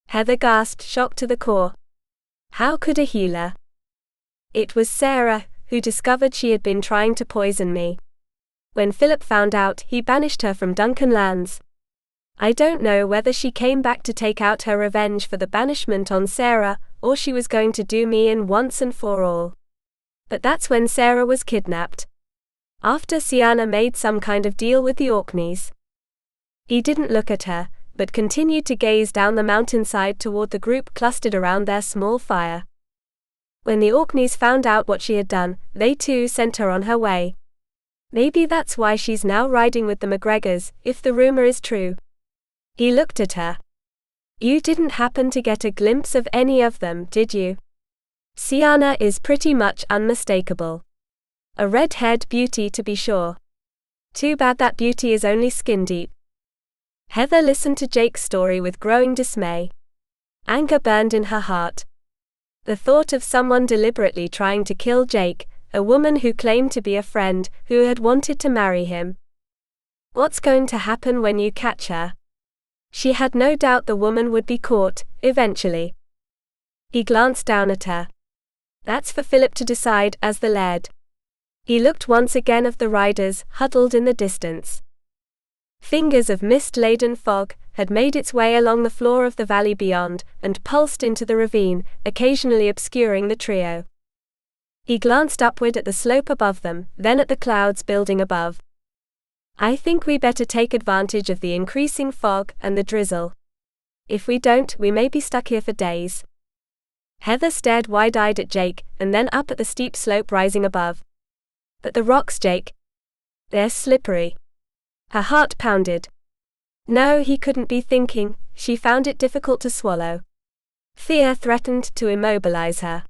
[SPEAKER 1] Heather gasped, shocked to the core. How could a healer? It was Sarah, who discovered she had been trying to poison me. When Philip found out, he banished her from Duncan lands. I don't know whether she came back to take out her revenge for the banishment on Sarah, or she was going to do me in once and for all. But that's when Sarah was kidnapped. After Sienna made some kind of deal with the Orkneys. He didn't look at her, but continued to gaze down the mountainside toward the group clustered around their small fire. When the Orkneys found out what she had done, they too sent her on her way. Maybe that's why she's now riding with the McGregors, if the rumor is true. He looked at her. You didn't happen to get a glimpse of any of them, did you? Sienna is pretty much unmistakable. A red-haired beauty to be sure. Too bad that beauty is only skin deep. Heather listened to Jake's story with growing dismay. Anger burned in her heart. The thought of someone deliberately trying to kill Jake, a woman who claimed to be a friend, who had wanted to marry him. What's going to happen when you catch her? She had no doubt the woman would be caught, eventually. He glanced down at her. That's for Philip to decide, as the Laird. He looked once again at the riders, huddled in the distance. Fingers of mist-laden fog had made its way along the floor of the valley beyond, and pulsed into the ravine, occasionally obscuring the trio. He glanced upward at the slope above them, then at the clouds building above. I think we better take advantage of the increasing fog and the drizzle. If we don't, we may be stuck here for days. Heather stared wide-eyed at Jake, and then up at the steep slope rising above. But the rocks, Jake. They're slippery. Her heart pounded. No, he couldn't be thinking. She found it difficult to swallow. Fear threatened to immobilize her.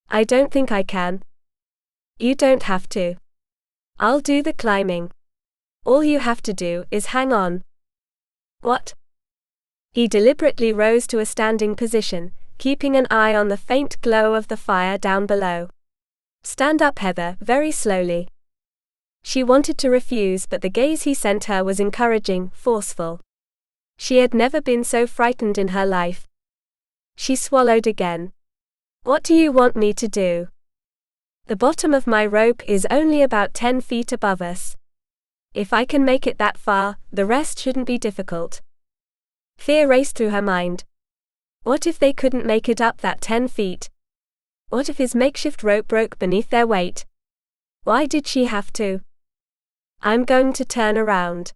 [SPEAKER 1] I don't think I can. You don't have to. I'll do the climbing. All you have to do is hang on. What? He deliberately rose to a standing position, keeping an eye on the faint glow of the fire down below. Stand up, Heather, very slowly. She wanted to refuse, but the gaze he sent her was encouraging, forceful. She had never been so frightened in her life. She swallowed again. What do you want me to do? The bottom of my rope is only about 10 feet above us. If I can make it that far, the rest shouldn't be difficult. Fear raced through her mind. What if they couldn't make it up that 10 feet? What if his makeshift rope broke beneath their weight? Why did she have to? I'm going to turn around.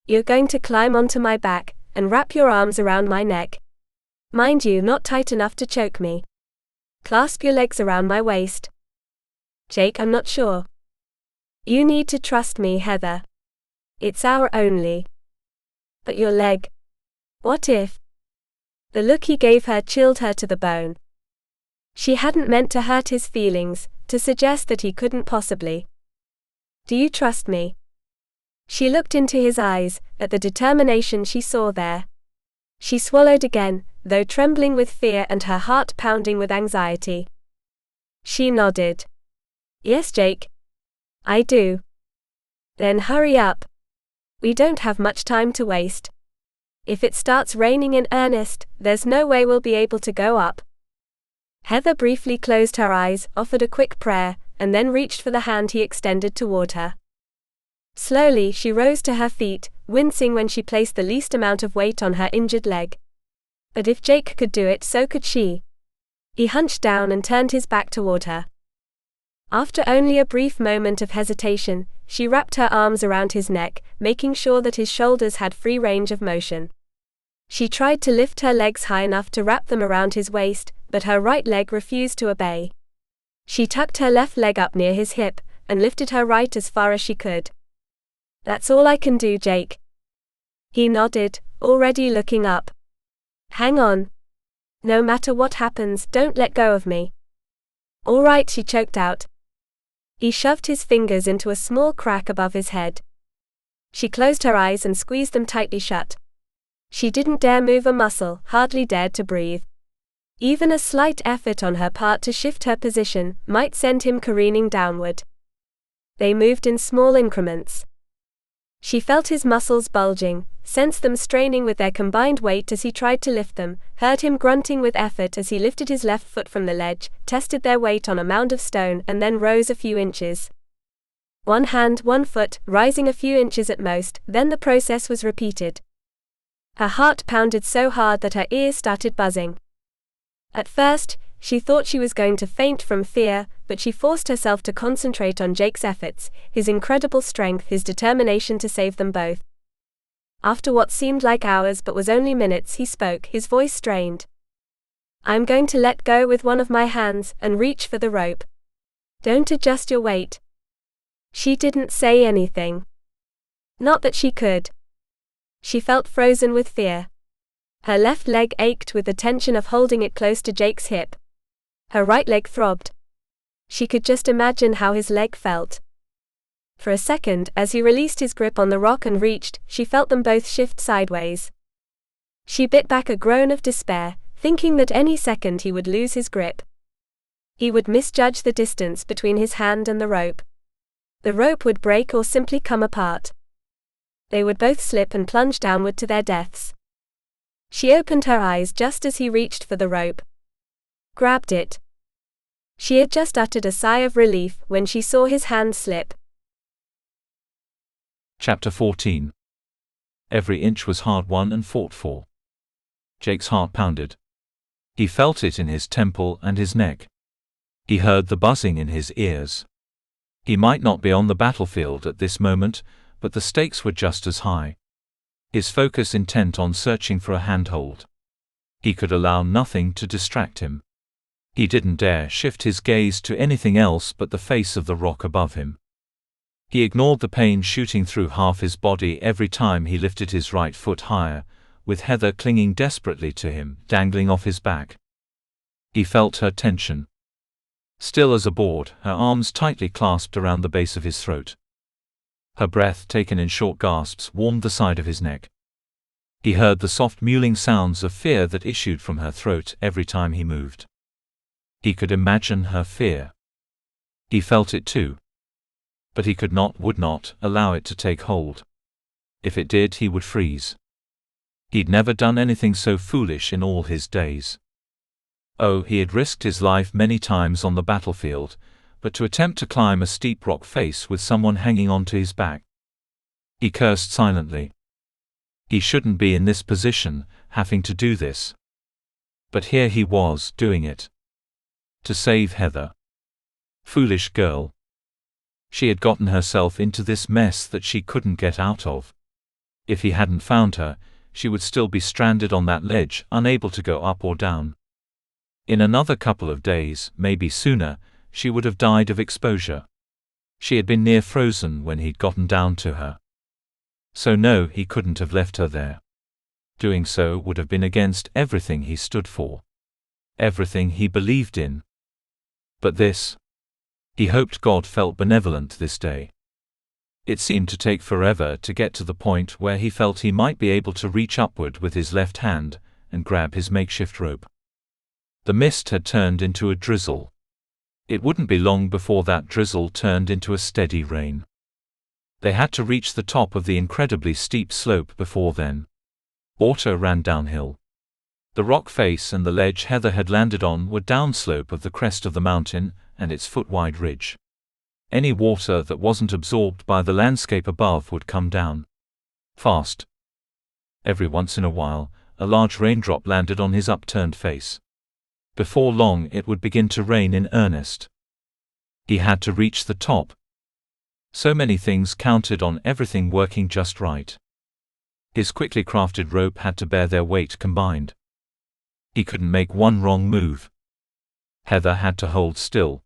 [SPEAKER 1] You're going to climb onto my back, and wrap your arms around my neck. Mind you, not tight enough to choke me. Clasp your legs around my waist. Jake, I'm not sure. You need to trust me, Heather. It's our only. But your leg. What if? The look he gave her chilled her to the bone. She hadn't meant to hurt his feelings, to suggest that he couldn't possibly. Do you trust me? She looked into his eyes, at the determination she saw there. She swallowed again, though trembling with fear and her heart pounding with anxiety. She nodded. Yes, Jake. I do. Then hurry up. We don't have much time to waste. If it starts raining in earnest, there's no way we'll be able to go up. Heather briefly closed her eyes, offered a quick prayer, and then reached for the hand he extended toward her. Slowly, she rose to her feet, wincing when she placed the least amount of weight on her injured leg. But if Jake could do it, so could she. He hunched down and turned his back toward her. After only a brief moment of hesitation, she wrapped her arms around his neck, making sure that his shoulders had free range of motion. She tried to lift her legs high enough to wrap them around his waist, but her right leg refused to obey. She tucked her left leg up near his hip, and lifted her right as far as she could. "That's all I can do, Jake." He nodded, already looking up. "Hang on. No matter what happens, don't let go of me." "All right," she choked out. He shoved his fingers into a small crack above his head. She closed her eyes and squeezed them tightly shut. She didn't dare move a muscle, hardly dared to breathe. Even a slight effort on her part to shift her position might send him careening downward. They moved in small increments. She felt his muscles bulging, sensed them straining with their combined weight as he tried to lift them, heard him grunting with effort as he lifted his left foot from the ledge, tested their weight on a mound of stone, and then rose a few inches. One hand, one foot, rising a few inches at most, then the process was repeated. Her heart pounded so hard that her ears started buzzing. At first, she thought she was going to faint from fear, but she forced herself to concentrate on Jake's efforts, his incredible strength, his determination to save them both. After what seemed like hours but was only minutes, he spoke, his voice strained. "I'm going to let go with one of my hands and reach for the rope. Don't adjust your weight." She didn't say anything. Not that she could. She felt frozen with fear. Her left leg ached with the tension of holding it close to Jake's hip. Her right leg throbbed. She could just imagine how his leg felt. For a second, as he released his grip on the rock and reached, she felt them both shift sideways. She bit back a groan of despair, thinking that any second he would lose his grip. He would misjudge the distance between his hand and the rope. The rope would break or simply come apart. They would both slip and plunge downward to their deaths. She opened her eyes just as he reached for the rope. Grabbed it. She had just uttered a sigh of relief when she saw his hand slip.
[SPEAKER 2] Chapter 14. Every inch was hard won and fought for. Jake's heart pounded. He felt it in his temple and his neck. He heard the buzzing in his ears. He might not be on the battlefield at this moment, but the stakes were just as high. His focus intent on searching for a handhold. He could allow nothing to distract him. He didn't dare shift his gaze to anything else but the face of the rock above him. He ignored the pain shooting through half his body every time he lifted his right foot higher, with Heather clinging desperately to him, dangling off his back. He felt her tension. Still as a board, her arms tightly clasped around the base of his throat. Her breath, taken in short gasps, warmed the side of his neck. He heard the soft mewling sounds of fear that issued from her throat every time he moved. He could imagine her fear. He felt it too. But he could not, would not, allow it to take hold. If it did, he would freeze. He'd never done anything so foolish in all his days. Oh, he had risked his life many times on the battlefield, but to attempt to climb a steep rock face with someone hanging onto his back. He cursed silently. He shouldn't be in this position, having to do this. But here he was, doing it. To save Heather. Foolish girl. She had gotten herself into this mess that she couldn't get out of. If he hadn't found her, she would still be stranded on that ledge, unable to go up or down. In another couple of days, maybe sooner, she would have died of exposure. She had been near frozen when he'd gotten down to her. So no, he couldn't have left her there. Doing so would have been against everything he stood for. Everything he believed in. But this? He hoped God felt benevolent this day. It seemed to take forever to get to the point where he felt he might be able to reach upward with his left hand and grab his makeshift rope. The mist had turned into a drizzle. It wouldn't be long before that drizzle turned into a steady rain. They had to reach the top of the incredibly steep slope before then. Water ran downhill. The rock face and the ledge Heather had landed on were downslope of the crest of the mountain and its foot-wide ridge. Any water that wasn't absorbed by the landscape above would come down fast. Every once in a while, a large raindrop landed on his upturned face. Before long it would begin to rain in earnest. He had to reach the top. So many things counted on everything working just right. His quickly crafted rope had to bear their weight combined. He couldn't make one wrong move. Heather had to hold still.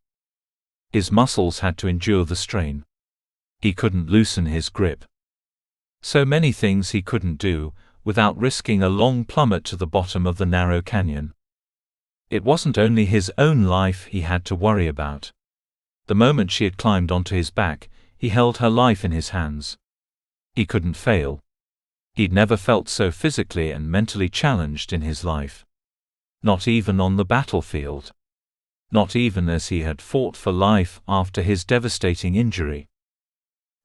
[SPEAKER 2] His muscles had to endure the strain. He couldn't loosen his grip. So many things he couldn't do, without risking a long plummet to the bottom of the narrow canyon. It wasn't only his own life he had to worry about. The moment she had climbed onto his back, he held her life in his hands. He couldn't fail. He'd never felt so physically and mentally challenged in his life. Not even on the battlefield. Not even as he had fought for life after his devastating injury.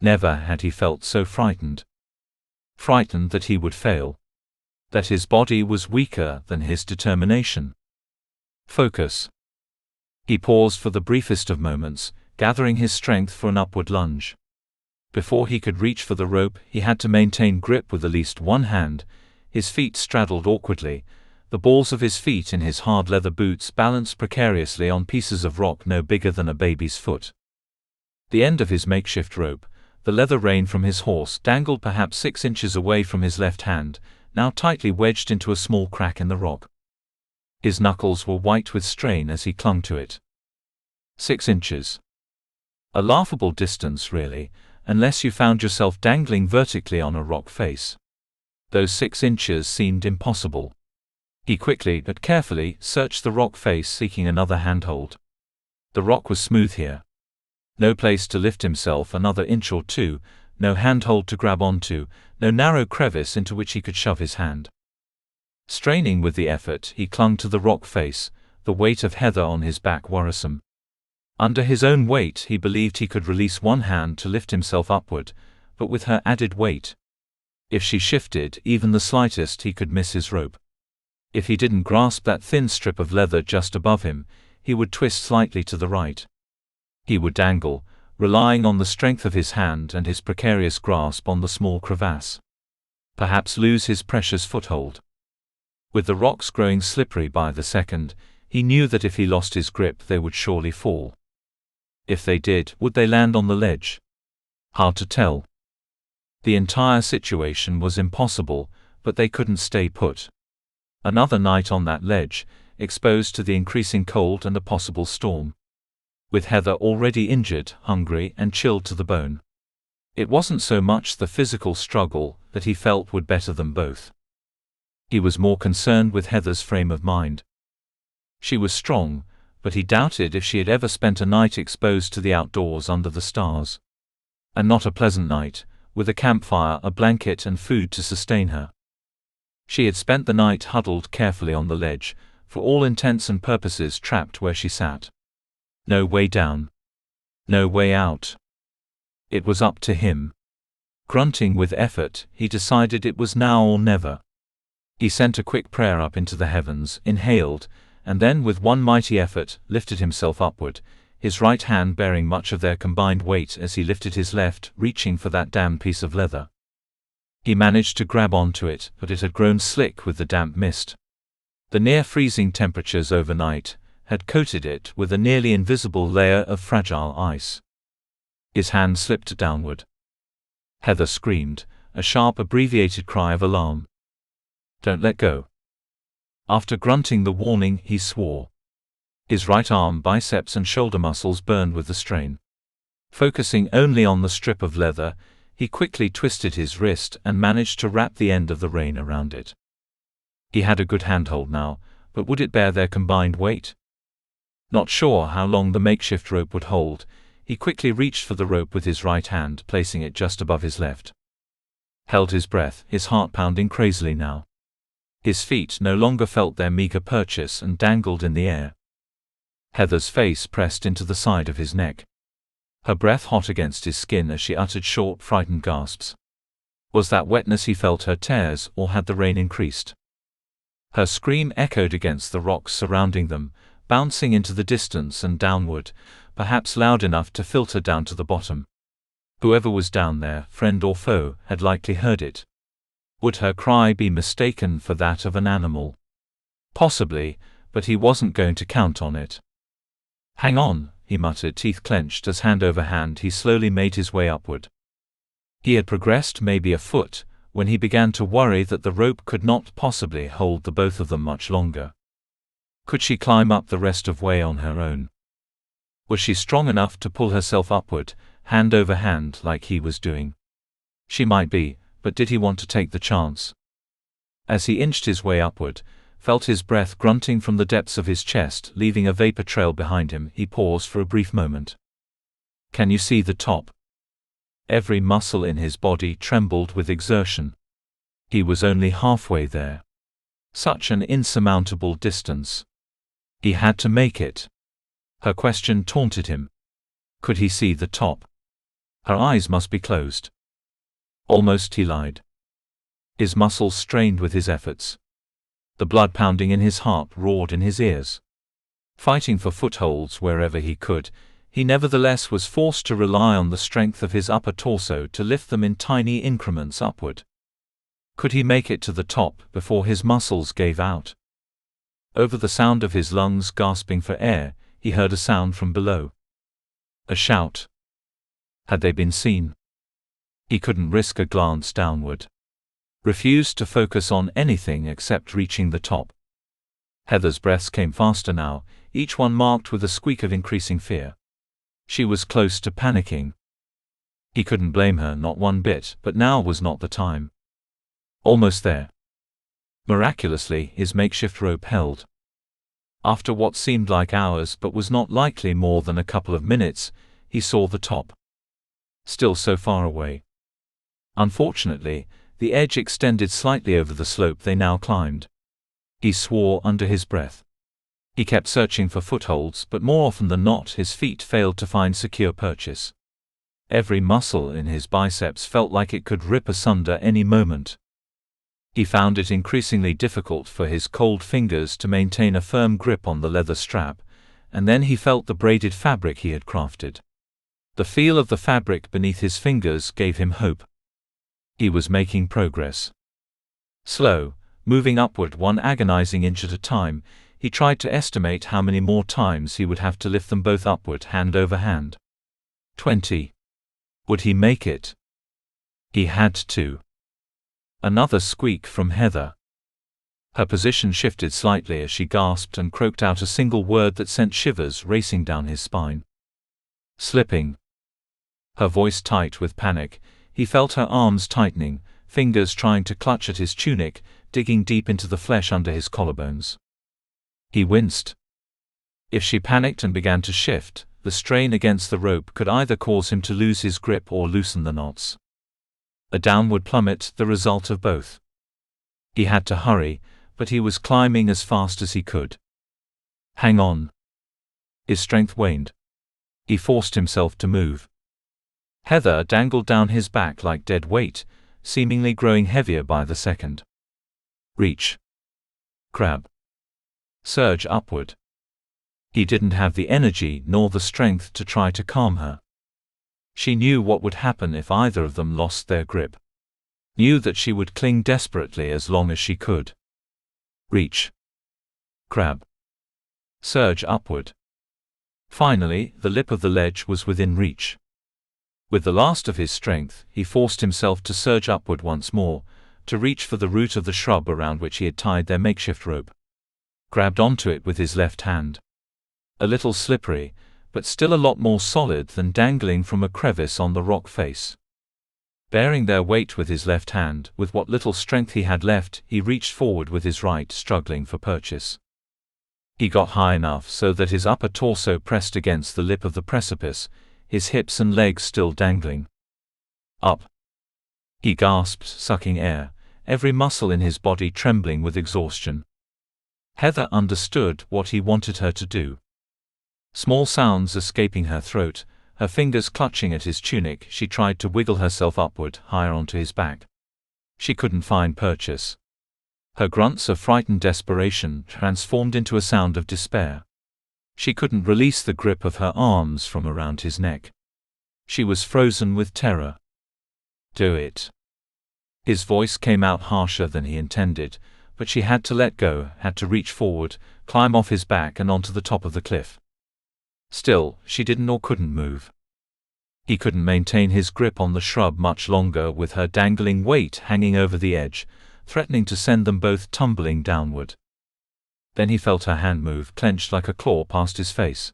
[SPEAKER 2] Never had he felt so frightened. Frightened that he would fail. That his body was weaker than his determination. Focus. He paused for the briefest of moments, gathering his strength for an upward lunge. Before he could reach for the rope, he had to maintain grip with at least one hand. His feet straddled awkwardly. The balls of his feet in his hard leather boots balanced precariously on pieces of rock no bigger than a baby's foot. The end of his makeshift rope, the leather rein from his horse, dangled perhaps 6 inches away from his left hand, now tightly wedged into a small crack in the rock. His knuckles were white with strain as he clung to it. 6 inches. A laughable distance, really, unless you found yourself dangling vertically on a rock face. Those 6 inches seemed impossible. He quickly but carefully searched the rock face, seeking another handhold. The rock was smooth here. No place to lift himself another inch or two, no handhold to grab onto, no narrow crevice into which he could shove his hand. Straining with the effort, he clung to the rock face, the weight of Heather on his back worrisome. Under his own weight he believed he could release one hand to lift himself upward, but with her added weight. If she shifted even the slightest, he could miss his rope. If he didn't grasp that thin strip of leather just above him, he would twist slightly to the right. He would dangle, relying on the strength of his hand and his precarious grasp on the small crevasse. Perhaps lose his precious foothold. With the rocks growing slippery by the second, he knew that if he lost his grip they would surely fall. If they did, would they land on the ledge? Hard to tell. The entire situation was impossible, but they couldn't stay put. Another night on that ledge, exposed to the increasing cold and a possible storm. With Heather already injured, hungry, and chilled to the bone. It wasn't so much the physical struggle that he felt would better them both. He was more concerned with Heather's frame of mind. She was strong, but he doubted if she had ever spent a night exposed to the outdoors under the stars. And not a pleasant night, with a campfire, a blanket, and food to sustain her. She had spent the night huddled carefully on the ledge, for all intents and purposes trapped where she sat. No way down. No way out. It was up to him. Grunting with effort, he decided it was now or never. He sent a quick prayer up into the heavens, inhaled, and then with one mighty effort, lifted himself upward, his right hand bearing much of their combined weight as he lifted his left, reaching for that damned piece of leather. He managed to grab onto it, but it had grown slick with the damp mist. The near-freezing temperatures overnight had coated it with a nearly invisible layer of fragile ice. His hand slipped downward. Heather screamed, a sharp abbreviated cry of alarm. "Don't let go." After grunting the warning, he swore. His right arm, biceps and shoulder muscles burned with the strain. Focusing only on the strip of leather, he quickly twisted his wrist and managed to wrap the end of the rein around it. He had a good handhold now, but would it bear their combined weight? Not sure how long the makeshift rope would hold, he quickly reached for the rope with his right hand, placing it just above his left. Held his breath, his heart pounding crazily now. His feet no longer felt their meager purchase and dangled in the air. Heather's face pressed into the side of his neck. Her breath hot against his skin as she uttered short, frightened gasps. Was that wetness he felt her tears, or had the rain increased? Her scream echoed against the rocks surrounding them, bouncing into the distance and downward, perhaps loud enough to filter down to the bottom. Whoever was down there, friend or foe, had likely heard it. Would her cry be mistaken for that of an animal? Possibly, but he wasn't going to count on it. "Hang on," he muttered, teeth clenched as hand over hand he slowly made his way upward. He had progressed maybe a foot, when he began to worry that the rope could not possibly hold the both of them much longer. Could she climb up the rest of way on her own? Was she strong enough to pull herself upward, hand over hand like he was doing? She might be, but did he want to take the chance? As he inched his way upward, felt his breath grunting from the depths of his chest, leaving a vapor trail behind him, he paused for a brief moment. "Can you see the top?" Every muscle in his body trembled with exertion. He was only halfway there. Such an insurmountable distance. He had to make it. Her question taunted him. Could he see the top? Her eyes must be closed. Almost he lied. His muscles strained with his efforts. The blood pounding in his heart roared in his ears. Fighting for footholds wherever he could, he nevertheless was forced to rely on the strength of his upper torso to lift them in tiny increments upward. Could he make it to the top before his muscles gave out? Over the sound of his lungs gasping for air, he heard a sound from below. A shout. Had they been seen? He couldn't risk a glance downward. Refused to focus on anything except reaching the top. Heather's breaths came faster now, each one marked with a squeak of increasing fear. She was close to panicking. He couldn't blame her, not one bit, but now was not the time. Almost there. Miraculously, his makeshift rope held. After what seemed like hours but was not likely more than a couple of minutes, he saw the top. Still so far away. Unfortunately, the edge extended slightly over the slope they now climbed. He swore under his breath. He kept searching for footholds, but more often than not his feet failed to find secure purchase. Every muscle in his biceps felt like it could rip asunder any moment. He found it increasingly difficult for his cold fingers to maintain a firm grip on the leather strap, and then he felt the braided fabric he had crafted. The feel of the fabric beneath his fingers gave him hope. He was making progress. Slow, moving upward one agonizing inch at a time, he tried to estimate how many more times he would have to lift them both upward hand over hand. 20. Would he make it? He had to. Another squeak from Heather. Her position shifted slightly as she gasped and croaked out a single word that sent shivers racing down his spine. Slipping. Her voice tight with panic, he felt her arms tightening, fingers trying to clutch at his tunic, digging deep into the flesh under his collarbones. He winced. If she panicked and began to shift, the strain against the rope could either cause him to lose his grip or loosen the knots. A downward plummet, the result of both. He had to hurry, but he was climbing as fast as he could. Hang on. His strength waned. He forced himself to move. Heather dangled down his back like dead weight, seemingly growing heavier by the second. Reach. Grab. Surge upward. He didn't have the energy nor the strength to try to calm her. She knew what would happen if either of them lost their grip. Knew that she would cling desperately as long as she could. Reach. Grab. Surge upward. Finally, the lip of the ledge was within reach. With the last of his strength, he forced himself to surge upward once more, to reach for the root of the shrub around which he had tied their makeshift rope. Grabbed onto it with his left hand. A little slippery, but still a lot more solid than dangling from a crevice on the rock face. Bearing their weight with his left hand, with what little strength he had left, he reached forward with his right, struggling for purchase. He got high enough so that his upper torso pressed against the lip of the precipice, his hips and legs still dangling. Up. He gasped, sucking air, every muscle in his body trembling with exhaustion. Heather understood what he wanted her to do. Small sounds escaping her throat, her fingers clutching at his tunic, she tried to wiggle herself upward, higher onto his back. She couldn't find purchase. Her grunts of frightened desperation transformed into a sound of despair. She couldn't release the grip of her arms from around his neck. She was frozen with terror. "Do it." His voice came out harsher than he intended, but she had to let go, had to reach forward, climb off his back and onto the top of the cliff. Still, she didn't or couldn't move. He couldn't maintain his grip on the shrub much longer with her dangling weight hanging over the edge, threatening to send them both tumbling downward. Then he felt her hand move, clenched like a claw, past his face.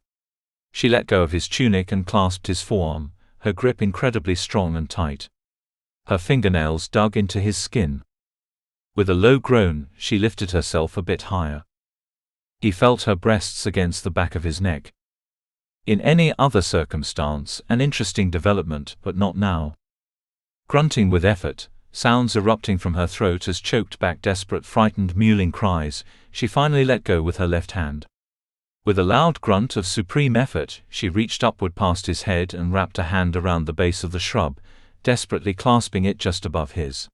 [SPEAKER 2] She let go of his tunic and clasped his forearm, her grip incredibly strong and tight. Her fingernails dug into his skin. With a low groan, she lifted herself a bit higher. He felt her breasts against the back of his neck. In any other circumstance, an interesting development, but not now. Grunting with effort, sounds erupting from her throat as choked back desperate, frightened, mewling cries, she finally let go with her left hand. With a loud grunt of supreme effort, she reached upward past his head and wrapped a hand around the base of the shrub, desperately clasping it just above his.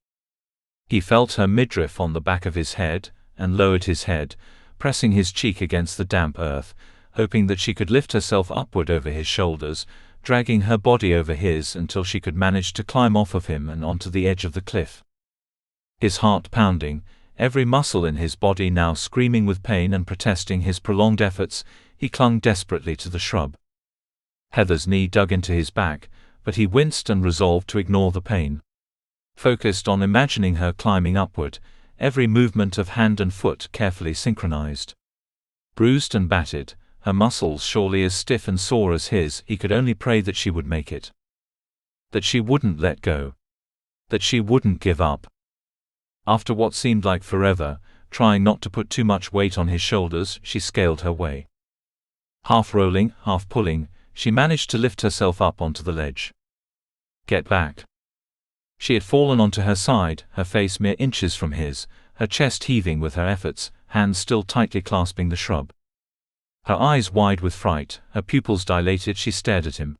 [SPEAKER 2] He felt her midriff on the back of his head, and lowered his head, pressing his cheek against the damp earth, hoping that she could lift herself upward over his shoulders, dragging her body over his until she could manage to climb off of him and onto the edge of the cliff. His heart pounding, every muscle in his body now screaming with pain and protesting his prolonged efforts, he clung desperately to the shrub. Heather's knee dug into his back, but he winced and resolved to ignore the pain. Focused on imagining her climbing upward, every movement of hand and foot carefully synchronized. Bruised and battered, her muscles surely as stiff and sore as his, he could only pray that she would make it. That she wouldn't let go. That she wouldn't give up. After what seemed like forever, trying not to put too much weight on his shoulders, she scaled her way. Half rolling, half pulling, she managed to lift herself up onto the ledge. Get back. She had fallen onto her side, her face mere inches from his, her chest heaving with her efforts, hands still tightly clasping the shrub. Her eyes wide with fright, her pupils dilated, she stared at him.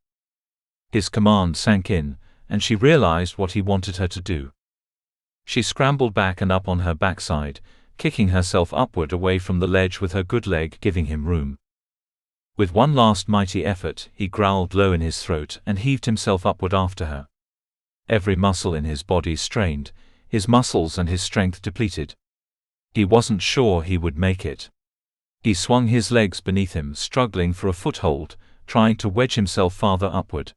[SPEAKER 2] His command sank in, and she realized what he wanted her to do. She scrambled back and up on her backside, kicking herself upward away from the ledge with her good leg giving him room. With one last mighty effort, he growled low in his throat and heaved himself upward after her. Every muscle in his body strained, his muscles and his strength depleted. He wasn't sure he would make it. He swung his legs beneath him, struggling for a foothold, trying to wedge himself farther upward.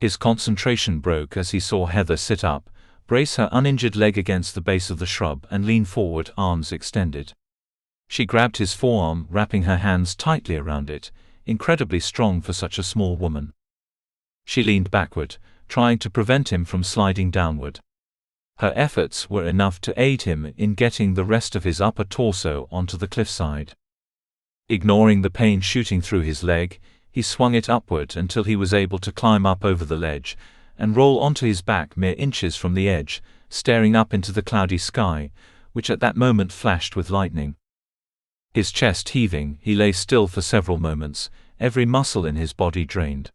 [SPEAKER 2] His concentration broke as he saw Heather sit up, brace her uninjured leg against the base of the shrub and lean forward, arms extended. She grabbed his forearm, wrapping her hands tightly around it, incredibly strong for such a small woman. She leaned backward, trying to prevent him from sliding downward. Her efforts were enough to aid him in getting the rest of his upper torso onto the cliffside. Ignoring the pain shooting through his leg, he swung it upward until he was able to climb up over the ledge and roll onto his back mere inches from the edge, staring up into the cloudy sky, which at that moment flashed with lightning. His chest heaving, he lay still for several moments, every muscle in his body drained.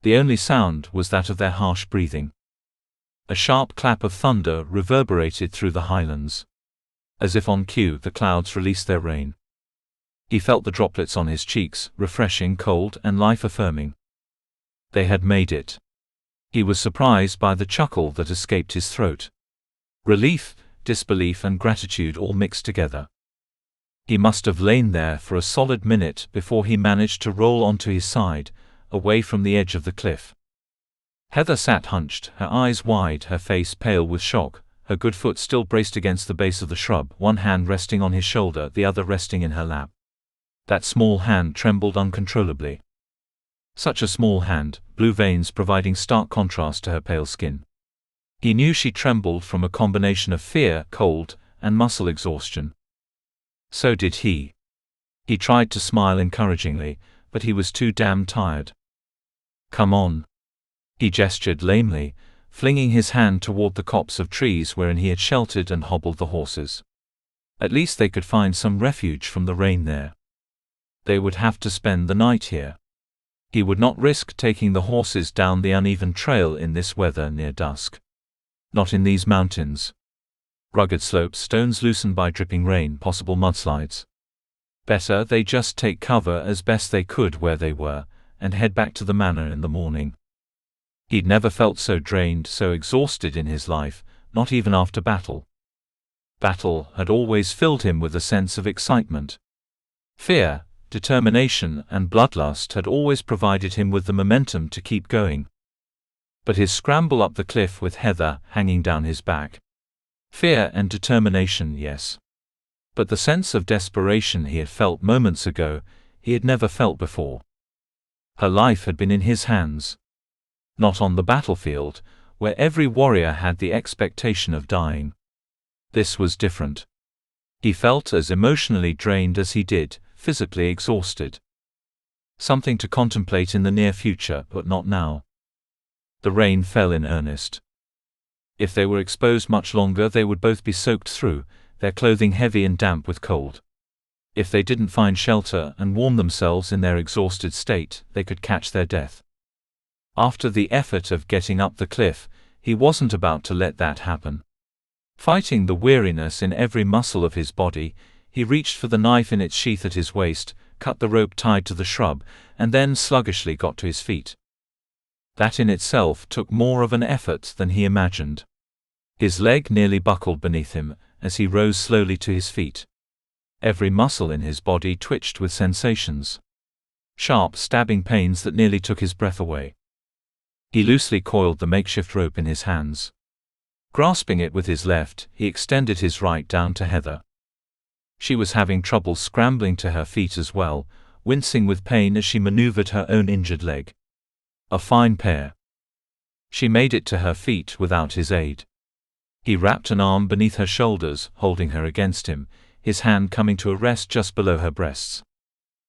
[SPEAKER 2] The only sound was that of their harsh breathing. A sharp clap of thunder reverberated through the highlands. As if on cue, the clouds released their rain. He felt the droplets on his cheeks, refreshing, cold, and life-affirming. They had made it. He was surprised by the chuckle that escaped his throat. Relief, disbelief, and gratitude all mixed together. He must have lain there for a solid minute before he managed to roll onto his side, away from the edge of the cliff. Heather sat hunched, her eyes wide, her face pale with shock, her good foot still braced against the base of the shrub, one hand resting on his shoulder, the other resting in her lap. That small hand trembled uncontrollably. Such a small hand, blue veins providing stark contrast to her pale skin. He knew she trembled from a combination of fear, cold, and muscle exhaustion. So did he. He tried to smile encouragingly, but he was too damn tired. Come on. He gestured lamely, flinging his hand toward the copse of trees wherein he had sheltered and hobbled the horses. At least they could find some refuge from the rain there. They would have to spend the night here. He would not risk taking the horses down the uneven trail in this weather near dusk. Not in these mountains. Rugged slopes, stones loosened by dripping rain, possible mudslides. Better they just take cover as best they could where they were, and head back to the manor in the morning. He'd never felt so drained, so exhausted in his life, not even after battle. Battle had always filled him with a sense of excitement. Fear, determination, and bloodlust had always provided him with the momentum to keep going. But his scramble up the cliff with Heather hanging down his back. Fear and determination, yes. But the sense of desperation he had felt moments ago, he had never felt before. Her life had been in his hands. Not on the battlefield, where every warrior had the expectation of dying. This was different. He felt as emotionally drained as he did, physically exhausted. Something to contemplate in the near future, but not now. The rain fell in earnest. If they were exposed much longer, they would both be soaked through, their clothing heavy and damp with cold. If they didn't find shelter and warm themselves in their exhausted state, they could catch their death. After the effort of getting up the cliff, he wasn't about to let that happen. Fighting the weariness in every muscle of his body, he reached for the knife in its sheath at his waist, cut the rope tied to the shrub, and then sluggishly got to his feet. That in itself took more of an effort than he imagined. His leg nearly buckled beneath him as he rose slowly to his feet. Every muscle in his body twitched with sensations. Sharp, stabbing pains that nearly took his breath away. He loosely coiled the makeshift rope in his hands. Grasping it with his left, he extended his right down to Heather. She was having trouble scrambling to her feet as well, wincing with pain as she maneuvered her own injured leg. A fine pair. She made it to her feet without his aid. He wrapped an arm beneath her shoulders, holding her against him, his hand coming to a rest just below her breasts.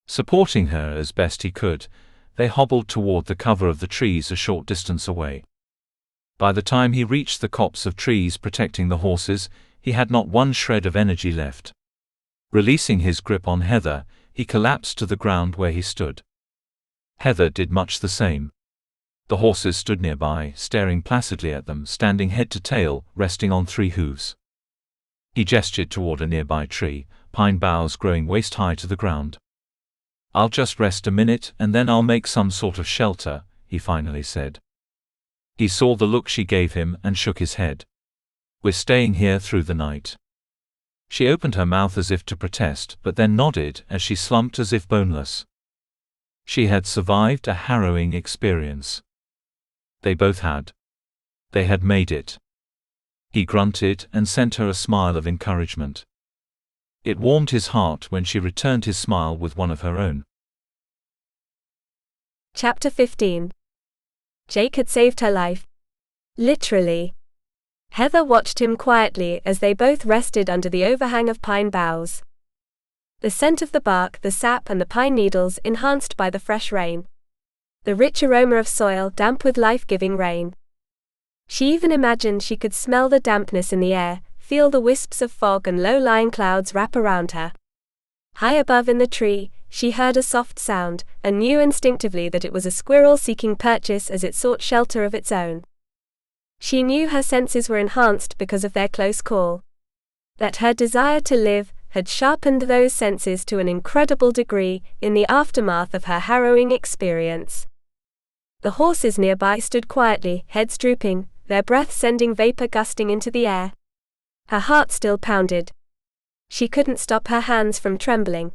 [SPEAKER 2] Supporting her as best he could, they hobbled toward the cover of the trees a short distance away. By the time he reached the copse of trees protecting the horses, he had not one shred of energy left. Releasing his grip on Heather, he collapsed to the ground where he stood. Heather did much the same. The horses stood nearby, staring placidly at them, standing head to tail, resting on 3 hooves. He gestured toward a nearby tree, pine boughs growing waist-high to the ground. "I'll just rest a minute and then I'll make some sort of shelter," he finally said. He saw the look she gave him and shook his head. "We're staying here through the night." She opened her mouth as if to protest, but then nodded as she slumped as if boneless. She had survived a harrowing experience. They both had. They had made it. He grunted and sent her a smile of encouragement. It warmed his heart when she returned his smile with one of her own.
[SPEAKER 1] Chapter 15. Jake had saved her life. Literally. Heather watched him quietly as they both rested under the overhang of pine boughs. The scent of the bark, the sap and the pine needles enhanced by the fresh rain. The rich aroma of soil damp with life-giving rain. She even imagined she could smell the dampness in the air, feel the wisps of fog and low-lying clouds wrap around her. High above in the tree, she heard a soft sound, and knew instinctively that it was a squirrel seeking purchase as it sought shelter of its own. She knew her senses were enhanced because of their close call. That her desire to live had sharpened those senses to an incredible degree in the aftermath of her harrowing experience. The horses nearby stood quietly, heads drooping, their breath sending vapor gusting into the air. Her heart still pounded. She couldn't stop her hands from trembling.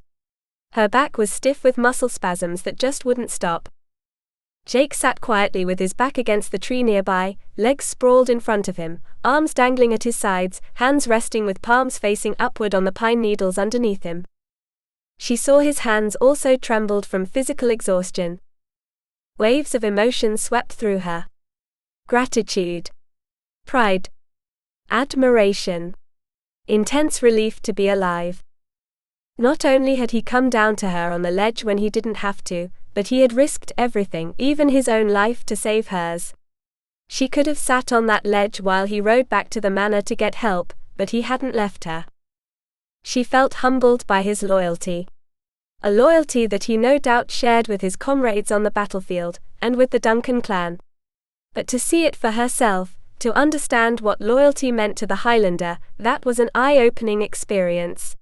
[SPEAKER 1] Her back was stiff with muscle spasms that just wouldn't stop. Jake sat quietly with his back against the tree nearby, legs sprawled in front of him, arms dangling at his sides, hands resting with palms facing upward on the pine needles underneath him. She saw his hands also trembled from physical exhaustion. Waves of emotion swept through her. Gratitude. Pride. Admiration. Intense relief to be alive. Not only had he come down to her on the ledge when he didn't have to, but he had risked everything, even his own life, to save hers. She could have sat on that ledge while he rode back to the manor to get help, but he hadn't left her. She felt humbled by his loyalty. A loyalty that he no doubt shared with his comrades on the battlefield, and with the Duncan clan. But to see it for herself, To understand what loyalty meant to the Highlander, that was an eye-opening experience.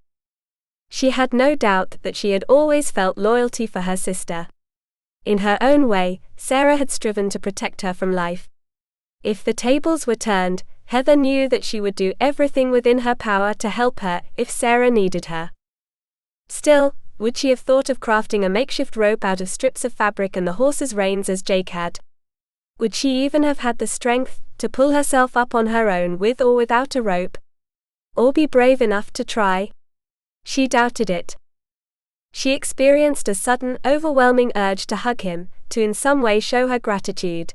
[SPEAKER 1] She had no doubt that she had always felt loyalty for her sister. In her own way, Sarah had striven to protect her from life. If the tables were turned, Heather knew that she would do everything within her power to help her if Sarah needed her. Still, would she have thought of crafting a makeshift rope out of strips of fabric and the horse's reins as Jake had? Would she even have had the strength to pull herself up on her own with or without a rope? Or be brave enough to try? She doubted it. She experienced a sudden, overwhelming urge to hug him, to in some way show her gratitude.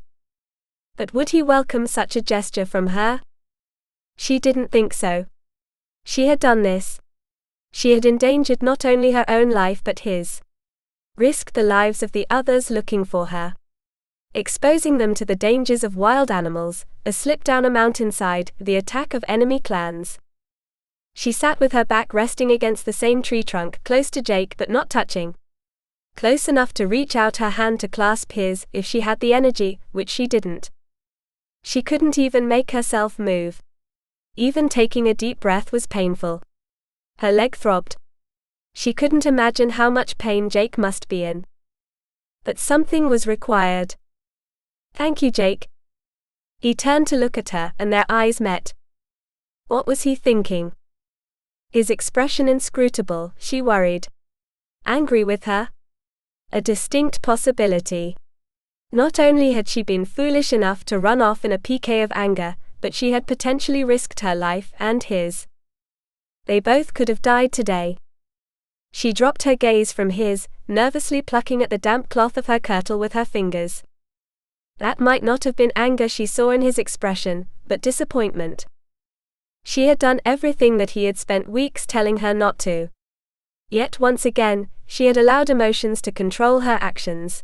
[SPEAKER 1] But would he welcome such a gesture from her? She didn't think so. She had done this. She had endangered not only her own life but his. Risked the lives of the others looking for her. Exposing them to the dangers of wild animals, a slip down a mountainside, the attack of enemy clans. She sat with her back resting against the same tree trunk, close to Jake but not touching. Close enough to reach out her hand to clasp his if she had the energy, which she didn't. She couldn't even make herself move. Even taking a deep breath was painful. Her leg throbbed. She couldn't imagine how much pain Jake must be in. But something was required. "Thank you, Jake." He turned to look at her, and their eyes met. What was he thinking? His expression inscrutable, she worried. Angry with her? A distinct possibility. Not only had she been foolish enough to run off in a piqué of anger, but she had potentially risked her life and his. They both could have died today. She dropped her gaze from his, nervously plucking at the damp cloth of her kirtle with her fingers. That might not have been anger she saw in his expression, but disappointment. She had done everything that he had spent weeks telling her not to. Yet once again, she had allowed emotions to control her actions.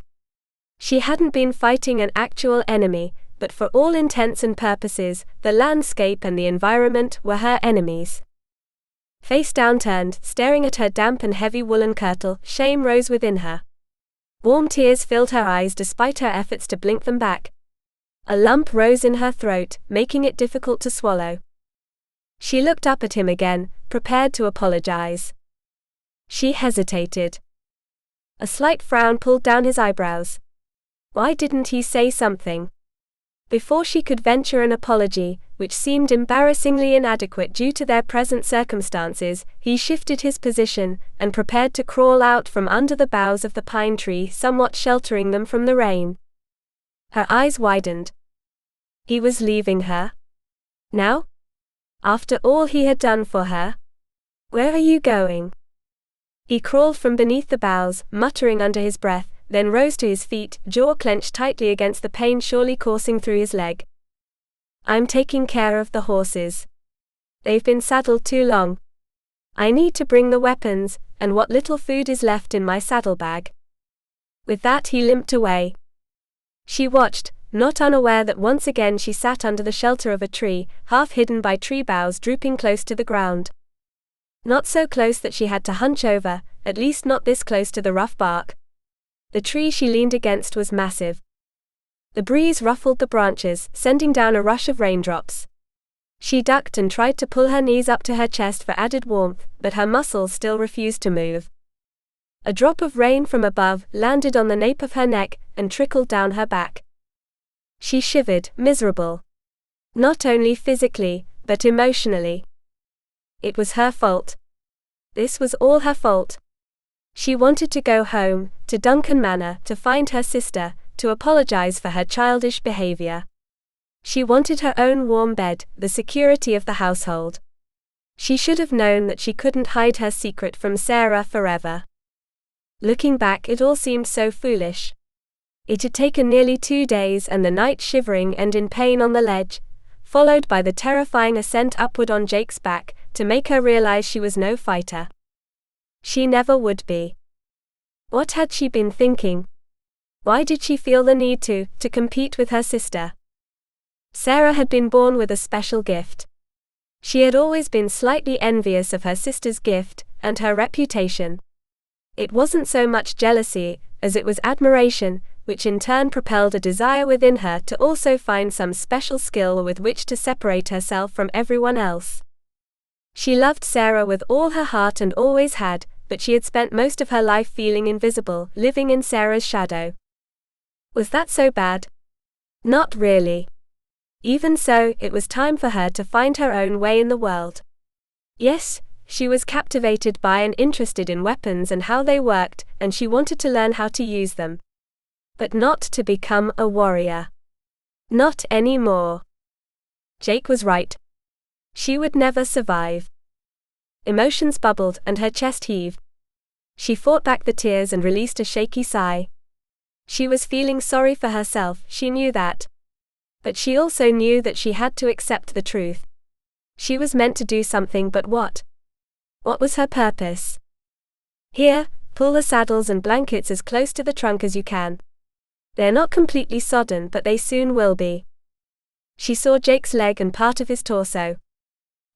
[SPEAKER 1] She hadn't been fighting an actual enemy, but for all intents and purposes, the landscape and the environment were her enemies. Face downturned, staring at her damp and heavy woolen kirtle, shame rose within her. Warm tears filled her eyes despite her efforts to blink them back. A lump rose in her throat, making it difficult to swallow. She looked up at him again, prepared to apologize. She hesitated. A slight frown pulled down his eyebrows. Why didn't he say something? Before she could venture an apology, which seemed embarrassingly inadequate due to their present circumstances, he shifted his position, and prepared to crawl out from under the boughs of the pine tree, somewhat sheltering them from the rain. Her eyes widened. He was leaving her? Now? After all he had done for her? Where are you going? He crawled from beneath the boughs, muttering under his breath, then rose to his feet, jaw clenched tightly against the pain surely coursing through his leg. "I'm taking care of the horses. They've been saddled too long. I need to bring the weapons, and what little food is left in my saddlebag." With that he limped away. She watched, not unaware that once again she sat under the shelter of a tree, half hidden by tree boughs drooping close to the ground. Not so close that she had to hunch over, at least not this close to the rough bark. The tree she leaned against was massive. The breeze ruffled the branches, sending down a rush of raindrops. She ducked and tried to pull her knees up to her chest for added warmth, but her muscles still refused to move. A drop of rain from above landed on the nape of her neck and trickled down her back. She shivered, miserable. Not only physically, but emotionally. It was her fault. This was all her fault. She wanted to go home, to Duncan Manor, to find her sister, to apologize for her childish behavior. She wanted her own warm bed, the security of the household. She should have known that she couldn't hide her secret from Sarah forever. Looking back, it all seemed so foolish. It had taken nearly 2 days and the night shivering and in pain on the ledge, followed by the terrifying ascent upward on Jake's back, to make her realize she was no fighter. She never would be. What had she been thinking? Why did she feel the need to compete with her sister? Sarah had been born with a special gift. She had always been slightly envious of her sister's gift, and her reputation. It wasn't so much jealousy, as it was admiration, which in turn propelled a desire within her to also find some special skill with which to separate herself from everyone else. She loved Sarah with all her heart and always had, but she had spent most of her life feeling invisible, living in Sarah's shadow. Was that so bad? Not really. Even so, it was time for her to find her own way in the world. Yes, she was captivated by and interested in weapons and how they worked, and she wanted to learn how to use them. But not to become a warrior. Not anymore. Jake was right. She would never survive. Emotions bubbled and her chest heaved. She fought back the tears and released a shaky sigh. She was feeling sorry for herself, she knew that. But she also knew that she had to accept the truth. She was meant to do something, but what? What was her purpose? Here, pull the saddles and blankets as close to the trunk as you can. They're not completely sodden, but they soon will be. She saw Jake's leg and part of his torso.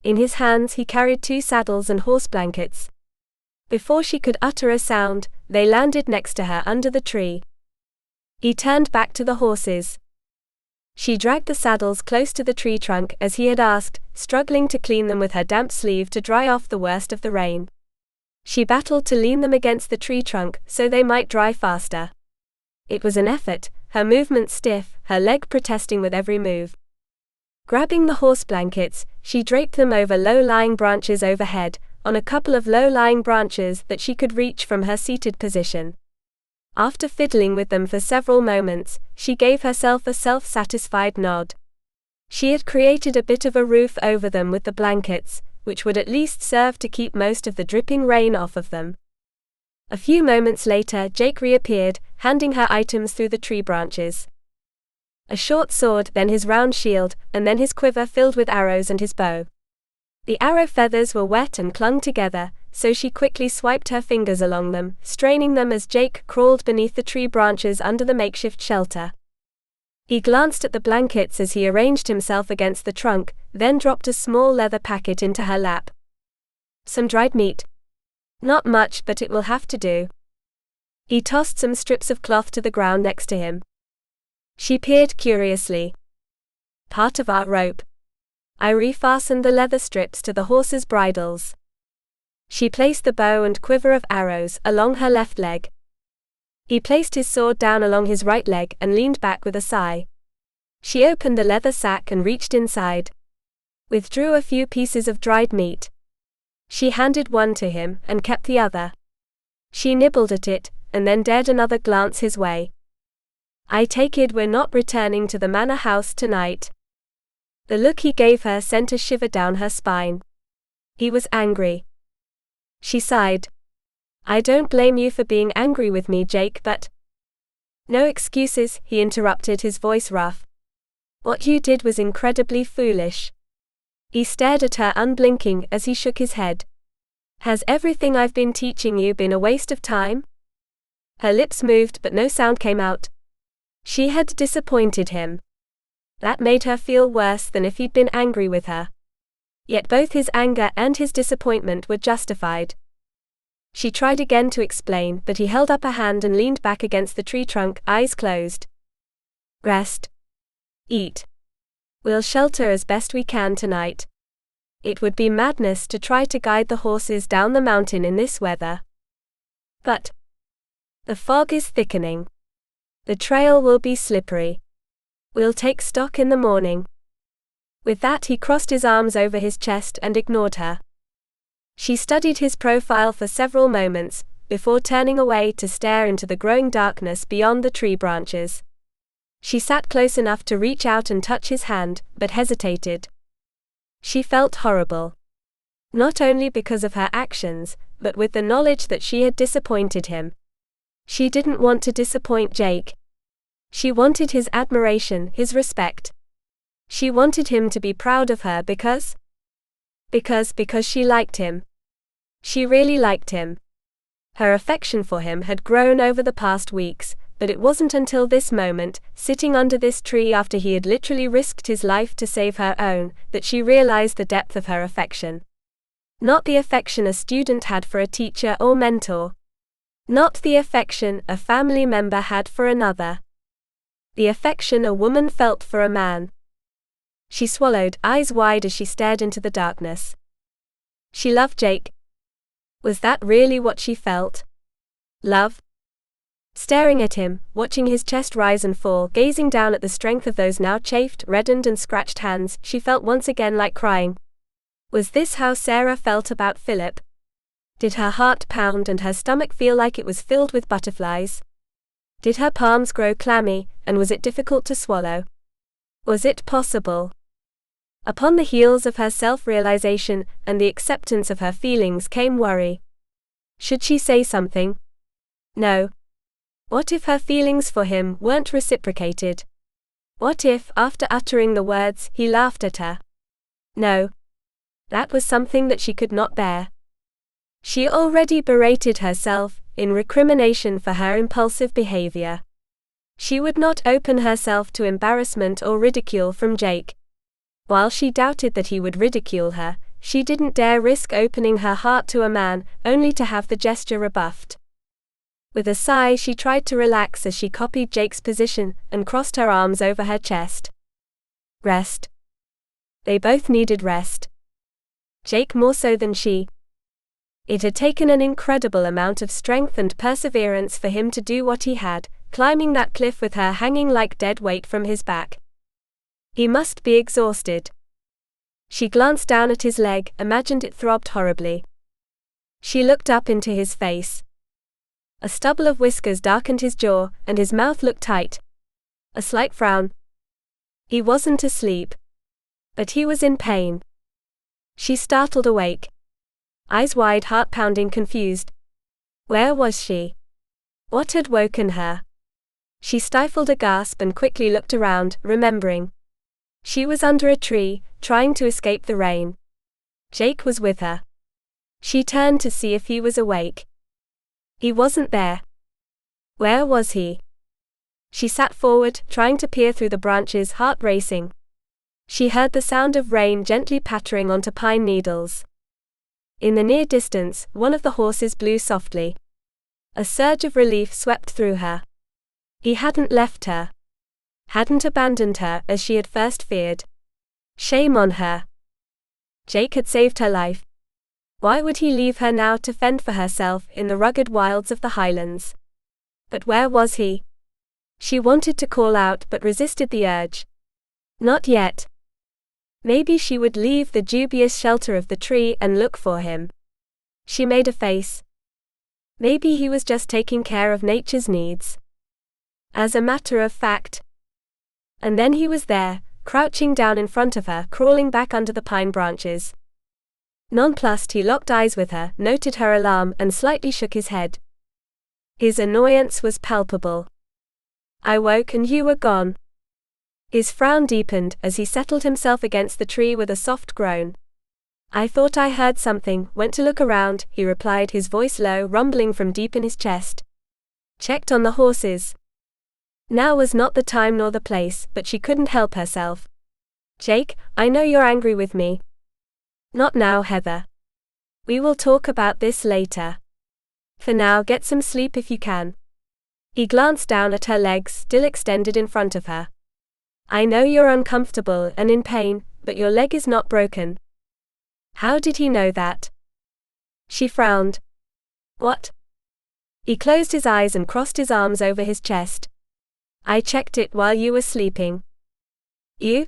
[SPEAKER 1] In his hands he carried 2 saddles and horse blankets. Before she could utter a sound, they landed next to her under the tree. He turned back to the horses. She dragged the saddles close to the tree trunk as he had asked, struggling to clean them with her damp sleeve to dry off the worst of the rain. She battled to lean them against the tree trunk so they might dry faster. It was an effort, her movements stiff, her leg protesting with every move. Grabbing the horse blankets, she draped them over low-lying branches overhead, on a couple of low-lying branches that she could reach from her seated position. After fiddling with them for several moments, she gave herself a self-satisfied nod. She had created a bit of a roof over them with the blankets, which would at least serve to keep most of the dripping rain off of them. A few moments later, Jake reappeared, handing her items through the tree branches. A short sword, then his round shield, and then his quiver filled with arrows and his bow. The arrow feathers were wet and clung together, so she quickly swiped her fingers along them, straining them as Jake crawled beneath the tree branches under the makeshift shelter. He glanced at the blankets as he arranged himself against the trunk, then dropped a small leather packet into her lap. Some dried meat. Not much, but it will have to do. He tossed some strips of cloth to the ground next to him. She peered curiously. Part of our rope. I refastened the leather strips to the horses' bridles. She placed the bow and quiver of arrows along her left leg. He placed his sword down along his right leg and leaned back with a sigh. She opened the leather sack and reached inside. Withdrew a few pieces of dried meat. She handed one to him and kept the other. She nibbled at it, and then dared another glance his way. I take it we're not returning to the manor house tonight. The look he gave her sent a shiver down her spine. He was angry. She sighed. I don't blame you for being angry with me, Jake, but… No excuses, he interrupted, his voice rough. What you did was incredibly foolish. He stared at her unblinking as he shook his head. Has everything I've been teaching you been a waste of time? Her lips moved but no sound came out. She had disappointed him. That made her feel worse than if he'd been angry with her. Yet both his anger and his disappointment were justified. She tried again to explain, but he held up a hand and leaned back against the tree trunk, eyes closed. Rest. Eat. We'll shelter as best we can tonight. It would be madness to try to guide the horses down the mountain in this weather. But the fog is thickening. The trail will be slippery. We'll take stock in the morning. With that he crossed his arms over his chest and ignored her. She studied his profile for several moments, before turning away to stare into the growing darkness beyond the tree branches. She sat close enough to reach out and touch his hand, but hesitated. She felt horrible. Not only because of her actions, but with the knowledge that she had disappointed him. She didn't want to disappoint Jake. She wanted his admiration, his respect. She wanted him to be proud of her because she liked him. She really liked him. Her affection for him had grown over the past weeks, but it wasn't until this moment, sitting under this tree after he had literally risked his life to save her own, that she realized the depth of her affection. Not the affection a student had for a teacher or mentor. Not the affection a family member had for another. The affection a woman felt for a man. She swallowed, eyes wide as she stared into the darkness. She loved Jake. Was that really what she felt? Love? Staring at him, watching his chest rise and fall, gazing down at the strength of those now chafed, reddened and scratched hands, she felt once again like crying. Was this how Sarah felt about Philip? Did her heart pound and her stomach feel like it was filled with butterflies? Did her palms grow clammy, and was it difficult to swallow? Was it possible? Upon the heels of her self-realization and the acceptance of her feelings came worry. Should she say something? No. What if her feelings for him weren't reciprocated? What if, after uttering the words, he laughed at her? No. That was something that she could not bear. She already berated herself, in recrimination for her impulsive behavior. She would not open herself to embarrassment or ridicule from Jake. While she doubted that he would ridicule her, she didn't dare risk opening her heart to a man, only to have the gesture rebuffed. With a sigh, she tried to relax as she copied Jake's position and crossed her arms over her chest. Rest. They both needed rest. Jake more so than she. It had taken an incredible amount of strength and perseverance for him to do what he had, climbing that cliff with her hanging like dead weight from his back. He must be exhausted. She glanced down at his leg, imagined it throbbed horribly. She looked up into his face. A stubble of whiskers darkened his jaw, and his mouth looked tight. A slight frown. He wasn't asleep. But he was in pain. She startled awake. Eyes wide, heart pounding, confused. Where was she? What had woken her? She stifled a gasp and quickly looked around, remembering. She was under a tree, trying to escape the rain. Jake was with her. She turned to see if he was awake. He wasn't there. Where was he? She sat forward, trying to peer through the branches, heart racing. She heard the sound of rain gently pattering onto pine needles. In the near distance, one of the horses blew softly. A surge of relief swept through her. He hadn't left her. Hadn't abandoned her as she had first feared. Shame on her. Jake had saved her life. Why would he leave her now to fend for herself in the rugged wilds of the Highlands? But where was he? She wanted to call out but resisted the urge. Not yet. Maybe she would leave the dubious shelter of the tree and look for him. She made a face. Maybe he was just taking care of nature's needs. As a matter of fact. And then he was there, crouching down in front of her, crawling back under the pine branches. Nonplussed, he locked eyes with her, noted her alarm, and slightly shook his head. His annoyance was palpable. I woke and you were gone. His frown deepened as he settled himself against the tree with a soft groan. I thought I heard something, went to look around, he replied, his voice low, rumbling from deep in his chest. Checked on the horses. Now was not the time nor the place, but she couldn't help herself. Jake, I know you're angry with me. Not now, Heather. We will talk about this later. For now, get some sleep if you can. He glanced down at her legs, still extended in front of her. I know you're uncomfortable and in pain, but your leg is not broken. How did he know that? She frowned. What? He closed his eyes and crossed his arms over his chest. I checked it while you were sleeping. You?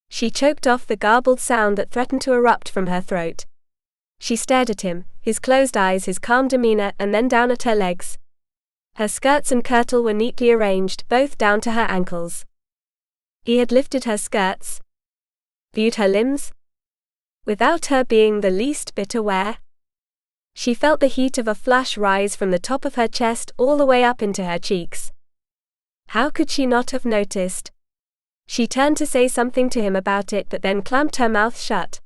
[SPEAKER 1] She choked off the garbled sound that threatened to erupt from her throat. She stared at him, his closed eyes, his calm demeanor, and then down at her legs. Her skirts and kirtle were neatly arranged, both down to her ankles. He had lifted her skirts. Viewed her limbs. Without her being the least bit aware. She felt the heat of a flush rise from the top of her chest all the way up into her cheeks. How could she not have noticed? She turned to say something to him about it, but then clamped her mouth shut.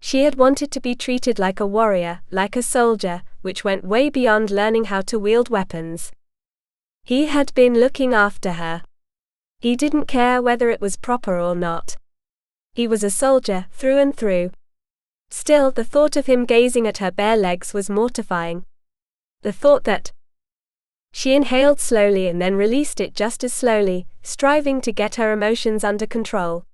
[SPEAKER 1] She had wanted to be treated like a warrior, like a soldier, which went way beyond learning how to wield weapons. He had been looking after her. He didn't care whether it was proper or not. He was a soldier, through and through. Still, the thought of him gazing at her bare legs was mortifying. The thought that. She inhaled slowly and then released it just as slowly, striving to get her emotions under control.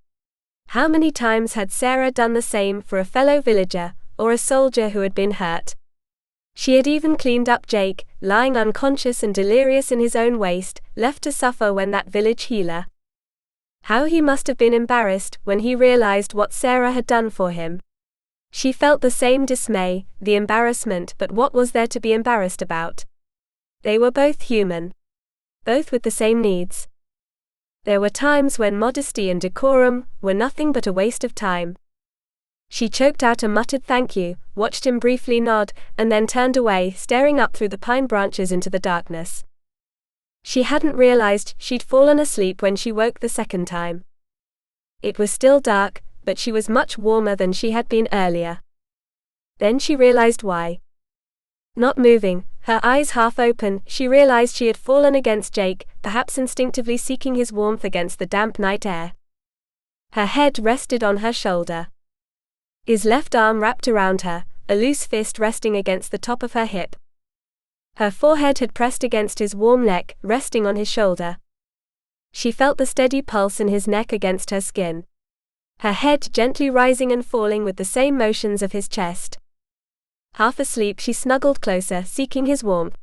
[SPEAKER 1] How many times had Sarah done the same for a fellow villager, or a soldier who had been hurt? She had even cleaned up Jake, lying unconscious and delirious in his own waste, left to suffer when that village healer. How he must have been embarrassed when he realized what Sarah had done for him. She felt the same dismay, the embarrassment, but what was there to be embarrassed about? They were both human. Both with the same needs. There were times when modesty and decorum were nothing but a waste of time. She choked out a muttered thank you, watched him briefly nod, and then turned away, staring up through the pine branches into the darkness. She hadn't realized she'd fallen asleep when she woke the second time. It was still dark, but she was much warmer than she had been earlier. Then she realized why. Not moving, her eyes half open, she realized she had fallen against Jake, perhaps instinctively seeking his warmth against the damp night air. Her head rested on her shoulder. His left arm wrapped around her, a loose fist resting against the top of her hip. Her forehead had pressed against his warm neck, resting on his shoulder. She felt the steady pulse in his neck against her skin. Her head gently rising and falling with the same motions of his chest. Half asleep, she snuggled closer, seeking his warmth.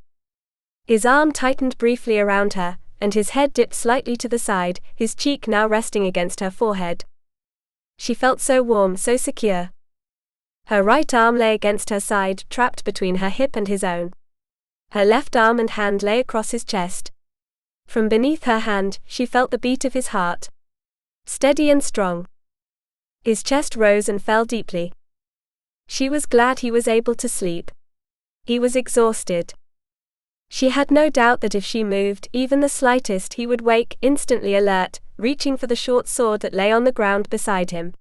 [SPEAKER 1] His arm tightened briefly around her, and his head dipped slightly to the side, his cheek now resting against her forehead. She felt so warm, so secure. Her right arm lay against her side, trapped between her hip and his own. Her left arm and hand lay across his chest. From beneath her hand, she felt the beat of his heart. Steady and strong. His chest rose and fell deeply. She was glad he was able to sleep. He was exhausted. She had no doubt that if she moved, even the slightest, he would wake, instantly alert, reaching for the short sword that lay on the ground beside him.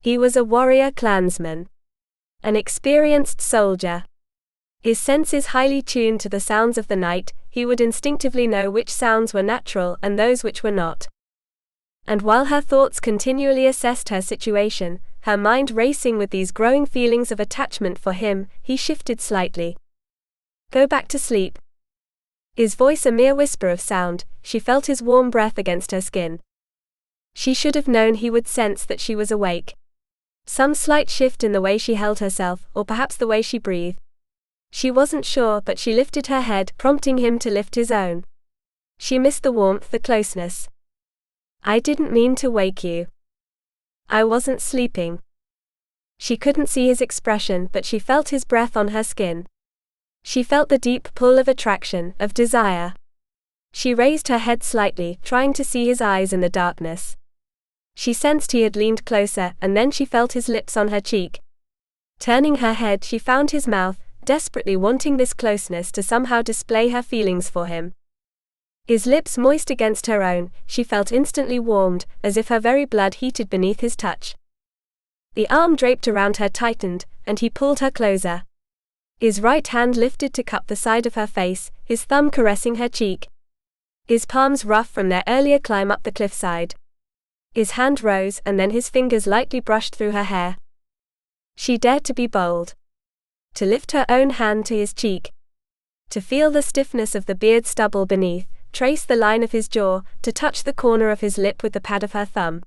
[SPEAKER 1] He was a warrior clansman. An experienced soldier. His senses highly tuned to the sounds of the night, he would instinctively know which sounds were natural and those which were not. And while her thoughts continually assessed her situation, her mind racing with these growing feelings of attachment for him, he shifted slightly. Go back to sleep. His voice a mere whisper of sound, she felt his warm breath against her skin. She should have known he would sense that she was awake. Some slight shift in the way she held herself, or perhaps the way she breathed. She wasn't sure, but she lifted her head, prompting him to lift his own. She missed the warmth, the closeness. I didn't mean to wake you. I wasn't sleeping. She couldn't see his expression, but she felt his breath on her skin. She felt the deep pull of attraction, of desire. She raised her head slightly, trying to see his eyes in the darkness. She sensed he had leaned closer, and then she felt his lips on her cheek. Turning her head, she found his mouth, desperately wanting this closeness to somehow display her feelings for him. His lips moist against her own, she felt instantly warmed, as if her very blood heated beneath his touch. The arm draped around her tightened, and he pulled her closer. His right hand lifted to cup the side of her face, his thumb caressing her cheek. His palms rough from their earlier climb up the cliffside. His hand rose, and then his fingers lightly brushed through her hair. She dared to be bold. To lift her own hand to his cheek. To feel the stiffness of the beard stubble beneath, trace the line of his jaw, to touch the corner of his lip with the pad of her thumb.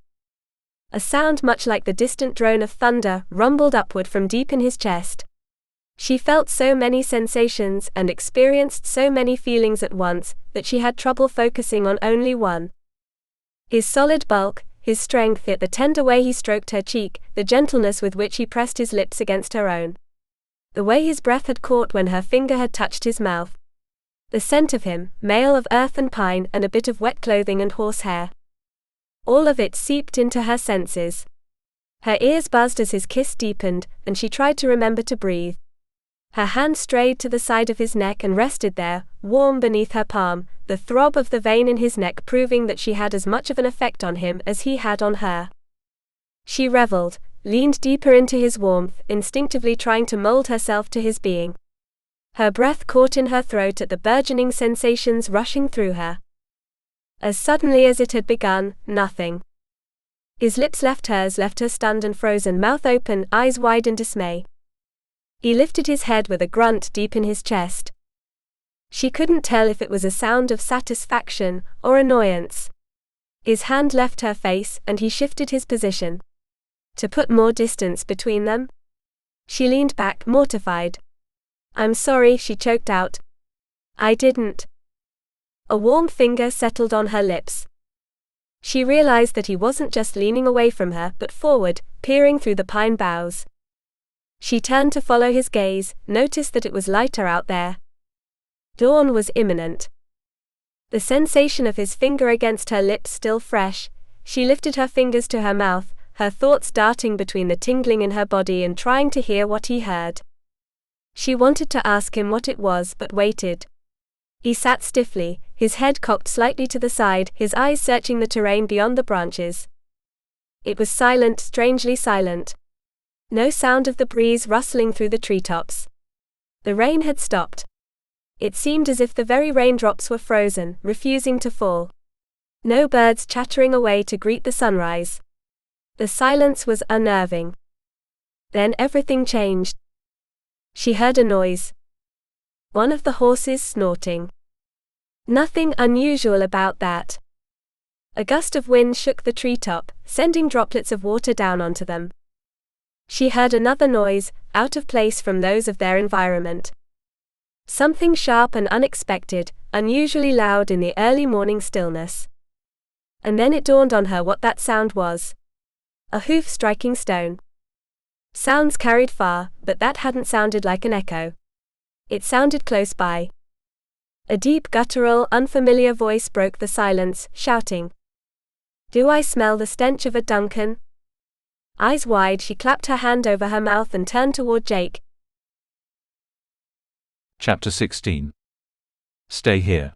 [SPEAKER 1] A sound much like the distant drone of thunder rumbled upward from deep in his chest. She felt so many sensations and experienced so many feelings at once, that she had trouble focusing on only one. His solid bulk, his strength, yet the tender way he stroked her cheek, the gentleness with which he pressed his lips against her own. The way his breath had caught when her finger had touched his mouth. The scent of him, male of earth and pine and a bit of wet clothing and horsehair. All of it seeped into her senses. Her ears buzzed as his kiss deepened, and she tried to remember to breathe. Her hand strayed to the side of his neck and rested there, warm beneath her palm, the throb of the vein in his neck proving that she had as much of an effect on him as he had on her. She reveled, leaned deeper into his warmth, instinctively trying to mold herself to his being. Her breath caught in her throat at the burgeoning sensations rushing through her. As suddenly as it had begun, nothing. His lips left her stunned and frozen, mouth open, eyes wide in dismay. He lifted his head with a grunt deep in his chest. She couldn't tell if it was a sound of satisfaction or annoyance. His hand left her face and he shifted his position. To put more distance between them? She leaned back, mortified. "I'm sorry," she choked out. "I didn't." A warm finger settled on her lips. She realized that he wasn't just leaning away from her but forward, peering through the pine boughs. She turned to follow his gaze, noticed that it was lighter out there. Dawn was imminent. The sensation of his finger against her lips still fresh, she lifted her fingers to her mouth, her thoughts darting between the tingling in her body and trying to hear what he heard. She wanted to ask him what it was but waited. He sat stiffly, his head cocked slightly to the side, his eyes searching the terrain beyond the branches. It was silent, strangely silent. No sound of the breeze rustling through the treetops. The rain had stopped. It seemed as if the very raindrops were frozen, refusing to fall. No birds chattering away to greet the sunrise. The silence was unnerving. Then everything changed. She heard a noise. One of the horses snorting. Nothing unusual about that. A gust of wind shook the treetop, sending droplets of water down onto them. She heard another noise, out of place from those of their environment. Something sharp and unexpected, unusually loud in the early morning stillness. And then it dawned on her what that sound was. A hoof striking stone. Sounds carried far, but that hadn't sounded like an echo. It sounded close by. A deep, guttural, unfamiliar voice broke the silence, shouting. "Do I smell the stench of a Duncan?" Eyes wide, she clapped her hand over her mouth and turned toward Jake.
[SPEAKER 2] Chapter 16. Stay here.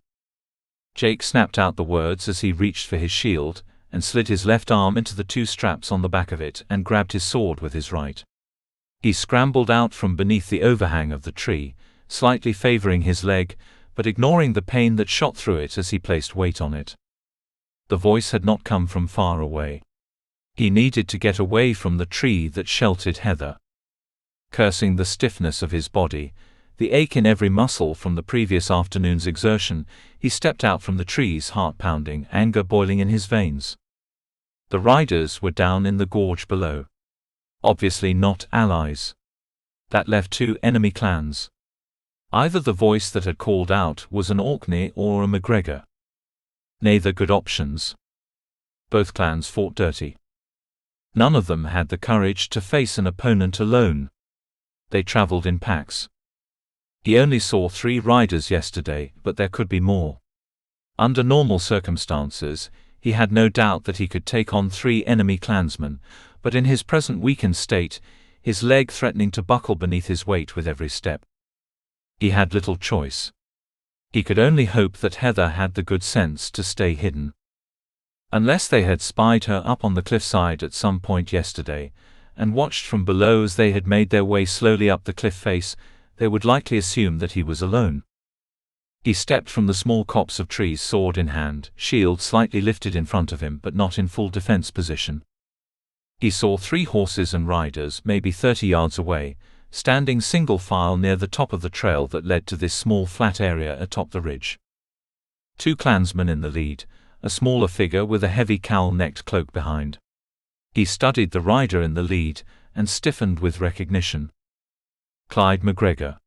[SPEAKER 2] Jake snapped out the words as he reached for his shield, and slid his left arm into the two straps on the back of it and grabbed his sword with his right. He scrambled out from beneath the overhang of the tree, slightly favoring his leg, but ignoring the pain that shot through it as he placed weight on it. The voice had not come from far away. He needed to get away from the tree that sheltered Heather. Cursing the stiffness of his body, the ache in every muscle from the previous afternoon's exertion, he stepped out from the trees, heart pounding, anger boiling in his veins. The riders were down in the gorge below. Obviously not allies. That left two enemy clans. Either the voice that had called out was an Orkney or a MacGregor. Neither good options. Both clans fought dirty. None of them had the courage to face an opponent alone. They traveled in packs. He only saw 3 riders yesterday, but there could be more. Under normal circumstances, he had no doubt that he could take on 3 enemy clansmen, but in his present weakened state, his leg threatening to buckle beneath his weight with every step. He had little choice. He could only hope that Heather had the good sense to stay hidden. Unless they had spied her up on the cliffside at some point yesterday, and watched from below as they had made their way slowly up the cliff face, they would likely assume that he was alone. He stepped from the small copse of trees, sword in hand, shield slightly lifted in front of him but not in full defense position. He saw 3 horses and riders maybe 30 yards away, standing single file near the top of the trail that led to this small flat area atop the ridge. 2 clansmen in the lead, a smaller figure with a heavy cowl-necked cloak behind. He studied the rider in the lead, and stiffened with recognition. Clyde MacGregor.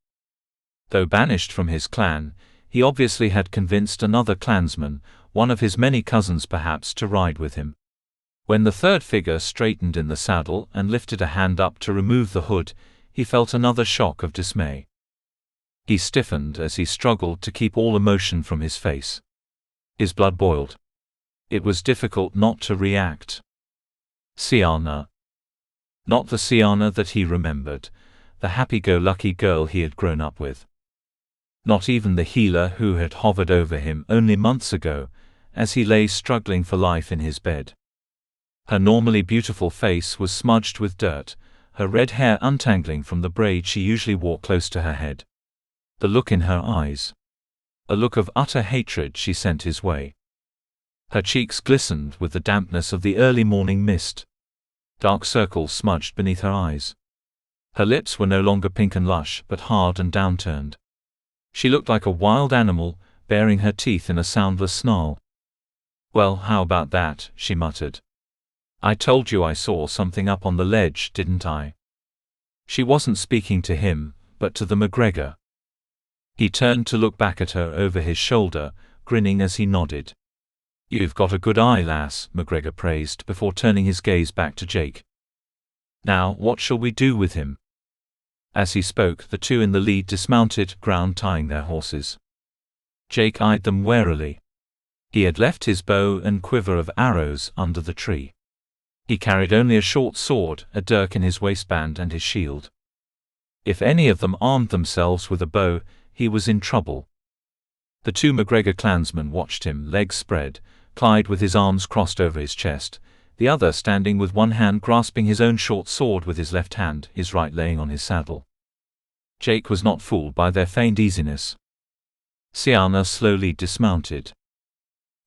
[SPEAKER 2] Though banished from his clan, he obviously had convinced another clansman, one of his many cousins perhaps, to ride with him. When the third figure straightened in the saddle and lifted a hand up to remove the hood, he felt another shock of dismay. He stiffened as he struggled to keep all emotion from his face. His blood boiled. It was difficult not to react. Sienna. Not the Sienna that he remembered, the happy-go-lucky girl he had grown up with. Not even the healer who had hovered over him only months ago, as he lay struggling for life in his bed. Her normally beautiful face was smudged with dirt, her red hair untangling from the braid she usually wore close to her head. The look in her eyes. A look of utter hatred she sent his way. Her cheeks glistened with the dampness of the early morning mist. Dark circles smudged beneath her eyes. Her lips were no longer pink and lush, but hard and downturned. She looked like a wild animal, baring her teeth in a soundless snarl. "Well, how about that?" she muttered. "I told you I saw something up on the ledge, didn't I?" She wasn't speaking to him, but to the McGregor. He turned to look back at her over his shoulder, grinning as he nodded. "You've got a good eye, lass," McGregor praised before turning his gaze back to Jake. "Now, what shall we do with him?" As he spoke, the two in the lead dismounted, ground-tying their horses. Jake eyed them warily. He had left his bow and quiver of arrows under the tree. He carried only a short sword, a dirk in his waistband, and his shield. If any of them armed themselves with a bow, he was in trouble. The two McGregor clansmen watched him, legs spread, Clyde with his arms crossed over his chest, the other standing with one hand grasping his own short sword with his left hand, his right laying on his saddle. Jake was not fooled by their feigned easiness. Siana slowly dismounted.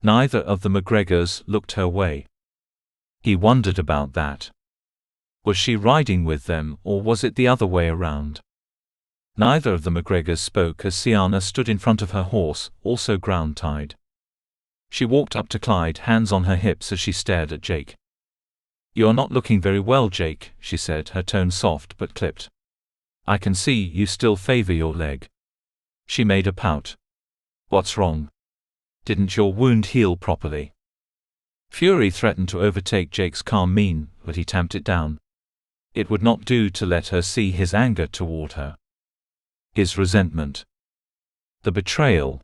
[SPEAKER 2] Neither of the McGregors looked her way. He wondered about that. Was she riding with them, or was it the other way around? Neither of the McGregors spoke as Siana stood in front of her horse, also ground-tied. She walked up to Clyde, hands on her hips as she stared at Jake. "You're not looking very well, Jake," she said, her tone soft but clipped. "I can see you still favor your leg." She made a pout. "What's wrong? Didn't your wound heal properly?" Fury threatened to overtake Jake's calm mien, but he tamped it down. It would not do to let her see his anger toward her. His resentment. The betrayal.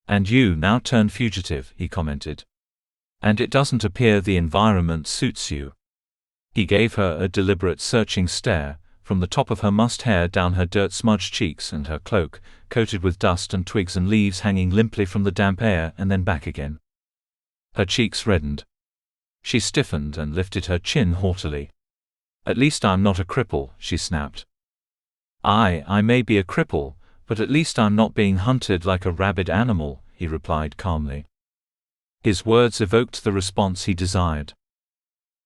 [SPEAKER 2] "And you now turn fugitive," he commented. "And it doesn't appear the environment suits you." He gave her a deliberate searching stare, from the top of her mussed hair down her dirt-smudged cheeks and her cloak, coated with dust and twigs and leaves hanging limply from the damp air, and then back again. Her cheeks reddened. She stiffened and lifted her chin haughtily. "At least I'm not a cripple," she snapped. I may be a cripple, but at least I'm not being hunted like a rabid animal," he replied calmly. His words evoked the response he desired.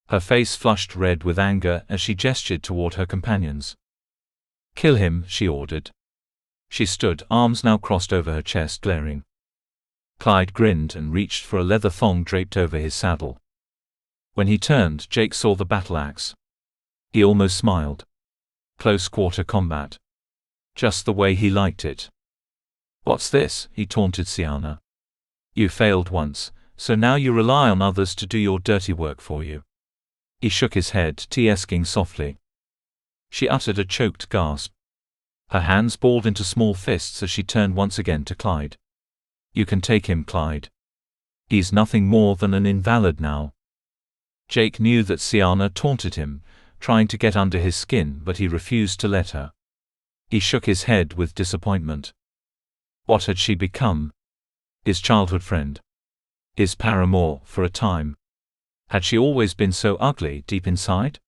[SPEAKER 2] Her face flushed red with anger as she gestured toward her companions. "Kill him," she ordered. She stood, arms now crossed over her chest, glaring. Clyde grinned and reached for a leather thong draped over his saddle. When he turned, Jake saw the battle axe. He almost smiled. Close-quarter combat. Just the way he liked it. "What's this?" he taunted Siana. "You failed once, so now you rely on others to do your dirty work for you." He shook his head, teasking softly. She uttered a choked gasp. Her hands balled into small fists as she turned once again to Clyde. "You can take him, Clyde. He's nothing more than an invalid now." Jake knew that Siana taunted him, trying to get under his skin, but he refused to let her. He shook his head with disappointment. What had she become? His childhood friend. His paramour, for a time. Had she always been so ugly deep inside?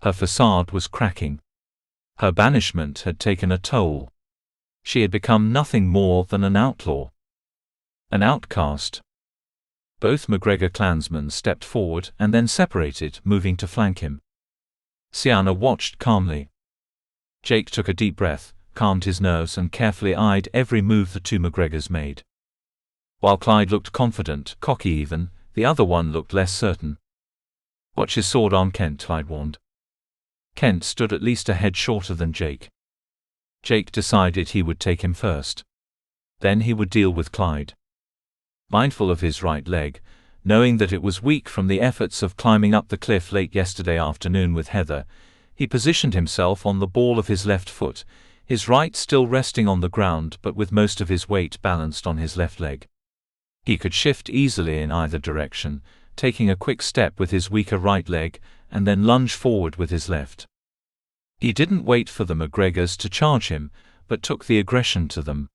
[SPEAKER 2] Her facade was cracking. Her banishment had taken a toll. She had become nothing more than an outlaw. An outcast. Both McGregor clansmen stepped forward and then separated, moving to flank him. Siana watched calmly. Jake took a deep breath, calmed his nerves and carefully eyed every move the two McGregors made. While Clyde looked confident, cocky even, the other one looked less certain. "Watch his sword arm, Kent," Clyde warned. Kent stood at least a head shorter than Jake. Jake decided he would take him first. Then he would deal with Clyde. Mindful of his right leg, knowing that it was weak from the efforts of climbing up the cliff late yesterday afternoon with Heather, he positioned himself on the ball of his left foot, his right still resting on the ground but with most of his weight balanced on his left leg. He could shift easily in either direction, taking a quick step with his weaker right leg, and then lunge forward with his left. He didn't wait for the McGregors to charge him, but took the aggression to them.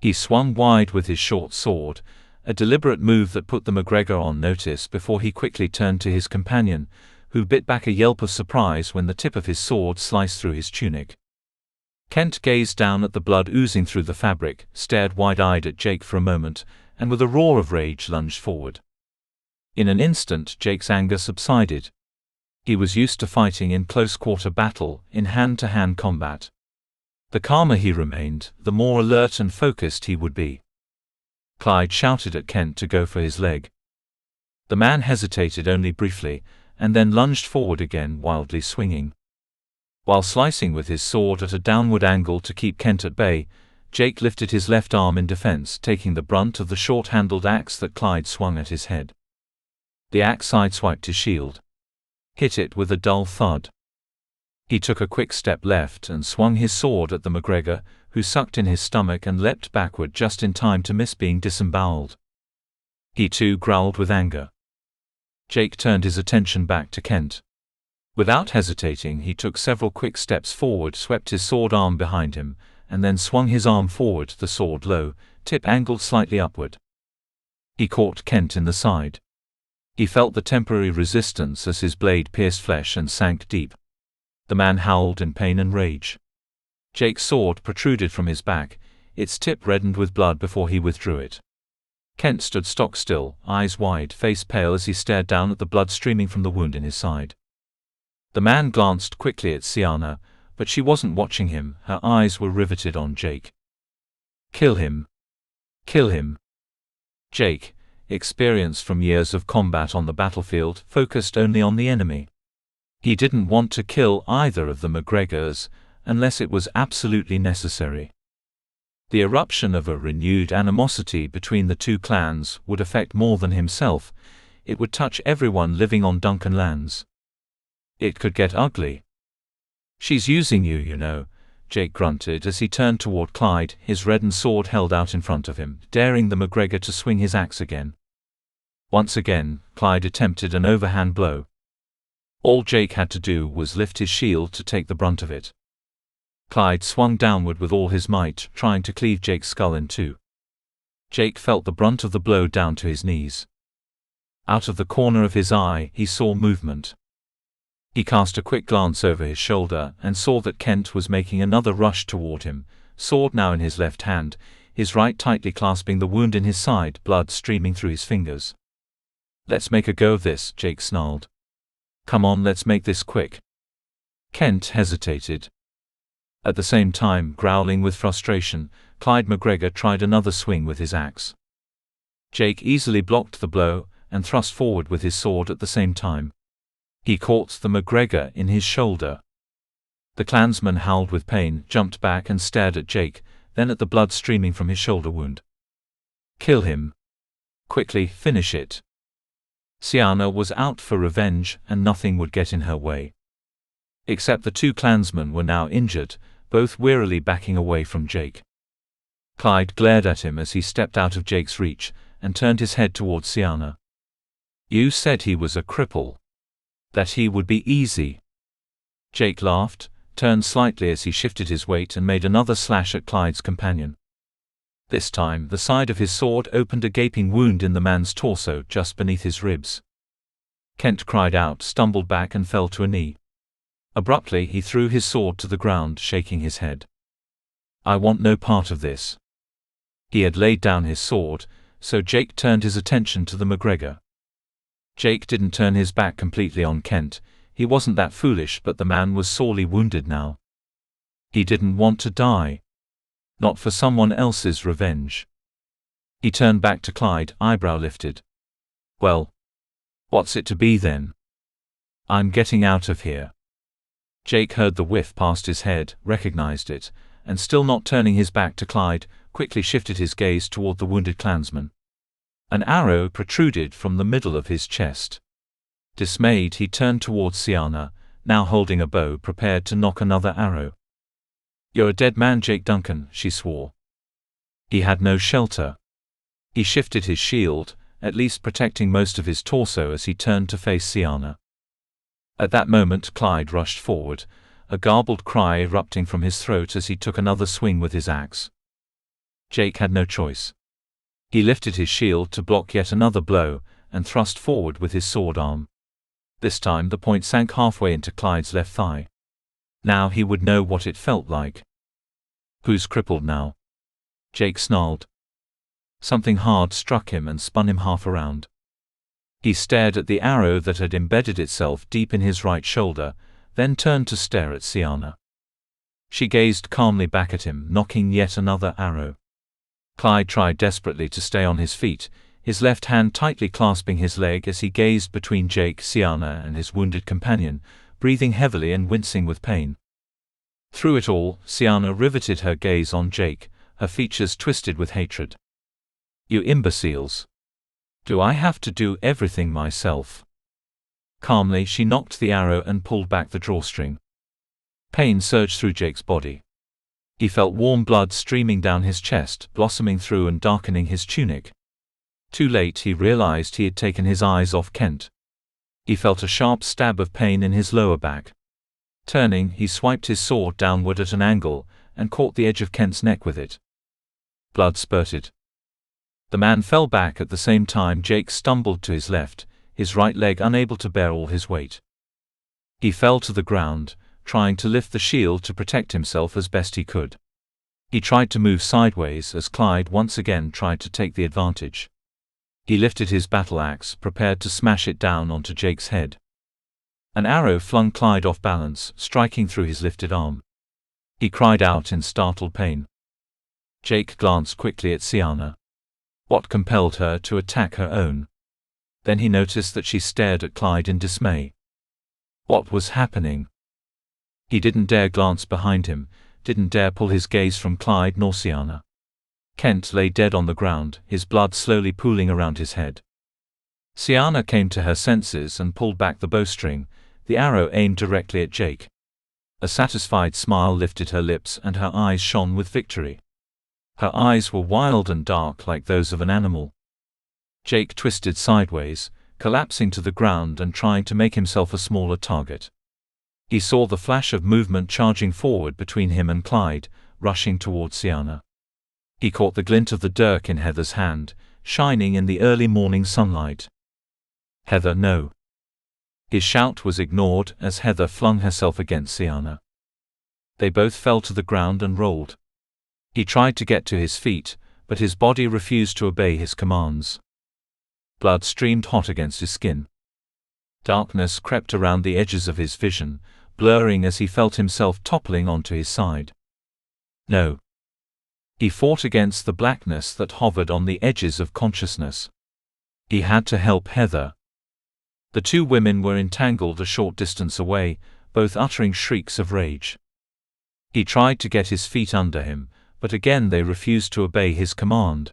[SPEAKER 2] He swung wide with his short sword, a deliberate move that put the McGregor on notice before he quickly turned to his companion, who bit back a yelp of surprise when the tip of his sword sliced through his tunic. Kent gazed down at the blood oozing through the fabric, stared wide-eyed at Jake for a moment, and with a roar of rage lunged forward. In an instant Jake's anger subsided. He was used to fighting in close-quarter battle, in hand-to-hand combat. The calmer he remained, the more alert and focused he would be. Clyde shouted at Kent to go for his leg. The man hesitated only briefly, and then lunged forward again, wildly swinging. While slicing with his sword at a downward angle to keep Kent at bay, Jake lifted his left arm in defense, taking the brunt of the short-handled axe that Clyde swung at his head. The axe sideswiped his shield, hit it with a dull thud. He took a quick step left and swung his sword at the MacGregor, who sucked in his stomach and leapt backward just in time to miss being disemboweled. He too growled with anger. Jake turned his attention back to Kent. Without hesitating, he took several quick steps forward, swept his sword arm behind him, and then swung his arm forward, the sword low, tip angled slightly upward. He caught Kent in the side. He felt the temporary resistance as his blade pierced flesh and sank deep. The man howled in pain and rage. Jake's sword protruded from his back, its tip reddened with blood before he withdrew it. Kent stood stock still, eyes wide, face pale as he stared down at the blood streaming from the wound in his side. The man glanced quickly at Sienna, but she wasn't watching him, her eyes were riveted on Jake. "Kill him! Kill him!" Jake, experienced from years of combat on the battlefield, focused only on the enemy. He didn't want to kill either of the MacGregors, unless it was absolutely necessary. The eruption of a renewed animosity between the two clans would affect more than himself. It would touch everyone living on Duncan lands. It could get ugly. "She's using you, you know," Jake grunted as he turned toward Clyde, his reddened sword held out in front of him, daring the MacGregor to swing his axe again. Once again, Clyde attempted an overhand blow. All Jake had to do was lift his shield to take the brunt of it. Clyde swung downward with all his might, trying to cleave Jake's skull in two. Jake felt the brunt of the blow down to his knees. Out of the corner of his eye, he saw movement. He cast a quick glance over his shoulder and saw that Kent was making another rush toward him, sword now in his left hand, his right tightly clasping the wound in his side, blood streaming through his fingers. "Let's make a go of this," Jake snarled. "Come on, let's make this quick." Kent hesitated. At the same time, growling with frustration, Clyde MacGregor tried another swing with his axe. Jake easily blocked the blow and thrust forward with his sword at the same time. He caught the MacGregor in his shoulder. The clansman howled with pain, jumped back and stared at Jake, then at the blood streaming from his shoulder wound. "Kill him. Quickly, finish it." Sienna was out for revenge, and nothing would get in her way. Except the two clansmen were now injured, both wearily backing away from Jake. Clyde glared at him as he stepped out of Jake's reach, and turned his head towards Sienna. "You said he was a cripple. That he would be easy." Jake laughed, turned slightly as he shifted his weight and made another slash at Clyde's companion. This time, the side of his sword opened a gaping wound in the man's torso just beneath his ribs. Kent cried out, stumbled back and fell to a knee. Abruptly, he threw his sword to the ground, shaking his head. "I want no part of this." He had laid down his sword, so Jake turned his attention to the MacGregor. Jake didn't turn his back completely on Kent. He wasn't that foolish, but the man was sorely wounded now. He didn't want to die. Not for someone else's revenge. He turned back to Clyde, eyebrow lifted. "Well, what's it to be then? I'm getting out of here." Jake heard the whiff past his head, recognized it, and still not turning his back to Clyde, quickly shifted his gaze toward the wounded clansman. An arrow protruded from the middle of his chest. Dismayed, he turned towards Sienna, now holding a bow prepared to knock another arrow. "You're a dead man, Jake Duncan," she swore. He had no shelter. He shifted his shield, at least protecting most of his torso as he turned to face Sienna. At that moment, Clyde rushed forward, a garbled cry erupting from his throat as he took another swing with his axe. Jake had no choice. He lifted his shield to block yet another blow, and thrust forward with his sword arm. This time the point sank halfway into Clyde's left thigh. Now he would know what it felt like. "Who's crippled now?" Jake snarled. Something hard struck him and spun him half around. He stared at the arrow that had embedded itself deep in his right shoulder, then turned to stare at Sienna. She gazed calmly back at him, nocking yet another arrow. Clyde tried desperately to stay on his feet, his left hand tightly clasping his leg as he gazed between Jake, Sienna, and his wounded companion, breathing heavily and wincing with pain. Through it all, Sienna riveted her gaze on Jake, her features twisted with hatred. "You imbeciles! Do I have to do everything myself?" Calmly, she nocked the arrow and pulled back the drawstring. Pain surged through Jake's body. He felt warm blood streaming down his chest, blossoming through and darkening his tunic. Too late, he realized he had taken his eyes off Kent. He felt a sharp stab of pain in his lower back. Turning, he swiped his sword downward at an angle, and caught the edge of Kent's neck with it. Blood spurted. The man fell back at the same time Jake stumbled to his left, his right leg unable to bear all his weight. He fell to the ground, trying to lift the shield to protect himself as best he could. He tried to move sideways as Clyde once again tried to take the advantage. He lifted his battle axe, prepared to smash it down onto Jake's head. An arrow flung Clyde off balance, striking through his lifted arm. He cried out in startled pain. Jake glanced quickly at Sienna. What compelled her to attack her own? Then he noticed that she stared at Clyde in dismay. What was happening? He didn't dare glance behind him, didn't dare pull his gaze from Clyde nor Sienna. Kent lay dead on the ground, his blood slowly pooling around his head. Sienna came to her senses and pulled back the bowstring, the arrow aimed directly at Jake. A satisfied smile lifted her lips and her eyes shone with victory. Her eyes were wild and dark like those of an animal. Jake twisted sideways, collapsing to the ground and trying to make himself a smaller target. He saw the flash of movement charging forward between him and Clyde, rushing towards Sienna. He caught the glint of the dirk in Heather's hand, shining in the early morning sunlight. "Heather, no!" His shout was ignored as Heather flung herself against Sienna. They both fell to the ground and rolled. He tried to get to his feet, but his body refused to obey his commands. Blood streamed hot against his skin. Darkness crept around the edges of his vision, blurring as he felt himself toppling onto his side. No. He fought against the blackness that hovered on the edges of consciousness. He had to help Heather. The two women were entangled a short distance away, both uttering shrieks of rage. He tried to get his feet under him, but again they refused to obey his command.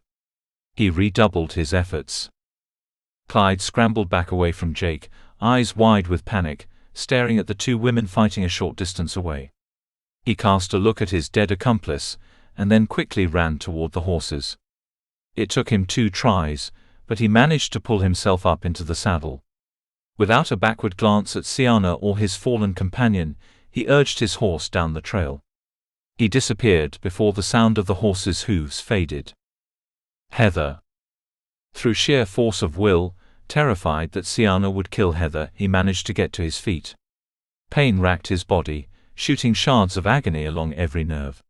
[SPEAKER 2] He redoubled his efforts. Clyde scrambled back away from Jake, eyes wide with panic, staring at the two women fighting a short distance away. He cast a look at his dead accomplice, and then quickly ran toward the horses. It took him 2 tries, but he managed to pull himself up into the saddle. Without a backward glance at Sienna or his fallen companion, he urged his horse down the trail. He disappeared before the sound of the horse's hooves faded. Heather. Through sheer force of will, terrified that Sienna would kill Heather, he managed to get to his feet. Pain racked his body, shooting shards of agony along every nerve.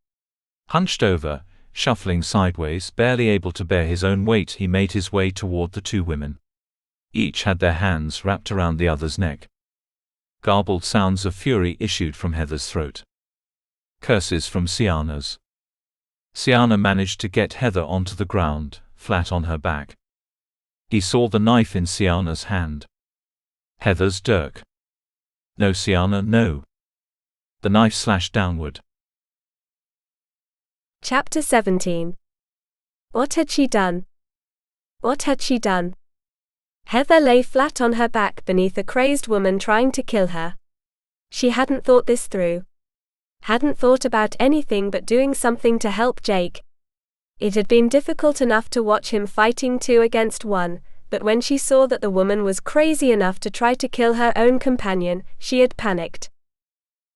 [SPEAKER 2] Hunched over, shuffling sideways, barely able to bear his own weight, he made his way toward the two women. Each had their hands wrapped around the other's neck. Garbled sounds of fury issued from Heather's throat. Curses from Sienna's. Sienna managed to get Heather onto the ground, flat on her back. He saw the knife in Sienna's hand. Heather's dirk. No, Sienna, no. The knife slashed downward.
[SPEAKER 1] Chapter 17. What had she done? What had she done? Heather lay flat on her back beneath a crazed woman trying to kill her. She hadn't thought this through. Hadn't thought about anything but doing something to help Jake. It had been difficult enough to watch him fighting 2 against 1, but when she saw that the woman was crazy enough to try to kill her own companion, she had panicked.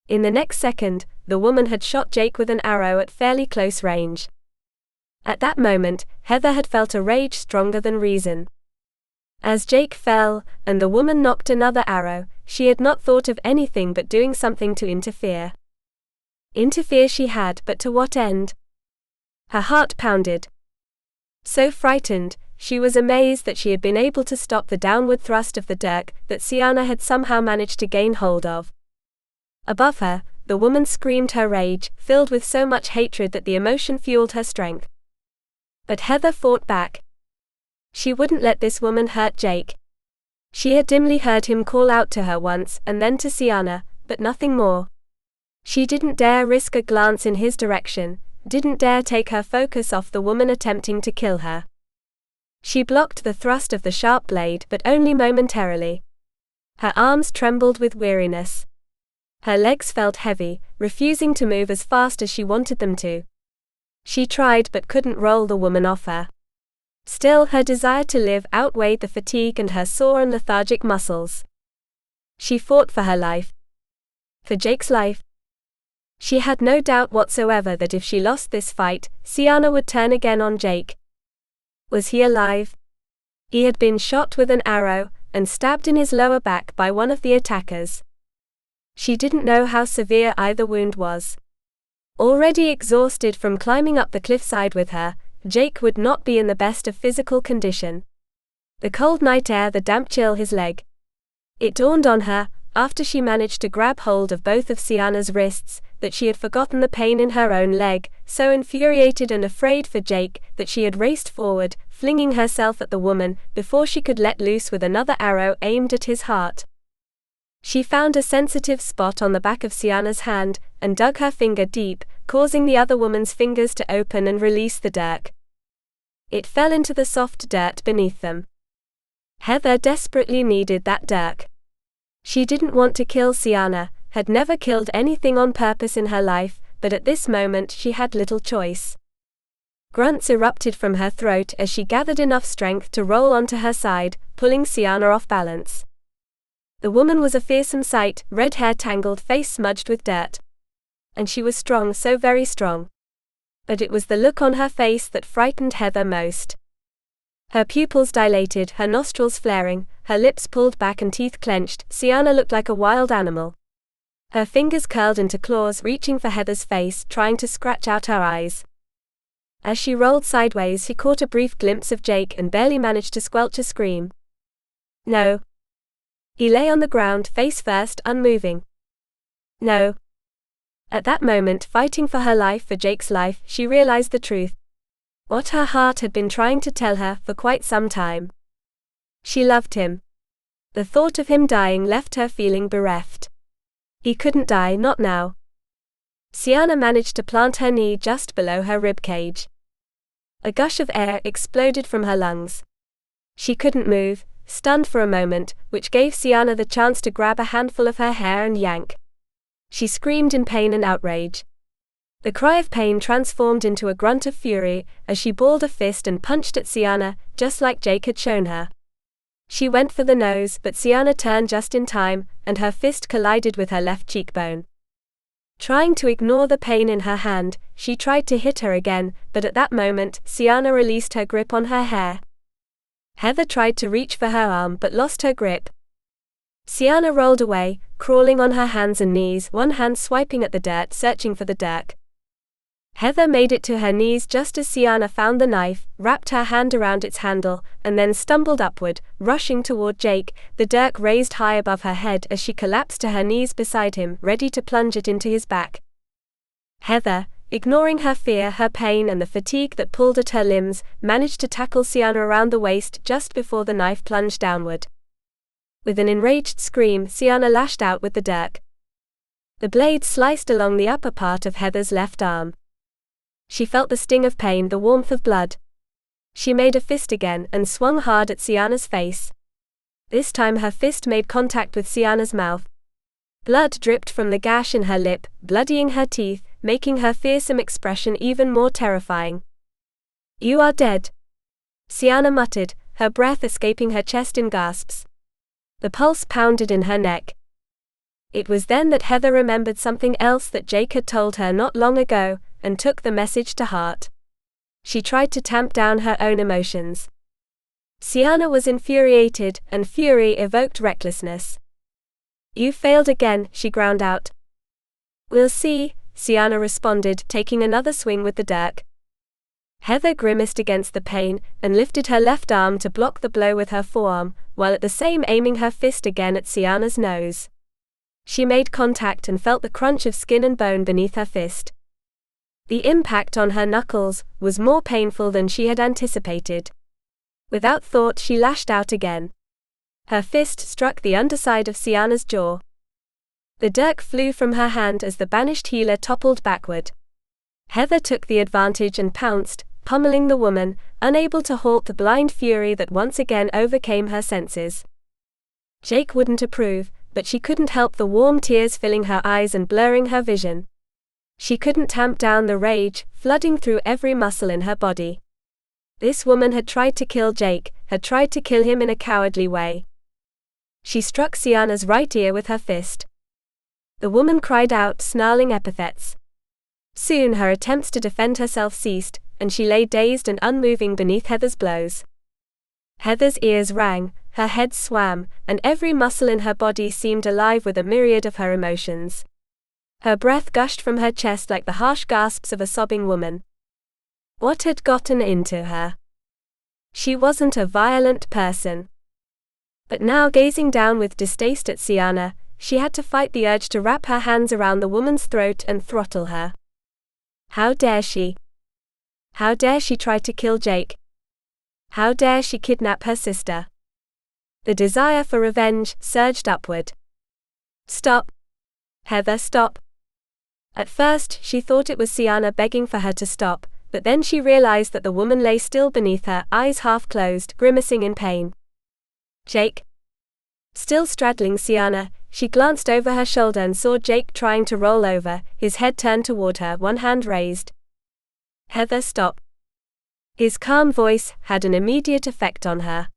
[SPEAKER 1] In the next second, the woman had shot Jake with an arrow at fairly close range. At that moment, Heather had felt a rage stronger than reason. As Jake fell, and the woman nocked another arrow, she had not thought of anything but doing something to interfere. Interfere she had, but to what end? Her heart pounded. So frightened, she was amazed that she had been able to stop the downward thrust of the dirk that Sienna had somehow managed to gain hold of. Above her, the woman screamed her rage, filled with so much hatred that the emotion fueled her strength. But Heather fought back. She wouldn't let this woman hurt Jake. She had dimly heard him call out to her once and then to Sienna, but nothing more. She didn't dare risk a glance in his direction, didn't dare take her focus off the woman attempting to kill her. She blocked the thrust of the sharp blade, but only momentarily. Her arms trembled with weariness. Her legs felt heavy, refusing to move as fast as she wanted them to. She tried but couldn't roll the woman off her. Still, her desire to live outweighed the fatigue and her sore and lethargic muscles. She fought for her life. For Jake's life. She had no doubt whatsoever that if she lost this fight, Sienna would turn again on Jake. Was he alive? He had been shot with an arrow, and stabbed in his lower back by one of the attackers. She didn't know how severe either wound was. Already exhausted from climbing up the cliffside with her, Jake would not be in the best of physical condition. The cold night air, the damp chill his leg. It dawned on her, after she managed to grab hold of both of Sienna's wrists, that she had forgotten the pain in her own leg, so infuriated and afraid for Jake that she had raced forward, flinging herself at the woman, before she could let loose with another arrow aimed at his heart. She found a sensitive spot on the back of Sienna's hand, and dug her finger deep, causing the other woman's fingers to open and release the dirk. It fell into the soft dirt beneath them. Heather desperately needed that dirk. She didn't want to kill Sienna, had never killed anything on purpose in her life, but at this moment she had little choice. Grunts erupted from her throat as she gathered enough strength to roll onto her side, pulling Sienna off balance. The woman was a fearsome sight, red hair tangled, face smudged with dirt. And she was strong, so very strong. But it was the look on her face that frightened Heather most. Her pupils dilated, her nostrils flaring, her lips pulled back and teeth clenched. Sienna looked like a wild animal. Her fingers curled into claws, reaching for Heather's face, trying to scratch out her eyes. As she rolled sideways, he caught a brief glimpse of Jake and barely managed to squelch a scream. No. He lay on the ground, face first, unmoving. No. At that moment, fighting for her life, for Jake's life, she realized the truth. What her heart had been trying to tell her for quite some time. She loved him. The thought of him dying left her feeling bereft. He couldn't die, not now. Sienna managed to plant her knee just below her ribcage. A gush of air exploded from her lungs. She couldn't move, stunned for a moment, which gave Sienna the chance to grab a handful of her hair and yank. She screamed in pain and outrage. The cry of pain transformed into a grunt of fury as she balled a fist and punched at Sienna, just like Jake had shown her. She went for the nose, but Sienna turned just in time, and her fist collided with her left cheekbone. Trying to ignore the pain in her hand, she tried to hit her again, but at that moment, Sienna released her grip on her hair. Heather tried to reach for her arm but lost her grip. Sienna rolled away, crawling on her hands and knees, one hand swiping at the dirt, searching for the dirk. Heather made it to her knees just as Sienna found the knife, wrapped her hand around its handle, and then stumbled upward, rushing toward Jake, the dirk raised high above her head as she collapsed to her knees beside him, ready to plunge it into his back. Heather, ignoring her fear, her pain and the fatigue that pulled at her limbs, managed to tackle Sienna around the waist just before the knife plunged downward. With an enraged scream, Sienna lashed out with the dirk. The blade sliced along the upper part of Heather's left arm. She felt the sting of pain, the warmth of blood. She made a fist again and swung hard at Sienna's face. This time her fist made contact with Sienna's mouth. Blood dripped from the gash in her lip, bloodying her teeth, making her fearsome expression even more terrifying. "You are dead," Sienna muttered, her breath escaping her chest in gasps. The pulse pounded in her neck. It was then that Heather remembered something else that Jake had told her not long ago, and took the message to heart. She tried to tamp down her own emotions. Sienna was infuriated, and fury evoked recklessness. "You failed again," she ground out. "We'll see," Sienna responded, taking another swing with the dirk. Heather grimaced against the pain, and lifted her left arm to block the blow with her forearm, while at the same aiming her fist again at Sienna's nose. She made contact and felt the crunch of skin and bone beneath her fist. The impact on her knuckles was more painful than she had anticipated. Without thought, she lashed out again. Her fist struck the underside of Sienna's jaw. The dirk flew from her hand as the banished healer toppled backward. Heather took the advantage and pounced, pummeling the woman, unable to halt the blind fury that once again overcame her senses. Jake wouldn't approve, but she couldn't help the warm tears filling her eyes and blurring her vision. She couldn't tamp down the rage, flooding through every muscle in her body. This woman had tried to kill Jake, had tried to kill him in a cowardly way. She struck Sienna's right ear with her fist. The woman cried out, snarling epithets. Soon her attempts to defend herself ceased, and she lay dazed and unmoving beneath Heather's blows. Heather's ears rang, her head swam, and every muscle in her body seemed alive with a myriad of her emotions. Her breath gushed from her chest like the harsh gasps of a sobbing woman. What had gotten into her? She wasn't a violent person. But now, gazing down with distaste at Sienna, she had to fight the urge to wrap her hands around the woman's throat and throttle her. How dare she? How dare she try to kill Jake? How dare she kidnap her sister? The desire for revenge surged upward. Stop. Heather, stop. At first, she thought it was Sienna begging for her to stop, but then she realized that the woman lay still beneath her, eyes half closed, grimacing in pain. Jake. Still straddling Sienna, she glanced over her shoulder and saw Jake trying to roll over, his head turned toward her, one hand raised. Heather, stop. His calm voice had an immediate effect on her.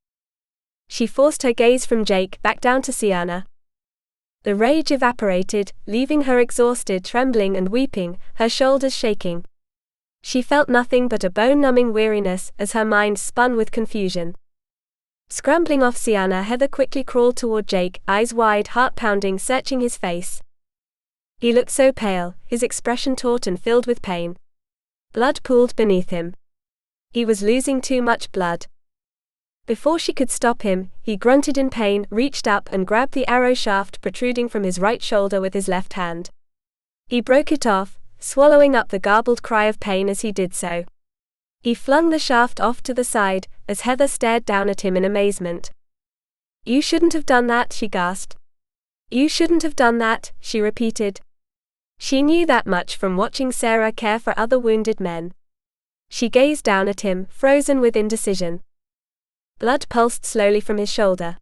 [SPEAKER 1] She forced her gaze from Jake back down to Sienna. The rage evaporated, leaving her exhausted, trembling and weeping, her shoulders shaking. She felt nothing but a bone-numbing weariness as her mind spun with confusion. Scrambling off Sienna, Heather quickly crawled toward Jake, eyes wide, heart pounding, searching his face. He looked so pale, his expression taut and filled with pain. Blood pooled beneath him. He was losing too much blood. Before she could stop him, he grunted in pain, reached up and grabbed the arrow shaft protruding from his right shoulder with his left hand. He broke it off, swallowing up the garbled cry of pain as he did so. He flung the shaft off to the side, as Heather stared down at him in amazement. You shouldn't have done that, she gasped. You shouldn't have done that, she repeated. She knew that much from watching Sarah care for other wounded men. She gazed down at him, frozen with indecision. Blood pulsed slowly from his shoulder.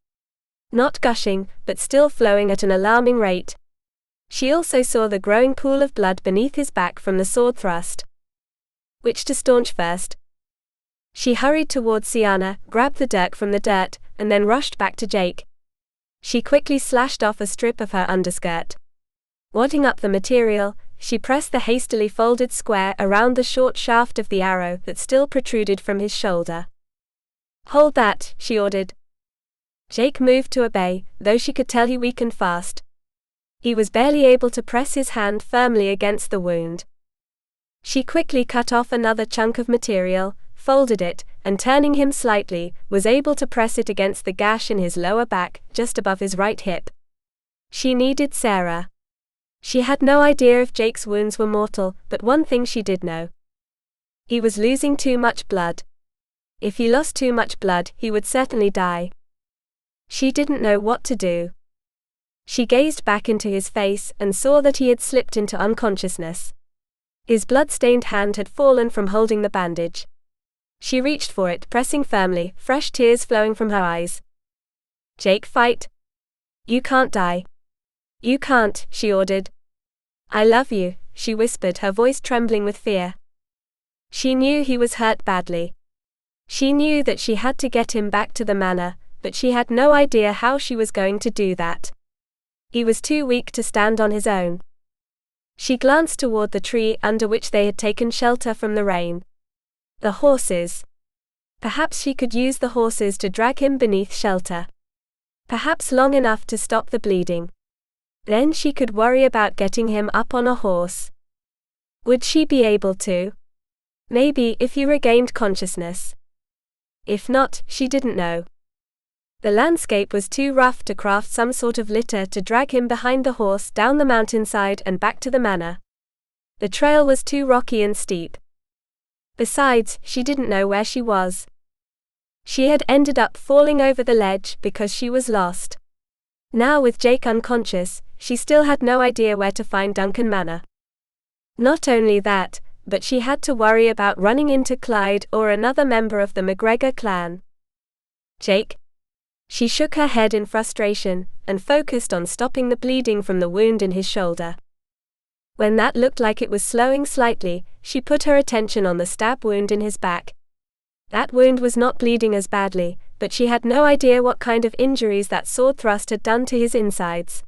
[SPEAKER 1] Not gushing, but still flowing at an alarming rate. She also saw the growing pool of blood beneath his back from the sword thrust. Which to staunch first? She hurried toward Sienna, grabbed the dirk from the dirt, and then rushed back to Jake. She quickly slashed off a strip of her underskirt. Wadding up the material, she pressed the hastily folded square around the short shaft of the arrow that still protruded from his shoulder. Hold that, she ordered. Jake moved to obey, though she could tell he weakened fast. He was barely able to press his hand firmly against the wound. She quickly cut off another chunk of material, folded it, and turning him slightly, was able to press it against the gash in his lower back, just above his right hip. She needed Sarah. She had no idea if Jake's wounds were mortal, but one thing she did know. He was losing too much blood. If he lost too much blood, he would certainly die. She didn't know what to do. She gazed back into his face and saw that he had slipped into unconsciousness. His blood-stained hand had fallen from holding the bandage. She reached for it, pressing firmly, fresh tears flowing from her eyes. Jake, fight. You can't die. You can't, she ordered. I love you, she whispered, her voice trembling with fear. She knew he was hurt badly. She knew that she had to get him back to the manor, but she had no idea how she was going to do that. He was too weak to stand on his own. She glanced toward the tree under which they had taken shelter from the rain. The horses. Perhaps she could use the horses to drag him beneath shelter. Perhaps long enough to stop the bleeding. Then she could worry about getting him up on a horse. Would she be able to? Maybe if he regained consciousness. If not, she didn't know. The landscape was too rough to craft some sort of litter to drag him behind the horse down the mountainside and back to the manor. The trail was too rocky and steep. Besides, she didn't know where she was. She had ended up falling over the ledge because she was lost. Now with Jake unconscious, she still had no idea where to find Duncan Manor. Not only that, but she had to worry about running into Clyde or another member of the McGregor clan. Jake? She shook her head in frustration, and focused on stopping the bleeding from the wound in his shoulder. When that looked like it was slowing slightly, she put her attention on the stab wound in his back. That wound was not bleeding as badly, but she had no idea what kind of injuries that sword thrust had done to his insides.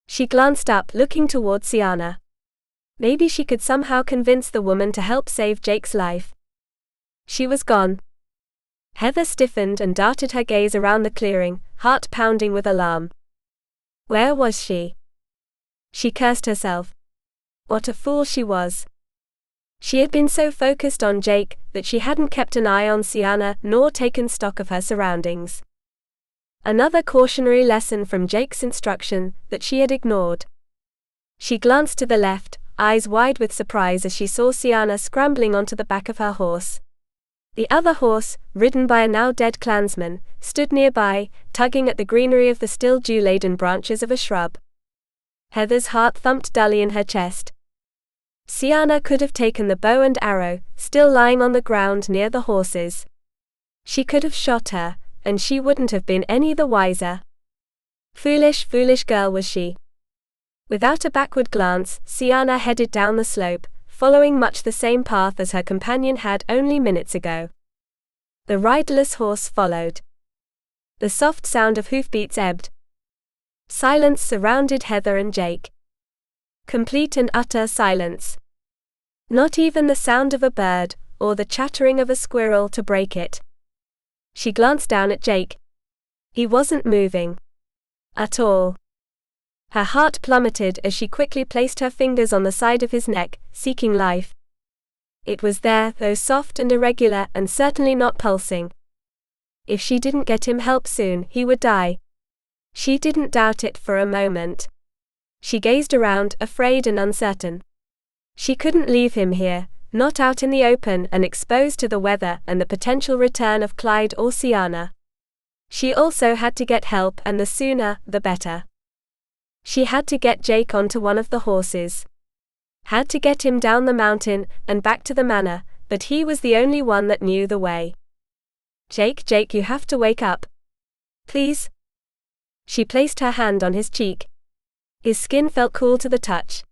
[SPEAKER 1] She glanced up, looking toward Sienna. Maybe she could somehow convince the woman to help save Jake's life. She was gone. Heather stiffened and darted her gaze around the clearing, heart pounding with alarm. Where was she? She cursed herself. What a fool she was. She had been so focused on Jake that she hadn't kept an eye on Sienna nor taken stock of her surroundings. Another cautionary lesson from Jake's instruction that she had ignored. She glanced to the left, eyes wide with surprise as she saw Sienna scrambling onto the back of her horse. The other horse, ridden by a now-dead clansman, stood nearby, tugging at the greenery of the still dew-laden branches of a shrub. Heather's heart thumped dully in her chest. Sienna could have taken the bow and arrow, still lying on the ground near the horses. She could have shot her, and she wouldn't have been any the wiser. Foolish, foolish girl was she. Without a backward glance, Sienna headed down the slope, following much the same path as her companion had only minutes ago. The riderless horse followed. The soft sound of hoofbeats ebbed. Silence surrounded Heather and Jake. Complete and utter silence. Not even the sound of a bird, or the chattering of a squirrel to break it. She glanced down at Jake. He wasn't moving. At all. Her heart plummeted as she quickly placed her fingers on the side of his neck, seeking life. It was there, though soft and irregular and certainly not pulsing. If she didn't get him help soon, he would die. She didn't doubt it for a moment. She gazed around, afraid and uncertain. She couldn't leave him here, not out in the open and exposed to the weather and the potential return of Clyde or Sienna. She also had to get help, and the sooner, the better. She had to get Jake onto one of the horses. Had to get him down the mountain and back to the manor, but he was the only one that knew the way. Jake, you have to wake up. Please? She placed her hand on his cheek. His skin felt cool to the touch.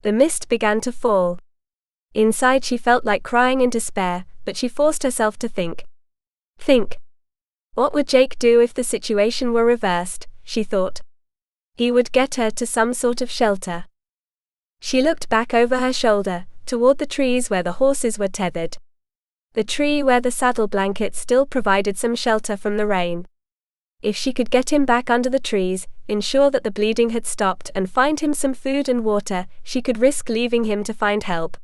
[SPEAKER 1] The mist began to fall. Inside she felt like crying in despair, but she forced herself to think. Think. What would Jake do if the situation were reversed, she thought. He would get her to some sort of shelter. She looked back over her shoulder, toward the trees where the horses were tethered. The tree where the saddle blanket still provided some shelter from the rain. If she could get him back under the trees, ensure that the bleeding had stopped and find him some food and water, she could risk leaving him to find help.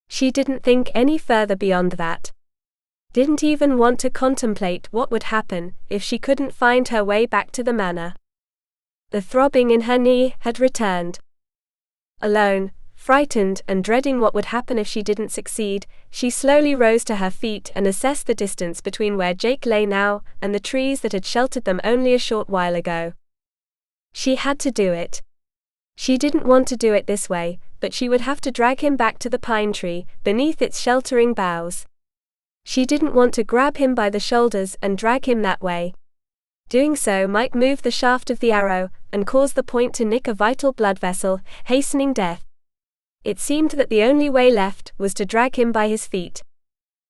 [SPEAKER 1] She didn't think any further beyond that. Didn't even want to contemplate what would happen if she couldn't find her way back to the manor. The throbbing in her knee had returned. Alone, frightened and dreading what would happen if she didn't succeed, she slowly rose to her feet and assessed the distance between where Jake lay now and the trees that had sheltered them only a short while ago. She had to do it. She didn't want to do it this way, but she would have to drag him back to the pine tree, beneath its sheltering boughs. She didn't want to grab him by the shoulders and drag him that way. Doing so might move the shaft of the arrow, and cause the point to nick a vital blood vessel, hastening death. It seemed that the only way left was to drag him by his feet.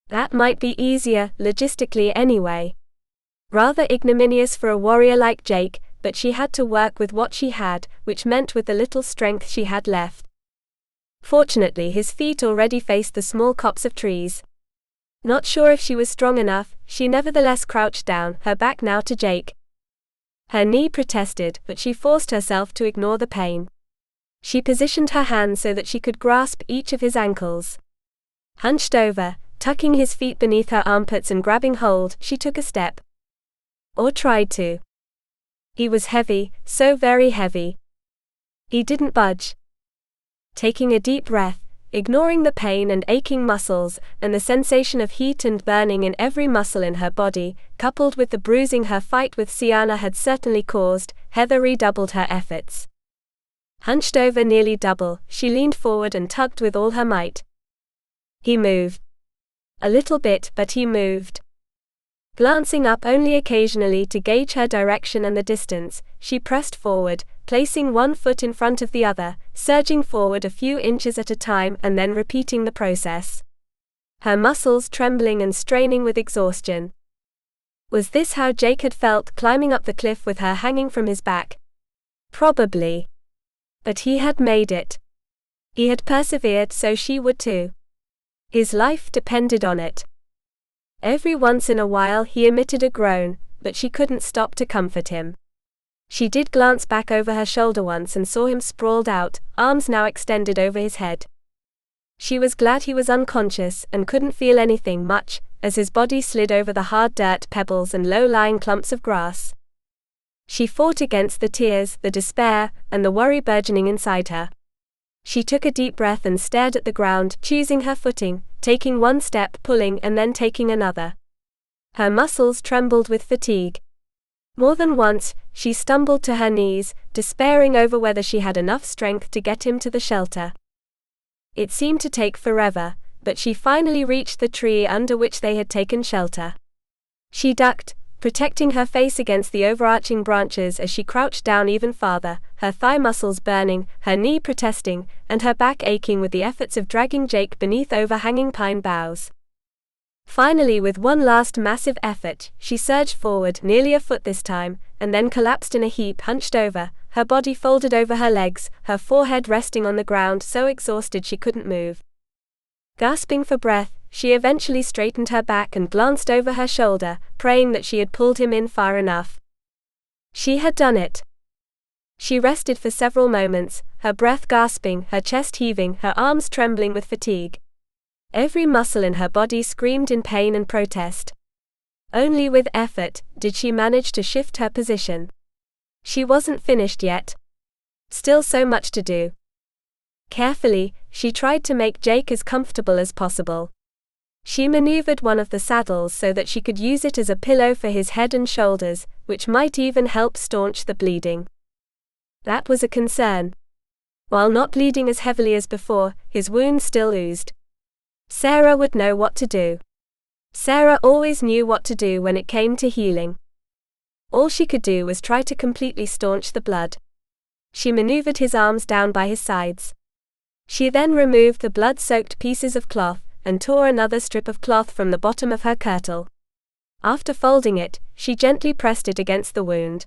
[SPEAKER 1] That might be easier, logistically anyway. Rather ignominious for a warrior like Jake, but she had to work with what she had, which meant with the little strength she had left. Fortunately, his feet already faced the small copse of trees. Not sure if she was strong enough, she nevertheless crouched down, her back now to Jake. Her knee protested, but she forced herself to ignore the pain. She positioned her hands so that she could grasp each of his ankles. Hunched over, tucking his feet beneath her armpits and grabbing hold, she took a step. Or tried to. He was heavy, so very heavy. He didn't budge. Taking a deep breath, ignoring the pain and aching muscles, and the sensation of heat and burning in every muscle in her body, coupled with the bruising her fight with Sienna had certainly caused, Heather redoubled her efforts. Hunched over nearly double, she leaned forward and tugged with all her might. He moved. A little bit, but he moved. Glancing up only occasionally to gauge her direction and the distance, she pressed forward, placing one foot in front of the other, surging forward a few inches at a time and then repeating the process. Her muscles trembling and straining with exhaustion. Was this how Jake had felt climbing up the cliff with her hanging from his back? Probably. But he had made it. He had persevered, so she would too. His life depended on it. Every once in a while he emitted a groan, but she couldn't stop to comfort him. She did glance back over her shoulder once and saw him sprawled out, arms now extended over his head. She was glad he was unconscious and couldn't feel anything much, as his body slid over the hard dirt, pebbles and low-lying clumps of grass. She fought against the tears, the despair, and the worry burgeoning inside her. She took a deep breath and stared at the ground, choosing her footing, taking one step, pulling and then taking another. Her muscles trembled with fatigue. More than once, she stumbled to her knees, despairing over whether she had enough strength to get him to the shelter. It seemed to take forever, but she finally reached the tree under which they had taken shelter. She ducked, protecting her face against the overarching branches as she crouched down even farther, her thigh muscles burning, her knee protesting, and her back aching with the efforts of dragging Jake beneath overhanging pine boughs. Finally, with one last massive effort, she surged forward, nearly a foot this time, and then collapsed in a heap, hunched over, her body folded over her legs, her forehead resting on the ground, so exhausted she couldn't move. Gasping for breath, she eventually straightened her back and glanced over her shoulder, praying that she had pulled him in far enough. She had done it. She rested for several moments, her breath gasping, her chest heaving, her arms trembling with fatigue. Every muscle in her body screamed in pain and protest. Only with effort did she manage to shift her position. She wasn't finished yet. Still so much to do. Carefully, she tried to make Jake as comfortable as possible. She maneuvered one of the saddles so that she could use it as a pillow for his head and shoulders, which might even help staunch the bleeding. That was a concern. While not bleeding as heavily as before, his wound still oozed. Sarah would know what to do. Sarah always knew what to do when it came to healing. All she could do was try to completely staunch the blood. She maneuvered his arms down by his sides. She then removed the blood-soaked pieces of cloth, and tore another strip of cloth from the bottom of her kirtle. After folding it, she gently pressed it against the wound.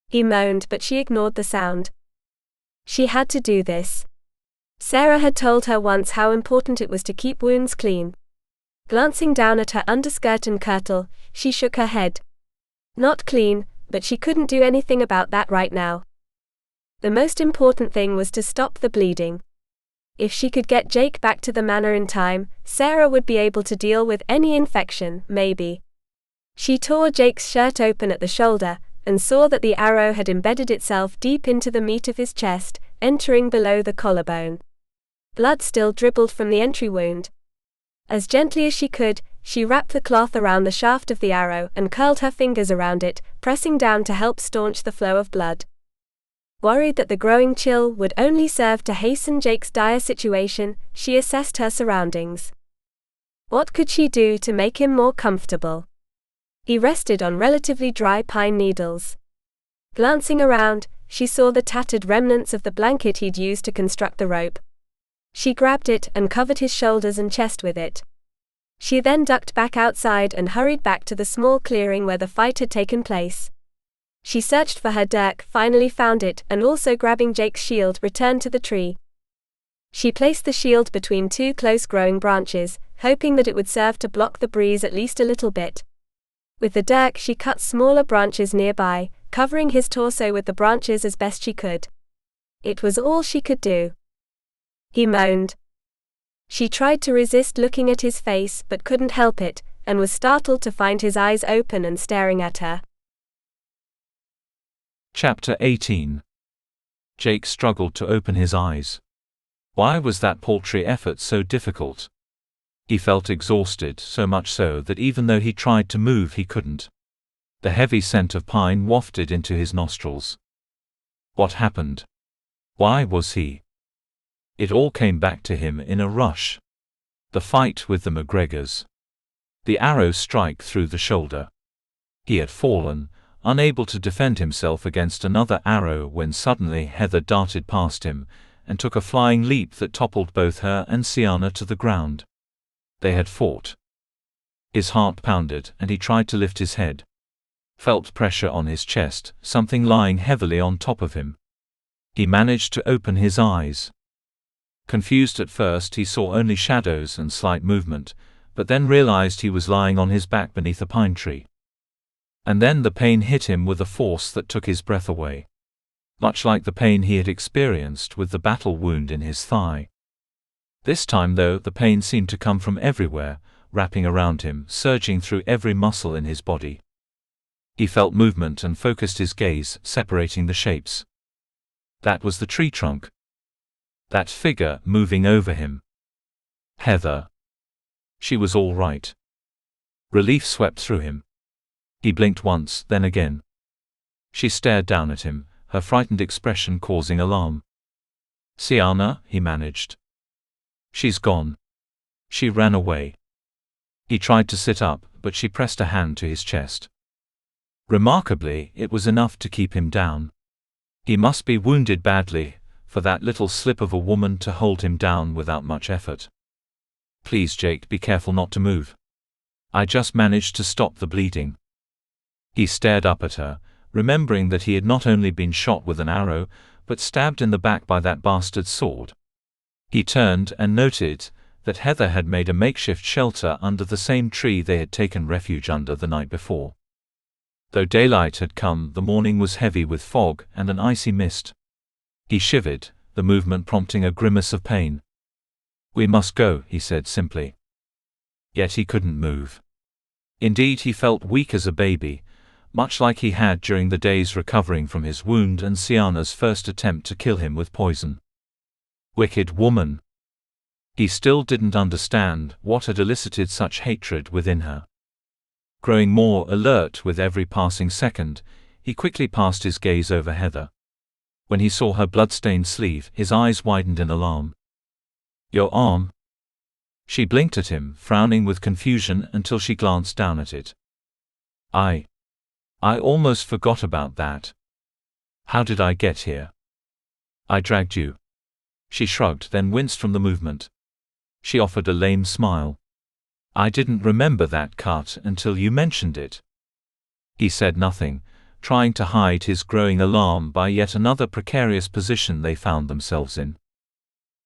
[SPEAKER 1] He moaned, but she ignored the sound. She had to do this. Sarah had told her once how important it was to keep wounds clean. Glancing down at her underskirt and kirtle, she shook her head. Not clean, but she couldn't do anything about that right now. The most important thing was to stop the bleeding. If she could get Jake back to the manor in time, Sarah would be able to deal with any infection, maybe. She tore Jake's shirt open at the shoulder, and saw that the arrow had embedded itself deep into the meat of his chest, entering below the collarbone. Blood still dribbled from the entry wound. As gently as she could, she wrapped the cloth around the shaft of the arrow and curled her fingers around it, pressing down to help staunch the flow of blood. Worried that the growing chill would only serve to hasten Jake's dire situation, she assessed her surroundings. What could she do to make him more comfortable? He rested on relatively dry pine needles. Glancing around, she saw the tattered remnants of the blanket he'd used to construct the rope. She grabbed it and covered his shoulders and chest with it. She then ducked back outside and hurried back to the small clearing where the fight had taken place. She searched for her dirk, finally found it, and also grabbing Jake's shield, returned to the tree. She placed the shield between two close-growing branches, hoping that it would serve to block the breeze at least a little bit. With the dirk she cut smaller branches nearby, covering his torso with the branches as best she could. It was all she could do. He moaned. She tried to resist looking at his face but couldn't help it, and was startled to find his eyes open and staring at her.
[SPEAKER 2] Chapter 18. Jake struggled to open his eyes. Why was that paltry effort so difficult? He felt exhausted, so much so that even though he tried to move he couldn't. The heavy scent of pine wafted into his nostrils. What happened? Why was he? It all came back to him in a rush. The fight with the McGregors. The arrow strike through the shoulder. He had fallen, unable to defend himself against another arrow when suddenly Heather darted past him, and took a flying leap that toppled both her and Sienna to the ground. They had fought. His heart pounded, and he tried to lift his head. Felt pressure on his chest, something lying heavily on top of him. He managed to open his eyes. Confused at first, he saw only shadows and slight movement, but then realized he was lying on his back beneath a pine tree. And then the pain hit him with a force that took his breath away. Much like the pain he had experienced with the battle wound in his thigh. This time though, the pain seemed to come from everywhere, wrapping around him, surging through every muscle in his body. He felt movement and focused his gaze, separating the shapes. That was the tree trunk. That figure moving over him. Heather. She was all right. Relief swept through him. He blinked once, then again. She stared down at him, her frightened expression causing alarm. "Sienna," he managed. "She's gone. She ran away." He tried to sit up, but she pressed a hand to his chest. Remarkably, it was enough to keep him down. He must be wounded badly, for that little slip of a woman to hold him down without much effort. "Please, Jake, be careful not to move. I just managed to stop the bleeding." He stared up at her, remembering that he had not only been shot with an arrow, but stabbed in the back by that bastard's sword. He turned and noted that Heather had made a makeshift shelter under the same tree they had taken refuge under the night before. Though daylight had come, the morning was heavy with fog and an icy mist. He shivered, the movement prompting a grimace of pain. "We must go," he said simply. Yet he couldn't move. Indeed, he felt weak as a baby, much like he had during the days recovering from his wound and Sienna's first attempt to kill him with poison. Wicked woman. He still didn't understand what had elicited such hatred within her. Growing more alert with every passing second, he quickly passed his gaze over Heather. When he saw her blood-stained sleeve, his eyes widened in alarm. "Your arm?" She blinked at him, frowning with confusion until she glanced down at it. I almost forgot about that. How did I get here?" "I dragged you." She shrugged, then winced from the movement. She offered a lame smile. "I didn't remember that cut until you mentioned it." He said nothing, trying to hide his growing alarm by yet another precarious position they found themselves in.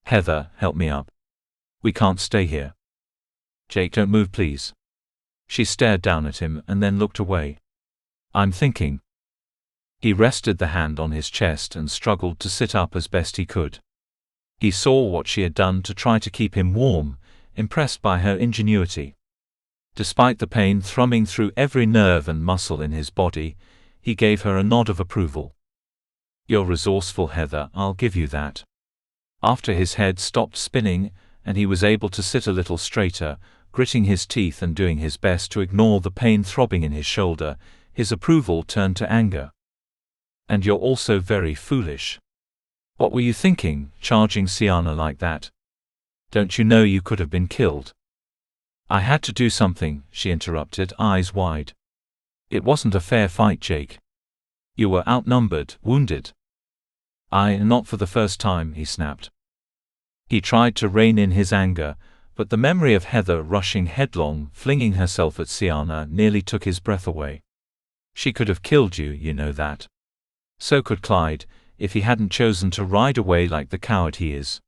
[SPEAKER 2] "Heather, help me up. We can't stay here." "Jake, don't move, please." She stared down at him and then looked away. "I'm thinking." He rested the hand on his chest and struggled to sit up as best he could. He saw what she had done to try to keep him warm, impressed by her ingenuity. Despite the pain thrumming through every nerve and muscle in his body, he gave her a nod of approval. "You're resourceful, Heather, I'll give you that." After his head stopped spinning, and he was able to sit a little straighter, gritting his teeth and doing his best to ignore the pain throbbing in his shoulder, his approval turned to anger. "And you're also very foolish. What were you thinking, charging Sienna like that? Don't you know you could have been killed?" "I had to do something," she interrupted, eyes wide. "It wasn't a fair fight, Jake. You were outnumbered, wounded." Not for the first time," he snapped. He tried to rein in his anger, but the memory of Heather rushing headlong, flinging herself at Sienna, nearly took his breath away. "She could have killed you, you know that. So could Clyde, if he hadn't chosen to ride away like the coward he is."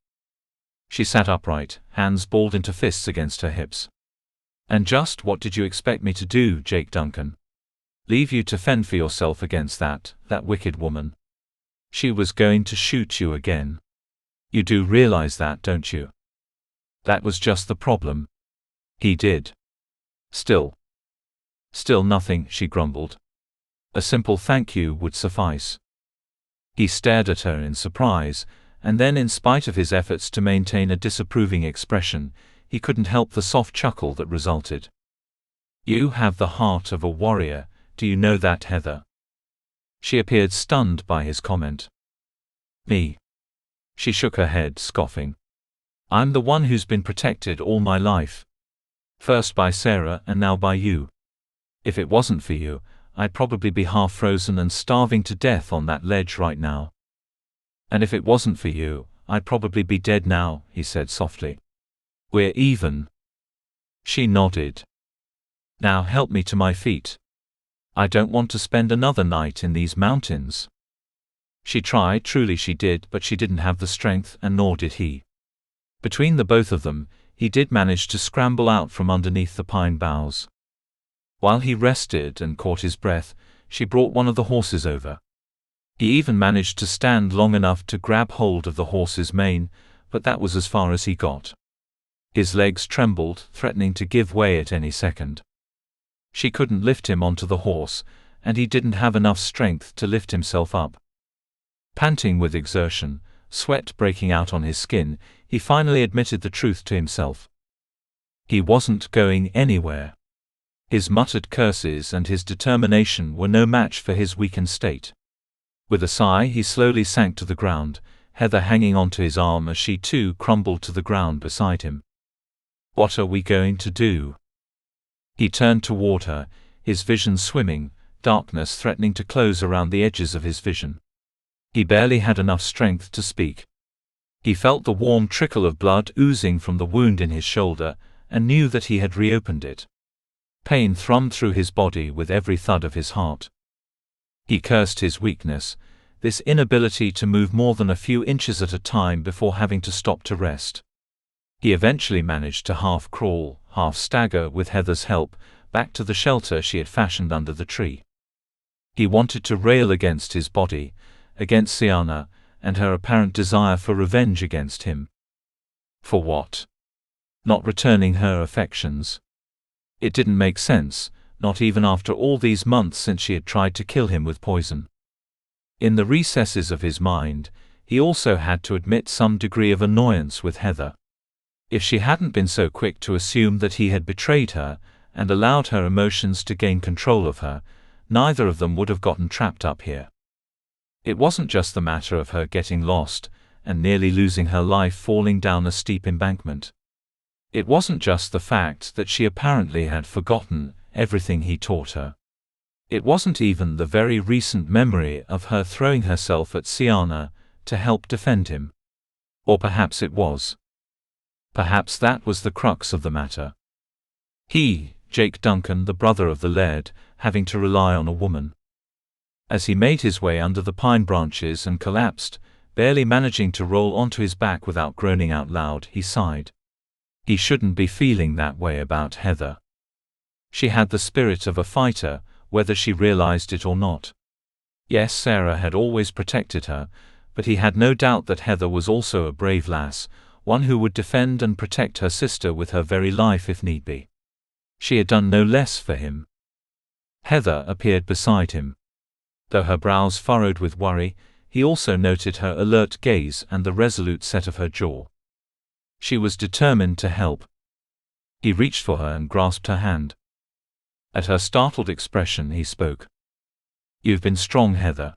[SPEAKER 2] She sat upright, hands balled into fists against her hips. "And just what did you expect me to do, Jake Duncan? Leave you to fend for yourself against that wicked woman? She was going to shoot you again. You do realize that, don't you?" That was just the problem. He did. Still nothing," she grumbled. "A simple thank you would suffice." He stared at her in surprise, and then, in spite of his efforts to maintain a disapproving expression, he couldn't help the soft chuckle that resulted. "You have the heart of a warrior, do you know that, Heather?" She appeared stunned by his comment. "Me?" She shook her head, scoffing. "I'm the one who's been protected all my life. First by Sarah and now by you. If it wasn't for you, I'd probably be half frozen and starving to death on that ledge right now. And if it wasn't for you, I'd probably be dead now," he said softly. "We're even." She nodded. "Now help me to my feet. I don't want to spend another night in these mountains." She tried, truly she did, but she didn't have the strength, and nor did he. Between the both of them, he did manage to scramble out from underneath the pine boughs. While he rested and caught his breath, she brought one of the horses over. He even managed to stand long enough to grab hold of the horse's mane, but that was as far as he got. His legs trembled, threatening to give way at any second. She couldn't lift him onto the horse, and he didn't have enough strength to lift himself up. Panting with exertion, sweat breaking out on his skin, he finally admitted the truth to himself. He wasn't going anywhere. His muttered curses and his determination were no match for his weakened state. With a sigh, he slowly sank to the ground, Heather hanging onto his arm as she too crumbled to the ground beside him. "What are we going to do?" He turned toward her, his vision swimming, darkness threatening to close around the edges of his vision. He barely had enough strength to speak. He felt the warm trickle of blood oozing from the wound in his shoulder, and knew that he had reopened it. Pain thrummed through his body with every thud of his heart. He cursed his weakness, this inability to move more than a few inches at a time before having to stop to rest. He eventually managed to half crawl, half stagger with Heather's help, back to the shelter she had fashioned under the tree. He wanted to rail against his body, against Sienna, and her apparent desire for revenge against him. For what? Not returning her affections. It didn't make sense, not even after all these months since she had tried to kill him with poison. In the recesses of his mind, he also had to admit some degree of annoyance with Heather. If she hadn't been so quick to assume that he had betrayed her, and allowed her emotions to gain control of her, neither of them would have gotten trapped up here. It wasn't just the matter of her getting lost, and nearly losing her life falling down a steep embankment. It wasn't just the fact that she apparently had forgotten everything he taught her. It wasn't even the very recent memory of her throwing herself at Sienna to help defend him. Or perhaps it was. Perhaps that was the crux of the matter. He, Jake Duncan, the brother of the Laird, having to rely on a woman. As he made his way under the pine branches and collapsed, barely managing to roll onto his back without groaning out loud, he sighed. He shouldn't be feeling that way about Heather. She had the spirit of a fighter, whether she realized it or not. Yes, Sarah had always protected her, but he had no doubt that Heather was also a brave lass, one who would defend and protect her sister with her very life if need be. She had done no less for him. Heather appeared beside him. Though her brows furrowed with worry, he also noted her alert gaze and the resolute set of her jaw. She was determined to help. He reached for her and grasped her hand. At her startled expression he spoke. "You've been strong, Heather.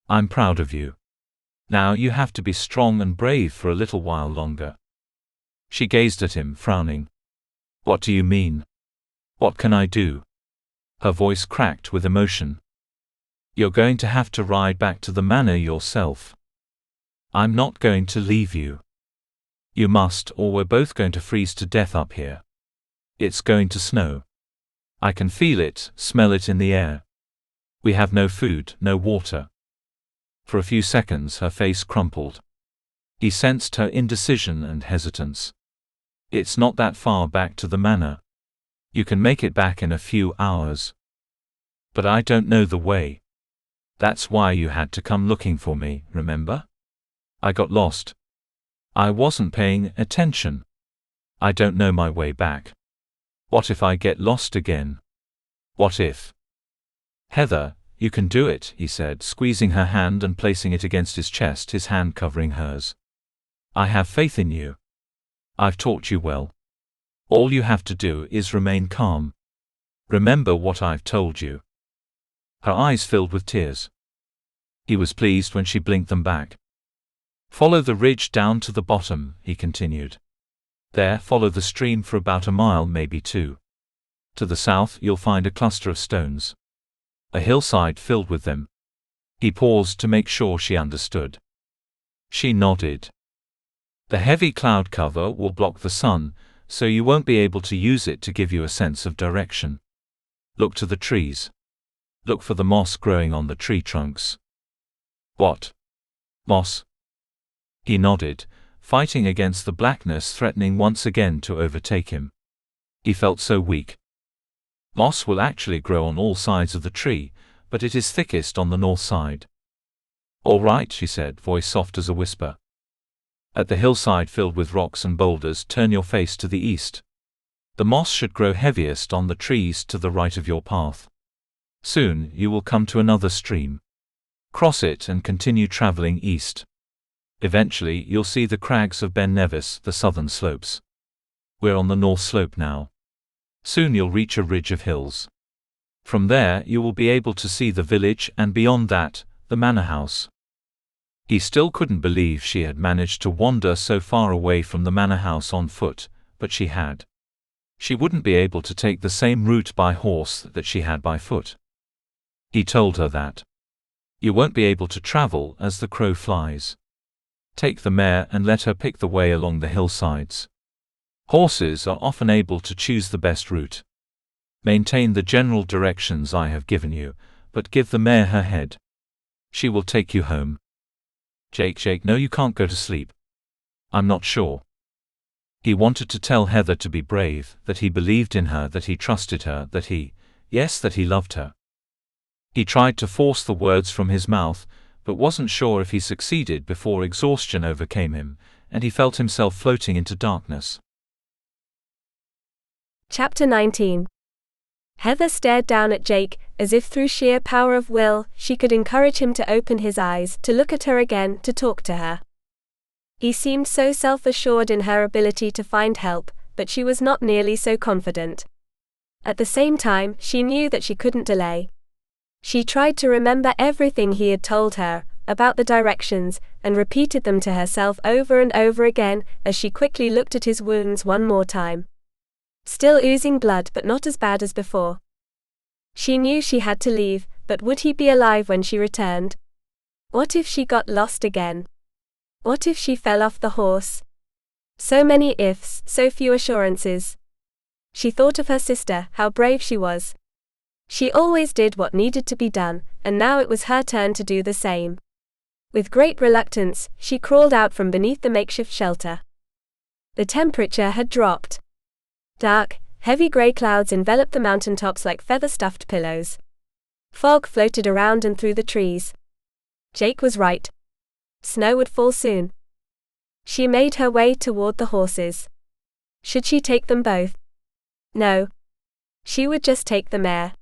[SPEAKER 2] I'm proud of you. Now you have to be strong and brave for a little while longer." She gazed at him, frowning. "What do you mean? What can I do?" Her voice cracked with emotion. "You're going to have to ride back to the manor yourself. I'm not going to leave you. You must, or we're both going to freeze to death up here. It's going to snow. I can feel it, smell it in the air. We have no food, no water." For a few seconds her face crumpled. He sensed her indecision and hesitance. "It's not that far back to the manor. You can make it back in a few hours. But I don't know the way. That's why you had to come looking for me, remember? I got lost. I wasn't paying attention. I don't know my way back. What if I get lost again? What if?" "Heather, You can do it, he said, squeezing her hand and placing it against his chest, his hand covering hers. I have faith in you. I've taught you well. All you have to do is remain calm. Remember what I've told you. Her eyes filled with tears. He was pleased when she blinked them back. Follow the ridge down to the bottom, he continued. There, follow the stream for about a mile, maybe 2. To the south, you'll find a cluster of stones. A hillside filled with them. He paused to make sure she understood. She nodded. The heavy cloud cover will block the sun, so you won't be able to use it to give you a sense of direction. Look to the trees. Look for the moss growing on the tree trunks. What? Moss? He nodded, fighting against the blackness threatening once again to overtake him. He felt so weak. Moss will actually grow on all sides of the tree, but it is thickest on the north side. All right, she said, voice soft as a whisper. At the hillside filled with rocks and boulders, turn your face to the east. The moss should grow heaviest on the trees to the right of your path. Soon, you will come to another stream. Cross it and continue traveling east. Eventually, you'll see the crags of Ben Nevis, the southern slopes. We're on the north slope now. Soon you'll reach a ridge of hills. From there, you will be able to see the village and beyond that, the manor house. He still couldn't believe she had managed to wander so far away from the manor house on foot, but she had. She wouldn't be able to take the same route by horse that she had by foot. He told her that. You won't be able to travel as the crow flies. Take the mare and let her pick the way along the hillsides. Horses are often able to choose the best route. Maintain the general directions I have given you, but give the mare her head. She will take you home. Jake, no, you can't go to sleep. I'm not sure. He wanted to tell Heather to be brave, that he believed in her, that he trusted her, that he loved her. He tried to force the words from his mouth, but wasn't sure if he succeeded before exhaustion overcame him, and he felt himself floating into darkness.
[SPEAKER 1] Chapter 19. Heather stared down at Jake, as if through sheer power of will, she could encourage him to open his eyes, to look at her again, to talk to her. He seemed so self-assured in her ability to find help, but she was not nearly so confident. At the same time, she knew that she couldn't delay. She tried to remember everything he had told her, about the directions, and repeated them to herself over and over again, as she quickly looked at his wounds one more time. Still oozing blood, but not as bad as before. She knew she had to leave, but would he be alive when she returned? What if she got lost again? What if she fell off the horse? So many ifs, so few assurances. She thought of her sister, how brave she was. She always did what needed to be done, and now it was her turn to do the same. With great reluctance, she crawled out from beneath the makeshift shelter. The temperature had dropped. Dark, heavy grey clouds enveloped the mountaintops like feather-stuffed pillows. Fog floated around and through the trees. Jake was right. Snow would fall soon. She made her way toward the horses. Should she take them both? No. She would just take the mare.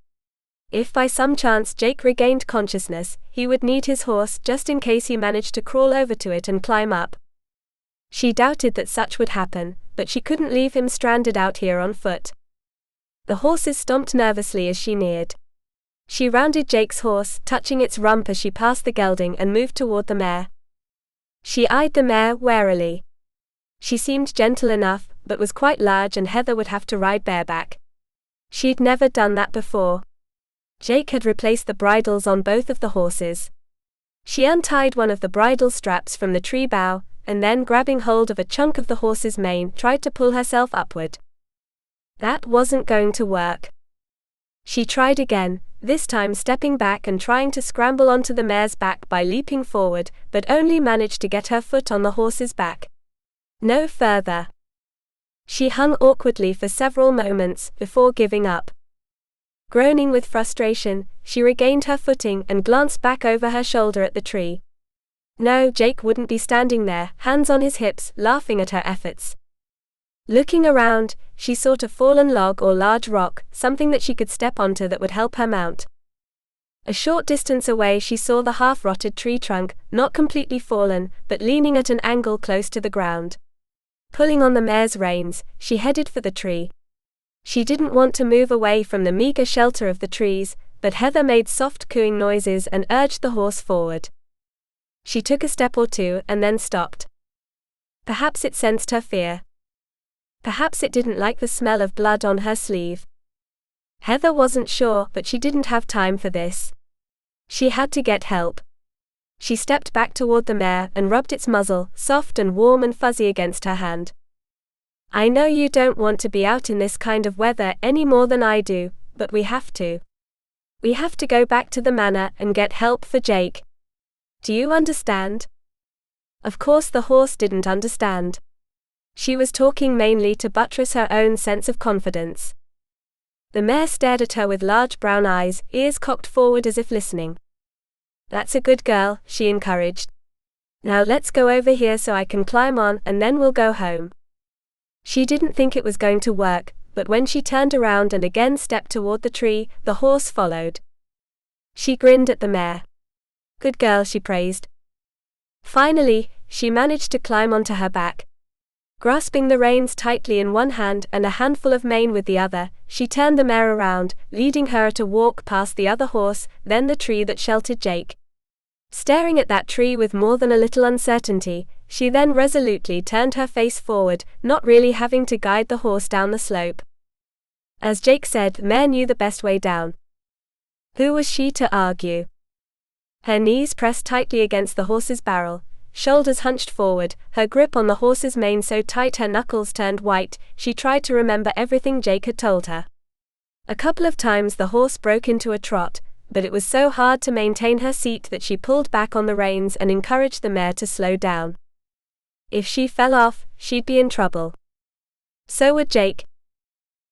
[SPEAKER 1] If by some chance Jake regained consciousness, he would need his horse just in case he managed to crawl over to it and climb up. She doubted that such would happen, but she couldn't leave him stranded out here on foot. The horses stomped nervously as she neared. She rounded Jake's horse, touching its rump as she passed the gelding, and moved toward the mare. She eyed the mare warily. She seemed gentle enough, but was quite large, and Heather would have to ride bareback. She'd never done that before. Jake had replaced the bridles on both of the horses. She untied one of the bridle straps from the tree bough, and then grabbing hold of a chunk of the horse's mane, tried to pull herself upward. That wasn't going to work. She tried again, this time stepping back and trying to scramble onto the mare's back by leaping forward, but only managed to get her foot on the horse's back. No further. She hung awkwardly for several moments before giving up. Groaning with frustration, she regained her footing and glanced back over her shoulder at the tree. No, Jake wouldn't be standing there, hands on his hips, laughing at her efforts. Looking around, she sought a fallen log or large rock, something that she could step onto that would help her mount. A short distance away she saw the half-rotted tree trunk, not completely fallen, but leaning at an angle close to the ground. Pulling on the mare's reins, she headed for the tree. She didn't want to move away from the meager shelter of the trees, but Heather made soft cooing noises and urged the horse forward. She took a step or two and then stopped. Perhaps it sensed her fear. Perhaps it didn't like the smell of blood on her sleeve. Heather wasn't sure, but she didn't have time for this. She had to get help. She stepped back toward the mare and rubbed its muzzle, soft and warm and fuzzy, against her hand. "I know you don't want to be out in this kind of weather any more than I do, but we have to. We have to go back to the manor and get help for Jake. Do you understand?" Of course the horse didn't understand. She was talking mainly to buttress her own sense of confidence. The mare stared at her with large brown eyes, ears cocked forward as if listening. "That's a good girl," she encouraged. "Now let's go over here so I can climb on and then we'll go home." She didn't think it was going to work, but when she turned around and again stepped toward the tree, the horse followed. She grinned at the mare. "Good girl," she praised. Finally, she managed to climb onto her back. Grasping the reins tightly in one hand and a handful of mane with the other, she turned the mare around, leading her at a walk past the other horse, then the tree that sheltered Jake. Staring at that tree with more than a little uncertainty, she then resolutely turned her face forward, not really having to guide the horse down the slope. As Jake said, the mare knew the best way down. Who was she to argue? Her knees pressed tightly against the horse's barrel, shoulders hunched forward, her grip on the horse's mane so tight her knuckles turned white, she tried to remember everything Jake had told her. A couple of times the horse broke into a trot, but it was so hard to maintain her seat that she pulled back on the reins and encouraged the mare to slow down. If she fell off, she'd be in trouble. So would Jake.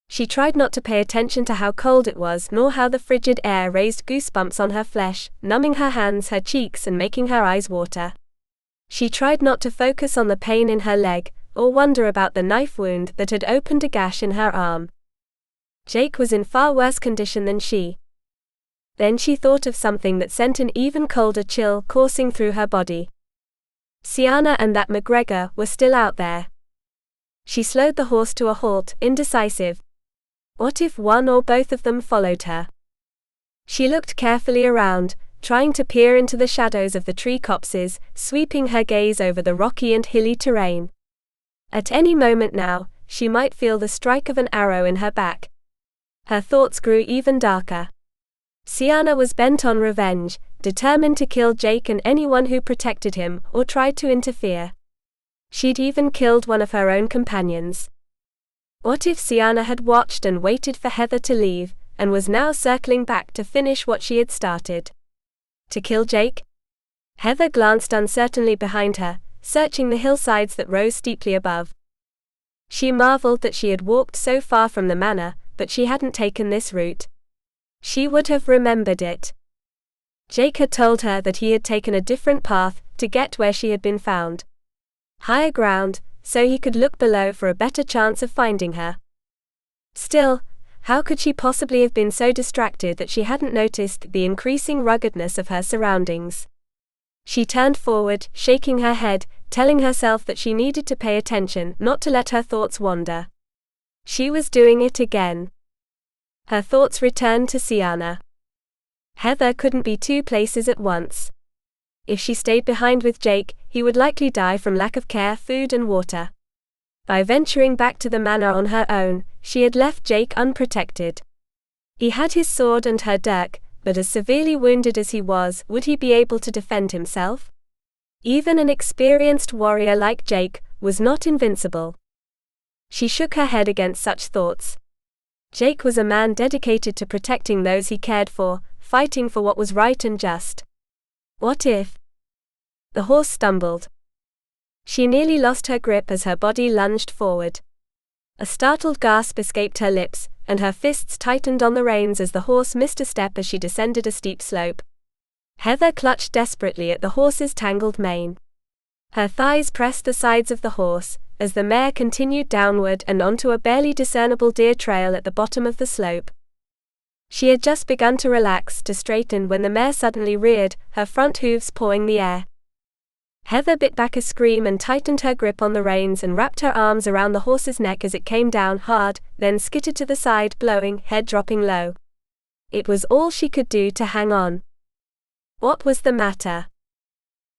[SPEAKER 1] She tried not to pay attention to how cold it was, nor how the frigid air raised goosebumps on her flesh, numbing her hands, her cheeks, and making her eyes water. She tried not to focus on the pain in her leg, or wonder about the knife wound that had opened a gash in her arm. Jake was in far worse condition than she. Then she thought of something that sent an even colder chill coursing through her body. Sienna and that McGregor were still out there. She slowed the horse to a halt, indecisive. What if one or both of them followed her? She looked carefully around, trying to peer into the shadows of the tree copses, sweeping her gaze over the rocky and hilly terrain. At any moment now, she might feel the strike of an arrow in her back. Her thoughts grew even darker. Sienna was bent on revenge, determined to kill Jake and anyone who protected him or tried to interfere. She'd even killed one of her own companions. What if Sienna had watched and waited for Heather to leave, and was now circling back to finish what she had started? To kill Jake? Heather glanced uncertainly behind her, searching the hillsides that rose steeply above. She marveled that she had walked so far from the manor, but she hadn't taken this route. She would have remembered it. Jake had told her that he had taken a different path to get where she had been found. Higher ground, so he could look below for a better chance of finding her. Still, how could she possibly have been so distracted that she hadn't noticed the increasing ruggedness of her surroundings? She turned forward, shaking her head, telling herself that she needed to pay attention, not to let her thoughts wander. She was doing it again. Her thoughts returned to Sienna. Heather couldn't be two places at once. If she stayed behind with Jake, he would likely die from lack of care, food and water. By venturing back to the manor on her own, she had left Jake unprotected. He had his sword and her dirk, but as severely wounded as he was, would he be able to defend himself? Even an experienced warrior like Jake was not invincible. She shook her head against such thoughts. Jake was a man dedicated to protecting those he cared for, fighting for what was right and just. What if? The horse stumbled. She nearly lost her grip as her body lunged forward. A startled gasp escaped her lips, and her fists tightened on the reins as the horse missed a step as she descended a steep slope. Heather clutched desperately at the horse's tangled mane. Her thighs pressed the sides of the horse, as the mare continued downward and onto a barely discernible deer trail at the bottom of the slope. She had just begun to relax, to straighten, when the mare suddenly reared, her front hooves pawing the air. Heather bit back a scream and tightened her grip on the reins and wrapped her arms around the horse's neck as it came down hard, then skittered to the side, blowing, head dropping low. It was all she could do to hang on. What was the matter?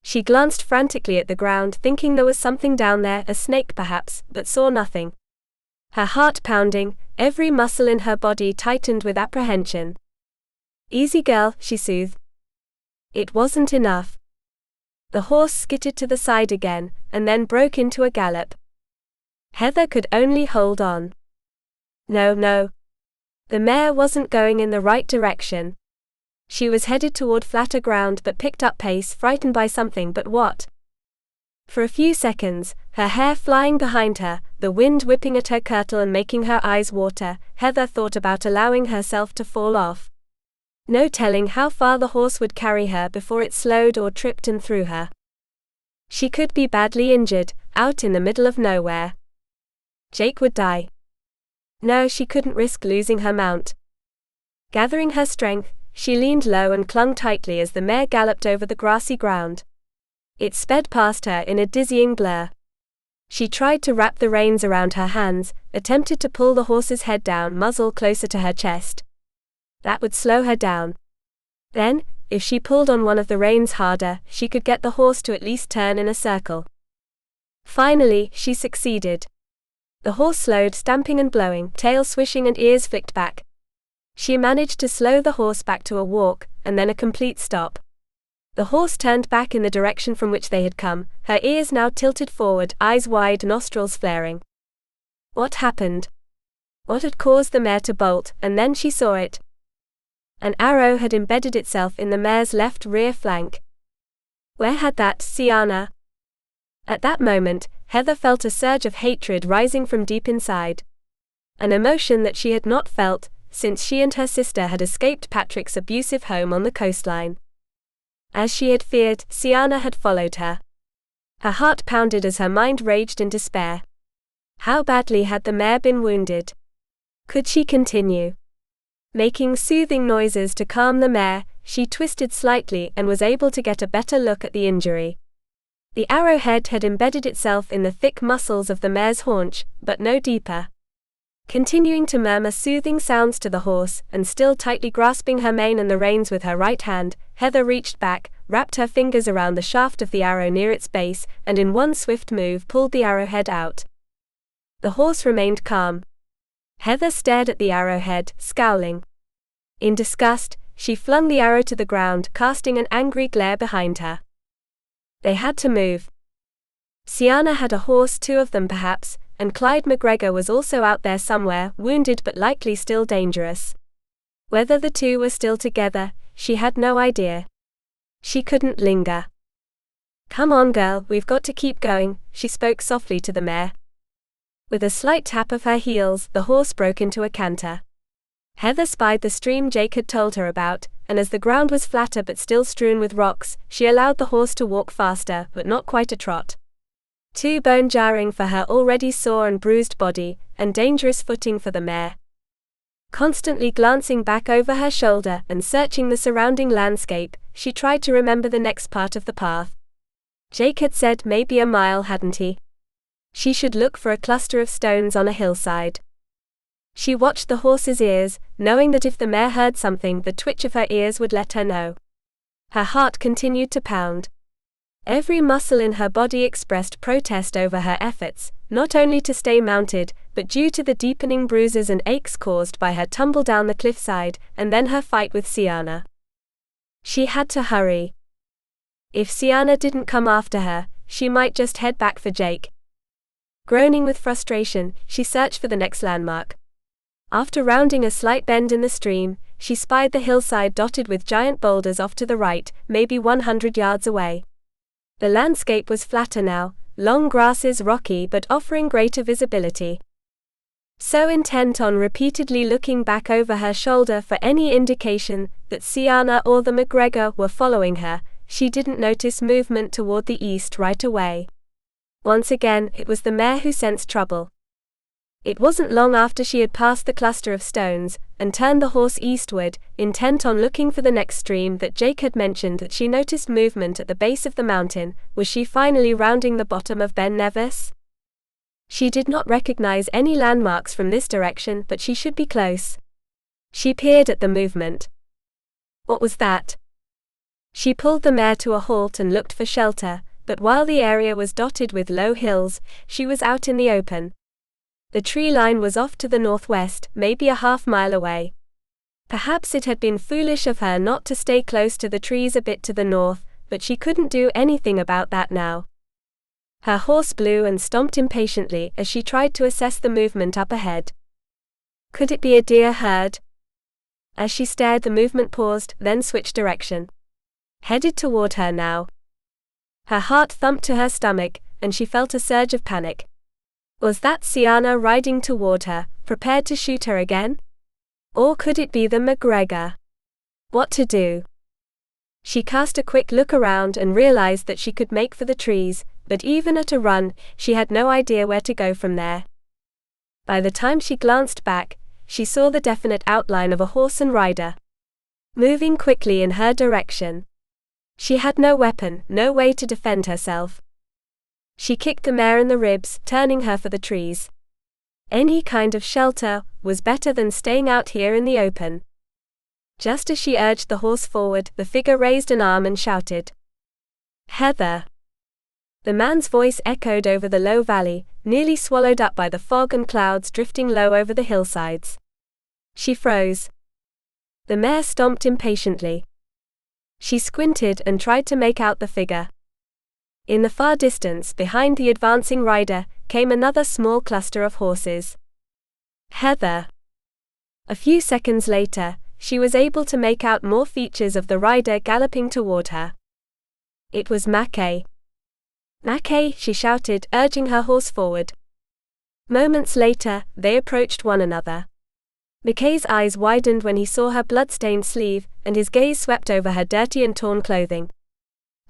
[SPEAKER 1] She glanced frantically at the ground, thinking there was something down there, a snake perhaps, but saw nothing. Her heart pounding, every muscle in her body tightened with apprehension. "Easy, girl," she soothed. It wasn't enough. The horse skittered to the side again, and then broke into a gallop. Heather could only hold on. No. The mare wasn't going in the right direction. She was headed toward flatter ground but picked up pace, frightened by something, but what? For a few seconds, her hair flying behind her, the wind whipping at her kirtle and making her eyes water, Heather thought about allowing herself to fall off. No telling how far the horse would carry her before it slowed or tripped and threw her. She could be badly injured, out in the middle of nowhere. Jake would die. No, she couldn't risk losing her mount. Gathering her strength, she leaned low and clung tightly as the mare galloped over the grassy ground. It sped past her in a dizzying blur. She tried to wrap the reins around her hands, attempted to pull the horse's head down, muzzle closer to her chest. That would slow her down. Then, if she pulled on one of the reins harder, she could get the horse to at least turn in a circle. Finally, she succeeded. The horse slowed, stamping and blowing, tail swishing and ears flicked back. She managed to slow the horse back to a walk, and then a complete stop. The horse turned back in the direction from which they had come, her ears now tilted forward, eyes wide, nostrils flaring. What happened? What had caused the mare to bolt? And then she saw it. An arrow had embedded itself in the mare's left rear flank. Where had that Sienna? At that moment, Heather felt a surge of hatred rising from deep inside. An emotion that she had not felt since she and her sister had escaped Patrick's abusive home on the coastline. As she had feared, Sienna had followed her. Her heart pounded as her mind raged in despair. How badly had the mare been wounded? Could she continue? Making soothing noises to calm the mare, she twisted slightly and was able to get a better look at the injury. The arrowhead had embedded itself in the thick muscles of the mare's haunch, but no deeper. Continuing to murmur soothing sounds to the horse, and still tightly grasping her mane and the reins with her right hand, Heather reached back, wrapped her fingers around the shaft of the arrow near its base, and in one swift move pulled the arrowhead out. The horse remained calm. Heather stared at the arrowhead, scowling. In disgust, she flung the arrow to the ground, casting an angry glare behind her. They had to move. Sienna had a horse, two of them perhaps, and Clyde McGregor was also out there somewhere, wounded but likely still dangerous. Whether the two were still together, she had no idea. She couldn't linger. "Come on, girl, we've got to keep going," she spoke softly to the mare. With a slight tap of her heels, the horse broke into a canter. Heather spied the stream Jake had told her about, and as the ground was flatter but still strewn with rocks, she allowed the horse to walk faster, but not quite a trot. Too bone-jarring for her already sore and bruised body, and dangerous footing for the mare. Constantly glancing back over her shoulder and searching the surrounding landscape, she tried to remember the next part of the path. Jake had said maybe a mile, hadn't he? She should look for a cluster of stones on a hillside. She watched the horse's ears, knowing that if the mare heard something, the twitch of her ears would let her know. Her heart continued to pound. Every muscle in her body expressed protest over her efforts, not only to stay mounted, but due to the deepening bruises and aches caused by her tumble down the cliffside, and then her fight with Sienna. She had to hurry. If Sienna didn't come after her, she might just head back for Jake. Groaning with frustration, she searched for the next landmark. After rounding a slight bend in the stream, she spied the hillside dotted with giant boulders off to the right, maybe 100 yards away. The landscape was flatter now, long grasses rocky but offering greater visibility. So intent on repeatedly looking back over her shoulder for any indication that Sienna or the McGregor were following her, she didn't notice movement toward the east right away. Once again, it was the mare who sensed trouble. It wasn't long after she had passed the cluster of stones, and turned the horse eastward, intent on looking for the next stream that Jake had mentioned, that she noticed movement at the base of the mountain. Was she finally rounding the bottom of Ben Nevis? She did not recognize any landmarks from this direction, but she should be close. She peered at the movement. What was that? She pulled the mare to a halt and looked for shelter, but while the area was dotted with low hills, she was out in the open. The tree line was off to the northwest, maybe a half-mile away. Perhaps it had been foolish of her not to stay close to the trees a bit to the north, but she couldn't do anything about that now. Her horse blew and stomped impatiently as she tried to assess the movement up ahead. Could it be a deer herd? As she stared, the movement paused, then switched direction. Headed toward her now. Her heart thumped to her stomach, and she felt a surge of panic. Was that Sienna riding toward her, prepared to shoot her again? Or could it be the McGregor? What to do? She cast a quick look around and realized that she could make for the trees, but even at a run, she had no idea where to go from there. By the time she glanced back, she saw the definite outline of a horse and rider, moving quickly in her direction. She had no weapon, no way to defend herself. She kicked the mare in the ribs, turning her for the trees. Any kind of shelter was better than staying out here in the open. Just as she urged the horse forward, the figure raised an arm and shouted, "Heather!" The man's voice echoed over the low valley, nearly swallowed up by the fog and clouds drifting low over the hillsides. She froze. The mare stomped impatiently. She squinted and tried to make out the figure. In the far distance, behind the advancing rider, came another small cluster of horses. Heather! A few seconds later, she was able to make out more features of the rider galloping toward her. It was Mackay. "Mackay!" she shouted, urging her horse forward. Moments later, they approached one another. Mackay's eyes widened when he saw her blood-stained sleeve, and his gaze swept over her dirty and torn clothing.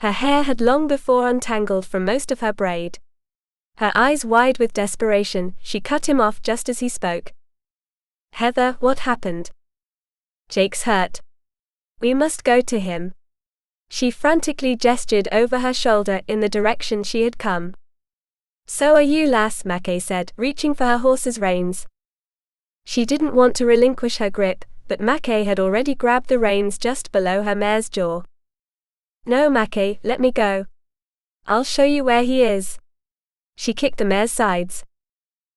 [SPEAKER 1] Her hair had long before untangled from most of her braid. Her eyes wide with desperation, she cut him off just as he spoke. "Heather, what happened?" "Jake's hurt. We must go to him." She frantically gestured over her shoulder in the direction she had come. "So are you, lass," Mackay said, reaching for her horse's reins. She didn't want to relinquish her grip, but Mackay had already grabbed the reins just below her mare's jaw. "No, Mackay, let me go. I'll show you where he is." She kicked the mare's sides.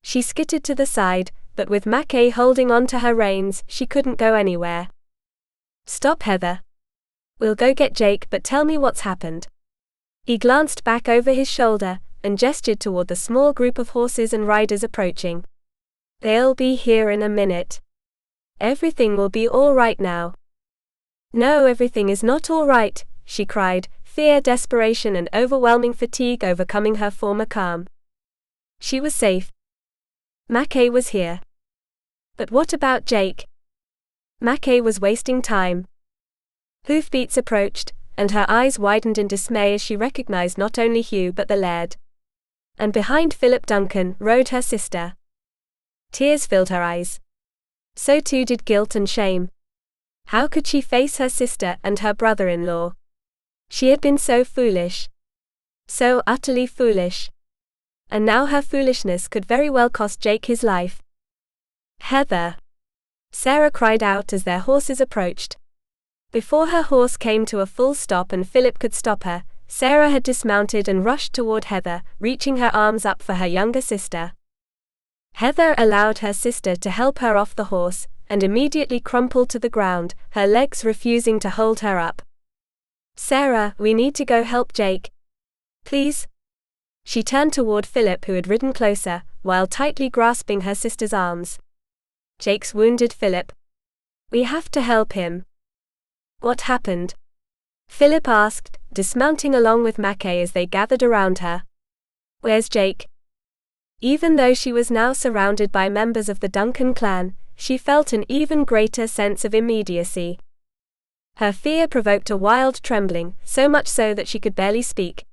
[SPEAKER 1] She skittered to the side, but with Mackay holding on to her reins, she couldn't go anywhere. "Stop, Heather. We'll go get Jake, but tell me what's happened." He glanced back over his shoulder, and gestured toward the small group of horses and riders approaching. "They'll be here in a minute. Everything will be all right now." "No, everything is not all right," she cried, fear, desperation and overwhelming fatigue overcoming her former calm. She was safe. Mackay was here. But what about Jake? Mackay was wasting time. Hoofbeats approached, and her eyes widened in dismay as she recognized not only Hugh but the Laird. And behind Philip Duncan rode her sister. Tears filled her eyes. So too did guilt and shame. How could she face her sister and her brother-in-law? She had been so foolish. So utterly foolish. And now her foolishness could very well cost Jake his life. "Heather!" Sarah cried out as their horses approached. Before her horse came to a full stop and Philip could stop her, Sarah had dismounted and rushed toward Heather, reaching her arms up for her younger sister. Heather allowed her sister to help her off the horse, and immediately crumpled to the ground, her legs refusing to hold her up. "Sarah, we need to go help Jake. Please?" She turned toward Philip, who had ridden closer, while tightly grasping her sister's arms. "Jake's wounded, Philip. We have to help him." "What happened?" Philip asked, dismounting along with Mackay as they gathered around her. "Where's Jake?" Even though she was now surrounded by members of the Duncan clan, she felt an even greater sense of immediacy. Her fear provoked a wild trembling, so much so that she could barely speak.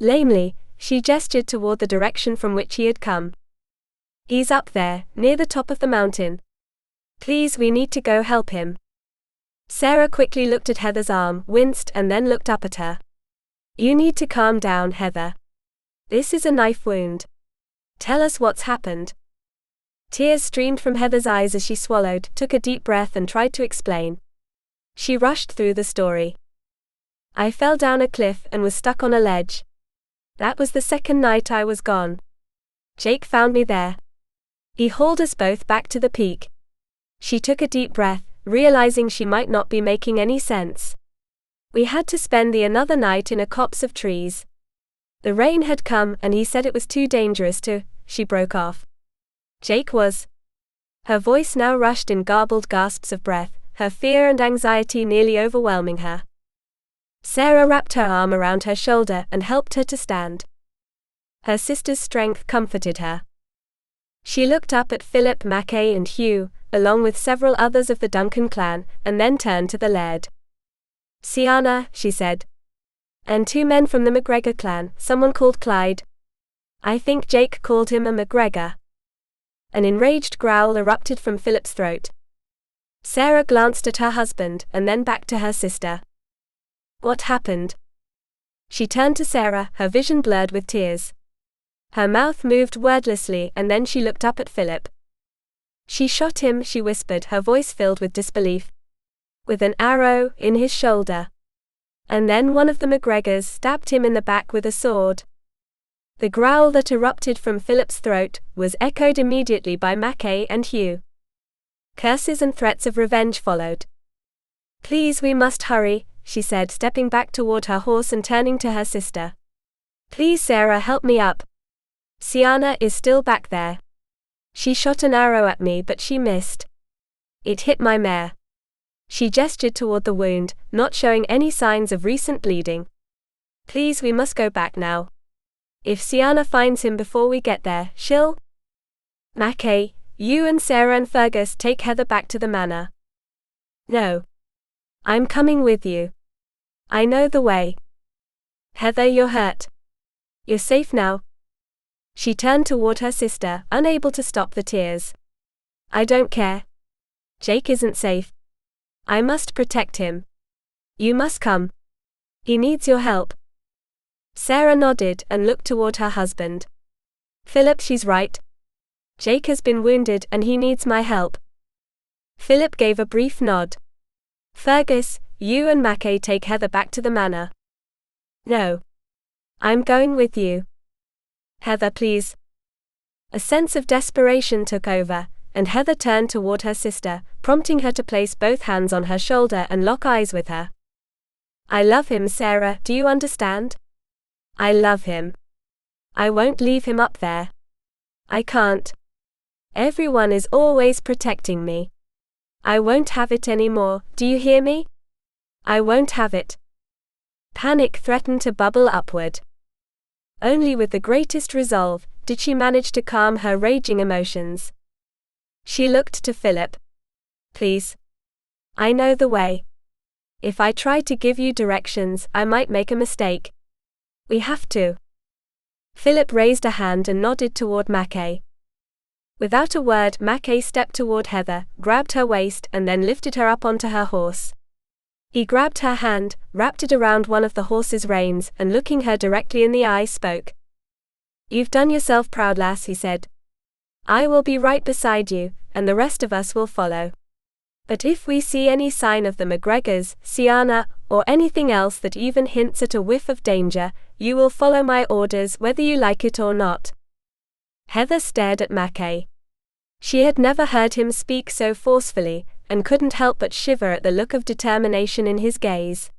[SPEAKER 1] Lamely, she gestured toward the direction from which he had come. He's up there, near the top of the mountain. Please, we need to go help him. Sarah quickly looked at Heather's arm, winced, and then looked up at her. You need to calm down, Heather. This is a knife wound. Tell us what's happened. Tears streamed from Heather's eyes as she swallowed, took a deep breath, and tried to explain. She rushed through the story. I fell down a cliff and was stuck on a ledge. That was the second night I was gone. Jake found me there. He hauled us both back to the peak. She took a deep breath, realizing she might not be making any sense. We had to spend another night in a copse of trees. The rain had come and he said it was too dangerous to. She broke off. Jake was. Her voice now rushed in garbled gasps of breath, her fear and anxiety nearly overwhelming her. Sarah wrapped her arm around her shoulder and helped her to stand. Her sister's strength comforted her. She looked up at Philip, Mackay, and Hugh, along with several others of the Duncan clan, and then turned to the Laird. Siana, she said. And 2 men from the MacGregor clan, someone called Clyde. I think Jake called him a MacGregor. An enraged growl erupted from Philip's throat. Sarah glanced at her husband and then back to her sister. What happened? She turned to Sarah, her vision blurred with tears. Her mouth moved wordlessly, and then she looked up at Philip. She shot him, she whispered, her voice filled with disbelief. With an arrow in his shoulder. And then one of the MacGregors stabbed him in the back with a sword. The growl that erupted from Philip's throat was echoed immediately by Mackay and Hugh. Curses and threats of revenge followed. Please, we must hurry, she said, stepping back toward her horse and turning to her sister. Please, Sarah, help me up. Siana is still back there. She shot an arrow at me, but she missed. It hit my mare. She gestured toward the wound, not showing any signs of recent bleeding. Please, we must go back now. If Siana finds him before we get there, she'll. Mackay, you and Sarah and Fergus take Heather back to the manor. No. I'm coming with you. I know the way. Heather, you're hurt. You're safe now. She turned toward her sister, unable to stop the tears. I don't care. Jake isn't safe. I must protect him. You must come. He needs your help. Sarah nodded and looked toward her husband. Philip, she's right. Jake has been wounded and he needs my help. Philip gave a brief nod. Fergus, you and Mackay take Heather back to the manor. No. I'm going with you. Heather, please. A sense of desperation took over, and Heather turned toward her sister, prompting her to place both hands on her shoulder and lock eyes with her. I love him, Sarah, do you understand? I love him. I won't leave him up there. I can't. Everyone is always protecting me. I won't have it anymore, do you hear me? I won't have it. Panic threatened to bubble upward. Only with the greatest resolve did she manage to calm her raging emotions. She looked to Philip. Please. I know the way. If I try to give you directions, I might make a mistake. We have to. Philip raised a hand and nodded toward Mackay. Without a word, Mackay stepped toward Heather, grabbed her waist, and then lifted her up onto her horse. He grabbed her hand, wrapped it around one of the horse's reins, and looking her directly in the eye spoke. You've done yourself proud, lass, he said. I will be right beside you, and the rest of us will follow. But if we see any sign of the MacGregors, Siana, or anything else that even hints at a whiff of danger, you will follow my orders whether you like it or not. Heather stared at Mackay. She had never heard him speak so forcefully, and couldn't help but shiver at the look of determination in his gaze.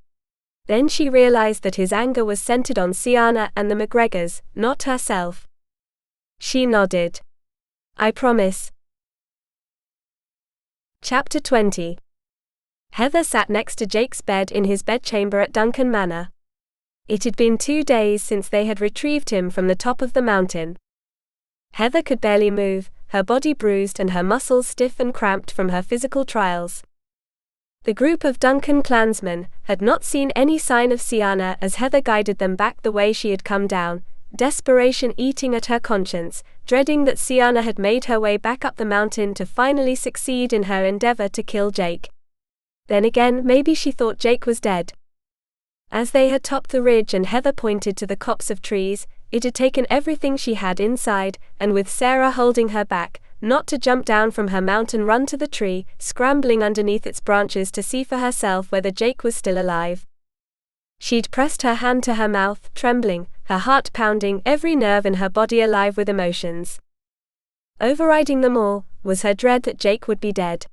[SPEAKER 1] Then she realized that his anger was centered on Siana and the MacGregors, not herself. She nodded. I promise. Chapter 20. Heather sat next to Jake's bed in his bedchamber at Duncan Manor. It had been 2 days since they had retrieved him from the top of the mountain. Heather could barely move, her body bruised and her muscles stiff and cramped from her physical trials. The group of Duncan clansmen had not seen any sign of Siana as Heather guided them back the way she had come down, desperation eating at her conscience, dreading that Sienna had made her way back up the mountain to finally succeed in her endeavor to kill Jake. Then again, maybe she thought Jake was dead. As they had topped the ridge and Heather pointed to the copse of trees, it had taken everything she had inside, and with Sarah holding her back, not to jump down from her mount and run to the tree, scrambling underneath its branches to see for herself whether Jake was still alive. She'd pressed her hand to her mouth, trembling, her heart pounding, every nerve in her body alive with emotions. Overriding them all was her dread that Jake would be dead.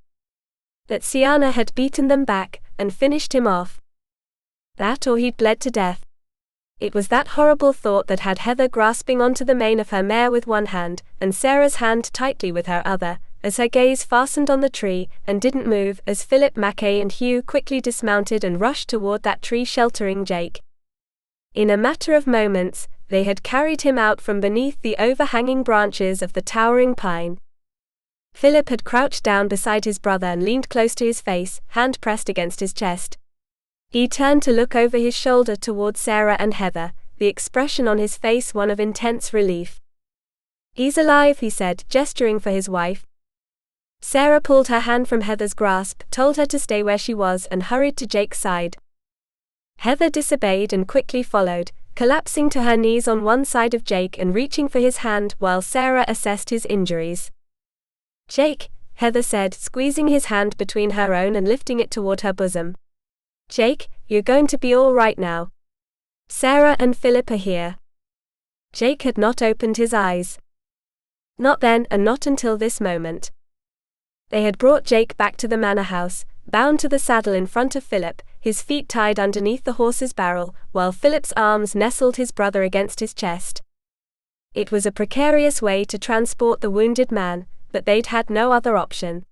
[SPEAKER 1] That Sienna had beaten them back and finished him off. That or he'd bled to death. It was that horrible thought that had Heather grasping onto the mane of her mare with one hand, and Sarah's hand tightly with her other, as her gaze fastened on the tree, and didn't move as Philip, Mackay and Hugh quickly dismounted and rushed toward that tree sheltering Jake. In a matter of moments, they had carried him out from beneath the overhanging branches of the towering pine. Philip had crouched down beside his brother and leaned close to his face, hand pressed against his chest. He turned to look over his shoulder toward Sarah and Heather, the expression on his face one of intense relief. "He's alive," he said, gesturing for his wife. Sarah pulled her hand from Heather's grasp, told her to stay where she was, and hurried to Jake's side. Heather disobeyed and quickly followed, collapsing to her knees on one side of Jake and reaching for his hand while Sarah assessed his injuries. "Jake," Heather said, squeezing his hand between her own and lifting it toward her bosom. "Jake, you're going to be all right now. Sarah and Philip are here." Jake had not opened his eyes. Not then, and not until this moment. They had brought Jake back to the manor house, bound to the saddle in front of Philip, his feet tied underneath the horse's barrel, while Philip's arms nestled his brother against his chest. It was a precarious way to transport the wounded man, but they'd had no other option.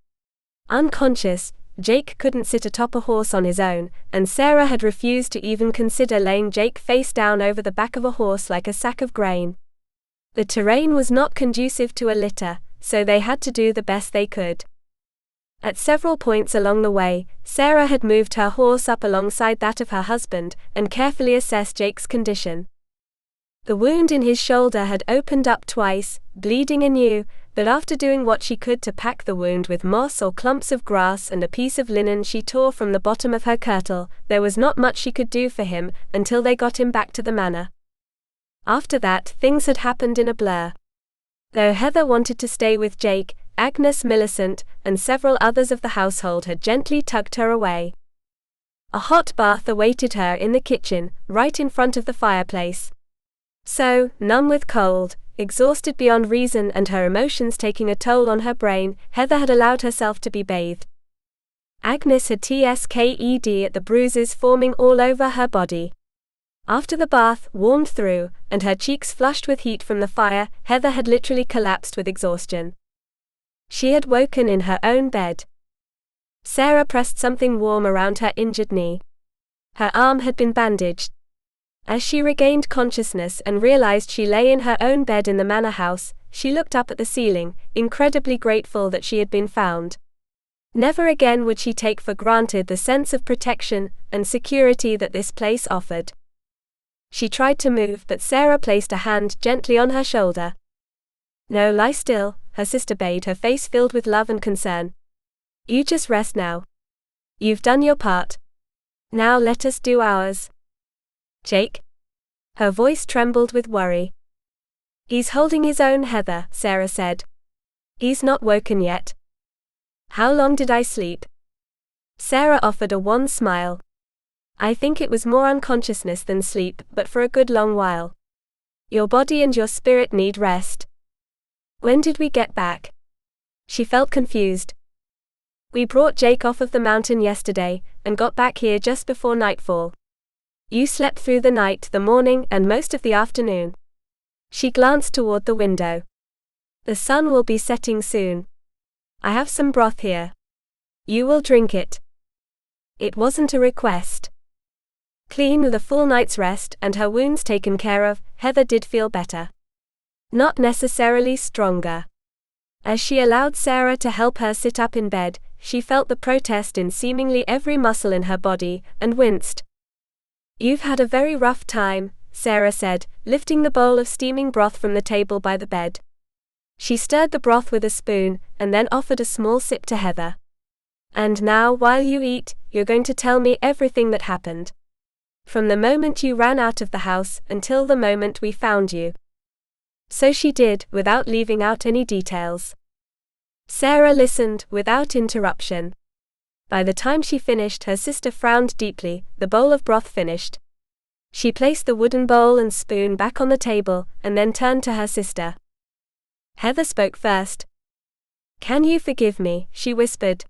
[SPEAKER 1] Unconscious, Jake couldn't sit atop a horse on his own, and Sarah had refused to even consider laying Jake face down over the back of a horse like a sack of grain. The terrain was not conducive to a litter, so they had to do the best they could. At several points along the way, Sarah had moved her horse up alongside that of her husband, and carefully assessed Jake's condition. The wound in his shoulder had opened up twice, bleeding anew, but after doing what she could to pack the wound with moss or clumps of grass and a piece of linen she tore from the bottom of her kirtle, there was not much she could do for him until they got him back to the manor. After that, things had happened in a blur. Though Heather wanted to stay with Jake, Agnes, Millicent, and several others of the household had gently tugged her away. A hot bath awaited her in the kitchen, right in front of the fireplace. So, numb with cold, exhausted beyond reason and her emotions taking a toll on her brain, Heather had allowed herself to be bathed. Agnes had TSKED at the bruises forming all over her body. After the bath, warmed through, and her cheeks flushed with heat from the fire, Heather had literally collapsed with exhaustion. She had woken in her own bed. Sarah pressed something warm around her injured knee. Her arm had been bandaged. As she regained consciousness and realized she lay in her own bed in the manor house, she looked up at the ceiling, incredibly grateful that she had been found. Never again would she take for granted the sense of protection and security that this place offered. She tried to move, but Sarah placed a hand gently on her shoulder. "No, lie still," her sister bade, her face filled with love and concern. "You just rest now. You've done your part. Now let us do ours." "Jake?" Her voice trembled with worry. "He's holding his own, Heather," Sarah said. "He's not woken yet." "How long did I sleep?" Sarah offered a wan smile. "I think it was more unconsciousness than sleep, but for a good long while. Your body and your spirit need rest." "When did we get back?" She felt confused. "We brought Jake off of the mountain yesterday, and got back here just before nightfall. You slept through the night, the morning, and most of the afternoon." She glanced toward the window. "The sun will be setting soon. I have some broth here. You will drink it." It wasn't a request. Clean with a full night's rest and her wounds taken care of, Heather did feel better. Not necessarily stronger. As she allowed Sarah to help her sit up in bed, she felt the protest in seemingly every muscle in her body, and winced. "You've had a very rough time," Sarah said, lifting the bowl of steaming broth from the table by the bed. She stirred the broth with a spoon, and then offered a small sip to Heather. "And now, while you eat, you're going to tell me everything that happened. From the moment you ran out of the house until the moment we found you." So she did, without leaving out any details. Sarah listened, without interruption. By the time she finished, her sister frowned deeply. The bowl of broth finished. She placed the wooden bowl and spoon back on the table, and then turned to her sister. Heather spoke first. "Can you forgive me?" she whispered.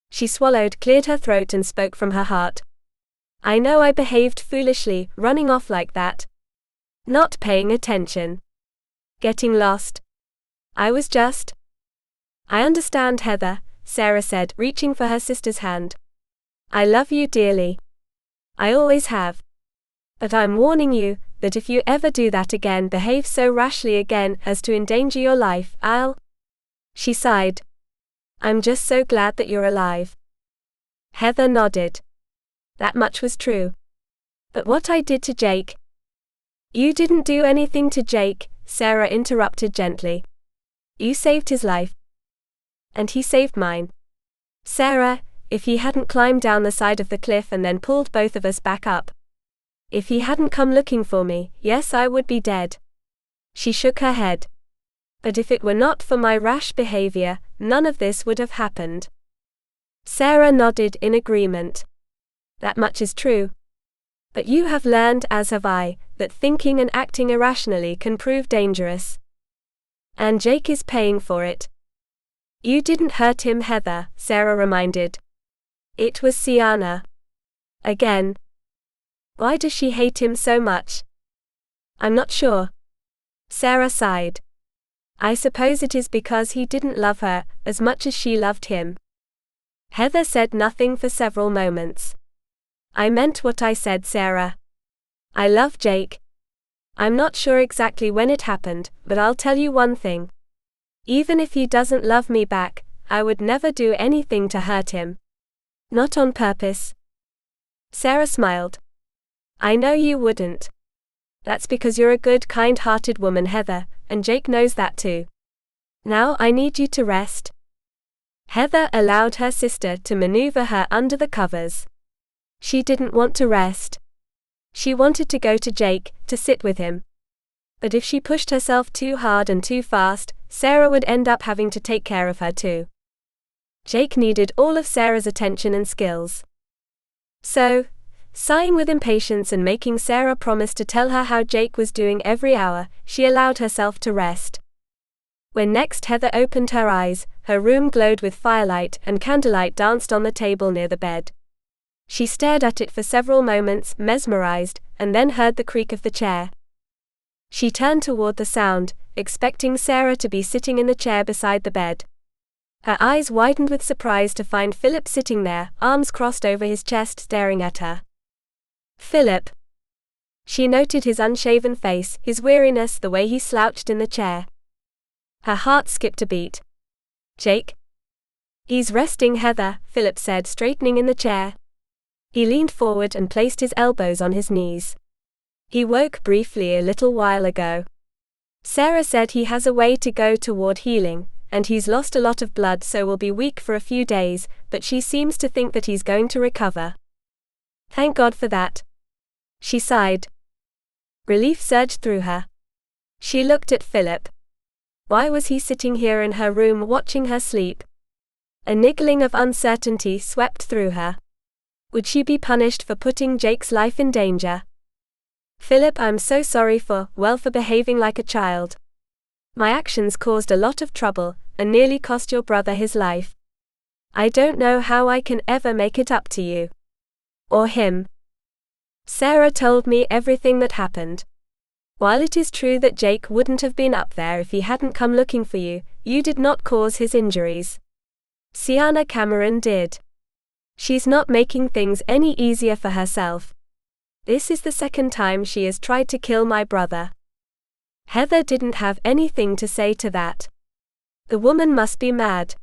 [SPEAKER 1] She swallowed, cleared her throat and spoke from her heart. "I know I behaved foolishly, running off like that. Not paying attention. Getting lost. I was just—" "I understand, Heather," Sarah said, reaching for her sister's hand. "I love you dearly. I always have. But I'm warning you, that if you ever do that again, behave so rashly again as to endanger your life, I'll—" She sighed. "I'm just so glad that you're alive." Heather nodded. That much was true. "But what I did to Jake—" "You didn't do anything to Jake," Sarah interrupted gently. "You saved his life. And he saved mine. Sarah, if he hadn't climbed down the side of the cliff and then pulled both of us back up. If he hadn't come looking for me, yes, I would be dead." She shook her head. "But if it were not for my rash behavior, none of this would have happened." Sarah nodded in agreement. "That much is true. But you have learned, as have I, that thinking and acting irrationally can prove dangerous. And Jake is paying for it." "You didn't hurt him, Heather," Sarah reminded. "It was Sienna. Again. Why does she hate him so much?" "I'm not sure." Sarah sighed. "I suppose it is because he didn't love her as much as she loved him." Heather said nothing for several moments. "I meant what I said, Sarah. I love Jake. I'm not sure exactly when it happened, but I'll tell you one thing. Even if he doesn't love me back, I would never do anything to hurt him. Not on purpose." Sarah smiled. "I know you wouldn't. That's because you're a good, kind-hearted woman, Heather, and Jake knows that too. Now I need you to rest." Heather allowed her sister to maneuver her under the covers. She didn't want to rest. She wanted to go to Jake, to sit with him. But if she pushed herself too hard and too fast, Sarah would end up having to take care of her too. Jake needed all of Sarah's attention and skills. So, sighing with impatience and making Sarah promise to tell her how Jake was doing every hour, she allowed herself to rest. When next Heather opened her eyes, her room glowed with firelight and candlelight danced on the table near the bed. She stared at it for several moments, mesmerized, and then heard the creak of the chair. She turned toward the sound, expecting Sarah to be sitting in the chair beside the bed. Her eyes widened with surprise to find Philip sitting there, arms crossed over his chest, staring at her. "Philip." She noted his unshaven face, his weariness, the way he slouched in the chair. Her heart skipped a beat. "Jake?" "He's resting, Heather," Philip said, straightening in the chair. He leaned forward and placed his elbows on his knees. "He woke briefly a little while ago. Sarah said he has a way to go toward healing, and he's lost a lot of blood, so will be weak for a few days, but she seems to think that he's going to recover. Thank God for that." She sighed. Relief surged through her. She looked at Philip. Why was he sitting here in her room watching her sleep? A niggling of uncertainty swept through her. Would she be punished for putting Jake's life in danger? "Philip, I'm so sorry for behaving like a child. My actions caused a lot of trouble, and nearly cost your brother his life. I don't know how I can ever make it up to you. Or him. Sarah told me everything that happened. While it is true that Jake wouldn't have been up there if he hadn't come looking for you, you did not cause his injuries. Sienna Cameron did. She's not making things any easier for herself. This is the second time she has tried to kill my brother." Heather didn't have anything to say to that. The woman must be mad.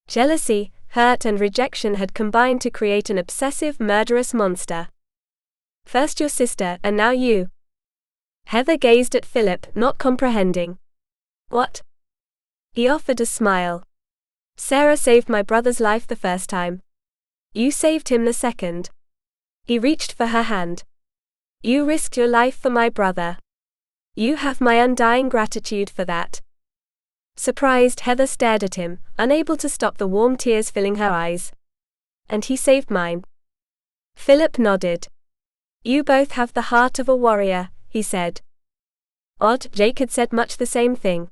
[SPEAKER 1] Jealousy, hurt and rejection had combined to create an obsessive, murderous monster. First your sister, and now you. Heather gazed at Philip, not comprehending. "What?" He offered a smile. Sarah saved my brother's life the first time. You saved him the second. He reached for her hand. You risked your life for my brother. You have my undying gratitude for that. Surprised, Heather stared at him, unable to stop the warm tears filling her eyes. And he saved mine. Philip nodded. You both have the heart of a warrior, he said. Odd, Jake had said much the same thing.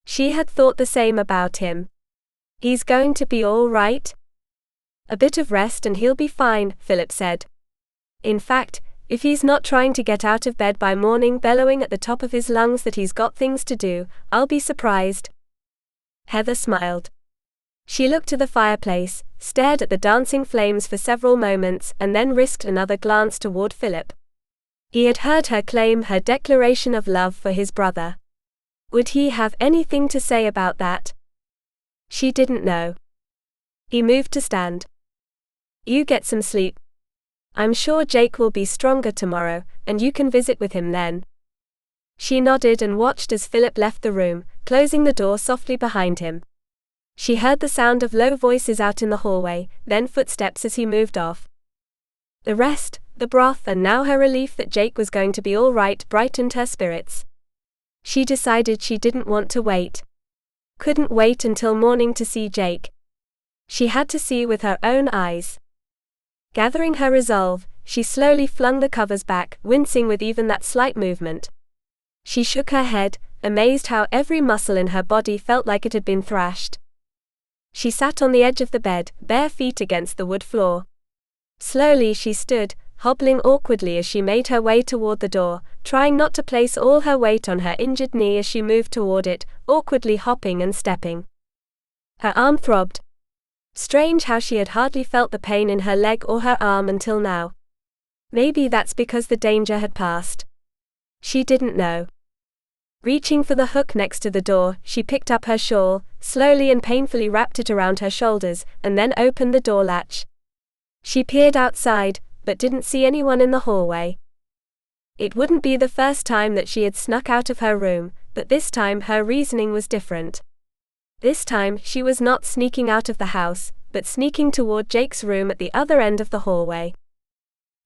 [SPEAKER 1] She had thought the same about him. He's going to be all right? A bit of rest and he'll be fine, Philip said. In fact, if he's not trying to get out of bed by morning bellowing at the top of his lungs that he's got things to do, I'll be surprised. Heather smiled. She looked to the fireplace, stared at the dancing flames for several moments, and then risked another glance toward Philip. He had heard her claim her declaration of love for his brother. Would he have anything to say about that? She didn't know. He moved to stand. You get some sleep. I'm sure Jake will be stronger tomorrow, and you can visit with him then. She nodded and watched as Philip left the room, closing the door softly behind him. She heard the sound of low voices out in the hallway, then footsteps as he moved off. The rest, the broth, and now her relief that Jake was going to be all right brightened her spirits. She decided she didn't want to wait. Couldn't wait until morning to see Jake. She had to see with her own eyes. Gathering her resolve, she slowly flung the covers back, wincing with even that slight movement. She shook her head, amazed how every muscle in her body felt like it had been thrashed. She sat on the edge of the bed, bare feet against the wood floor. Slowly she stood, hobbling awkwardly as she made her way toward the door, trying not to place all her weight on her injured knee as she moved toward it, awkwardly hopping and stepping. Her arm throbbed. Strange how she had hardly felt the pain in her leg or her arm until now. Maybe that's because the danger had passed. She didn't know. Reaching for the hook next to the door, she picked up her shawl, slowly and painfully wrapped it around her shoulders, and then opened the door latch. She peered outside, but didn't see anyone in the hallway. It wouldn't be the first time that she had snuck out of her room, but this time her reasoning was different. This time she was not sneaking out of the house, but sneaking toward Jake's room at the other end of the hallway.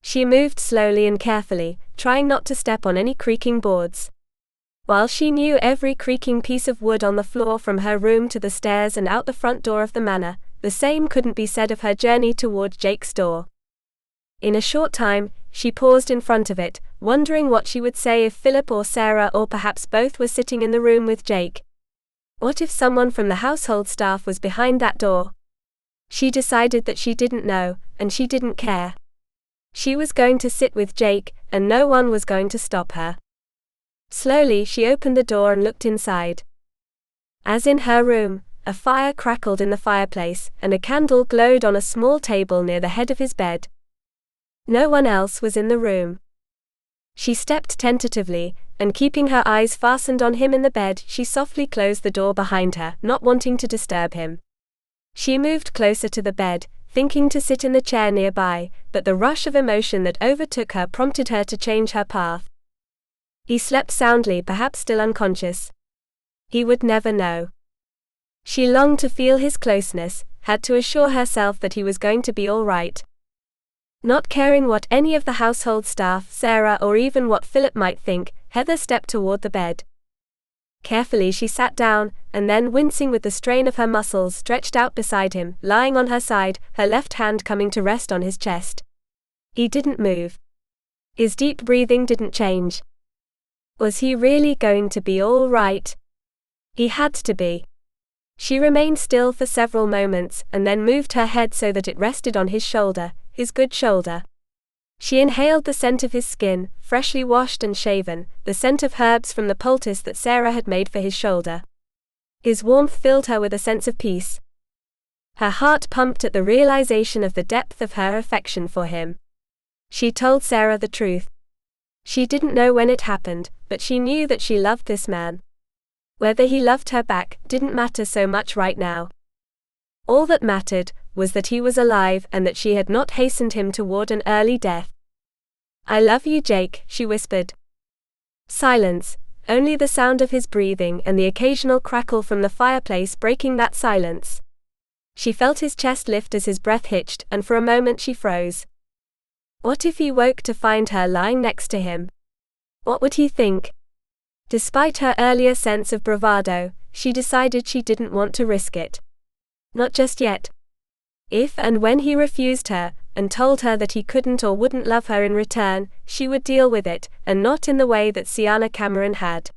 [SPEAKER 1] She moved slowly and carefully, trying not to step on any creaking boards. While she knew every creaking piece of wood on the floor from her room to the stairs and out the front door of the manor, the same couldn't be said of her journey toward Jake's door. In a short time, she paused in front of it, wondering what she would say if Philip or Sarah or perhaps both were sitting in the room with Jake. What if someone from the household staff was behind that door? She decided that she didn't know, and she didn't care. She was going to sit with Jake, and no one was going to stop her. Slowly she opened the door and looked inside. As in her room, a fire crackled in the fireplace, and a candle glowed on a small table near the head of his bed. No one else was in the room. She stepped tentatively, and keeping her eyes fastened on him in the bed, she softly closed the door behind her, not wanting to disturb him. She moved closer to the bed, thinking to sit in the chair nearby, but the rush of emotion that overtook her prompted her to change her path. He slept soundly, perhaps still unconscious. He would never know. She longed to feel his closeness, had to assure herself that he was going to be all right. Not caring what any of the household staff, Sarah, or even what Philip might think, Heather stepped toward the bed. Carefully she sat down, and then, wincing with the strain of her muscles, stretched out beside him, lying on her side, her left hand coming to rest on his chest. He didn't move. His deep breathing didn't change. Was he really going to be all right? He had to be. She remained still for several moments, and then moved her head so that it rested on his shoulder, his good shoulder. She inhaled the scent of his skin, freshly washed and shaven, the scent of herbs from the poultice that Sarah had made for his shoulder. His warmth filled her with a sense of peace. Her heart pumped at the realization of the depth of her affection for him. She told Sarah the truth. She didn't know when it happened, but she knew that she loved this man. Whether he loved her back didn't matter so much right now. All that mattered was that he was alive and that she had not hastened him toward an early death. "I love you, Jake," she whispered. Silence, only the sound of his breathing and the occasional crackle from the fireplace breaking that silence. She felt his chest lift as his breath hitched, and for a moment she froze. What if he woke to find her lying next to him? What would he think? Despite her earlier sense of bravado, she decided she didn't want to risk it. Not just yet. If and when he refused her, and told her that he couldn't or wouldn't love her in return, she would deal with it, and not in the way that Sienna Cameron had.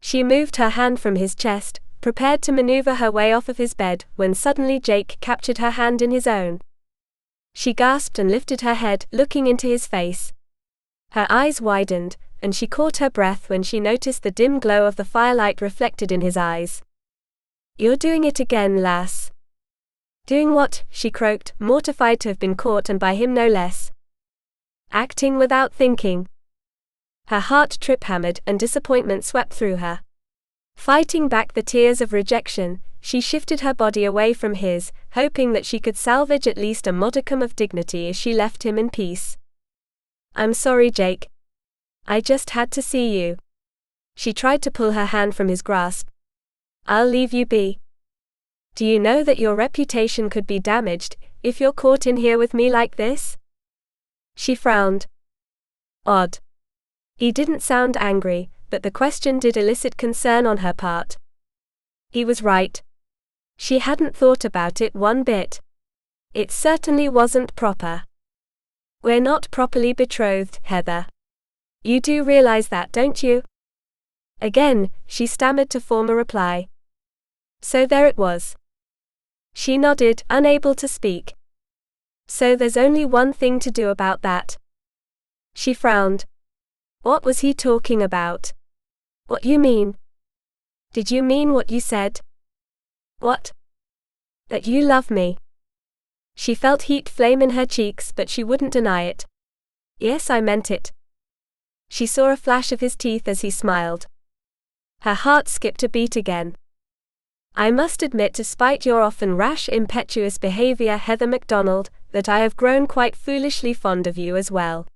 [SPEAKER 1] She moved her hand from his chest, prepared to maneuver her way off of his bed, when suddenly Jake captured her hand in his own. She gasped and lifted her head, looking into his face. Her eyes widened, and she caught her breath when she noticed the dim glow of the firelight reflected in his eyes. "You're doing it again, lass." "Doing what?" she croaked, mortified to have been caught, and by him no less. "Acting without thinking." Her heart trip-hammered, and disappointment swept through her. Fighting back the tears of rejection, she shifted her body away from his, hoping that she could salvage at least a modicum of dignity as she left him in peace. "I'm sorry, Jake. I just had to see you." She tried to pull her hand from his grasp. "I'll leave you be. Do you know that your reputation could be damaged if you're caught in here with me like this?" She frowned. Odd. He didn't sound angry, but the question did elicit concern on her part. He was right. She hadn't thought about it one bit. It certainly wasn't proper. "We're not properly betrothed, Heather. You do realize that, don't you?" Again, she stammered to form a reply. So there it was. She nodded, unable to speak. "So there's only one thing to do about that." She frowned. What was he talking about? "What you mean?" "Did you mean what you said?" "What?" "That you love me." She felt heat flame in her cheeks, but she wouldn't deny it. "Yes, I meant it." She saw a flash of his teeth as he smiled. Her heart skipped a beat again. "I must admit, despite your often rash, impetuous behavior, Heather MacDonald, that I have grown quite foolishly fond of you as well.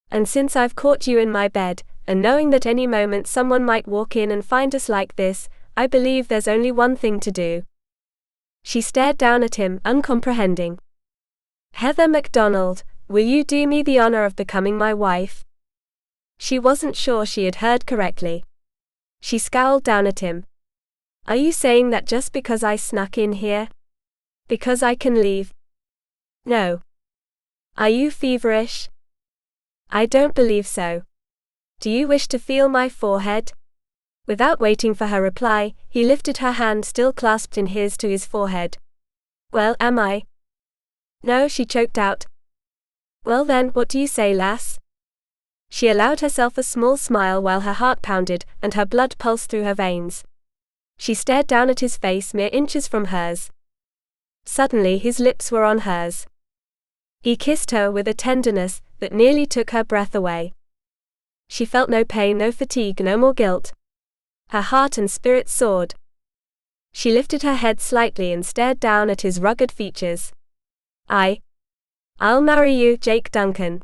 [SPEAKER 1] And since I've caught you in my bed, and knowing that any moment someone might walk in and find us like this, I believe there's only one thing to do." She stared down at him, uncomprehending. "Heather MacDonald, will you do me the honor of becoming my wife?" She wasn't sure she had heard correctly. She scowled down at him. "Are you saying that just because I snuck in here? Because I can leave?" "No." "Are you feverish?" "I don't believe so. Do you wish to feel my forehead?" Without waiting for her reply, he lifted her hand still clasped in his to his forehead. "Well, am I?" "No," she choked out. "Well then, what do you say, lass?" She allowed herself a small smile while her heart pounded, and her blood pulsed through her veins. She stared down at his face mere inches from hers. Suddenly his lips were on hers. He kissed her with a tenderness that nearly took her breath away. She felt no pain, no fatigue, no more guilt. Her heart and spirit soared. She lifted her head slightly and stared down at his rugged features. I'll marry you, Jake Duncan.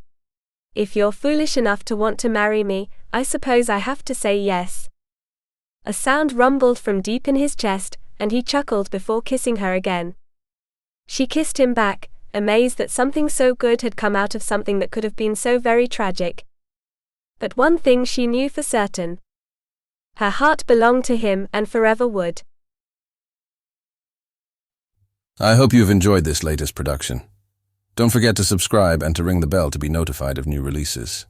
[SPEAKER 1] If you're foolish enough to want to marry me, I suppose I have to say yes." A sound rumbled from deep in his chest, and he chuckled before kissing her again. She kissed him back, amazed that something so good had come out of something that could have been so very tragic. But one thing she knew for certain. Her heart belonged to him and forever would.
[SPEAKER 3] I hope you've enjoyed this latest production. Don't forget to subscribe and to ring the bell to be notified of new releases.